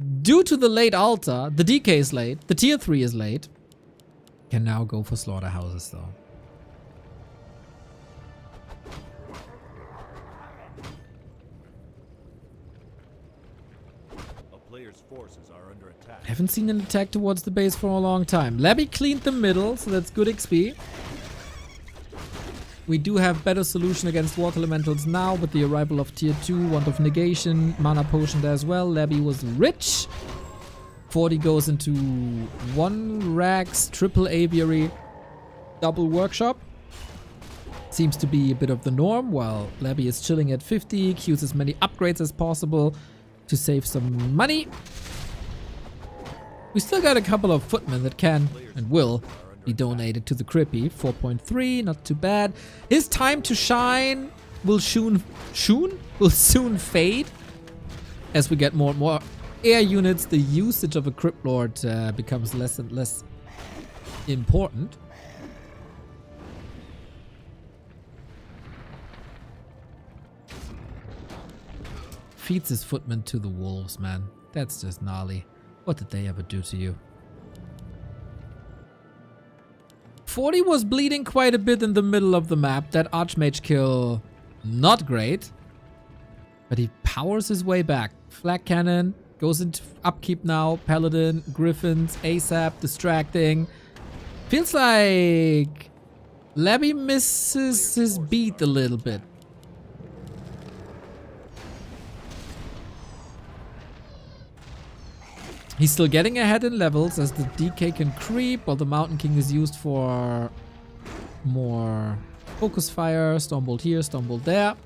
due to the late altar, the DK is late, the tier 3 is late. Can now go for slaughterhouses though. A player's forces are under attack. Haven't seen an attack towards the base for a long time. Labby cleaned the middle, so that's good XP. We do have better solution against water elementals now with the arrival of tier 2, Wand of Negation, mana potion there as well. Labby was rich. 40 goes into 1 Rax, triple aviary, double workshop. Seems to be a bit of the norm, while Labby is chilling at 50, queues as many upgrades as possible to save some money. We still got a couple of footmen that can and will be donated to the Crippy. 4.3, not too bad. His time to shine will soon fade as we get more and more air units. The usage of a Crypt Lord becomes less and less important. Feeds his footmen to the wolves, man. That's just gnarly. What did they ever do to you? 40 was bleeding quite a bit in the middle of the map. That Archmage kill, not great. But he powers his way back. Flak Cannon goes into upkeep now. Paladin, Griffins, ASAP, distracting. Feels like Labby misses his beat a little bit. He's still getting ahead in levels as the DK can creep, while the Mountain King is used for more focus fire. Stormbolt here, Stormbolt there.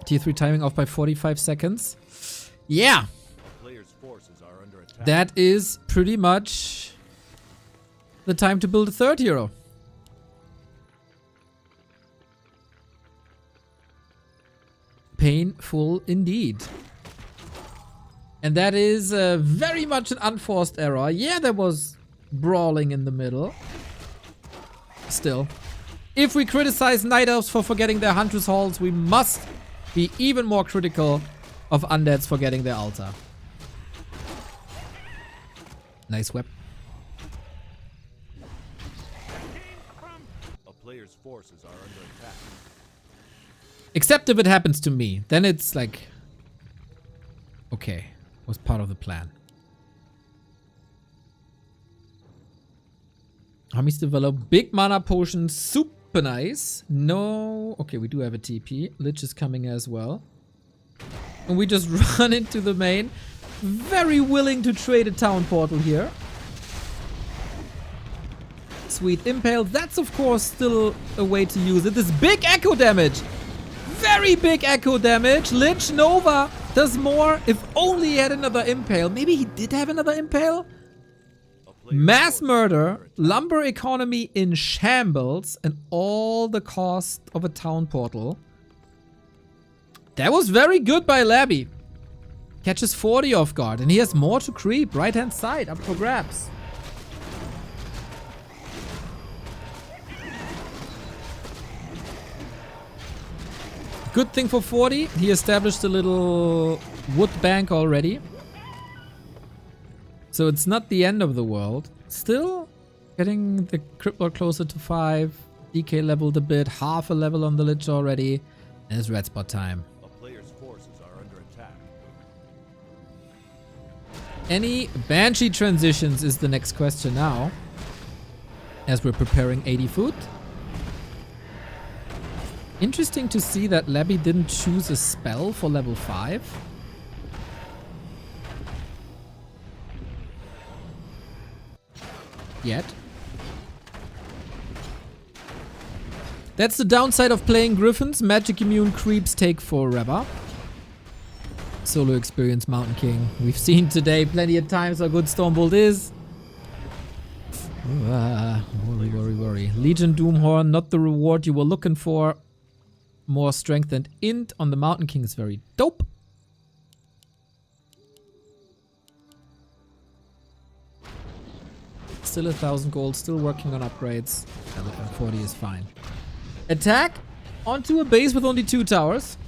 Tier 3 timing off by 45 seconds. Yeah. Player's forces are under attack. That is pretty much the time to build a third hero. Painful indeed. And that is very much an unforced error. Yeah, there was brawling in the middle. Still. If we criticize Night Elves for forgetting their Huntress Halls, we must be even more critical of Undeads forgetting their altar. Nice whip. A player's forces are under attack. Except if it happens to me. Then it's like... okay. Was part of the plan. Armies develop big mana potions. Super nice. No... okay, we do have a TP. Lich is coming as well. And we just run into the main. Very willing to trade a town portal here. Sweet Impale. That's of course still a way to use it. This big echo damage. Very big echo damage. Lich Nova does more. If only he had another Impale. Maybe he did have another Impale? Mass murder, lumber economy in shambles, and all the cost of a town portal. That was very good by Labby. Catches 40 off guard, and he has more to creep. Right hand side, up for grabs. Good thing for 40, he established a little wood bank already. So it's not the end of the world. Still getting the Crypt Lord closer to 5. DK leveled a bit, half a level on the Lich already. And it's red spot time. A player's forces are under attack. Any Banshee transitions is the next question now. As we're preparing 80 food. Interesting to see that Labby didn't choose a spell for level 5. Yet. That's the downside of playing Griffins. Magic immune creeps take forever. Solo experience Mountain King. We've seen today plenty of times how good Stormbolt is. Worry. Legion Doomhorn, not the reward you were looking for. More strength and int on the Mountain King is very dope. still 1,000 gold, still working on upgrades. And 40 is fine. Attack onto a base with only 2 towers.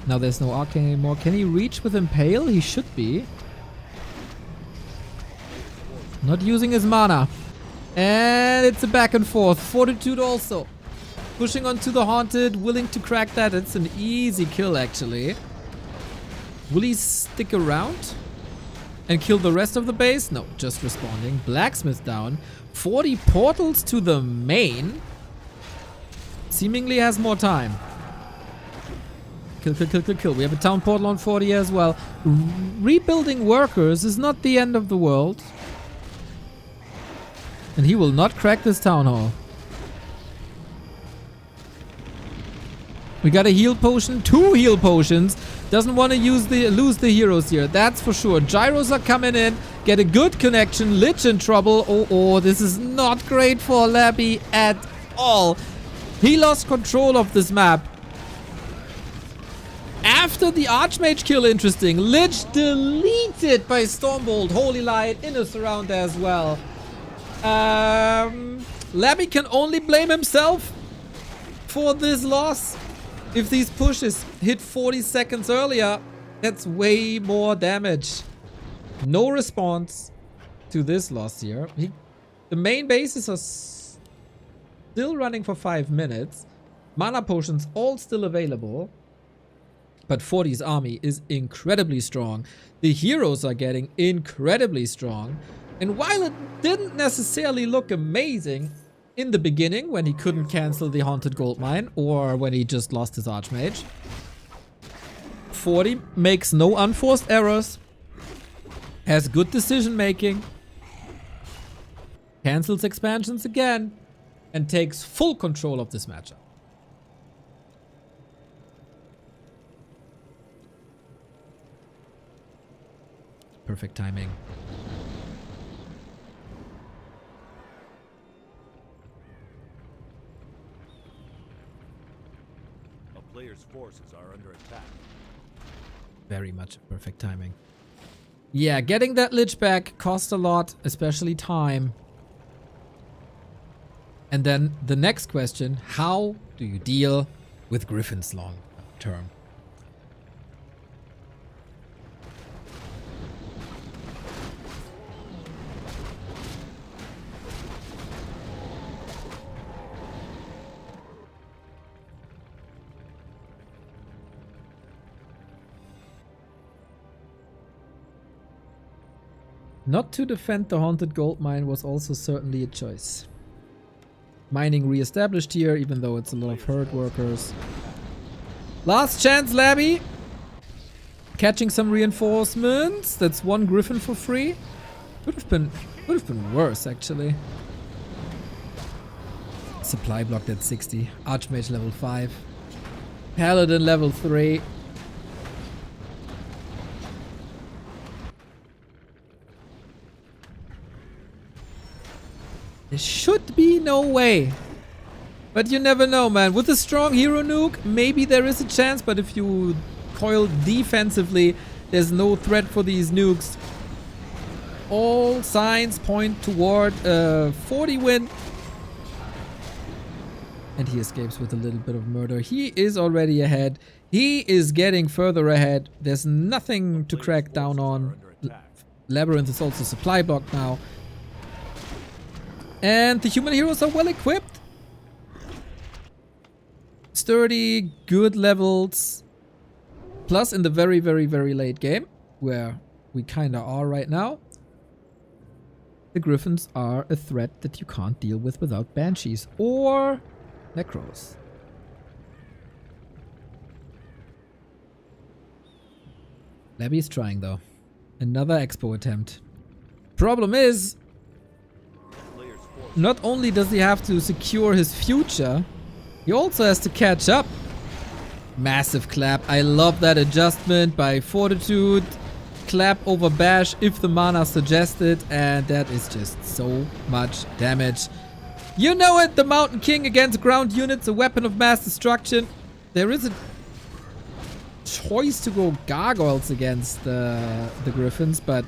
Now there's no arcane anymore. Can he reach with Impale? He should be. Not using his mana. And it's a back and forth. Fortitude also. Pushing onto the Haunted, willing to crack that. It's an easy kill, actually. Will he stick around and kill the rest of the base? No, just responding. Blacksmith down. 40 portals to the main. Seemingly has more time. Kill, kill, kill, kill, kill. We have a town portal on 40 as well. Rebuilding workers is not the end of the world. And he will not crack this town hall. We got a heal potion, 2 heal potions. Doesn't want to lose the heroes here, that's for sure. Gyros are coming in, get a good connection. Lich in trouble. Oh, this is not great for Labby at all. He lost control of this map. After the Archmage kill, interesting. Lich deleted by Stormbolt. Holy Light in a surround as well. Labby can only blame himself for this loss. If these pushes hit 40 seconds earlier, that's way more damage. No response to this loss here. The main bases are still running for 5 minutes. Mana potions all still available. But 40's army is incredibly strong. The heroes are getting incredibly strong. And while it didn't necessarily look amazing in the beginning, when he couldn't cancel the Haunted Goldmine, or when he just lost his Archmage, 40 makes no unforced errors, has good decision making, cancels expansions again, and takes full control of this matchup. Perfect timing. A player's forces are under attack. Very much perfect timing. Yeah, getting that Lich back cost a lot, especially time. And then the next question, how do you deal with Griffin's long term? Not to defend the Haunted Goldmine was also certainly a choice. Mining re-established here, even though it's a lot of herd workers. Last chance, Labby! Catching some reinforcements. That's 1 Griffin for free. Would have been worse, actually. Supply blocked at 60. Archmage level 5. Paladin level 3. There should be no way. But you never know, man. With a strong hero nuke, maybe there is a chance. But if you coil defensively, there's no threat for these nukes. All signs point toward a 40 win. And he escapes with a little bit of murder. He is already ahead. He is getting further ahead. There's nothing to crack down on. LabyRinth is also supply blocked now. And the human heroes are well equipped. Sturdy, good levels. Plus in the very, very, very late game, where we kinda are right now, the Griffins are a threat that you can't deal with without Banshees or Necros. Labby's trying though. Another expo attempt. Problem is, not only does he have to secure his future, he also has to catch up. Massive clap. I love that adjustment by Fortitude. Clap over bash if the mana suggested, and that is just so much damage. You know it, the Mountain King against ground units, a weapon of mass destruction. There is a choice to go gargoyles against the Griffins, but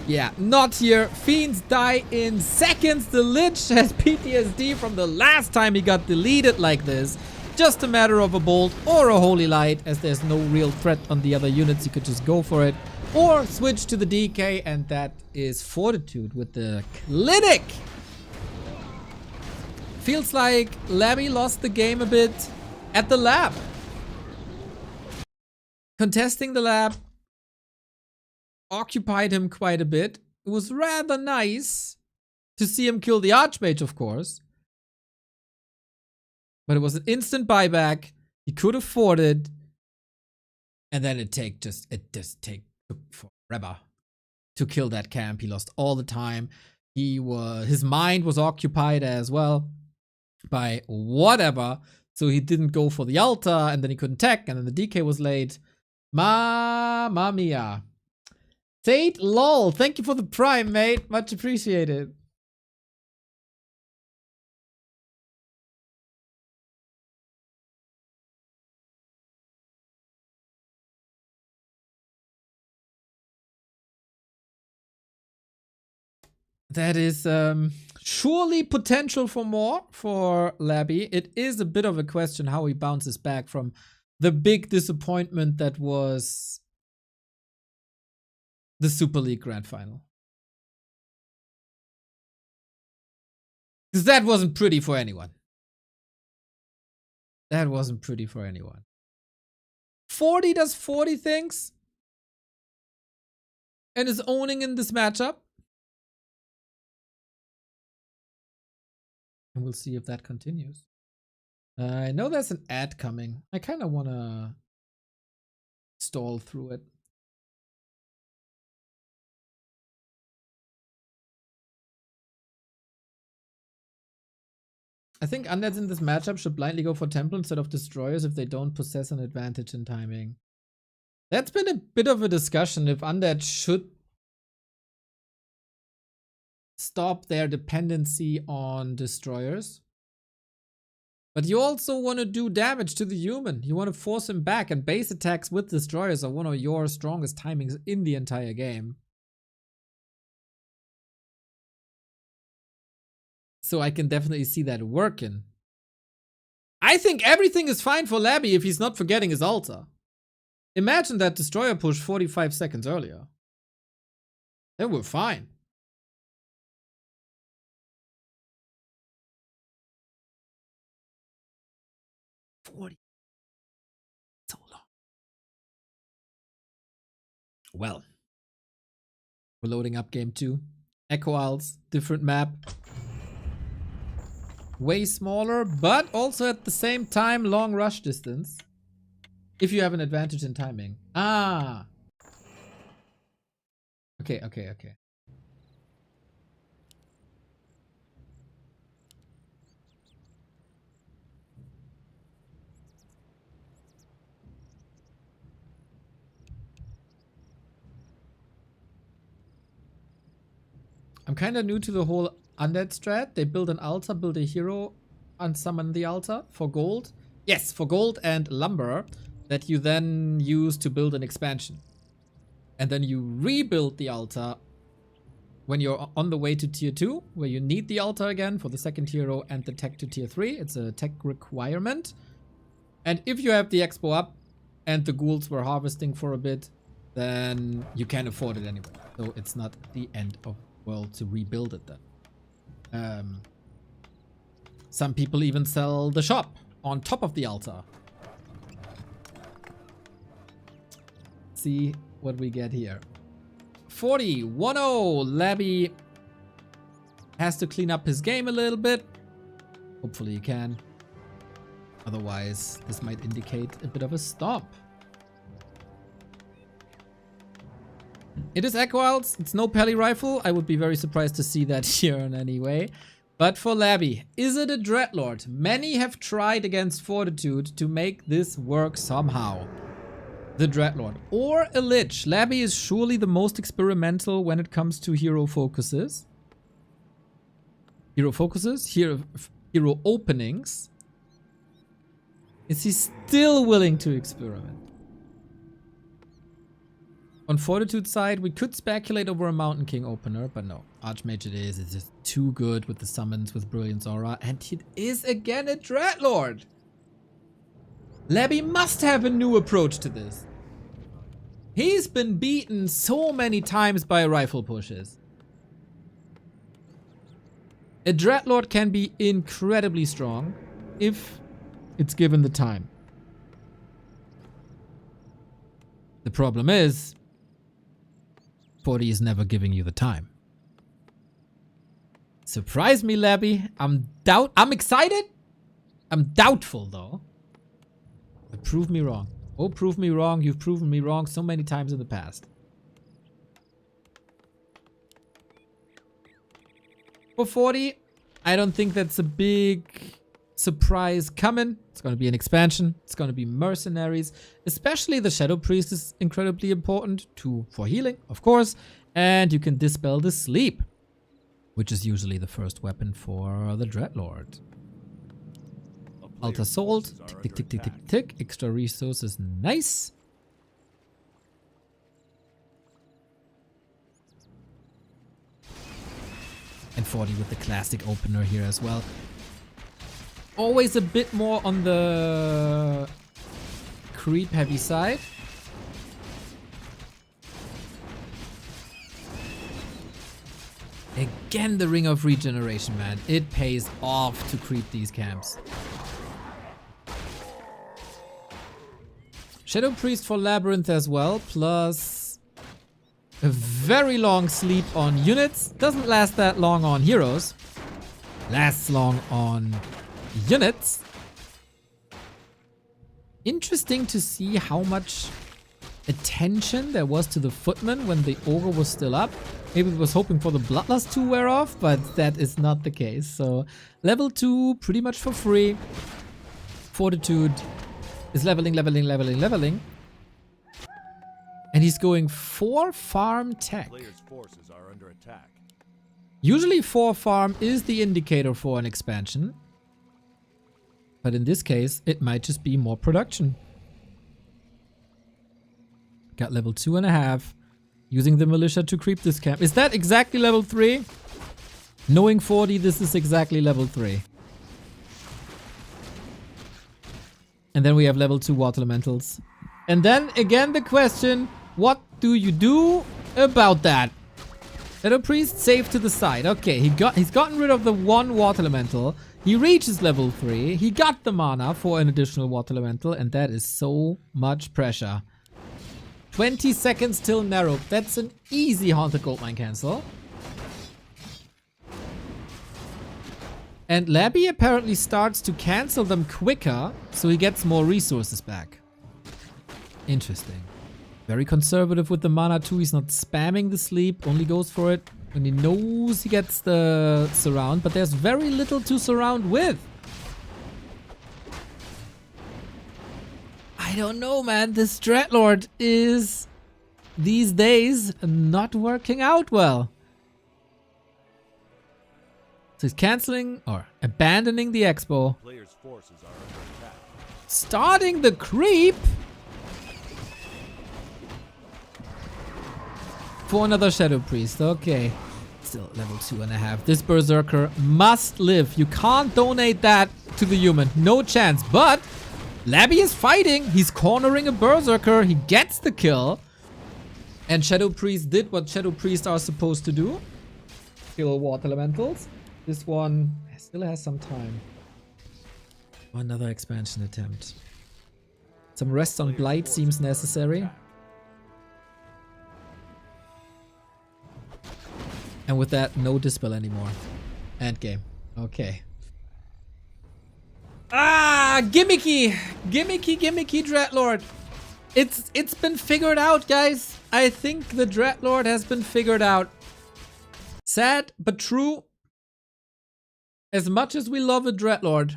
yeah, not here. Fiends die in seconds. The Lich has PTSD from the last time he got deleted like this. Just a matter of a bolt or a holy light, as there's no real threat on the other units. You could just go for it or switch to the DK, and that is Fortitude with the clinic. Feels like Labby lost the game a bit at the lab. Contesting the lab occupied him quite a bit. It was rather nice to see him kill the Archmage, of course. But it was an instant buyback. He could afford it. And then it just took forever to kill that camp. He lost all the time. His mind was occupied as well by whatever. So he didn't go for the altar, and then he couldn't tech, and then the DK was late. Mamma mia. Tate lol, thank you for the prime, mate. Much appreciated. That is surely potential for more for Labby. It is a bit of a question how he bounces back from the big disappointment that was the Super League Grand Final. Because that wasn't pretty for anyone. That wasn't pretty for anyone. 40 does 40 things and is owning in this matchup. And we'll see if that continues. I know there's an ad coming. I kind of want to stall through it. I think undeads in this matchup should blindly go for Temple instead of Destroyers if they don't possess an advantage in timing. That's been a bit of a discussion if undead should stop their dependency on Destroyers. But you also want to do damage to the human. You want to force him back, and base attacks with Destroyers are one of your strongest timings in the entire game. So I can definitely see that working. I think everything is fine for Labby if he's not forgetting his altar. Imagine that Destroyer push 45 seconds earlier. Then we're fine. So long. Well, we're loading up game 2. Echo Isles, different map. Way smaller, but also at the same time long rush distance. If you have an advantage in timing. Ah. Okay. I'm kind of new to the whole undead strat. They build an altar, build a hero, and summon the altar for gold. Yes, for gold and lumber that you then use to build an expansion. And then you rebuild the altar when you're on the way to tier 2, where you need the altar again for the second hero and the tech to tier 3. It's a tech requirement. And if you have the expo up and the ghouls were harvesting for a bit, then you can afford it anyway. So it's not the end of the world to rebuild it then. Some people even sell the shop on top of the altar. See what we get here. 40, 1-0. Labby has to clean up his game a little bit. Hopefully he can. Otherwise, this might indicate a bit of a stomp. It is Echo Isles. It's no Pally Rifle. I would be very surprised to see that here in any way. But for Labby, is it a Dreadlord? Many have tried against Fortitude to make this work somehow. The Dreadlord or a Lich. Labby is surely the most experimental when it comes to hero focuses. Hero openings. Is he still willing to experiment? On Fortitude side, we could speculate over a Mountain King opener, but no. Archmage it is. It's just too good with the summons with Brilliance Aura. And it is again a Dreadlord. Labby must have a new approach to this. He's been beaten so many times by rifle pushes. A Dreadlord can be incredibly strong if it's given the time. The problem is, 40 is never giving you the time. Surprise me, Labby. I'm excited. I'm doubtful though. But prove me wrong. Oh, prove me wrong. You've proven me wrong so many times in the past. For 40, I don't think that's a big surprise coming. It's going to be an expansion. It's going to be mercenaries. Especially the Shadow Priest is incredibly important for healing, of course. And you can dispel the sleep, which is usually the first weapon for the Dreadlord. Altar Salt. Tick, tick, tick, tick, tick, tick. Extra resources. Nice. And 40 with the classic opener here as well. Always a bit more on the creep heavy side. Again, the Ring of Regeneration, man. It pays off to creep these camps. Shadow Priest for LabyRinth as well, plus a very long sleep on units. Doesn't last that long on heroes. Lasts long on units. Interesting to see how much attention there was to the footman when the ogre was still up. Maybe it was hoping for the bloodlust to wear off, but that is not the case. So level 2 pretty much for free. Fortitude is leveling. And he's going 4 farm tech. Players' forces are under attack. Usually 4 farm is the indicator for an expansion. But in this case, it might just be more production. Got level 2.5. Using the militia to creep this camp. Is that exactly level 3? Knowing 40, this is exactly level 3. And then we have level 2 water elementals. And then again the question, what do you do about that? Shadow Priest safe to the side. Okay, he's gotten rid of the 1 water elemental. He reaches level 3. He got the mana for an additional water elemental, and that is so much pressure. 20 seconds till narrow. That's an easy Haunted Goldmine cancel. And Labby apparently starts to cancel them quicker, so he gets more resources back. Interesting. Very conservative with the mana too. He's not spamming the sleep, only goes for it when he knows he gets the surround, but there's very little to surround with. I don't know, man. This Dreadlord is these days not working out well. So he's canceling or abandoning the expo. Players' forces are under attack. Starting the creep for another Shadow Priest. Okay. Still level 2.5. This Berserker must live. You can't donate that to the human. No chance. But Labby is fighting. He's cornering a Berserker. He gets the kill. And Shadow Priest did what Shadow Priests are supposed to do. Kill water elementals. This one still has some time. Another expansion attempt. Some rest on Blight seems necessary. And with that, no Dispel anymore. End game. Okay. Ah, gimmicky Dreadlord. It's been figured out, guys. I think the Dreadlord has been figured out. Sad but true. As much as we love a Dreadlord,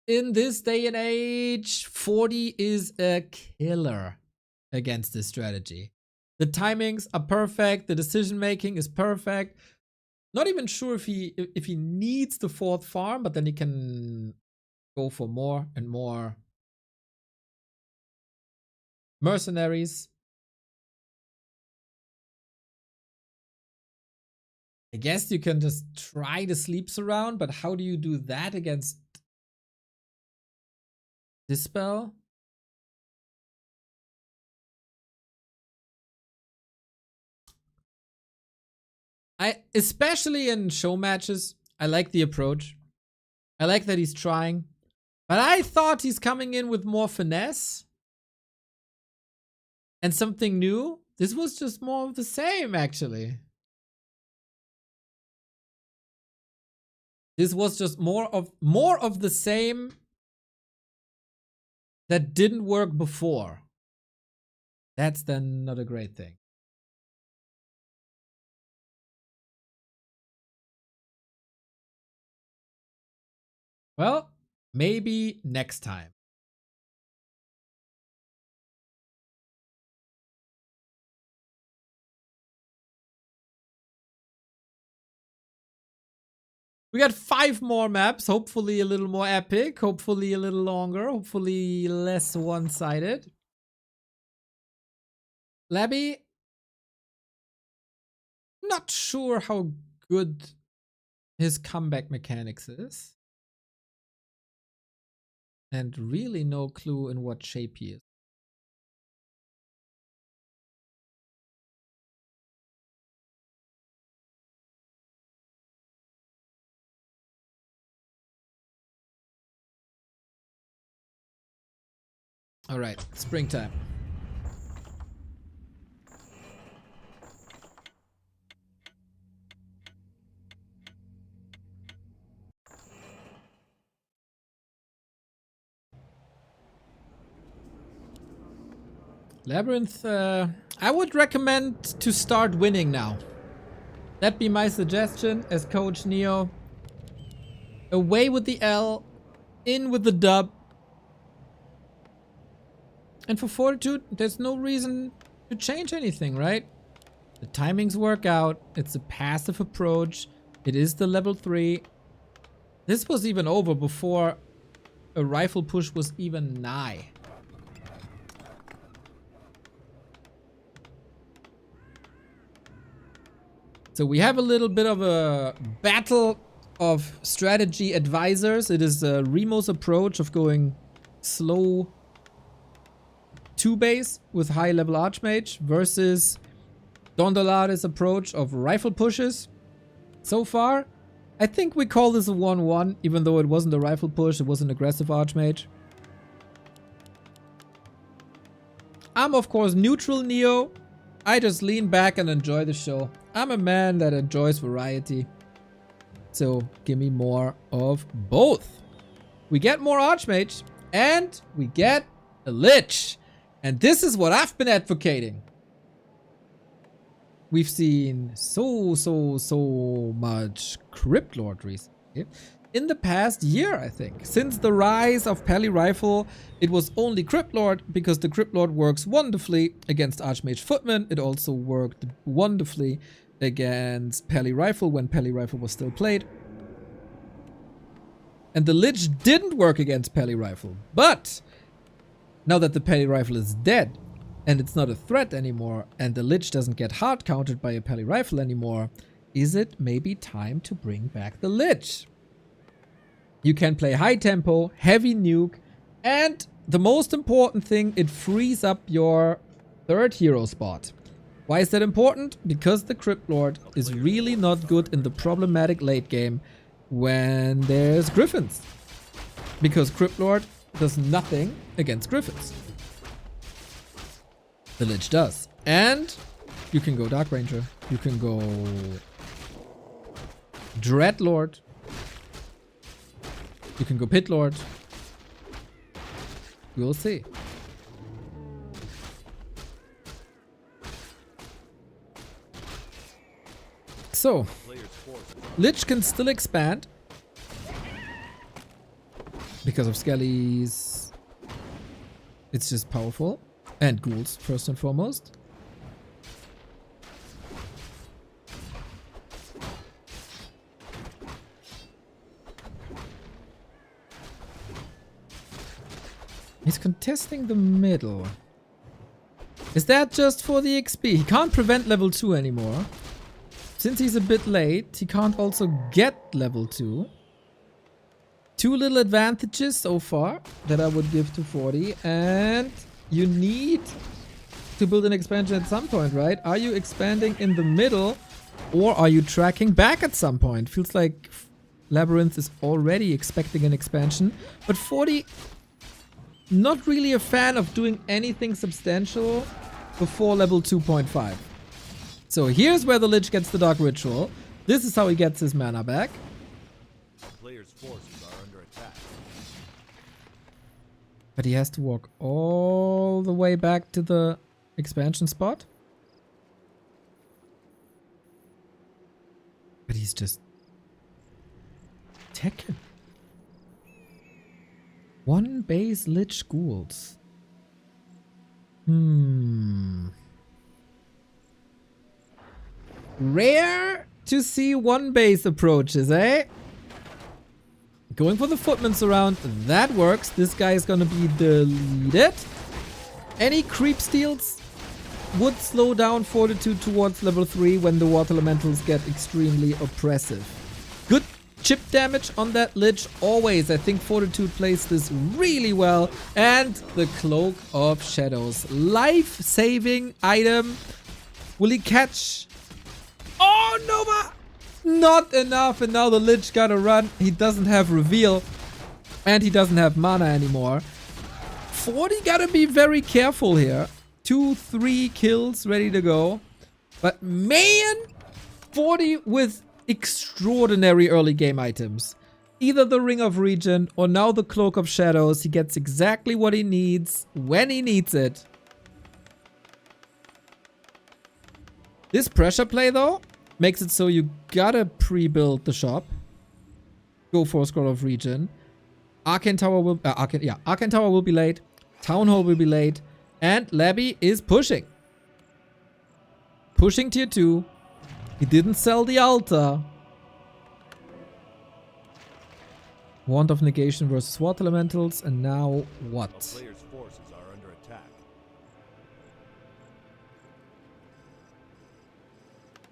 in this day and age, 40 is a killer against this strategy. The timings are perfect. The decision making is perfect. Not even sure if he needs the 4th farm, but then he can go for more and more mercenaries. I guess you can just try to sleep surround, but how do you do that against Dispel? Especially in show matches, I like the approach. I like that he's trying. But I thought he's coming in with more finesse and something new. This was just more of the same, actually. This was just more of the same that didn't work before. That's then not a great thing. Well, maybe next time. We got 5 more maps, hopefully a little more epic, hopefully a little longer, hopefully less one-sided. Labby, not sure how good his comeback mechanics is. And really no clue in what shape he is. All right, springtime. LabyRinth, I would recommend to start winning now. That'd be my suggestion as Coach Neo. Away with the L, in with the dub. And for Fortitude, there's no reason to change anything, right? The timings work out. It's a passive approach. It is the level 3. This was even over before a rifle push was even nigh. So we have a little bit of a battle of strategy advisors. It is Remo's approach of going slow 2-base with high level Archmage versus Dondolare's approach of rifle pushes. So far, I think we call this a 1-1, even though it wasn't a rifle push, it was an aggressive Archmage. I'm of course neutral Neo. I just lean back and enjoy the show. I'm a man that enjoys variety. So give me more of both. We get more Archmage and we get a Lich. And this is what I've been advocating. We've seen so much Crypt Lord recently. In the past year, I think. Since the rise of Pally Rifle, it was only Crypt Lord because the Crypt Lord works wonderfully against Archmage Footman. It also worked wonderfully against Pally Rifle when Pally Rifle was still played. And the Lich didn't work against Pally Rifle. But now that the Pally Rifle is dead and it's not a threat anymore and the Lich doesn't get hard countered by a Pally Rifle anymore, is it maybe time to bring back the Lich? You can play high tempo, heavy nuke, and the most important thing, it frees up your 3rd hero spot. Why is that important? Because the Crypt Lord is really not good in the problematic late game when there's Griffins. Because Crypt Lord does nothing against Griffins. The Lich does. And you can go Dark Ranger. You can go Dreadlord. You can go Pit Lord. We'll see. So, Lich can still expand because of Skellies. It's just powerful. And ghouls, first and foremost. He's contesting the middle. Is that just for the XP? He can't prevent level 2 anymore. Since he's a bit late, he can't also get level 2. Two little advantages so far that I would give to 40. And you need to build an expansion at some point, right? Are you expanding in the middle or are you tracking back at some point? Feels like LabyRinth is already expecting an expansion. But 40, not really a fan of doing anything substantial before level 2.5. So here's where the Lich gets the Dark Ritual. This is how he gets his mana back. Players' forces are under attack. But he has to walk all the way back to the expansion spot. But he's just Tekken. One base Lich Ghouls. Rare to see one base approaches, eh? Going for the footman's around, that works. This guy is gonna be deleted. Any creep steals would slow down Fortitude towards level 3 when the water elementals get extremely oppressive. Good chip damage on that Lich always. I think Fortitude plays this really well. And the Cloak of Shadows. Life-saving item. Will he catch? Oh, Nova! Not enough, and now the Lich gotta run. He doesn't have reveal, and he doesn't have mana anymore. 40 gotta be very careful here. 2-3 kills ready to go. But man, 40 with extraordinary early game items. Either the Ring of Regen or now the Cloak of Shadows. He gets exactly what he needs when he needs it. This pressure play though makes it so you gotta pre-build the shop. Go for a Scroll of Regen. Arcane Tower will Arcane Tower will be late. Town Hall will be late. And Labby is pushing. Pushing tier 2. He didn't sell the altar. Wand of Negation versus Water Elementals. And now what? Players' forces are under attack.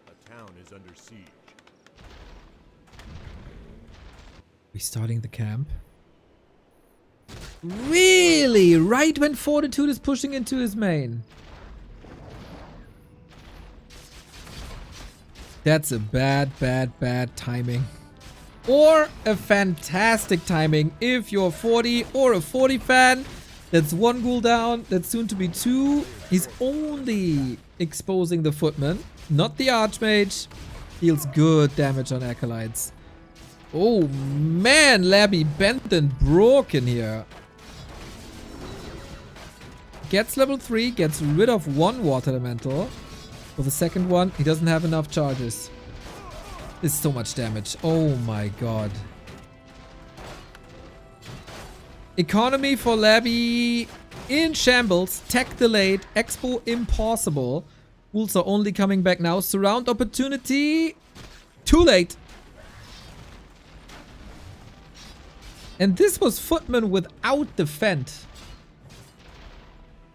A town is under siege. Restarting the camp. Really? Right when Fortitude is pushing into his main. That's a bad timing. Or a fantastic timing if you're 40 or a 40 fan. That's one ghoul down. That's soon to be 2. He's only exposing the footman, not the archmage. Deals good damage on acolytes. Oh man, Labby bent and broken here. Gets level 3, gets rid of one water elemental. For the second one, he doesn't have enough charges. It's so much damage. Oh my god. Economy for Labby in shambles. Tech delayed. Expo impossible. Ghouls are only coming back now. Surround opportunity. Too late. And this was Footman without defend.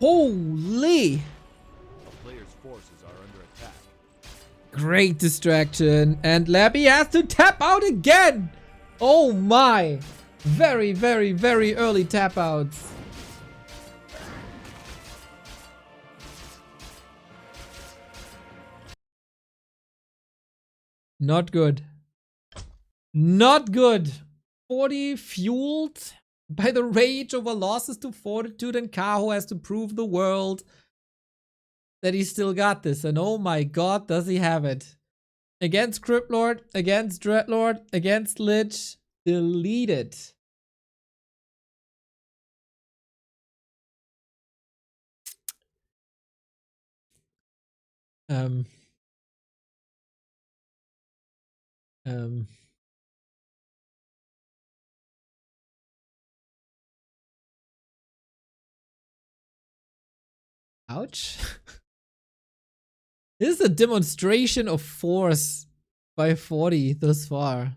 Holy. Players' forces are under attack. Great distraction. And Labby has to tap out again. Oh my. Very early tap outs. Not good. Not good. 40 fueled by the rage over losses to Fortitude, and Kaho has to prove the world that he still got this. And oh my god, does he have it. Against Cryptlord, against Dreadlord, against Lich. Deleted. Ouch. This is a demonstration of force by 40 thus far.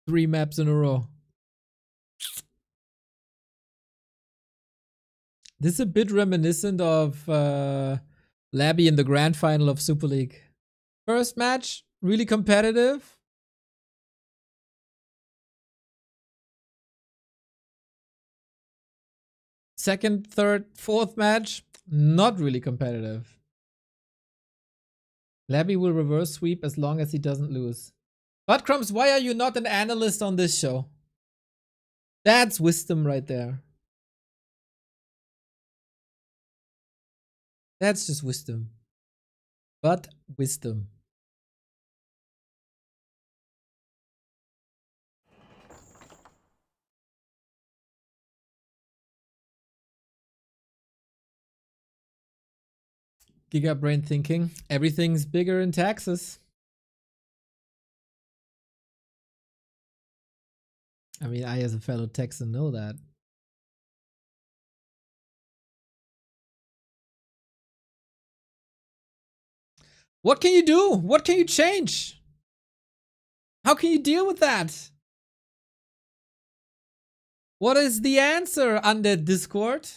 3 maps in a row. This is a bit reminiscent of Labby in the grand final of Super League. First match, really competitive. Second, third, fourth match, not really competitive. Labby will reverse sweep as long as he doesn't lose. But Crumbs, why are you not an analyst on this show? That's wisdom right there. That's just wisdom. But wisdom. Giga brain thinking. Everything's bigger in Texas. I mean, I as a fellow Texan know that. What can you do? What can you change? How can you deal with that? What is the answer on the Discord?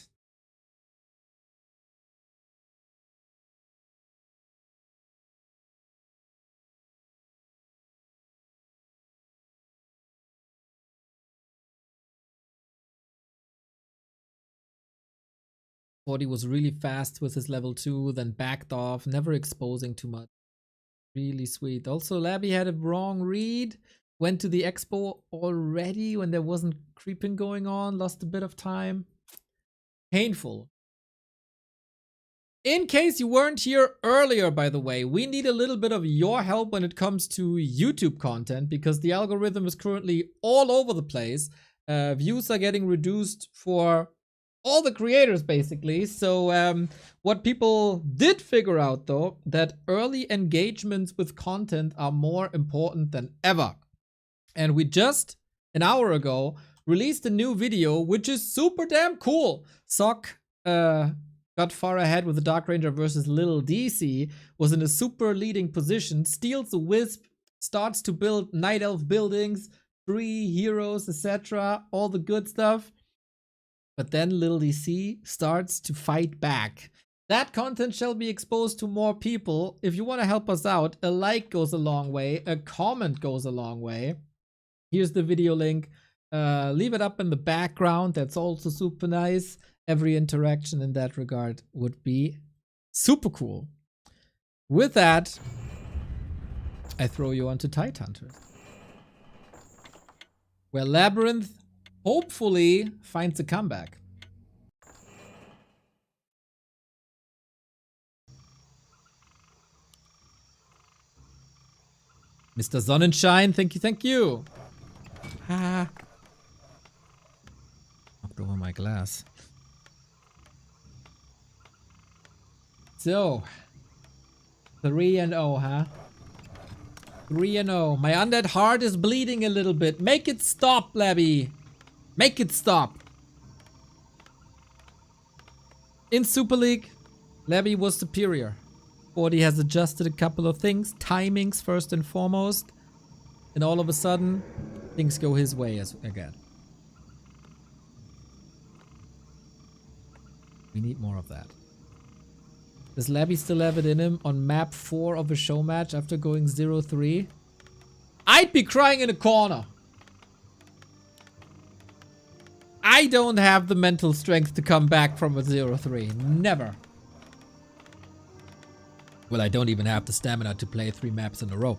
Forty was really fast with his level 2, then backed off, never exposing too much. Really sweet. Also, Labby had a wrong read. Went to the expo already when there wasn't creeping going on. Lost a bit of time. Painful. In case you weren't here earlier, by the way, we need a little bit of your help when it comes to YouTube content because the algorithm is currently all over the place. Views are getting reduced for all the creators basically. So what people did figure out though, that early engagements with content are more important than ever. And we just an hour ago released a new video, which is super damn cool. Sock got far ahead with the Dark Ranger versus Lil DC, was in a super leading position, steals the Wisp, starts to build Night Elf buildings, 3 heroes, etc. All the good stuff. But then Lil DC starts to fight back. That content shall be exposed to more people. If you want to help us out, a like goes a long way. A comment goes a long way. Here's the video link. Leave it up in the background. That's also super nice. Every interaction in that regard would be super cool. With that, I throw you onto Tidehunter, where LabyRinth hopefully finds a comeback. Mr. Sonnenschein, thank you. Ah. Knocked over my glass. So, 3-0, huh? 3-0. My undead heart is bleeding a little bit. Make it stop, Labby. Make it stop. In Super League, Labby was superior. 40 has adjusted a couple of things. Timings first and foremost. And all of a sudden, things go his way again. We need more of that. Does Labby still have it in him on map 4 of a show match after going 0-3? I'd be crying in a corner. I don't have the mental strength to come back from a 0-3. Never. Well, I don't even have the stamina to play 3 maps in a row.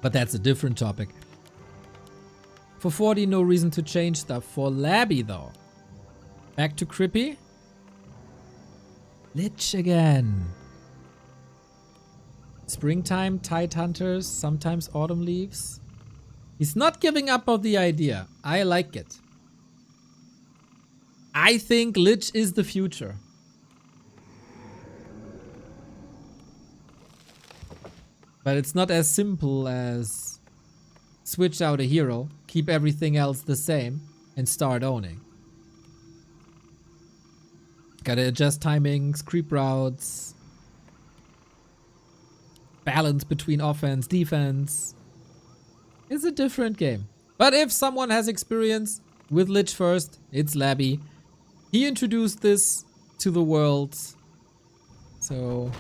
But that's a different topic. For 40, no reason to change stuff. For Labby, though. Back to Crippy. Lich again. Springtime, Tidehunters, sometimes autumn leaves. He's not giving up on the idea. I like it. I think Lich is the future. But it's not as simple as switch out a hero, keep everything else the same, and start owning. Gotta adjust timings, creep routes, balance between offense, defense. It's a different game. But if someone has experience with Lich first, it's Labby. He introduced this to the world. So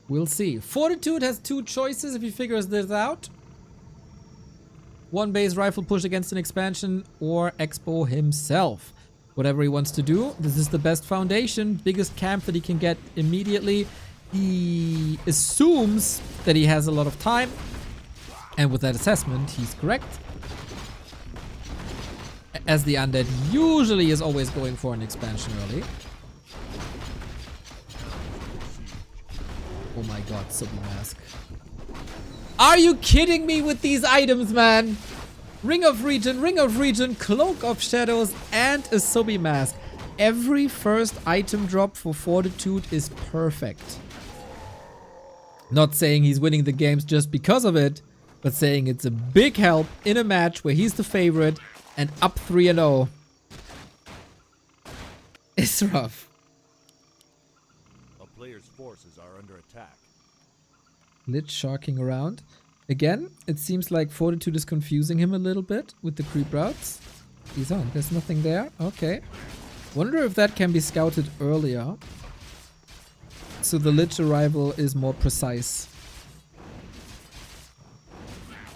we'll see. Fortitude has two choices if he figures this out. One base rifle push against an expansion or Expo himself. Whatever he wants to do. This is the best foundation, biggest camp that he can get immediately. He assumes that he has a lot of time. And with that assessment, he's correct. As the undead usually is always going for an expansion early. Oh my god, Subby Mask. Are you kidding me with these items, man? Ring of Region, Cloak of Shadows, and a Subby Mask. Every first item drop for Fortitude is perfect. Not saying he's winning the games just because of it, but saying it's a big help in a match where he's the favorite and up 3-0. It's rough. A player's forces are under attack. Lich sharking around. Again, it seems like Fortitude is confusing him a little bit with the creep routes. He's on. There's nothing there. Okay. Wonder if that can be scouted earlier. So the Lich arrival is more precise.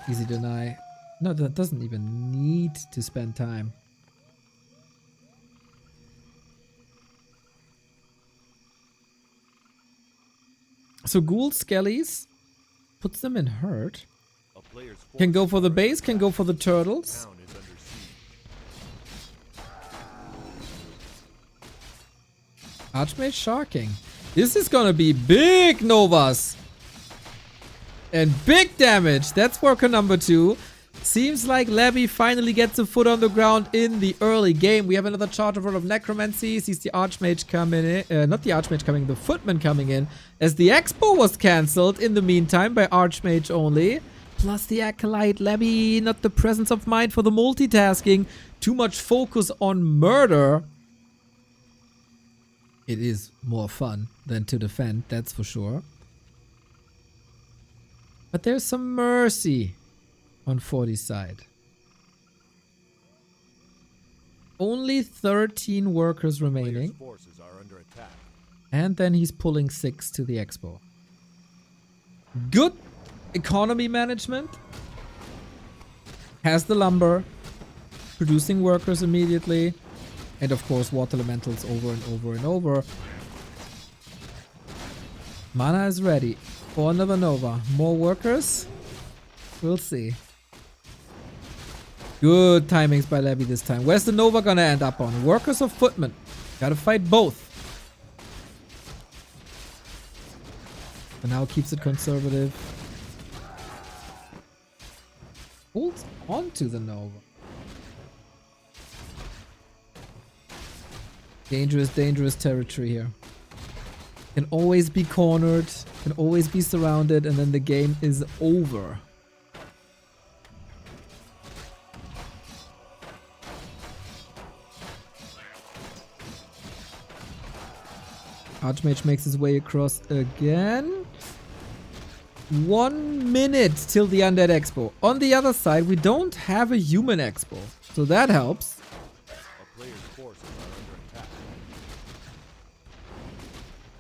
Easy deny. No, that doesn't even need to spend time. So Ghoul Skellies puts them in hurt. Can go for the base, can go for the turtles. Archmage sharking. This is gonna be big Novas. And big damage. That's worker number 2. Seems like Labby finally gets a foot on the ground in the early game. We have another charge of Rod of Necromancy. Sees the Archmage coming in. Not the Archmage coming, the Footman coming in. As the Expo was cancelled in the meantime by Archmage only. Plus the Acolyte. Labby, not the presence of mind for the multitasking. Too much focus on murder. It is more fun than to defend, that's for sure. But there's some mercy on 40's side. Only 13 workers remaining. And then he's pulling 6 to the Expo. Good economy management. Has the lumber. Producing workers immediately. And of course water elementals over and over and over. Mana is ready for another Nova. More workers? We'll see. Good timings by Labby this time. Where's the Nova gonna end up on? Workers or Footmen? Gotta fight both. For now keeps it conservative. Holds on to the Nova. Dangerous, dangerous territory here. Can always be cornered, can always be surrounded, and then the game is over. Archmage makes his way across again. 1 minute till the Undead Expo. On the other side, we don't have a human Expo, so that helps.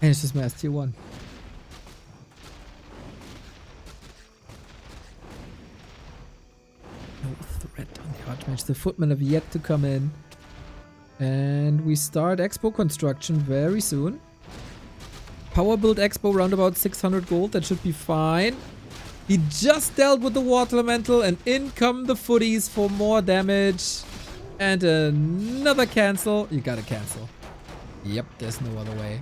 And it's just Mass Tier 1. No threat on the Archmage. The Footmen have yet to come in. And we start Expo construction very soon. Power build Expo round about 600 gold. That should be fine. He just dealt with the Water Elemental and in come the footies for more damage. And another cancel. You gotta cancel. Yep, there's no other way.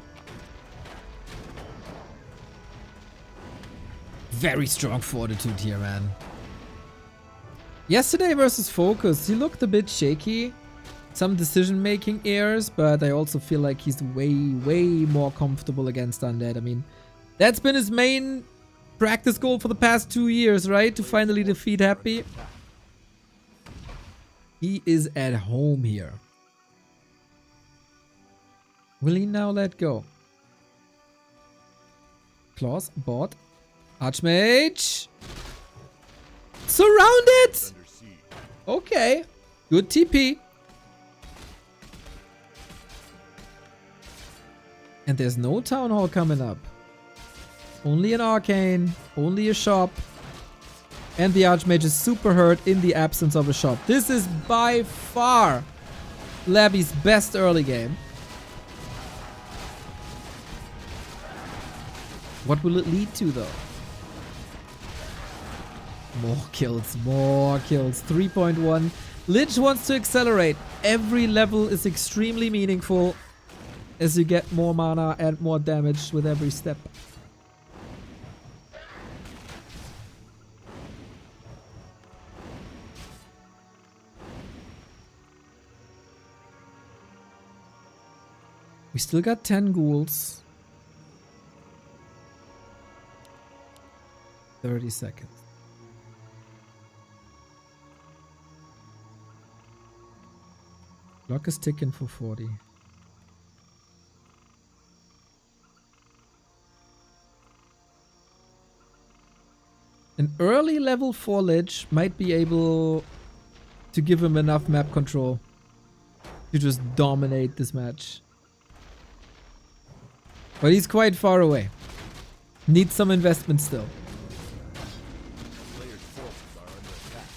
Very strong Fortitude here, man. Yesterday versus Focus, he looked a bit shaky. Some decision-making errors, but I also feel like he's way, way more comfortable against Undead. I mean, that's been his main practice goal for the past 2 years, right? To finally defeat Happy. He is at home here. Will he now let go? Claws, bot. Archmage! Surrounded! Okay. Good TP. And there's no Town Hall coming up. Only an Arcane, only a shop. And the Archmage is super hurt in the absence of a shop. This is by far Labby's best early game. What will it lead to though? More kills, more kills. 3.1. Lich wants to accelerate. Every level is extremely meaningful as you get more mana and more damage with every step. We still got 10 ghouls. 30 seconds. Clock is ticking for 40. An early level 4 Lich might be able to give him enough map control to just dominate this match. But he's quite far away. Needs some investment still. Players' forces are under attack.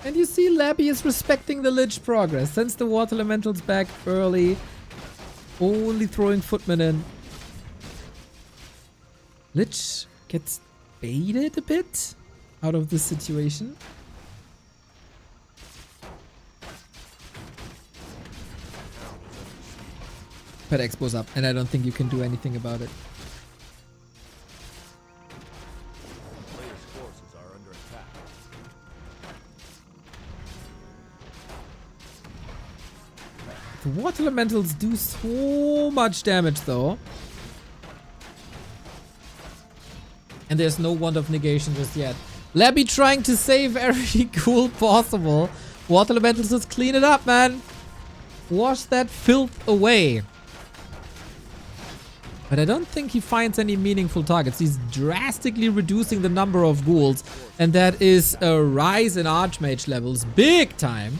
And you see Labby is respecting the Lich progress. Sends the Water Elementals back early. Only throwing Footmen in. Lich gets baited a bit out of this situation. Pet Expo's up, and I don't think you can do anything about it. Players' forces are under attack. The Water Elementals do so much damage though. And there's no Wand of Negation just yet. Labby trying to save every ghoul possible. Water Elementals, just clean it up, man. Wash that filth away. But I don't think he finds any meaningful targets. He's drastically reducing the number of ghouls. And that is a rise in Archmage levels. Big time.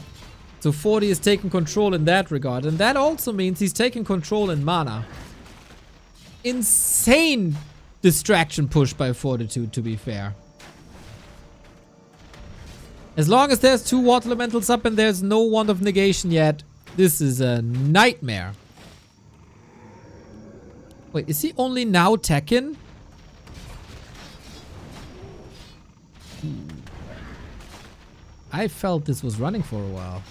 So 40 is taking control in that regard. And that also means he's taking control in mana. Insane distraction push by Fortitude, to be fair. As long as there's 2 Water Elementals up and there's no Wand of Negation yet, this is a nightmare. Wait, is he only now Tekken? I felt this was running for a while.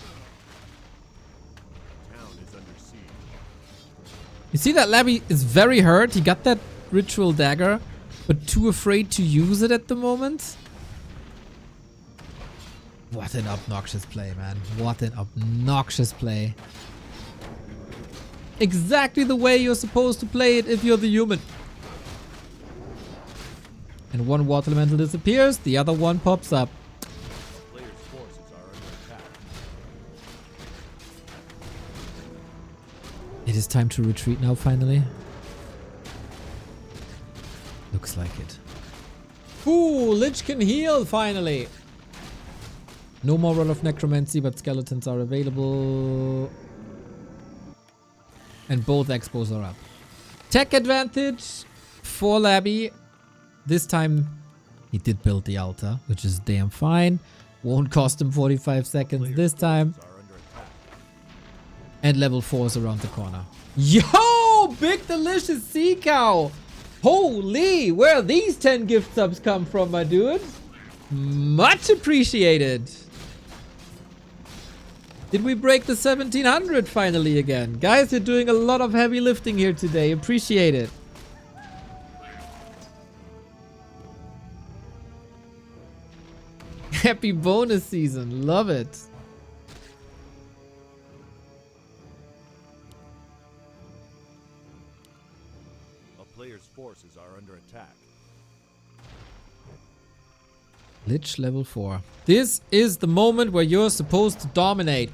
Town is under siege. You see that Labby is very hurt. He got that ritual dagger, but too afraid to use it at the moment. What an obnoxious play, man. What an obnoxious play. Exactly the way you're supposed to play it if you're the human. And one Water Elemental disappears, the other one pops up. Players' forces are under attack. It is time to retreat now, finally. Looks like it. Ooh, Lich can heal, finally. No more Roll of Necromancy, but skeletons are available. And both expos are up. Tech advantage for Labby. This time he did build the altar, which is damn fine. Won't cost him 45 seconds this time. Forces are under attack. And level 4 is around the corner. Yo! Big delicious sea cow! Holy! Where are these 10 gift subs come from, my dude? Much appreciated. Did we break the 1700 finally again? Guys, you're doing a lot of heavy lifting here today. Appreciate it. Happy bonus season. Love it. A player's forces are under attack. Lich level 4. This is the moment where you're supposed to dominate.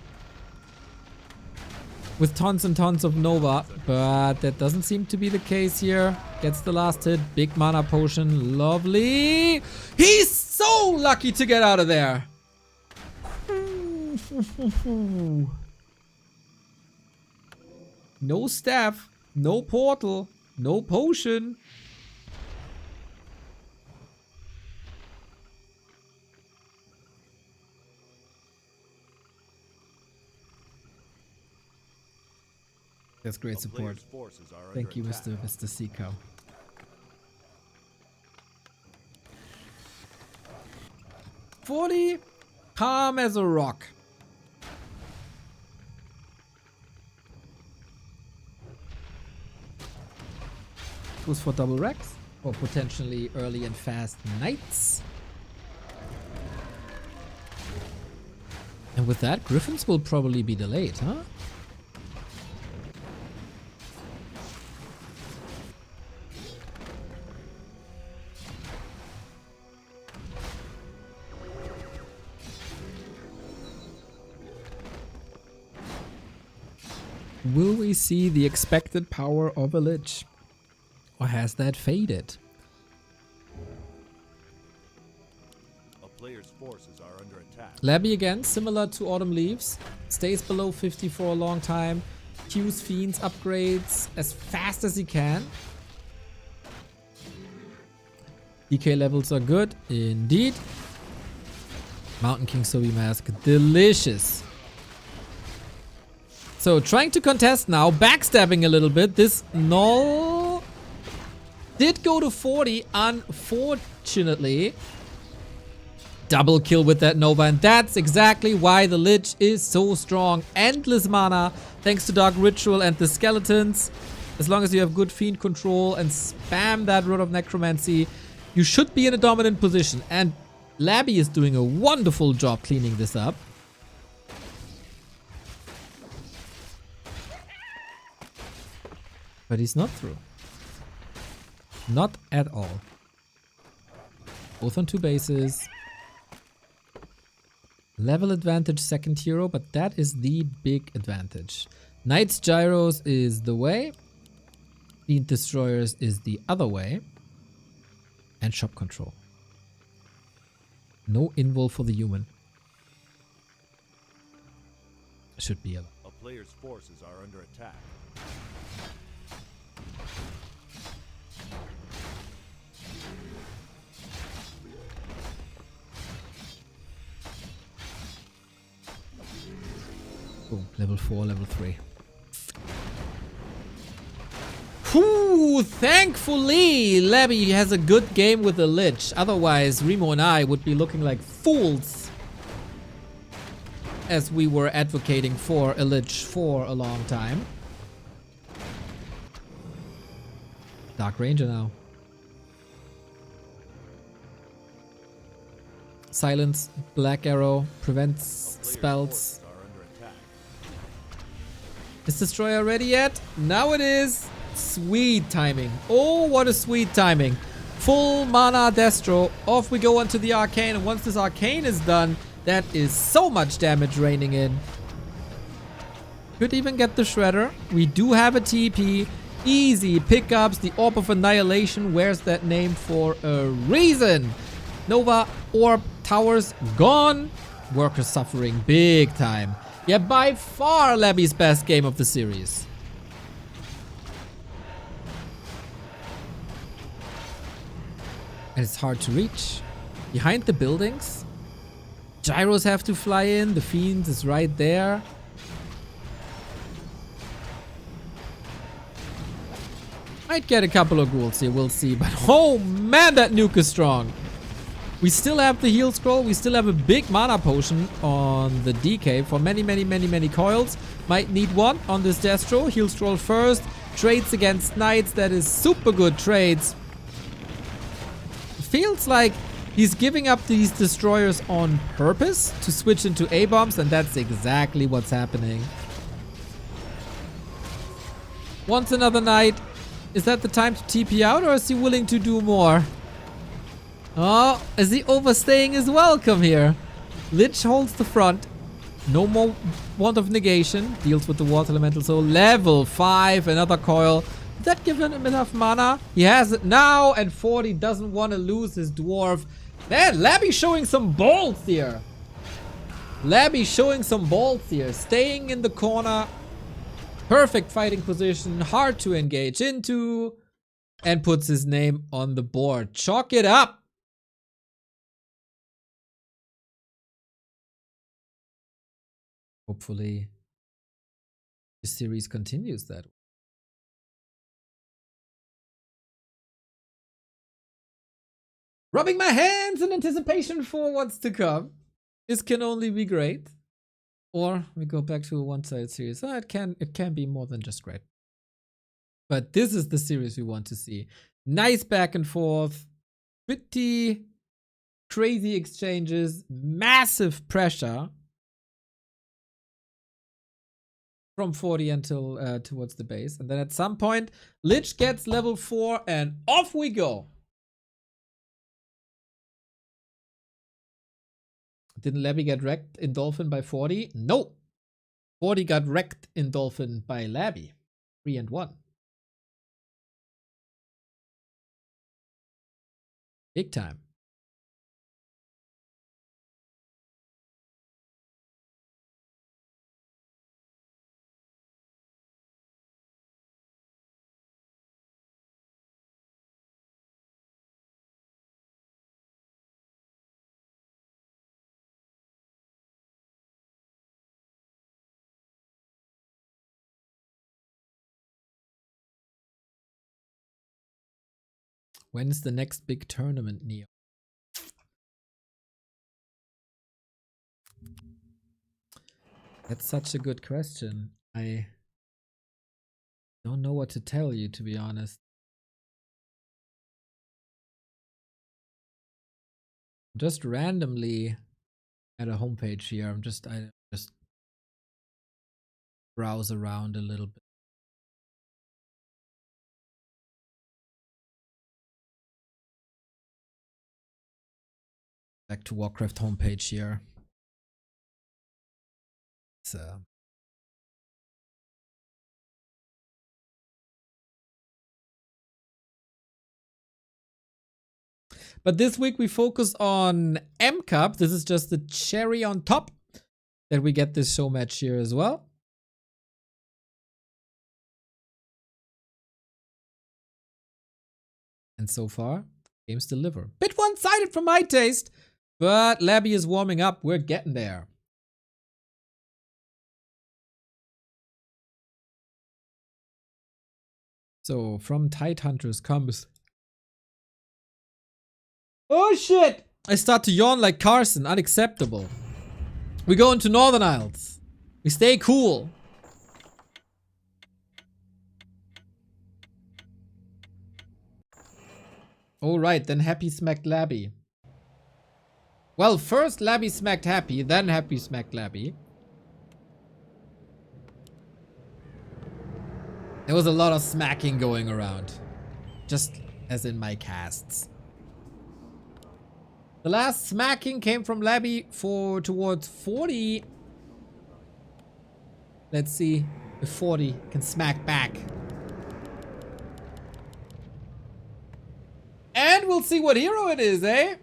With tons and tons of Nova. But that doesn't seem to be the case here. Gets the last hit. Big mana potion. Lovely. He's so lucky to get out of there. No staff, no portal, no potion. That's great A support. player's forces are Thank you, under attack. Mr. Seiko. $40, calm as a rock. Goes for double Rex or potentially early and fast knights. And with that, Griffins will probably be delayed, huh? Will we see the expected power of a Lich? Or has that faded? A player's forces are under attack. Labby again, similar to Autumn Leaves. Stays below 50 for a long time. Queues Fiends upgrades as fast as he can. DK levels are good, indeed. Mountain King Sobi Mask, delicious. So trying to contest now, backstabbing a little bit. This null did go to 40, unfortunately. Double kill with that Nova, and that's exactly why the Lich is so strong. Endless mana, thanks to Dark Ritual and the Skeletons. As long as you have good Fiend control and spam that Rod of Necromancy, you should be in a dominant position. And Labby is doing a wonderful job cleaning this up. But he's not through. Not at all. Both on 2 bases. Level advantage second hero, but that is the big advantage. Knights Gyros is the way. Fiend Destroyers is the other way. And shop control. No invul for the human. Should be a lot. A player's forces are under attack. Boom, level 4, level 3. Whew, thankfully, Labby has a good game with the Lich. Otherwise, Remo and I would be looking like fools. As we were advocating for a Lich for a long time. Dark Ranger now. Silence, Black Arrow, prevents spells. Is Destroyer ready yet? Now it is. Sweet timing. Oh, what a sweet timing. Full mana Destro. Off we go onto the Arcane. And once this Arcane is done, that is so much damage raining in. Could even get the Shredder. We do have a TP. Easy pickups. The Orb of Annihilation wears that name for a reason. Nova, Orb, Towers gone. Workers suffering big time. Yeah, by far Labby's best game of the series. And it's hard to reach. Behind the buildings. Gyros have to fly in. The Fiend is right there. Might get a couple of ghouls here, we'll see. But oh man, that nuke is strong. We still have the heal scroll. We still have a big mana potion on the DK for many coils. Might need one on this Destro. Heal scroll first. Trades against Knights. That is super good trades. Feels like he's giving up these destroyers on purpose to switch into A-bombs, and that's exactly what's happening. Wants another Knight. Is that the time to TP out, or is he willing to do more? Oh, is he overstaying his welcome here? Lich holds the front. No more Wand of Negation. Deals with the Water Elemental. So level 5, another coil. Did that give him enough mana? He has it now, and 40 doesn't want to lose his dwarf. Man, Labby showing some balls here. Labby showing some balls here, staying in the corner. Perfect fighting position, hard to engage into, and puts his name on the board. Chalk it up. Hopefully, the series continues that way. Rubbing my hands in anticipation for what's to come. This can only be great. Or we go back to a one-sided series. It can be more than just great. But this is the series we want to see. Nice back and forth. Pretty crazy exchanges. Massive pressure. From 40 until towards the base. And then at some point, Lich gets level 4 and off we go. Didn't Labby get wrecked in Dolphin by 40? No. 40 got wrecked in Dolphin by Labby. 3 and 1. Big time. When's the next big tournament, Neo? That's such a good question. I don't know what to tell you, to be honest. Just randomly at a homepage here. I just browse around a little bit. Back to Warcraft homepage here. So but this week we focus on M Cup. This is just the cherry on top that we get this show match here as well. And so far, games deliver. Bit one-sided for my taste, but Labby is warming up. We're getting there. So from Tidehunters comes... Oh shit! I start to yawn like Carson. Unacceptable. We go into Northern Isles. We stay cool. Alright, then Happy smacked Labby. Well, first Labby smacked Happy, then Happy smacked Labby. There was a lot of smacking going around. Just as in my casts. The last smacking came from Labby for towards 40. Let's see if 40 can smack back. And we'll see what hero it is, eh?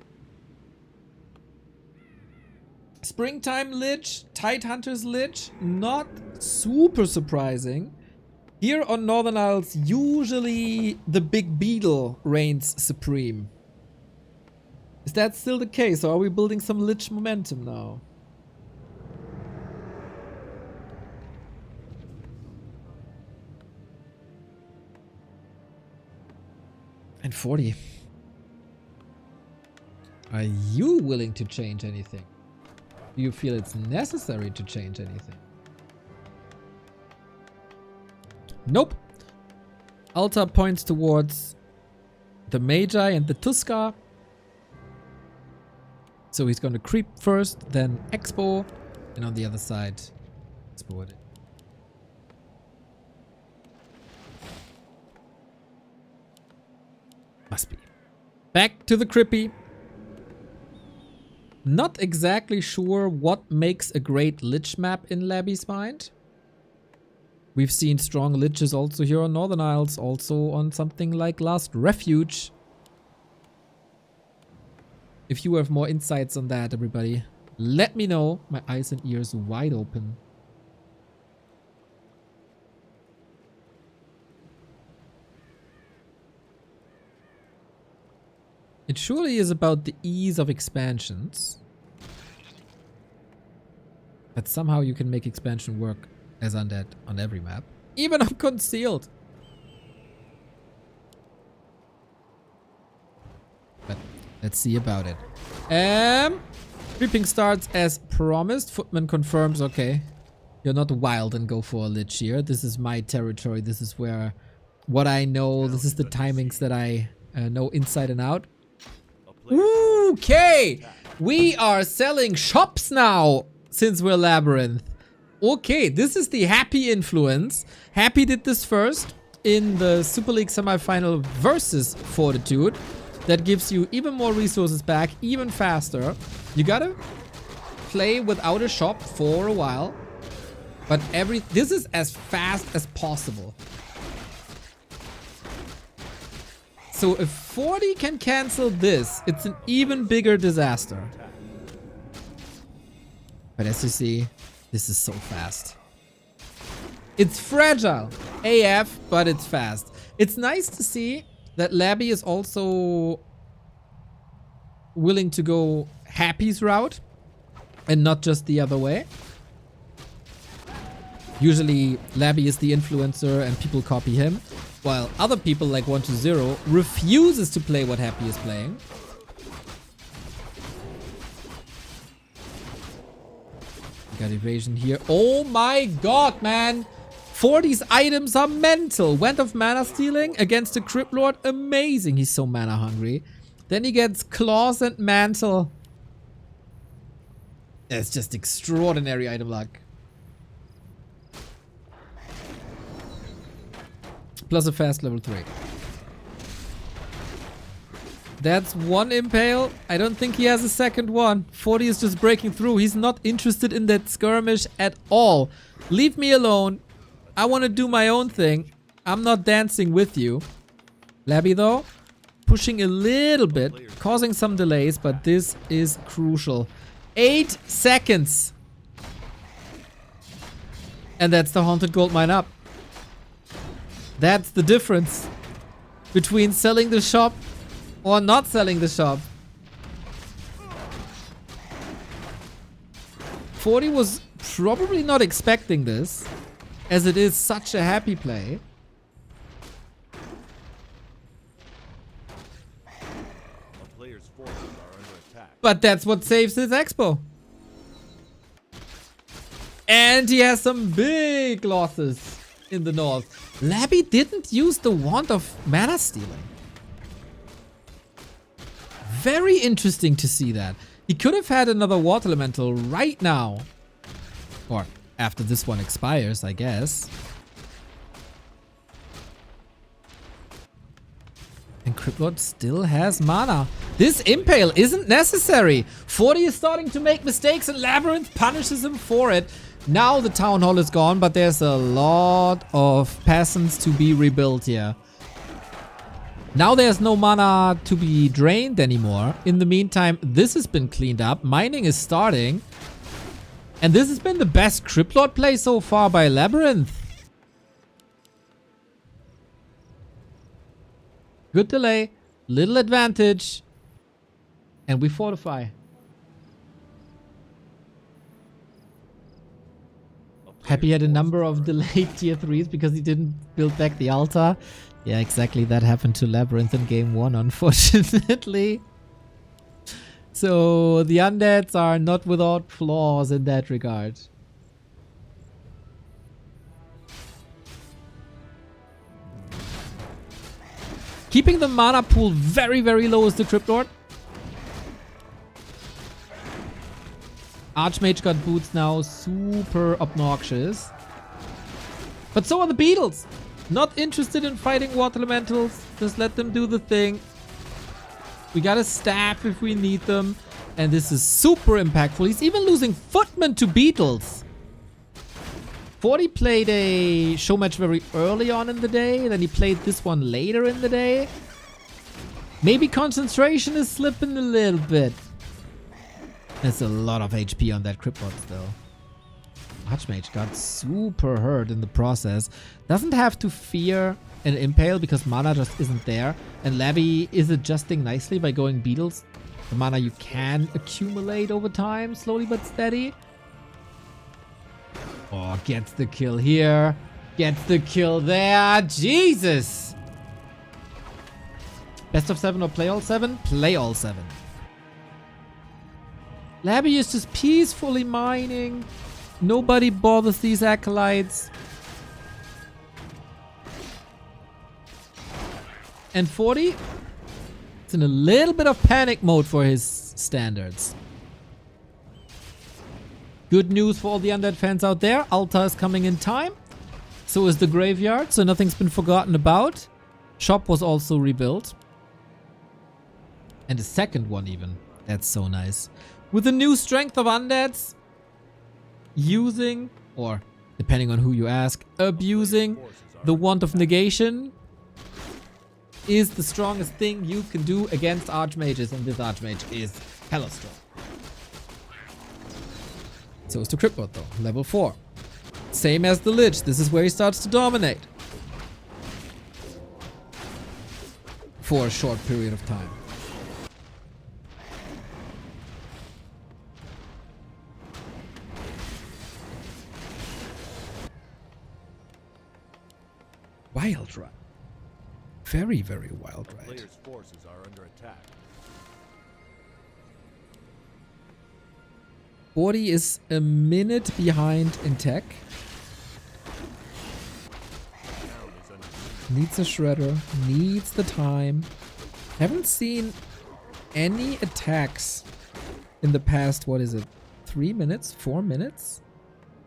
Springtime Lich, Tidehunters Lich, not super surprising. Here on Northern Isles, usually the big beetle reigns supreme. Is that still the case, or are we building some Lich momentum now? And 40. Are you willing to change anything? Do you feel it's necessary to change anything? Nope. Alta points towards the Magi and the Tuskar. So he's going to creep first, then Expo, and on the other side, Expo it. Must be. Back to the Crippy. Not exactly sure what makes a great Lich map in Labby's mind. We've seen strong Liches also here on Northern Isles, also on something like Last Refuge. If you have more insights on that, everybody, Let me know. My eyes and ears wide open. It surely is about the ease of expansions. But somehow you can make expansion work as undead on every map. Even on concealed. But let's see about it. Creeping starts as promised. Footman confirms, okay. You're not wild and go for a lich here. This is my territory. This is where what I know. This is the timings that I know inside and out. Okay, we are selling shops now since we're Labyrinth. Okay, this is the Happy influence. Happy did this first in the Super League semifinal versus Fortitude. That gives you even more resources back, even faster. You gotta play without a shop for a while, but this is as fast as possible. So if 40 can cancel this, it's an even bigger disaster. But as you see, this is so fast. It's fragile AF, but it's fast. It's nice to see that Labby is also willing to go Happy's route and not just the other way. Usually Labby is the influencer and people copy him, while other people like 120 refuses to play what Happy is playing. Got evasion here. Oh my god, man! 40's items are mental. Went of mana stealing against the Crypt Lord. Amazing. He's so mana hungry. Then he gets claws and mantle. It's just extraordinary item luck. Plus a fast level 3. That's one impale. I don't think he has a second one. 40 is just breaking through. He's not interested in that skirmish at all. Leave me alone. I want to do my own thing. I'm not dancing with you. Labby though, pushing a little bit, causing some delays, but this is crucial. 8 seconds. And that's the Haunted Gold Mine up. That's the difference between selling the shop or not selling the shop. 40 was probably not expecting this, as it is such a happy play. A player's forces are under attack. But that's what saves his expo. And he has some big losses in the north. Labby didn't use the wand of mana stealing. Very interesting to see that. He could have had another water elemental right now. Or after this one expires, I guess. And Crypt Lord still has mana. This impale isn't necessary. 40 is starting to make mistakes and Labyrinth punishes him for it. Now the town hall is gone, but there's a lot of peasants to be rebuilt here. Now there's no mana to be drained anymore. In the meantime, this has been cleaned up. Mining is starting. And this has been the best Crypt Lord play so far by Labyrinth. Good delay, little advantage. And we fortify. Happy had a number of delayed tier 3s because he didn't build back the altar. Yeah, exactly. That happened to Labyrinth in game 1, unfortunately. So the undeads are not without flaws in that regard. Keeping the mana pool very, very low is the Crypt Lord. Archmage got boots now, super obnoxious. But so are the beetles. Not interested in fighting water elementals. Just let them do the thing. We got a staff if we need them. And this is super impactful. He's even losing footmen to beetles. 40 played a Showmatch very early on in the day. Then he played this one later in the day. Maybe concentration is slipping a little bit. There's a lot of HP on that Cryptbot still. Archmage got super hurt in the process. Doesn't have to fear an Impale because mana just isn't there. And Labby is adjusting nicely by going Beetles. The mana you can accumulate over time, slowly but steady. Oh, gets the kill here. Gets the kill there. Jesus! Best of 7 or play all 7? Play all 7. Labby is just peacefully mining. Nobody bothers these acolytes. And 40? It's in a little bit of panic mode for his standards. Good news for all the undead fans out there. Altar is coming in time. So is the graveyard, so nothing's been forgotten about. Shop was also rebuilt. And a second one even. That's so nice. With the new strength of undeads, using, or depending on who you ask, abusing the Wand of Negation is the strongest thing you can do against Archmages, and this Archmage is hella strong. So is the Cryptbot though, level 4. Same as the Lich, this is where he starts to dominate. For a short period of time. Wild ride. Very, very wild ride. Players' forces are under attack. 40 is a minute behind in tech. Needs a shredder. Needs the time. Haven't seen any attacks in the past, what is it? 3 minutes? 4 minutes?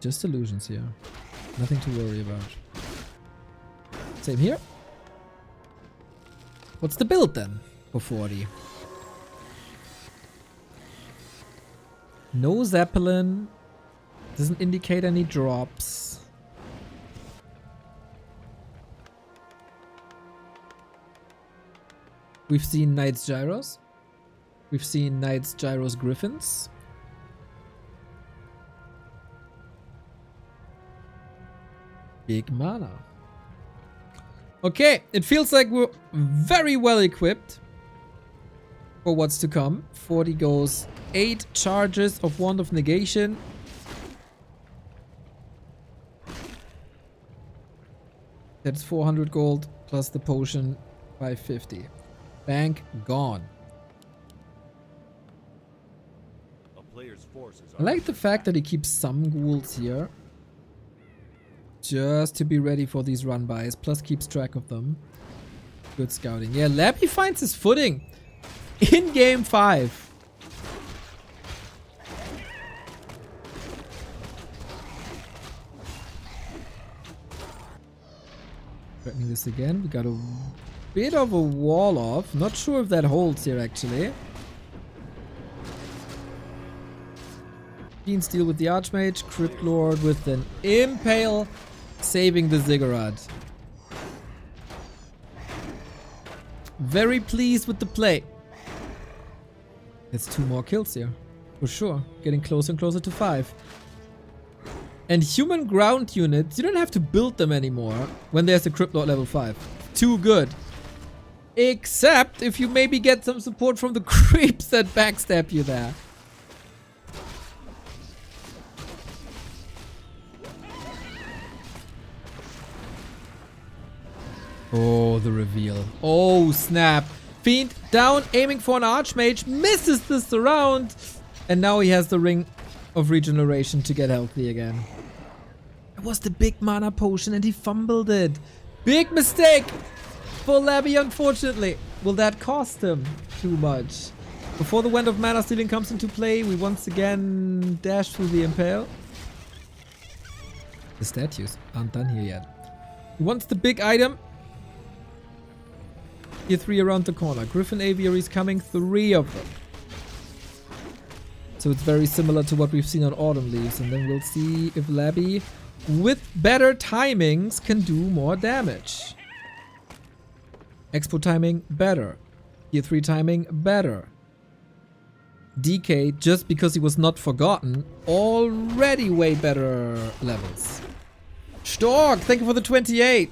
Just illusions here. Nothing to worry about. Same here. What's the build then for 40? No Zeppelin. Doesn't indicate any drops. We've seen Knights Gyros. We've seen Knights Gyros Griffins. Big mana. Okay, it feels like we're very well equipped for what's to come. 40 goes 8 charges of Wand of Negation. That's 400 gold plus the potion 550. Bank gone. A player's forces I like the fact that he keeps some ghouls here. Just to be ready for these run-bys, plus keeps track of them. Good scouting. Yeah, Labby finds his footing in game 5. Threatening this again. We got a bit of a wall off. Not sure if that holds here actually. Keen Steel with the Archmage, Crypt Lord with an Impale, saving the Ziggurat. Very pleased with the play. It's 2 more kills here, for sure. Getting closer and closer to 5. And human ground units, you don't have to build them anymore when there's a Crypt Lord level 5. Too good. Except if you maybe get some support from the creeps that backstab you there. Oh, the reveal. Oh, snap. Fiend down, aiming for an Archmage, misses the surround. And now he has the Ring of Regeneration to get healthy again. It was the big mana potion and he fumbled it. Big mistake for Labby, unfortunately. Will that cost him too much? Before the Wand of Mana Stealing comes into play, we once again dash through the Impale. The statues aren't done here yet. He wants the big item. Here 3 around the corner. Griffin Aviaries coming, 3 of them. So it's very similar to what we've seen on Autumn Leaves. And then we'll see if Labby, with better timings, can do more damage. Expo timing, better. Tier 3 timing, better. DK just because he was not forgotten. Already way better levels. Stork, thank you for the 28.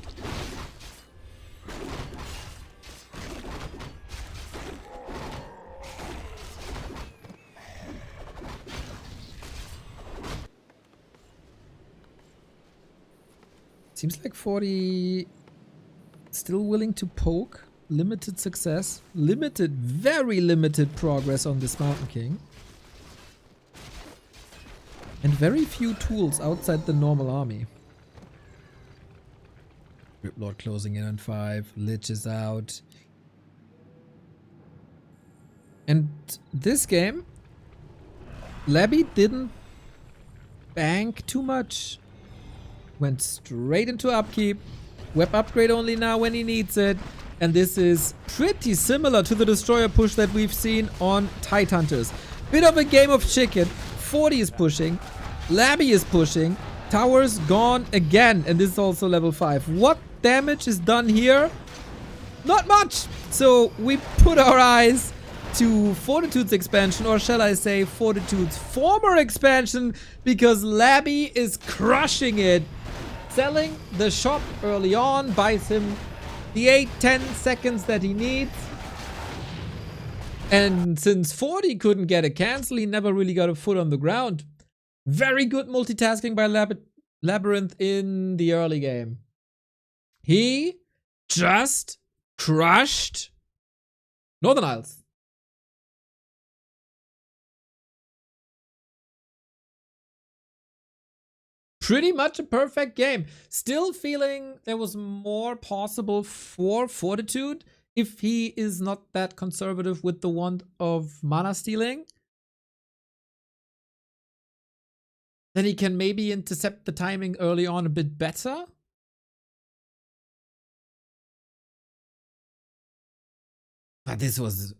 Seems like 40 still willing to poke. Limited success. Limited, very limited progress on this Mountain King. And very few tools outside the normal army. Lord closing in on 5. Lich is out. And this game, Labby didn't bank too much. Went straight into upkeep. Web upgrade only now when he needs it. And this is pretty similar to the destroyer push that we've seen on Tidehunters. Bit of a game of chicken. 40 is pushing. Labby is pushing. Towers gone again. And this is also level 5. What damage is done here? Not much. So we put our eyes to Fortitude's expansion, or shall I say Fortitude's former expansion, because Labby is crushing it. Selling the shop early on, buys him the 8-10 seconds that he needs. And since 40 couldn't get a cancel, he never really got a foot on the ground. Very good multitasking by LabyRinth in the early game. He just crushed Northern Isles. Pretty much a perfect game. Still feeling there was more possible for Fortitude if he is not that conservative with the wand of mana stealing. Then he can maybe intercept the timing early on a bit better. But this was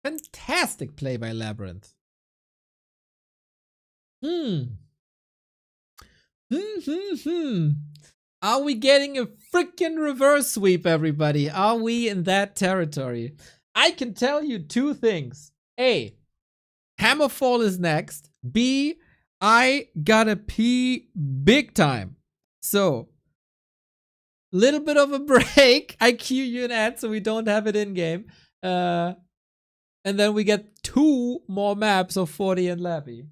fantastic play by LabyRinth. Are we getting a freaking reverse sweep, everybody? Are we in that territory? I can tell you two things. A, Hammerfall is next. B, I gotta pee big time. So, little bit of a break. I cue you an ad so we don't have it in game. And then we get 2 more maps of 40 and Labby.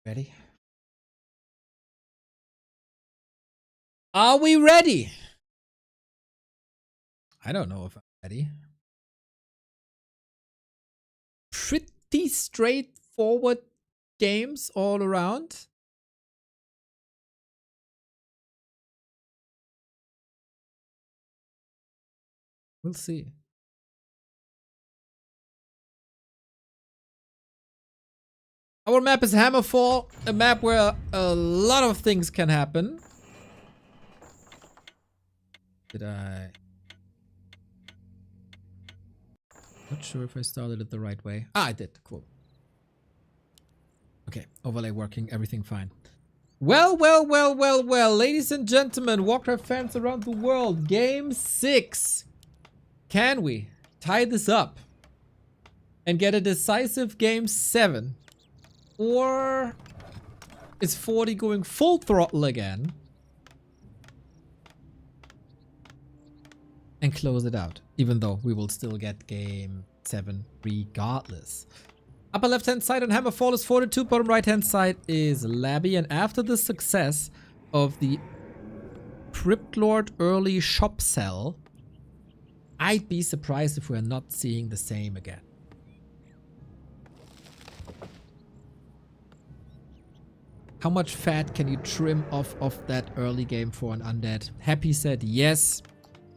Ready? Are we ready? I don't know if I'm ready. Pretty straightforward games all around. We'll see. Our map is Hammerfall, a map where a lot of things can happen. Did I? Not sure if I started it the right way. Ah, I did. Cool. Okay, overlay working, everything fine. Well, well, well, well, well, ladies and gentlemen, Warcraft fans around the world, game 6. Can we tie this up and get a decisive game 7? Or is 40 going full throttle again and close it out? Even though we will still get game 7 regardless. Upper left hand side on Hammerfall is Fortitude, bottom right hand side is Labby, and after the success of the Cryptlord early shop sell, I'd be surprised if we're not seeing the same again. How much fat can you trim off of that early game for an undead? Happy said yes,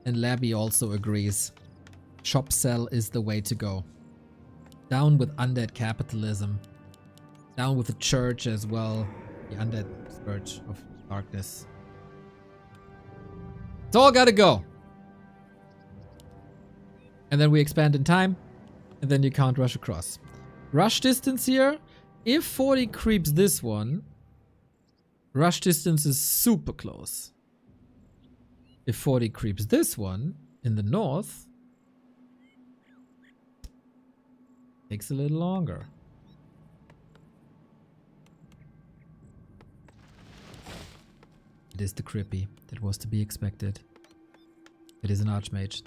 and Labby also agrees. Shop sell is the way to go. Down with undead capitalism. Down with the church as well. The undead scourge of darkness. It's all gotta go. And then we expand in time. And then you can't rush across. Rush distance here. If 40 creeps this one, rush distance is super close. If 40 creeps this one in the north, takes a little longer. It is the Crippy that was to be expected. It is an Archmage.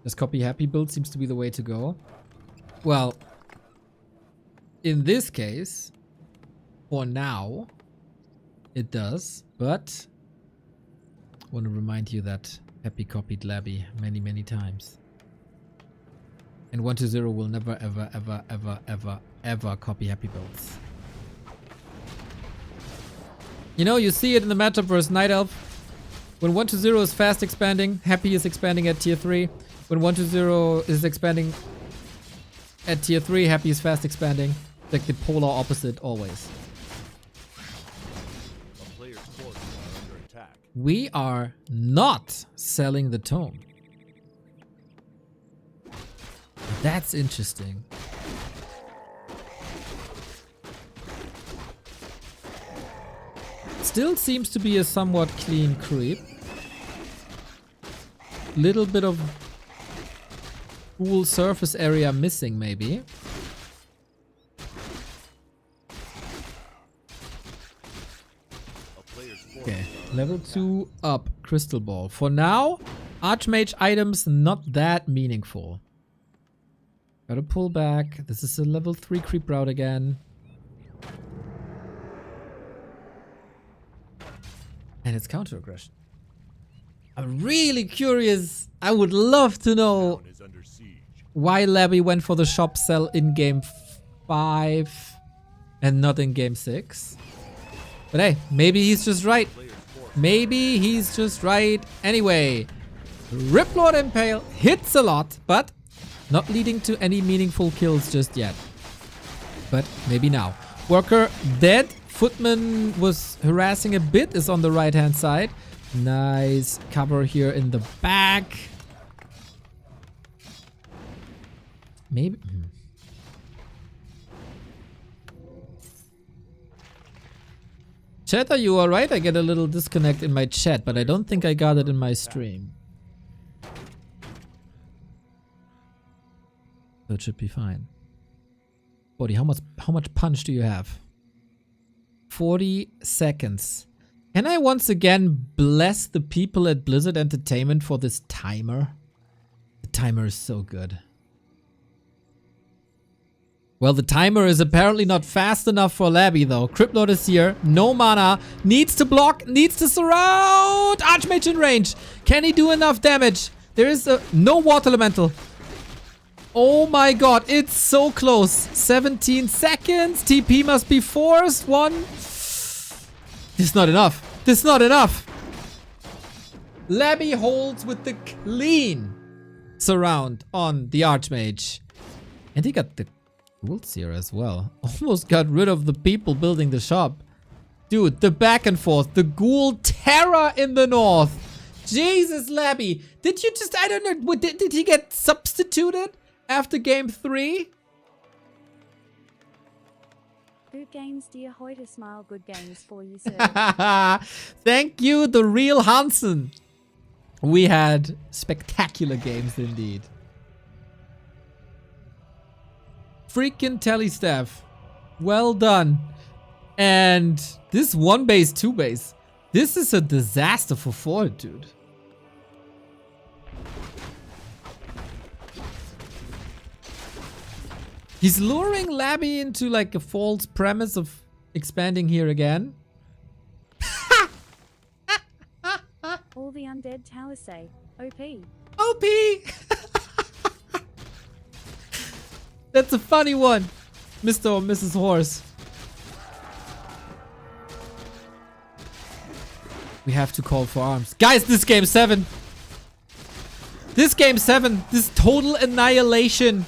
This copy happy build seems to be the way to go. Well, in this case, for now, it does, but I want to remind you that Happy copied Labby many, many times. And 120 will never, ever, ever, ever, ever, ever copy Happy builds. You know, you see it in the matchup versus Night Elf. When 120 is fast expanding, Happy is expanding at tier 3. When 120 is expanding at tier 3, Happy is fast expanding. Like the polar opposite always. We are not selling the tome. That's interesting. Still seems to be a somewhat clean creep. Little bit of cool surface area missing maybe. Okay, level 2 up, Crystal Ball. For now, Archmage items not that meaningful. Gotta pull back. This is a level 3 creep route again. And it's counter aggression. I'm really curious. I would love to know why Labby went for the shop sell in game 5 and not in game 6. But hey, maybe he's just right. Maybe he's just right. Anyway, Riplord Impale hits a lot, but not leading to any meaningful kills just yet. But maybe now. Worker dead. Footman was harassing a bit, is on the right hand side. Nice cover here in the back. Maybe. Chat, are you alright? I get a little disconnect in my chat, but I don't think I got it in my stream. So it should be fine. 40, how much punch do you have? 40 seconds. Can I once again bless the people at Blizzard Entertainment for this timer? The timer is so good. Well, the timer is apparently not fast enough for Labby though. Cryptlord is here. No mana. Needs to block. Needs to surround. Archmage in range. Can he do enough damage? There is no water elemental. Oh my god. It's so close. 17 seconds. TP must be forced. 1. This is not enough. This is not enough. Labby holds with the clean surround on the Archmage. And he got the Ghouls here as well. Almost got rid of the people building the shop. Dude, the back and forth. The Ghoul terror in the north. Jesus, Labby. Did you just, I don't know, did he get substituted after game 3? Good games, dear Hoyter. Smile. Good games for you, sir. Thank you, the real Hansen. We had spectacular games indeed. Freaking telestaff. Well done. And this 1 base, 2 base. This is a disaster for Fortitude. He's luring Labby into like a false premise of expanding here again. All the undead towers say, OP. OP! That's a funny one, Mr. or Mrs. Horse. We have to call for arms. Guys, this game 7. This game 7. This total annihilation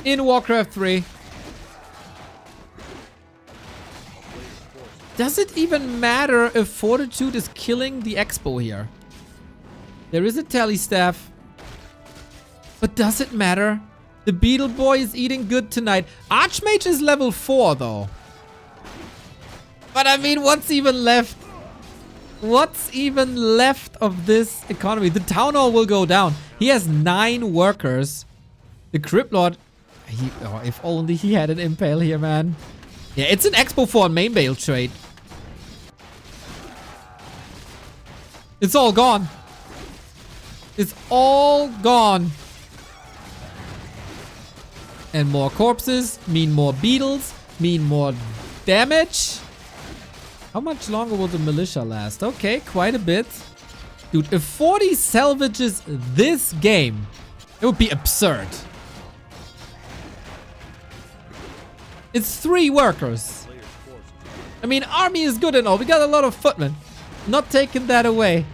in Warcraft 3. Does it even matter if Fortitude is killing the Expo here? There is a telestaff. But does it matter? The Beetle Boy is eating good tonight. Archmage is level 4 though. But I mean, what's even left? What's even left of this economy? The Town Hall will go down. He has 9 workers. The Crypt Lord... oh, if only he had an Impale here, man. Yeah, it's an Expo 4 main bale trade. It's all gone. It's all gone. And more corpses mean more beetles, mean more damage. How much longer will the militia last? Okay, quite a bit. Dude, if 40 salvages this game, it would be absurd. It's 3 workers. I mean, army is good and all. We got a lot of footmen. Not taking that away.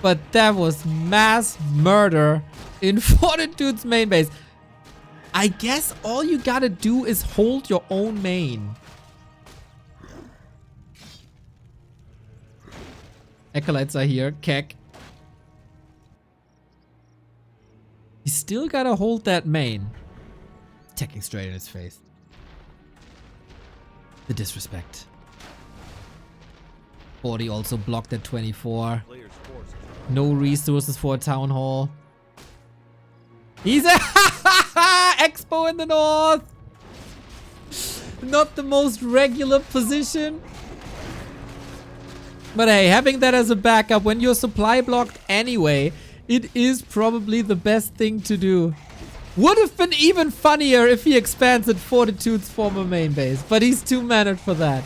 But that was mass murder in Fortitude's main base. I guess all you gotta do is hold your own main. Acolytes are here. Keck. You still gotta hold that main. Teching straight in his face. The disrespect. 40 also blocked at 24. No resources for a town hall. He's a Expo in the north. Not the most regular position. But hey, having that as a backup when you're supply blocked anyway, it is probably the best thing to do. Would have been even funnier if he expands at Fortitude's former main base, but he's too mannered for that.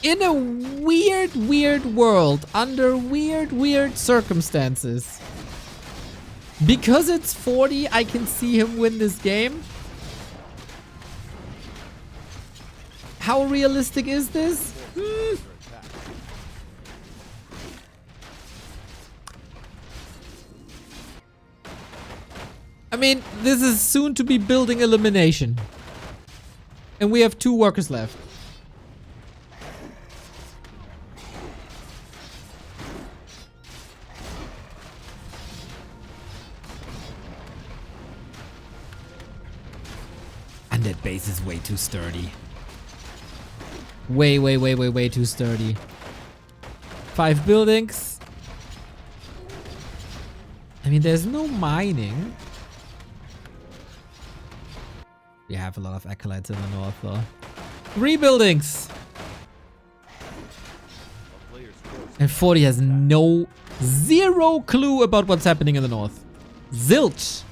In a weird, weird world, under weird, weird circumstances. Because it's 40, I can see him win this game. How realistic is this? I mean, this is soon to be building elimination. And we have 2 workers left. And that base is way too sturdy. Way too sturdy. 5 buildings. I mean, there's no mining. We have a lot of acolytes in the north, though. 3 buildings. And 40 has zero clue about what's happening in the north. Zilch.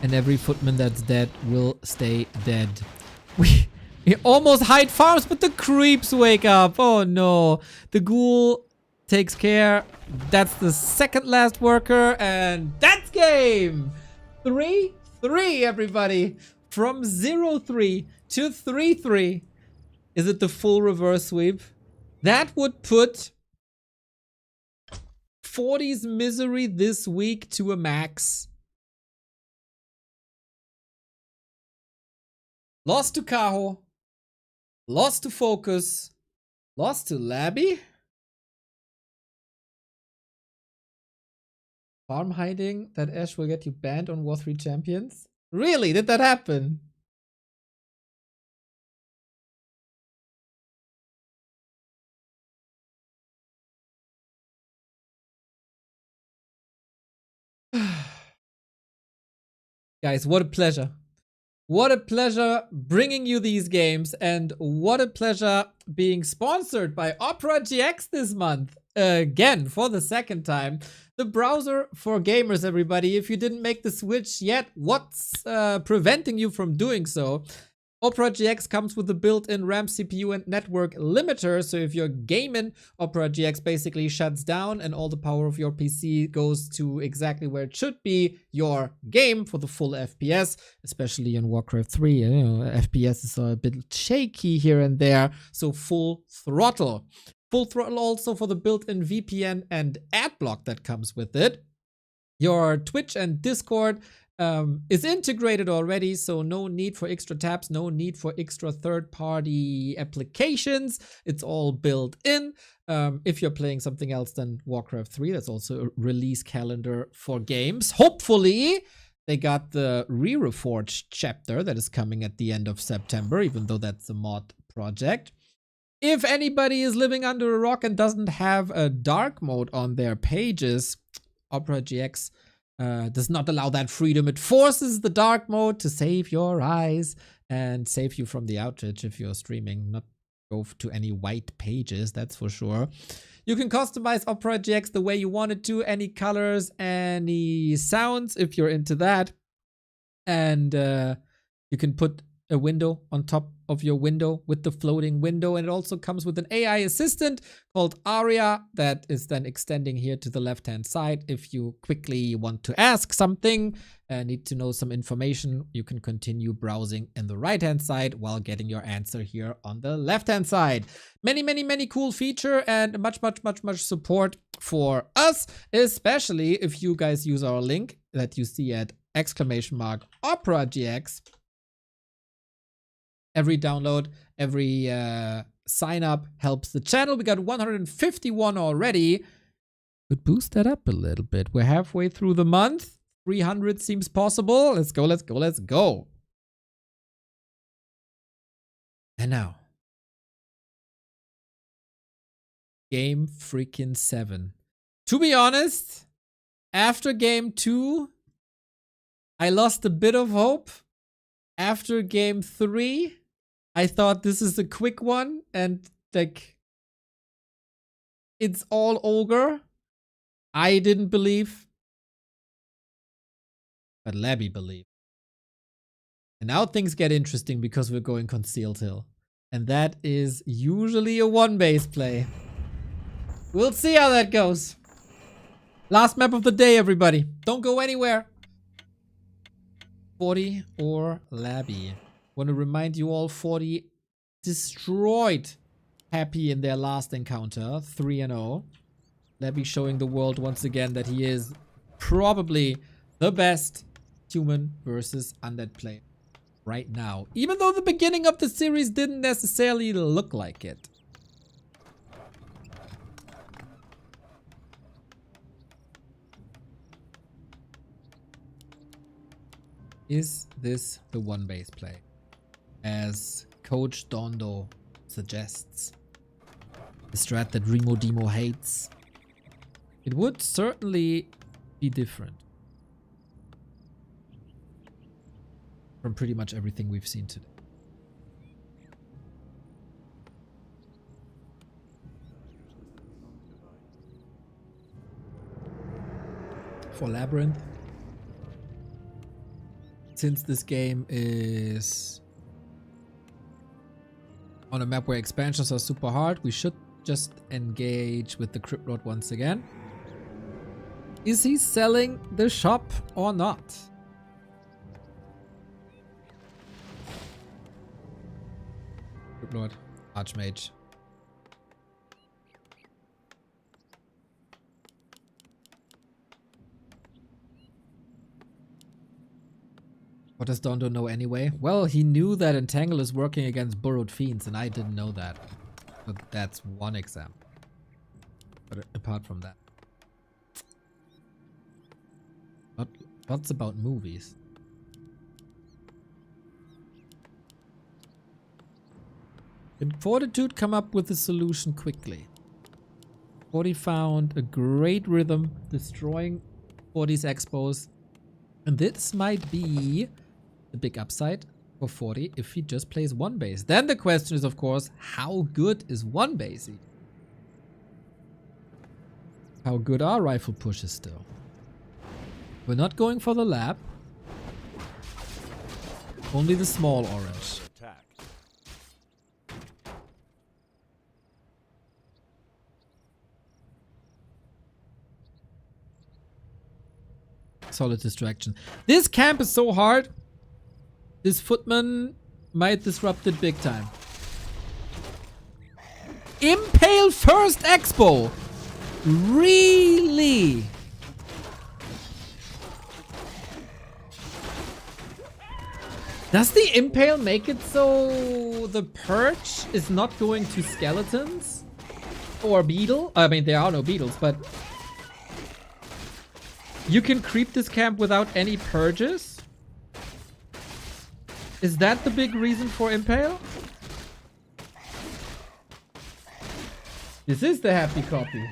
And every footman that's dead will stay dead. We almost hide farms, but the creeps wake up. Oh no. The ghoul takes care. That's the second last worker. And that's game. 3-3, everybody. From 0-3 to 3-3. Is it the full reverse sweep? That would put 40's misery this week to a max. Lost to Kaho. Lost to focus. Lost to Labby. Farm hiding that Ash will get you banned on War 3 Champions? Really? Did that happen? Guys, what a pleasure. What a pleasure bringing you these games, and what a pleasure being sponsored by operagx this month. Again, for the second time. The browser for gamers, everybody. If you didn't make the switch yet, what's preventing you from doing so? operagx comes with a built-in RAM, CPU, and network limiter, so if you're gaming, operagx basically shuts down and all the power of your PC goes to exactly where it should be, your game, for the full FPS, especially in Warcraft 3. You know, FPS is a bit shaky here and there, so full throttle. Full throttle also for the built-in VPN and adblock that comes with it. Your Twitch and Discord is integrated already, so no need for extra tabs, no need for extra third-party applications. It's all built in. If you're playing something else than Warcraft 3, that's also a release calendar for games. Hopefully, they got the Re-Reforged chapter that is coming at the end of September, even though that's a mod project. If anybody is living under a rock and doesn't have a dark mode on their pages, operagx does not allow that freedom. It forces the dark mode to save your eyes and save you from the outage if you're streaming. Not go to any white pages, that's for sure. You can customize operagx the way you want it to. Any colors, any sounds if you're into that. And you can put a window on top of your window with the floating window, and it also comes with an AI assistant called Aria that is then extending here to the left hand side. If you quickly want to ask something, need to know some information, you can continue browsing in the right hand side while getting your answer here on the left hand side. Many cool feature and much support for us, especially if you guys use our link that you see at !operagx. Every download, every sign up helps the channel. We got 151 already. Could boost that up a little bit. We're halfway through the month. 300 seems possible. Let's go. And now, game freaking 7. To be honest, after game 2, I lost a bit of hope. After game 3, I thought this is a quick one and like it's all ogre. I didn't believe, but Labby believed. And now things get interesting because we're going Concealed Hill. And that is usually a one-base play. We'll see how that goes. Last map of the day, everybody. Don't go anywhere. 40 or Labby. Want to remind you all, 40 destroyed Happy in their last encounter, 3-0. Labby showing the world once again that he is probably the best human versus undead player right now. Even though the beginning of the series didn't necessarily look like it. Is this the one-base play, as Coach Dondo suggests? The strat that Remo Demo hates. It would certainly be different from pretty much everything we've seen today. For LabyRinth, since this game is on a map where expansions are super hard, we should just engage with the Crypt Lord once again. Is he selling the shop or not? Crypt Lord, Archmage. What does Dondo know anyway? Well, he knew that Entangle is working against Burrowed Fiends, and I didn't know that. But that's one example. But apart from that. What's about movies? Can Fortitude come up with a solution quickly? 40 found a great rhythm, destroying 40's expos. And this might be the big upside for 40 if he just plays one base. Then the question is, of course, how good is one base? How good are rifle pushes still? We're not going for the lab. Only the small orange. Attack. Solid distraction. This camp is so hard. This footman might disrupt it big time. Impale first expo. Really? Does the impale make it so the perch is not going to skeletons? Or beetle? I mean, there are no beetles, but you can creep this camp without any purges? Is that the big reason for impale? This is the happy copy.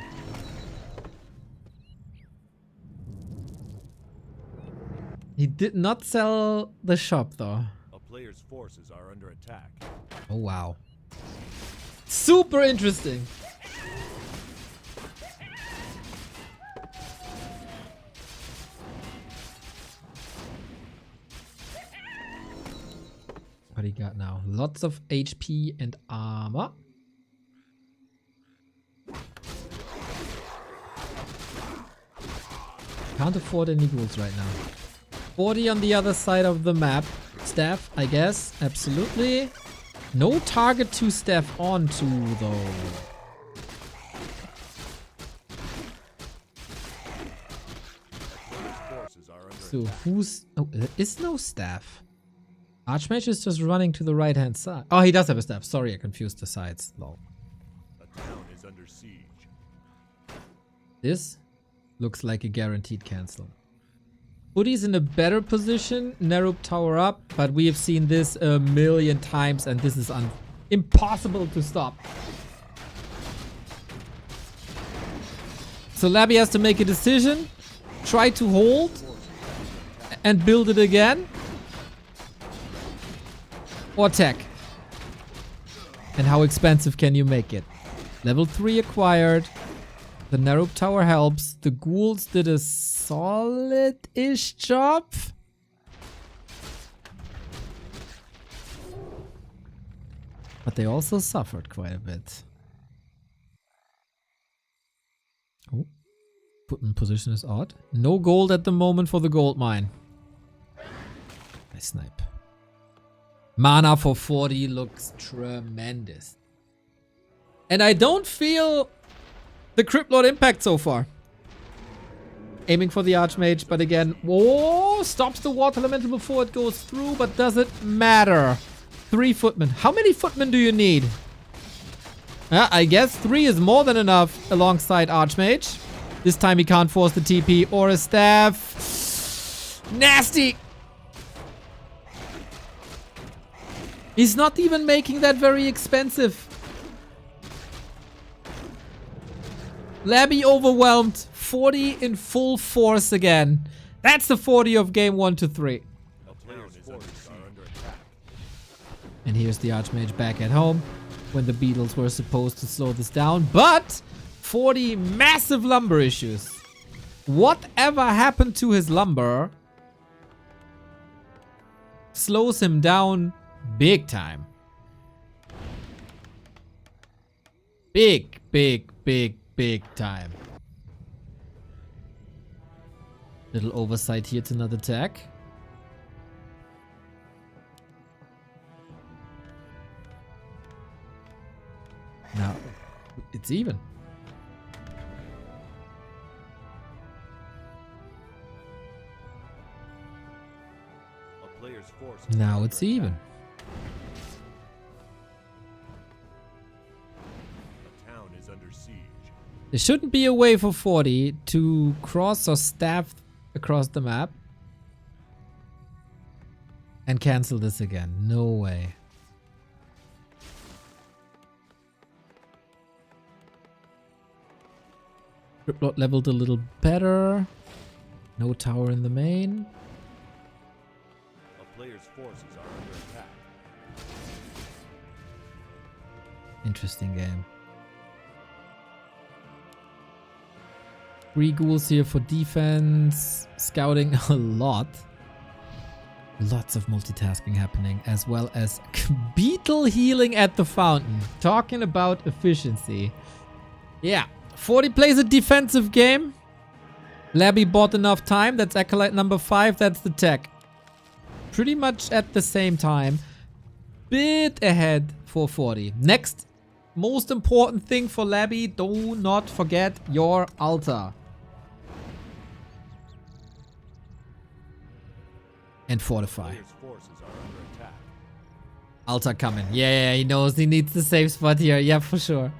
He did not sell the shop though. A player's forces are under attack. Oh wow. Super interesting. What do you got now? Lots of HP and armor. Can't afford any ghouls right now. 40 on the other side of the map. Staff, I guess. Absolutely. No target to staff onto, though. So, who's... Oh, there is no staff. Archmage is just running to the right-hand side. Oh, he does have a staff. Sorry, I confused the sides. Lol. A town is under siege. This looks like a guaranteed cancel. Hoodie's in a better position. Narrow tower up, but we have seen this a million times, and this is impossible to stop. So Labby has to make a decision. Try to hold and build it again. Or attack. And how expensive can you make it? Level 3 acquired. The narrow tower helps. The ghouls did a solid-ish job. But they also suffered quite a bit. Oh. Put position is odd. No gold at the moment for the gold mine. Nice snipe. Mana for 40 looks tremendous. And I don't feel the Crypt Lord impact so far. Aiming for the Archmage, but again, whoa, stops the Water Elemental before it goes through, but does it matter? 3 footmen. How many footmen do you need? I guess 3 is more than enough alongside Archmage. This time he can't force the TP or a staff. Nasty! He's not even making that very expensive. Labby overwhelmed. 40 in full force again. That's the 40 of game 1 to 3. And here's the Archmage back at home when the Beetles were supposed to slow this down. But 40 massive lumber issues. Whatever happened to his lumber slows him down big time. Big time. Little oversight here to another attack. Now, it's even. A player's player's forces Now are it's under even. attack. A town is under siege. There shouldn't be a way for 40 to cross or stab across the map and cancel this again. No way. Triplet leveled a little better. No tower in the main. A player's forces are under attack. Interesting game. 3 ghouls here for defense. Scouting a lot. Lots of multitasking happening, as well as beetle healing at the fountain. Talking about efficiency. Yeah, 40 plays a defensive game. Labby bought enough time. That's Acolyte number 5. That's the tech. Pretty much at the same time. Bit ahead for 40. Next, most important thing for Labby, do not forget your altar. And fortify. Player's forces are under attack. Altar coming. Yeah, he knows he needs the safe spot here. Yeah, for sure.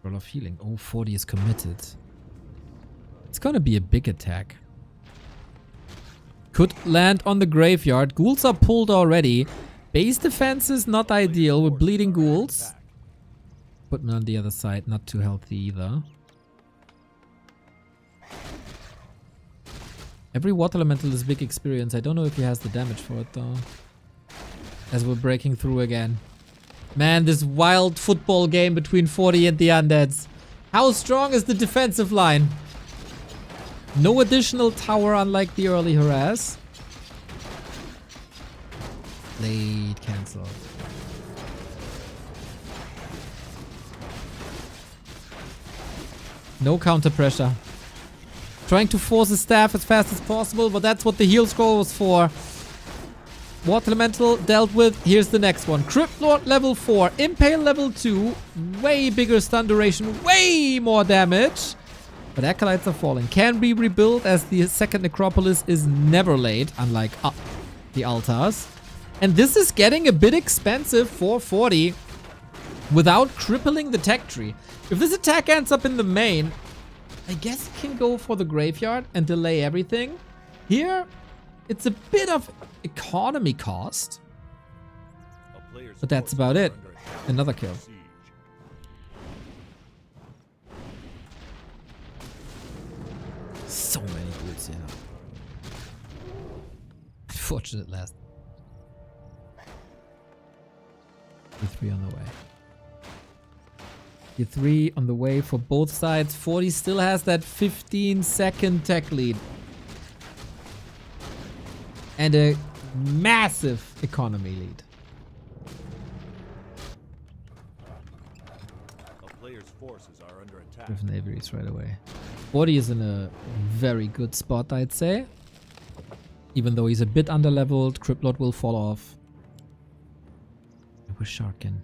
Roll of healing. Oh, 40 is committed. It's gonna be a big attack. Could land on the graveyard. Ghouls are pulled already. Base defense is not ideal with bleeding ghouls. Put me on the other side. Not too healthy either. Every water elemental is big experience. I don't know if he has the damage for it though. As we're breaking through again. Man, this wild football game between 40 and the undeads. How strong is the defensive line? No additional tower unlike the early harass. Blade cancelled. No counter pressure. Trying to force his staff as fast as possible, but that's what the heal scroll was for. Water Elemental dealt with. Here's the next one. Crypt Lord level 4. Impale level 2. Way bigger stun duration. Way more damage. But Acolytes are falling. Can be rebuilt as the second Necropolis is never late. Unlike the altars. And this is getting a bit expensive for 40. Without crippling the tech tree. If this attack ends up in the main, I guess it can go for the graveyard and delay everything. Here, it's a bit of economy cost. But that's about it. Another kill. So many ghouls here. Fortunate last. E3 on the way. E3 on the way for both sides. 40 still has that 15-second tech lead. And a massive economy lead. A player's forces are under attack. With Navies right away. 40 is in a very good spot, I'd say. Even though he's a bit underleveled, Cryptlord will fall off. With Sharkin.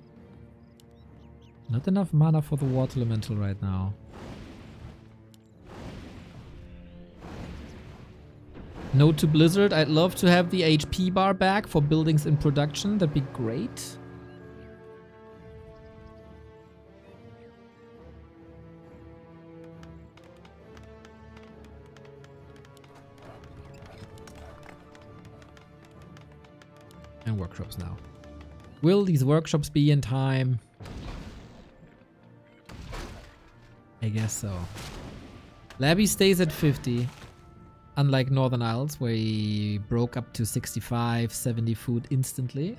Not enough mana for the Water Elemental right now. Note to Blizzard, I'd love to have the HP bar back for buildings in production. That'd be great. And workshops now. Will these workshops be in time? I guess so. Labby stays at 50. Unlike Northern Isles, where he broke up to 65, 70 food instantly.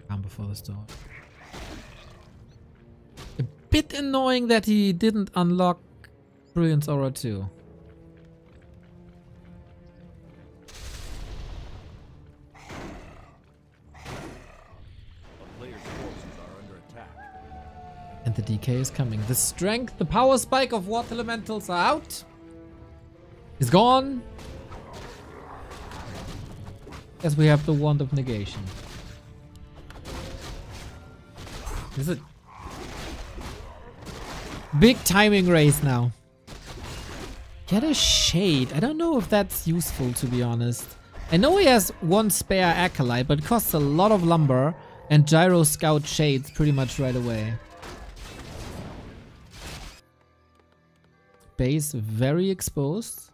Calm before the storm. A bit annoying that he didn't unlock Brilliance Aura 2. And the DK is coming. The strength, the power spike of water elementals are out. Is gone. As we have the wand of negation. This is a big timing race now. Get a shade. I don't know if that's useful, to be honest. I know he has one spare acolyte, but it costs a lot of lumber. And Gyro Scout shades pretty much right away. Base very exposed.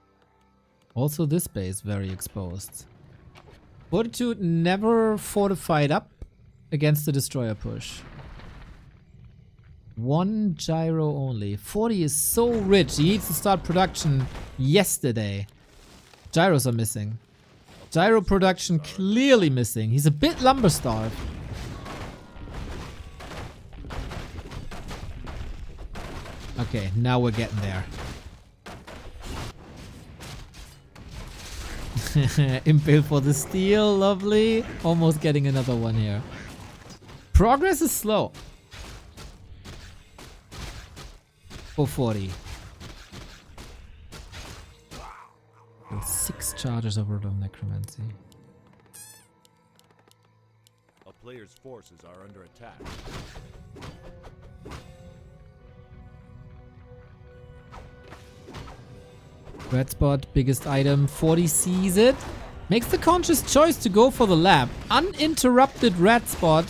Also this base very exposed. Fortitude never fortified up against the destroyer push. One gyro only. 40 is so rich. He needs to start production yesterday. Gyros are missing. Gyro production clearly missing. He's a bit lumber starved. Okay, now we're getting there. Impale for the steal, lovely. Almost getting another one here. Progress is slow. For 40. 6 charges of Root of Necromancy. A player's forces are under attack. Red spot, biggest item. 40 sees it. Makes the conscious choice to go for the lab. Uninterrupted red spot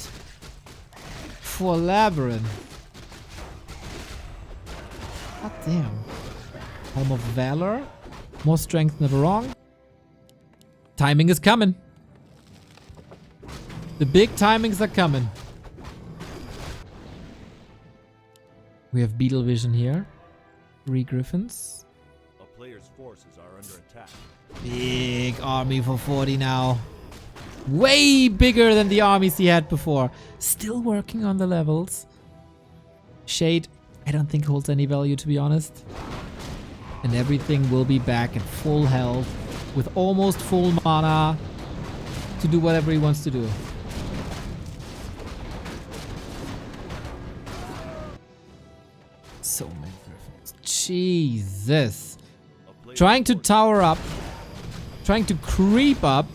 for LabyRinth. God damn. Helm of Valor. More strength, never wrong. Timing is coming. The big timings are coming. We have Beetle Vision here. 3 Griffins. Players' forces are under attack. Big army for 40 now. Way bigger than the armies he had before. Still working on the levels. Shade, I don't think holds any value, to be honest. And everything will be back at full health with almost full mana to do whatever he wants to do. So many griffins. Jesus. Trying to tower up. Trying to creep up.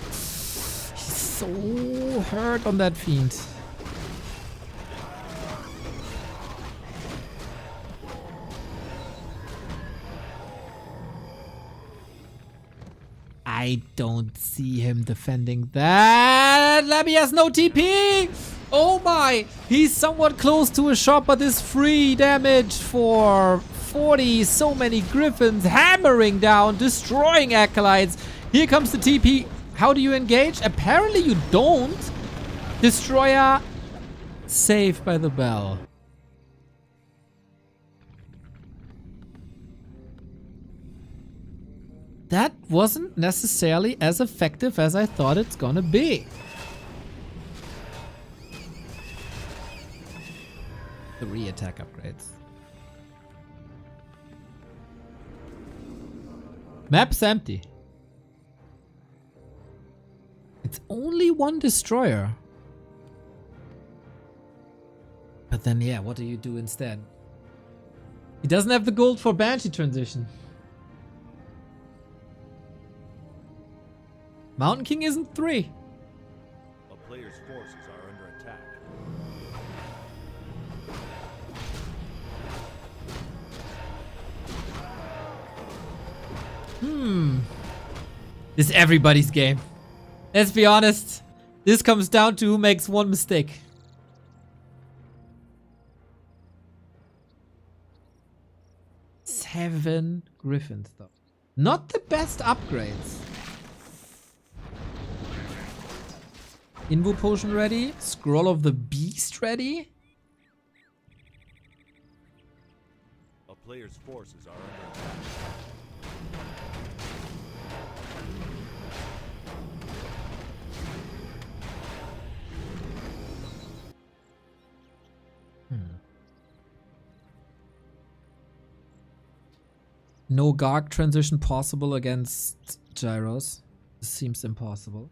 He's so hurt on that fiend. I don't see him defending that. Labby has no TP. Oh my. He's somewhat close to a shot, but this free damage for 40. So many griffins hammering down, destroying acolytes. Here comes the TP. How do you engage? Apparently you don't. Destroyer saved by the bell. That wasn't necessarily as effective as I thought it's gonna be. The re-attack upgrades. Map's empty. It's only one destroyer. But then, yeah, what do you do instead? He doesn't have the gold for Banshee transition. Mountain King isn't 3. A player's forces are under attack. This is everybody's game. Let's be honest. This comes down to who makes one mistake. Seven Griffins though. Not the best upgrades. Invo Potion ready. Scroll of the Beast ready. A player's forces are under attack. No Garg transition possible against Gyros. This seems impossible.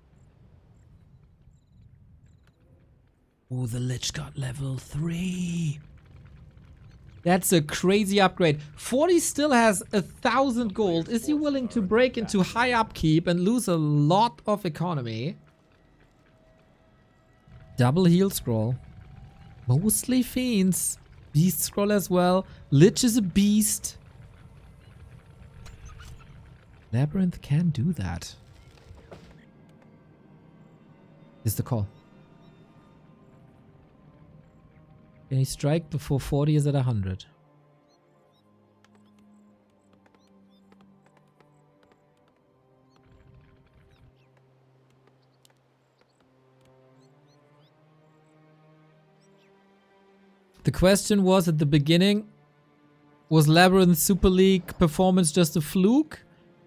Oh, the Lich got level 3. That's a crazy upgrade. 40 still has 1,000 gold. Is he willing to break into high upkeep and lose a lot of economy? Double heal scroll. Mostly fiends. Beast scroll as well. Lich is a beast. LabyRinth can do that. Is the call. Can he strike before 40 is at 100? The question was at the beginning, was LabyRinth's Super League performance just a fluke?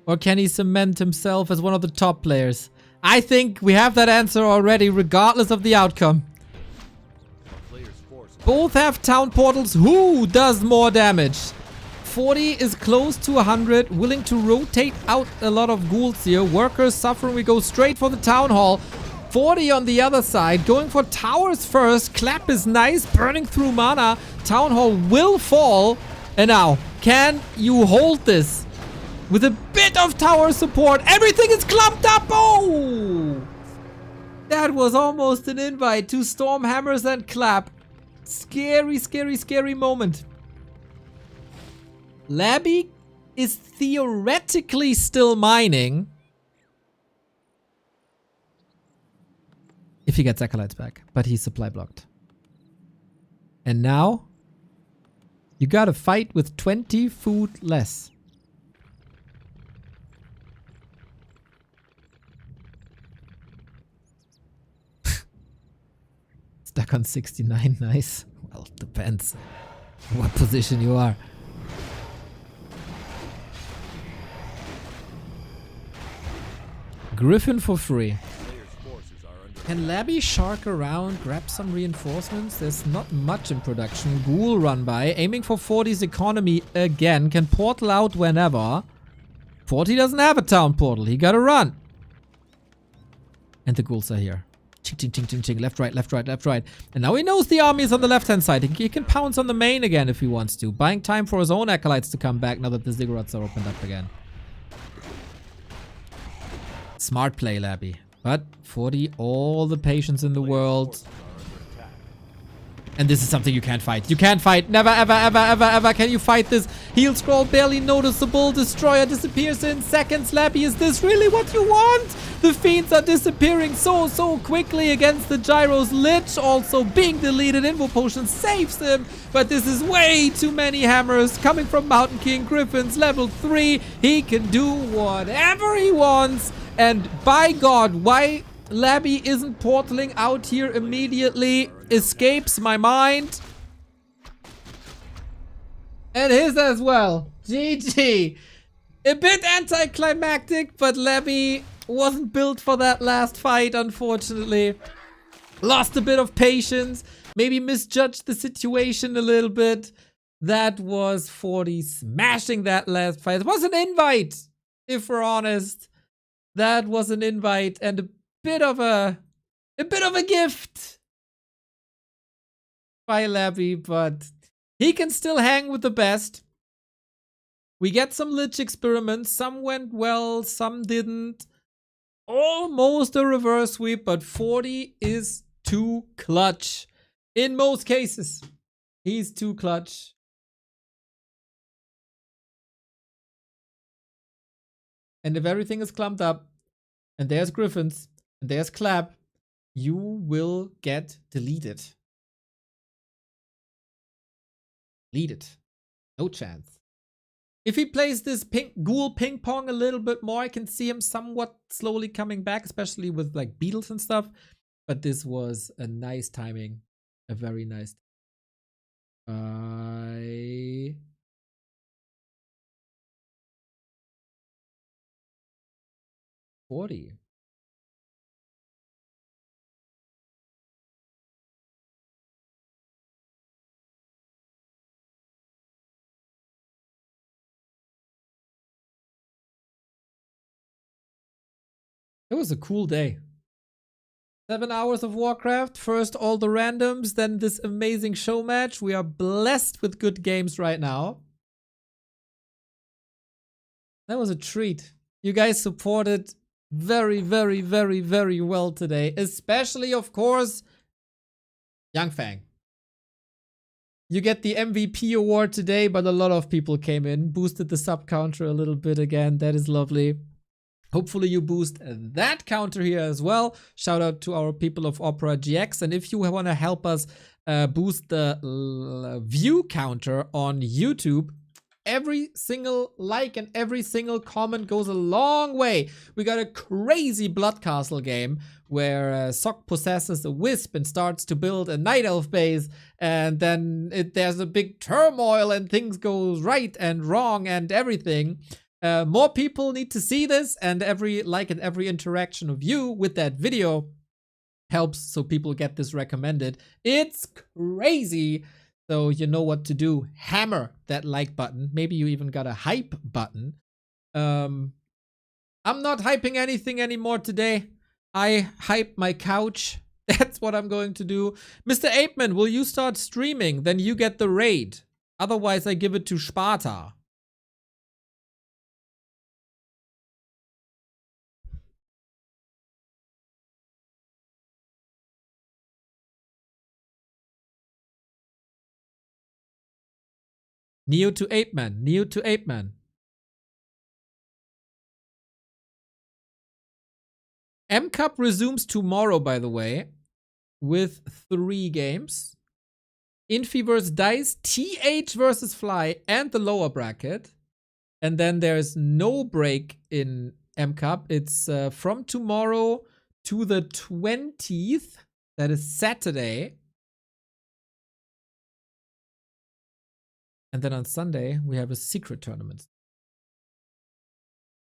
Or can he cement himself as one of the top players? I think we have that answer already, regardless of the outcome. Both have town portals. Who does more damage? 40 is close to 100, willing to rotate out a lot of ghouls here. Workers suffering, we go straight for the town hall. 40 on the other side, going for towers first. Clap is nice, burning through mana. Town hall will fall. And now, can you hold this? With a bit of tower support, everything is clumped up. Oh! That was almost an invite to Stormhammers and Clap. Scary, scary, scary moment. Labby is theoretically still mining. If he gets Acolytes back. But he's supply blocked. And now, you gotta fight with 20 food less. Stuck on 69, nice. Well, depends what position you are. Griffin for free. Can Labby shark around, grab some reinforcements? There's not much in production. Ghoul run by, aiming for 40's economy again. Can portal out whenever. 40 doesn't have a town portal, he gotta run. And the ghouls are here. Ching, ching, ching, ching, ching. Left, right, left, right, left, right. And now he knows the army is on the left-hand side. He can pounce on the main again if he wants to. Buying time for his own acolytes to come back now that the ziggurats are opened up again. Smart play, Labby. But 40, all the patience in the world. And this is something you can't fight. You can't fight. Never, ever, ever, ever, ever can you fight this. Heal scroll, barely noticeable. Destroyer disappears in seconds. Labby, is this really what you want? The fiends are disappearing so quickly against the gyros. Lich also being deleted. Invo potion saves him. But this is way too many hammers coming from Mountain King. Griffins, level 3. He can do whatever he wants. And by God, why Labby isn't portaling out here immediately escapes my mind. And his as well. GG. A bit anticlimactic, but Labby wasn't built for that last fight, unfortunately. Lost a bit of patience. Maybe misjudged the situation a little bit. That was 40 smashing that last fight. It was an invite, if we're honest. That was an invite and a bit of a gift by Labby, but he can still hang with the best. We get some Lich experiments. Some went well, some didn't. Almost a reverse sweep, but 40 is too clutch. In most cases, he's too clutch. And if everything is clumped up, and there's Griffins, and there's Clap, you will get deleted. Deleted. No chance. If he plays this ghoul ping pong a little bit more, I can see him somewhat slowly coming back, especially with like beetles and stuff. But this was a nice timing. A very nice. 40. It was a cool day. 7 hours of Warcraft. First all the randoms, then this amazing show match. We are blessed with good games right now. That was a treat. You guys supported very, very, very, very well today. Especially, of course, Yang Fang. You get the MVP award today, but a lot of people came in. Boosted the sub counter a little bit again. That is lovely. Hopefully you boost that counter here as well. Shout out to our people of operagx. And if you want to help us boost the view counter on YouTube, every single like and every single comment goes a long way. We got a crazy Blood Castle game where Sok possesses a wisp and starts to build a night elf base, and then there's a big turmoil and things go right and wrong and everything. More people need to see this, and every like and every interaction of you with that video helps so people get this recommended. It's crazy. So you know what to do. Hammer that like button. Maybe you even got a hype button. I'm not hyping anything anymore today. I hype my couch. That's what I'm going to do. Mr. Apeman, will you start streaming? Then you get the raid. Otherwise, I give it to Sparta. Neo to Apeman. Neo to Apeman. M Cup resumes tomorrow, by the way, with 3 games. Infi vs. Dice, TH versus Fly, and the lower bracket. And then there's no break in M Cup. It's from tomorrow to the 20th. That is Saturday. And then on Sunday, we have a secret tournament.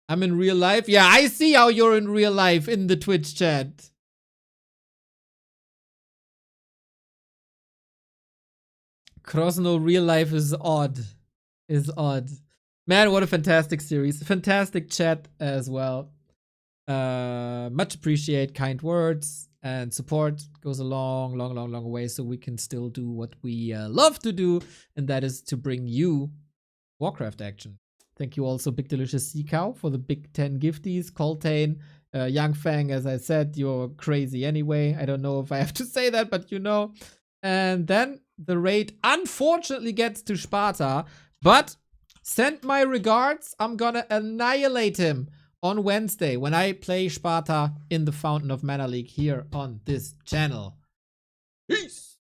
I'm in real life. Yeah, I see how you're in real life in the Twitch chat. Krosno real life is odd. Is odd. Man, what a fantastic series. Fantastic chat as well. Much appreciate kind words, and support goes a long, long, long, long way so we can still do what we love to do, and that is to bring you Warcraft action. Thank you also, Big Delicious Sea Cow, for the big 10 gifties. Coltane, Yang Fang, as I said, you're crazy anyway. I don't know if I have to say that, but you know. And then the raid unfortunately gets to Sparta, but send my regards. I'm gonna annihilate him on Wednesday when I play Sparta in the Fountain of Mana League here on this channel. Peace!